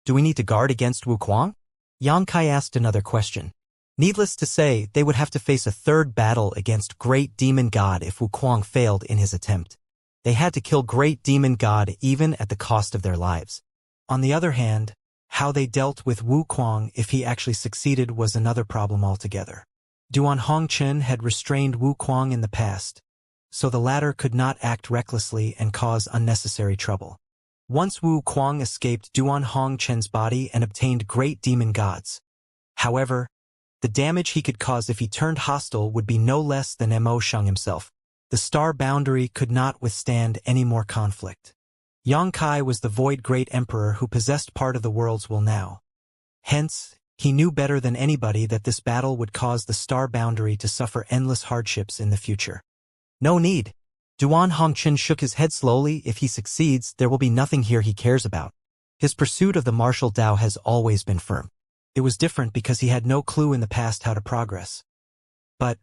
"Do we need to guard against Wu Kuang?" Yang Kai asked another question. Needless to say, they would have to face a third battle against Great Demon God if Wu Kuang failed in his attempt. They had to kill Great Demon God even at the cost of their lives. On the other hand, how they dealt with Wu Kuang if he actually succeeded was another problem altogether. Duan Hong Chun had restrained Wu Kuang in the past, so the latter could not act recklessly and cause unnecessary trouble. Once Wu Kuang escaped Duan Hong Chun's body and obtained Great Demon Gods. However, the damage he could cause if he turned hostile would be no less than Mo Xing himself. The star boundary could not withstand any more conflict. Yang Kai was the Void Great Emperor who possessed part of the world's will now. Hence, he knew better than anybody that this battle would cause the star boundary to suffer endless hardships in the future. "No need." Duan Hongchen shook his head slowly. "If he succeeds, there will be nothing here he cares about. His pursuit of the martial Tao has always been firm. It was different because he had no clue in the past how to progress. But,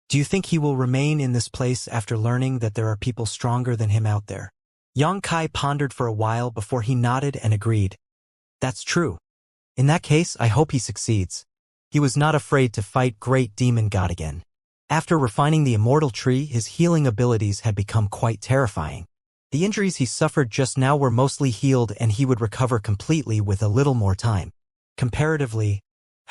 do you think he will remain in this place after learning that there are people stronger than him out there?" Yang Kai pondered for a while before he nodded and agreed. "That's true. In that case, I hope he succeeds." He was not afraid to fight Great Demon God again. After refining the Immortal tree, his healing abilities had become quite terrifying. The injuries he suffered just now were mostly healed and he would recover completely with a little more time. Comparatively,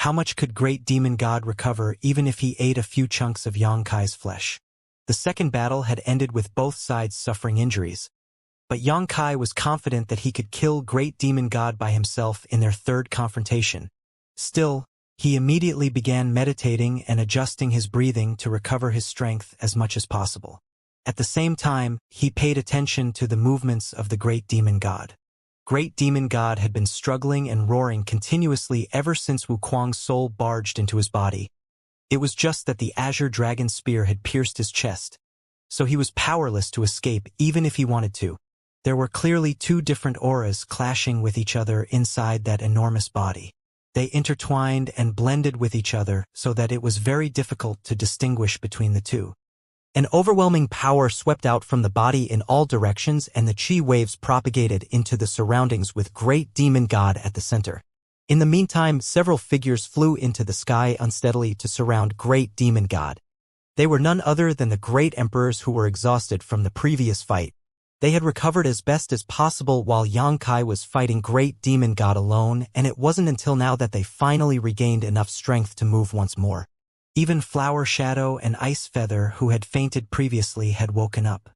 How much could Great Demon God recover even if he ate a few chunks of Xianxia's flesh? The second battle had ended with both sides suffering injuries, but Xianxia was confident that he could kill Great Demon God by himself in their third confrontation. Still, he immediately began meditating and adjusting his breathing to recover his strength as much as possible. At the same time, he paid attention to the movements of the Great Demon God. Great Demon God had been struggling and roaring continuously ever since Wuquang's soul barged into his body. It was just that the azure dragon spear had pierced his chest, so he was powerless to escape even if he wanted to. There were clearly two different auras clashing with each other inside that enormous body. They intertwined and blended with each other so that it was very difficult to distinguish between the two. An overwhelming power swept out from the body in all directions, and the chi waves propagated into the surroundings with Great Demon God at the center. In the meantime, several figures flew into the sky unsteadily to surround Great Demon God. They were none other than the great emperors who were exhausted from the previous fight. They had recovered as best as possible while Xianxia was fighting Great Demon God alone, and it wasn't until now that they finally regained enough strength to move once more. Even Flower Shadow and Ice Feather, who had fainted previously, had woken up.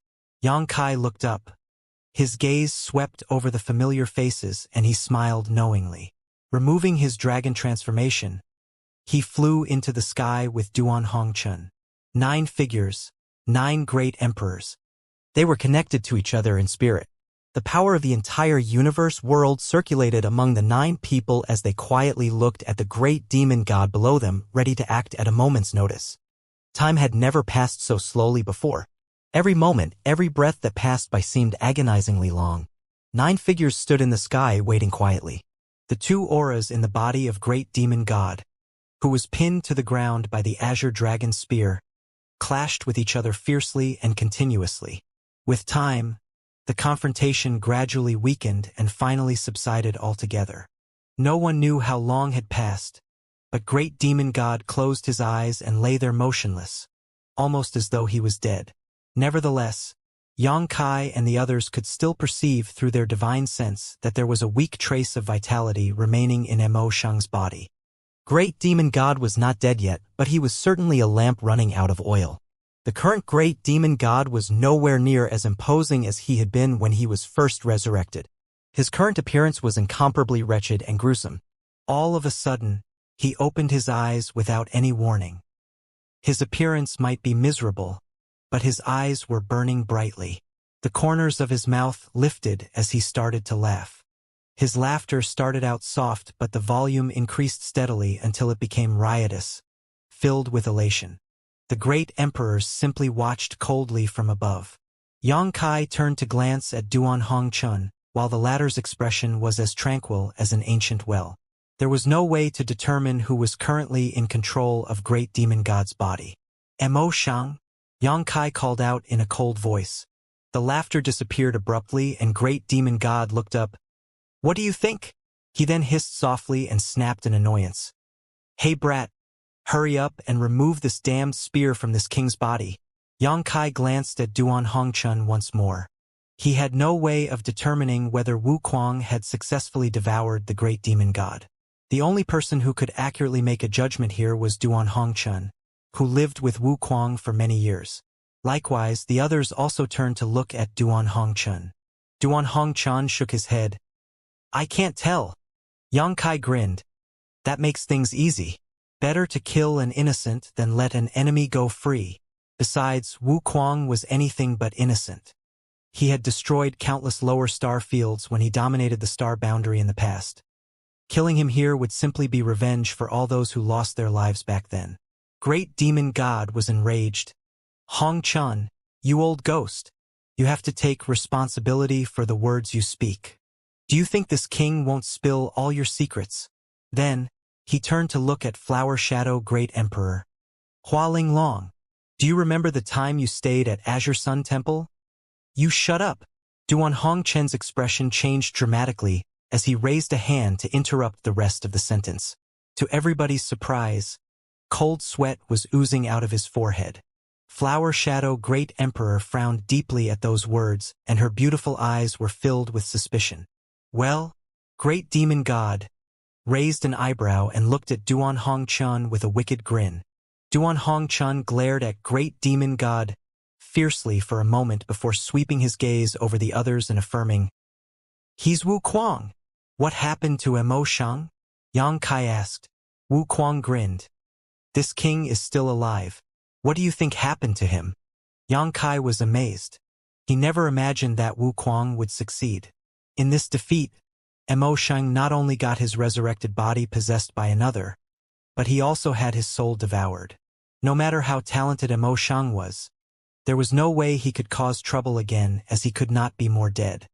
Xianxia looked up. His gaze swept over the familiar faces, and he smiled knowingly. Removing his dragon transformation, he flew into the sky with Duan Hongchun. 9 figures, 9 great emperors. They were connected to each other in spirit. The power of the entire universe world circulated among the 9 people as they quietly looked at the Great Demon God below them, ready to act at a moment's notice. Time had never passed so slowly before. Every moment, every breath that passed by seemed agonizingly long. 9 figures stood in the sky waiting quietly. The 2 auras in the body of Great Demon God, who was pinned to the ground by the azure dragon spear, clashed with each other fiercely and continuously. With time, the confrontation gradually weakened and finally subsided altogether. No one knew how long had passed, but Great Demon God closed his eyes and lay there motionless, almost as though he was dead. Nevertheless, Xianxia and the others could still perceive through their divine sense that there was a weak trace of vitality remaining in Mo Shang's body. Great Demon God was not dead yet, but he was certainly a lamp running out of oil. The current Great Demon God was nowhere near as imposing as he had been when he was first resurrected. His current appearance was incomparably wretched and gruesome. All of a sudden, he opened his eyes without any warning. His appearance might be miserable, but his eyes were burning brightly. The corners of his mouth lifted as he started to laugh. His laughter started out soft, but the volume increased steadily until it became riotous, filled with elation. The great emperors simply watched coldly from above. Xianxia turned to glance at Duan Hongchun, while the latter's expression was as tranquil as an ancient well. There was no way to determine who was currently in control of Great Demon God's body. Mo Shang? Xianxia called out in a cold voice. The laughter disappeared abruptly and Great Demon God looked up. "What do you think?" He then hissed softly and snapped in annoyance. "Hey brat, hurry up and remove this damned spear from this king's body." Xianxia glanced at Duan Hongchun once more. He had no way of determining whether Wuquang had successfully devoured the Great Demon God. The only person who could accurately make a judgment here was Duan Hongchun, who lived with Wuquang for many years. Likewise, the others also turned to look at Duan Hongchun. Duan Hongchun shook his head. "I can't tell." Xianxia grinned. "That makes things easy. Better to kill an innocent than let an enemy go free." Besides, Wuquang was anything but innocent. He had destroyed countless lower star fields when he dominated the star boundary in the past. Killing him here would simply be revenge for all those who lost their lives back then. Great Demon God was enraged. "Hongchun, you old ghost. You have to take responsibility for the words you speak. Do you think this king won't spill all your secrets?" Then, he turned to look at Flower Shadow Great Emperor. "Hua Linglong, do you remember the time you stayed at Azure Sun Temple?" "You shut up." Duan Hongchen's expression changed dramatically as he raised a hand to interrupt the rest of the sentence. To everybody's surprise, cold sweat was oozing out of his forehead. Flower Shadow Great Emperor frowned deeply at those words, and her beautiful eyes were filled with suspicion. "Well, Great Demon God, raised an eyebrow and looked at Duan Hongchun with a wicked grin. Duan Hongchun glared at great demon god fiercely for a moment before sweeping his gaze over the others and affirming, "He's Wu Kuang. What happened to Mo Shang?" Yang Kai asked. Wu Kuang grinned. "This king is still alive. What do you think happened to him?" Yang Kai was amazed. He never imagined that Wu Kuang would succeed. In this defeat, Mo Shang not only got his resurrected body possessed by another, but he also had his soul devoured. No matter how talented Mo Shang was, there was no way he could cause trouble again, as he could not be more dead.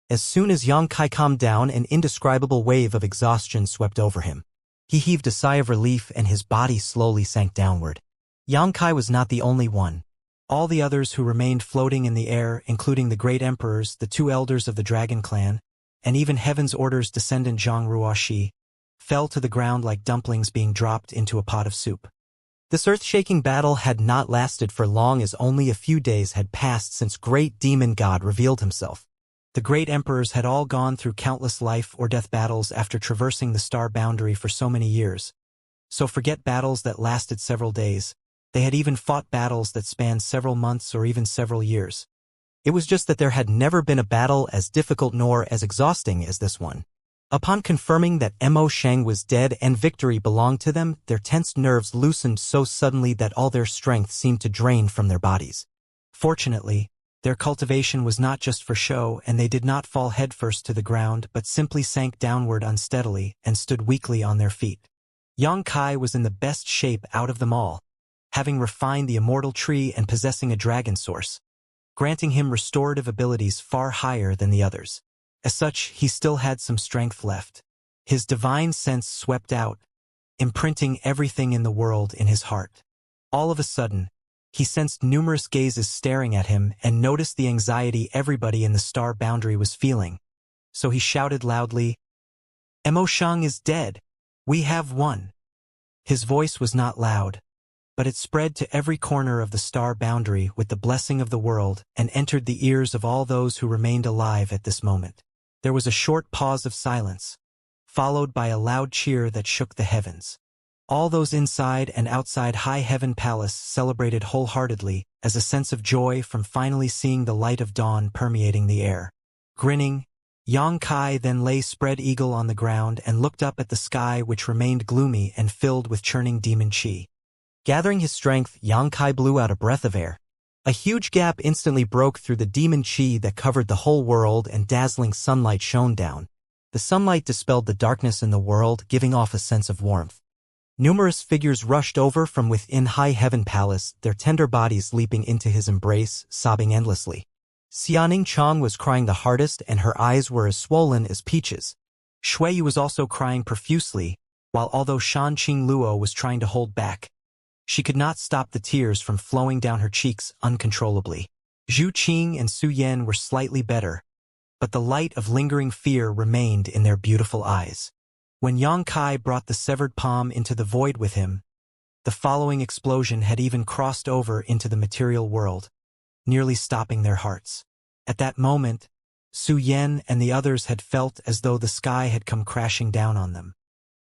As soon as Yang Kai calmed down, an indescribable wave of exhaustion swept over him. He heaved a sigh of relief and his body slowly sank downward. Yang Kai was not the only one. All the others who remained floating in the air, including the great emperors, the two elders of the dragon clan, and even Heaven's Order's descendant Zhang Ruoxi, fell to the ground like dumplings being dropped into a pot of soup. This earth-shaking battle had not lasted for long, as only a few days had passed since great demon god revealed himself. The great emperors had all gone through countless life-or-death battles after traversing the star boundary for so many years. So forget battles that lasted several days. They had even fought battles that spanned several months or even several years. It was just that there had never been a battle as difficult nor as exhausting as this one. Upon confirming that Mo Shang was dead and victory belonged to them, their tensed nerves loosened so suddenly that all their strength seemed to drain from their bodies. Fortunately, their cultivation was not just for show, and they did not fall headfirst to the ground but simply sank downward unsteadily and stood weakly on their feet. Yang Kai was in the best shape out of them all, having refined the immortal tree and possessing a dragon source, granting him restorative abilities far higher than the others. As such, he still had some strength left. His divine sense swept out, imprinting everything in the world in his heart. All of a sudden, he sensed numerous gazes staring at him and noticed the anxiety everybody in the star boundary was feeling. So he shouted loudly, "Mo Shang is dead. We have won." His voice was not loud, but it spread to every corner of the star boundary with the blessing of the world and entered the ears of all those who remained alive at this moment. There was a short pause of silence, followed by a loud cheer that shook the heavens. All those inside and outside High Heaven Palace celebrated wholeheartedly, as a sense of joy from finally seeing the light of dawn permeating the air. Grinning, Yang Kai then lay spread-eagle on the ground and looked up at the sky, which remained gloomy and filled with churning demon chi. Gathering his strength, Yang Kai blew out a breath of air. A huge gap instantly broke through the demon chi that covered the whole world, and dazzling sunlight shone down. The sunlight dispelled the darkness in the world, giving off a sense of warmth. Numerous figures rushed over from within High Heaven Palace, their tender bodies leaping into his embrace, sobbing endlessly. Xianning Chong was crying the hardest, and her eyes were as swollen as peaches. Shuiyu was also crying profusely, while although Shan Qing Luo was trying to hold back, she could not stop the tears from flowing down her cheeks uncontrollably. Zhu Qing and Su Yan were slightly better, but the light of lingering fear remained in their beautiful eyes. When Yang Kai brought the severed palm into the void with him, the following explosion had even crossed over into the material world, nearly stopping their hearts. At that moment, Su Yan and the others had felt as though the sky had come crashing down on them.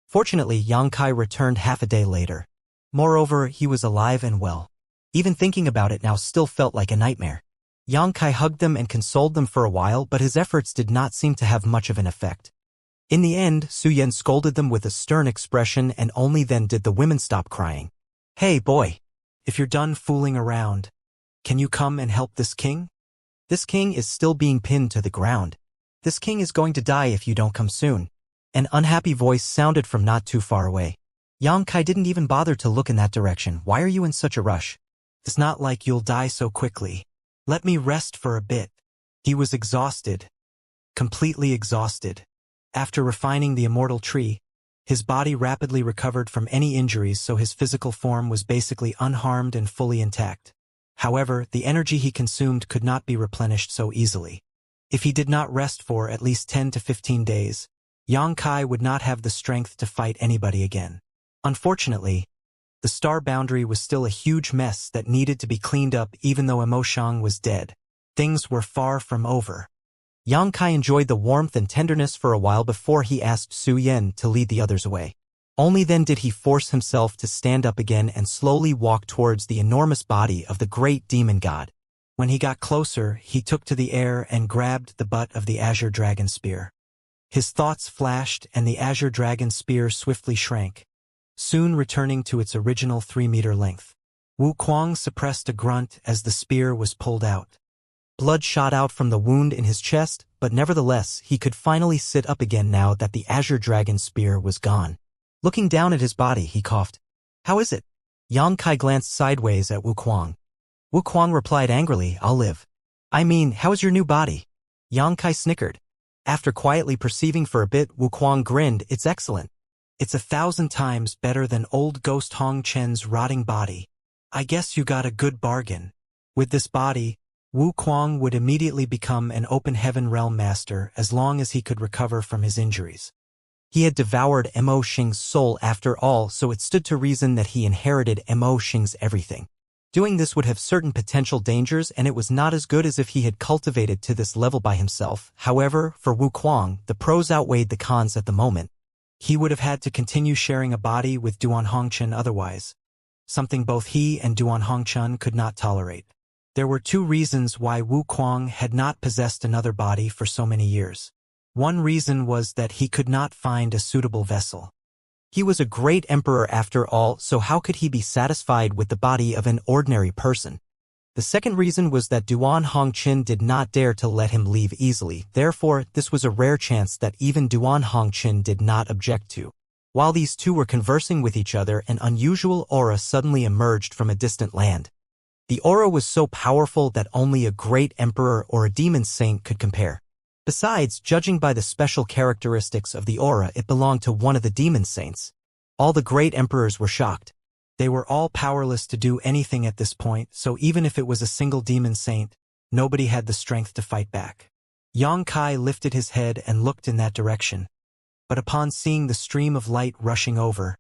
Fortunately, Yang Kai returned half a day later. Moreover, he was alive and well. Even thinking about it now still felt like a nightmare. Yang Kai hugged them and consoled them for a while, but his efforts did not seem to have much of an effect. In the end, Su Yan scolded them with a stern expression, and only then did the women stop crying. "Hey boy, if you're done fooling around, can you come and help this king? This king is still being pinned to the ground. This king is going to die if you don't come soon." An unhappy voice sounded from not too far away. Yang Kai didn't even bother to look in that direction. "Why are you in such a rush? It's not like you'll die so quickly. Let me rest for a bit." He was exhausted, completely exhausted. After refining the immortal tree, his body rapidly recovered from any injuries, so his physical form was basically unharmed and fully intact. However, the energy he consumed could not be replenished so easily. If he did not rest for at least 10 to 15 days, Yang Kai would not have the strength to fight anybody again. Unfortunately, the star boundary was still a huge mess that needed to be cleaned up. Even though Mo Shang was dead, things were far from over. Yang Kai enjoyed the warmth and tenderness for a while before he asked Su Yen to lead the others away. Only then did he force himself to stand up again and slowly walk towards the enormous body of the great demon god. When he got closer, he took to the air and grabbed the butt of the azure dragon spear. His thoughts flashed and the azure dragon spear swiftly shrank, soon returning to its original 3-meter length. Wu Kuang suppressed a grunt as the spear was pulled out. Blood shot out from the wound in his chest, but nevertheless he could finally sit up again now that the azure dragon spear was gone. Looking down at his body, he coughed. "How is it?" Yang Kai glanced sideways at Wu Kuang. Wu Kuang replied angrily, "I'll live." "I mean, how is your new body?" Yang Kai snickered. After quietly perceiving for a bit, Wu Kuang grinned, "It's excellent. It's 1,000 times better than old ghost Hong Chen's rotting body. I guess you got a good bargain." With this body, Wu Kuang would immediately become an open heaven realm master as long as he could recover from his injuries. He had devoured Mo Xing's soul after all, so it stood to reason that he inherited Mo Xing's everything. Doing this would have certain potential dangers, and it was not as good as if he had cultivated to this level by himself. However, for Wu Kuang, the pros outweighed the cons at the moment. He would have had to continue sharing a body with Duan Hongchen otherwise, something both he and Duan Hongchen could not tolerate. There were 2 reasons why Wu Kuang had not possessed another body for so many years. One reason was that he could not find a suitable vessel. He was a great emperor after all, so how could he be satisfied with the body of an ordinary person? The second reason was that Duan Hongchen did not dare to let him leave easily, therefore this was a rare chance that even Duan Hongchen did not object to. While these two were conversing with each other, an unusual aura suddenly emerged from a distant land. The aura was so powerful that only a great emperor or a demon saint could compare. Besides, judging by the special characteristics of the aura, it belonged to one of the demon saints. All the great emperors were shocked. They were all powerless to do anything at this point, so even if it was a single demon saint, nobody had the strength to fight back. Yang Kai lifted his head and looked in that direction. But upon seeing the stream of light rushing over,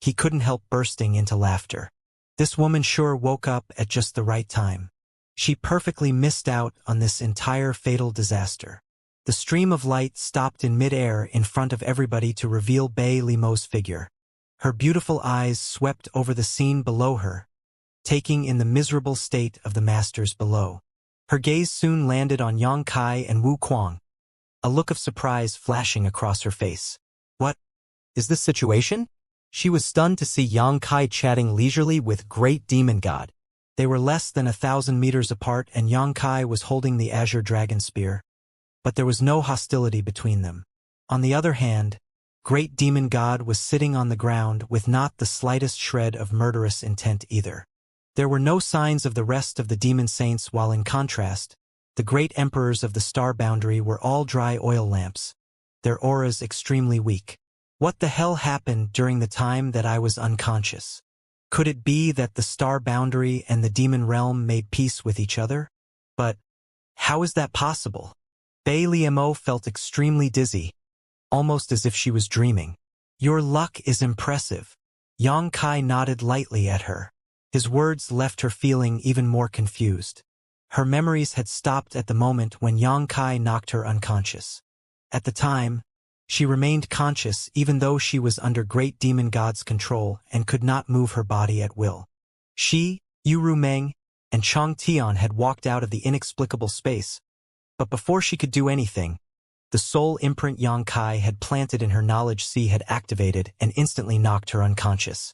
he couldn't help bursting into laughter. This woman sure woke up at just the right time. She perfectly missed out on this entire fatal disaster. The stream of light stopped in mid-air in front of everybody to reveal Bei Limo's figure. Her beautiful eyes swept over the scene below her, taking in the miserable state of the masters below. Her gaze soon landed on Yang Kai and Wu Kuang, a look of surprise flashing across her face. "What is this situation?" She was stunned to see Yang Kai chatting leisurely with Great Demon God. They were less than 1,000 meters apart and Yang Kai was holding the azure dragon spear. But there was no hostility between them. On the other hand, Great Demon God was sitting on the ground with not the slightest shred of murderous intent either. There were no signs of the rest of the demon saints, while in contrast, the great emperors of the star boundary were all dry oil lamps, their auras extremely weak. What the hell happened during the time that I was unconscious? Could it be that the star boundary and the demon realm made peace with each other? But how is that possible? Bei Liemo felt extremely dizzy, almost as if she was dreaming. "Your luck is impressive." Yang Kai nodded lightly at her. His words left her feeling even more confused. Her memories had stopped at the moment when Yang Kai knocked her unconscious. At the time, she remained conscious even though she was under Great Demon God's control and could not move her body at will. She, Yu Rumeng, and Chang Tian had walked out of the inexplicable space, but before she could do anything, the soul imprint Yang Kai had planted in her knowledge sea had activated and instantly knocked her unconscious.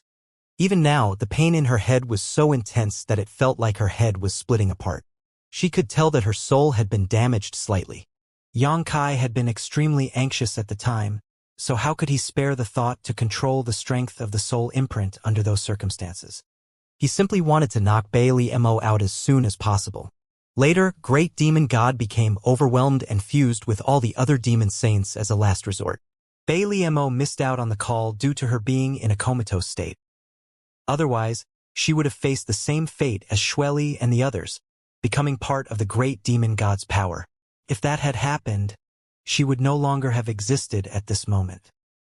Even now, the pain in her head was so intense that it felt like her head was splitting apart. She could tell that her soul had been damaged slightly. Yang Kai had been extremely anxious at the time, so how could he spare the thought to control the strength of the soul imprint under those circumstances? He simply wanted to knock Bei Liemo out as soon as possible. Later, Great Demon God became overwhelmed and fused with all the other demon saints as a last resort. Bei Liemo missed out on the call due to her being in a comatose state. Otherwise, she would have faced the same fate as Xueli and the others, becoming part of the Great Demon God's power. If that had happened, she would no longer have existed at this moment.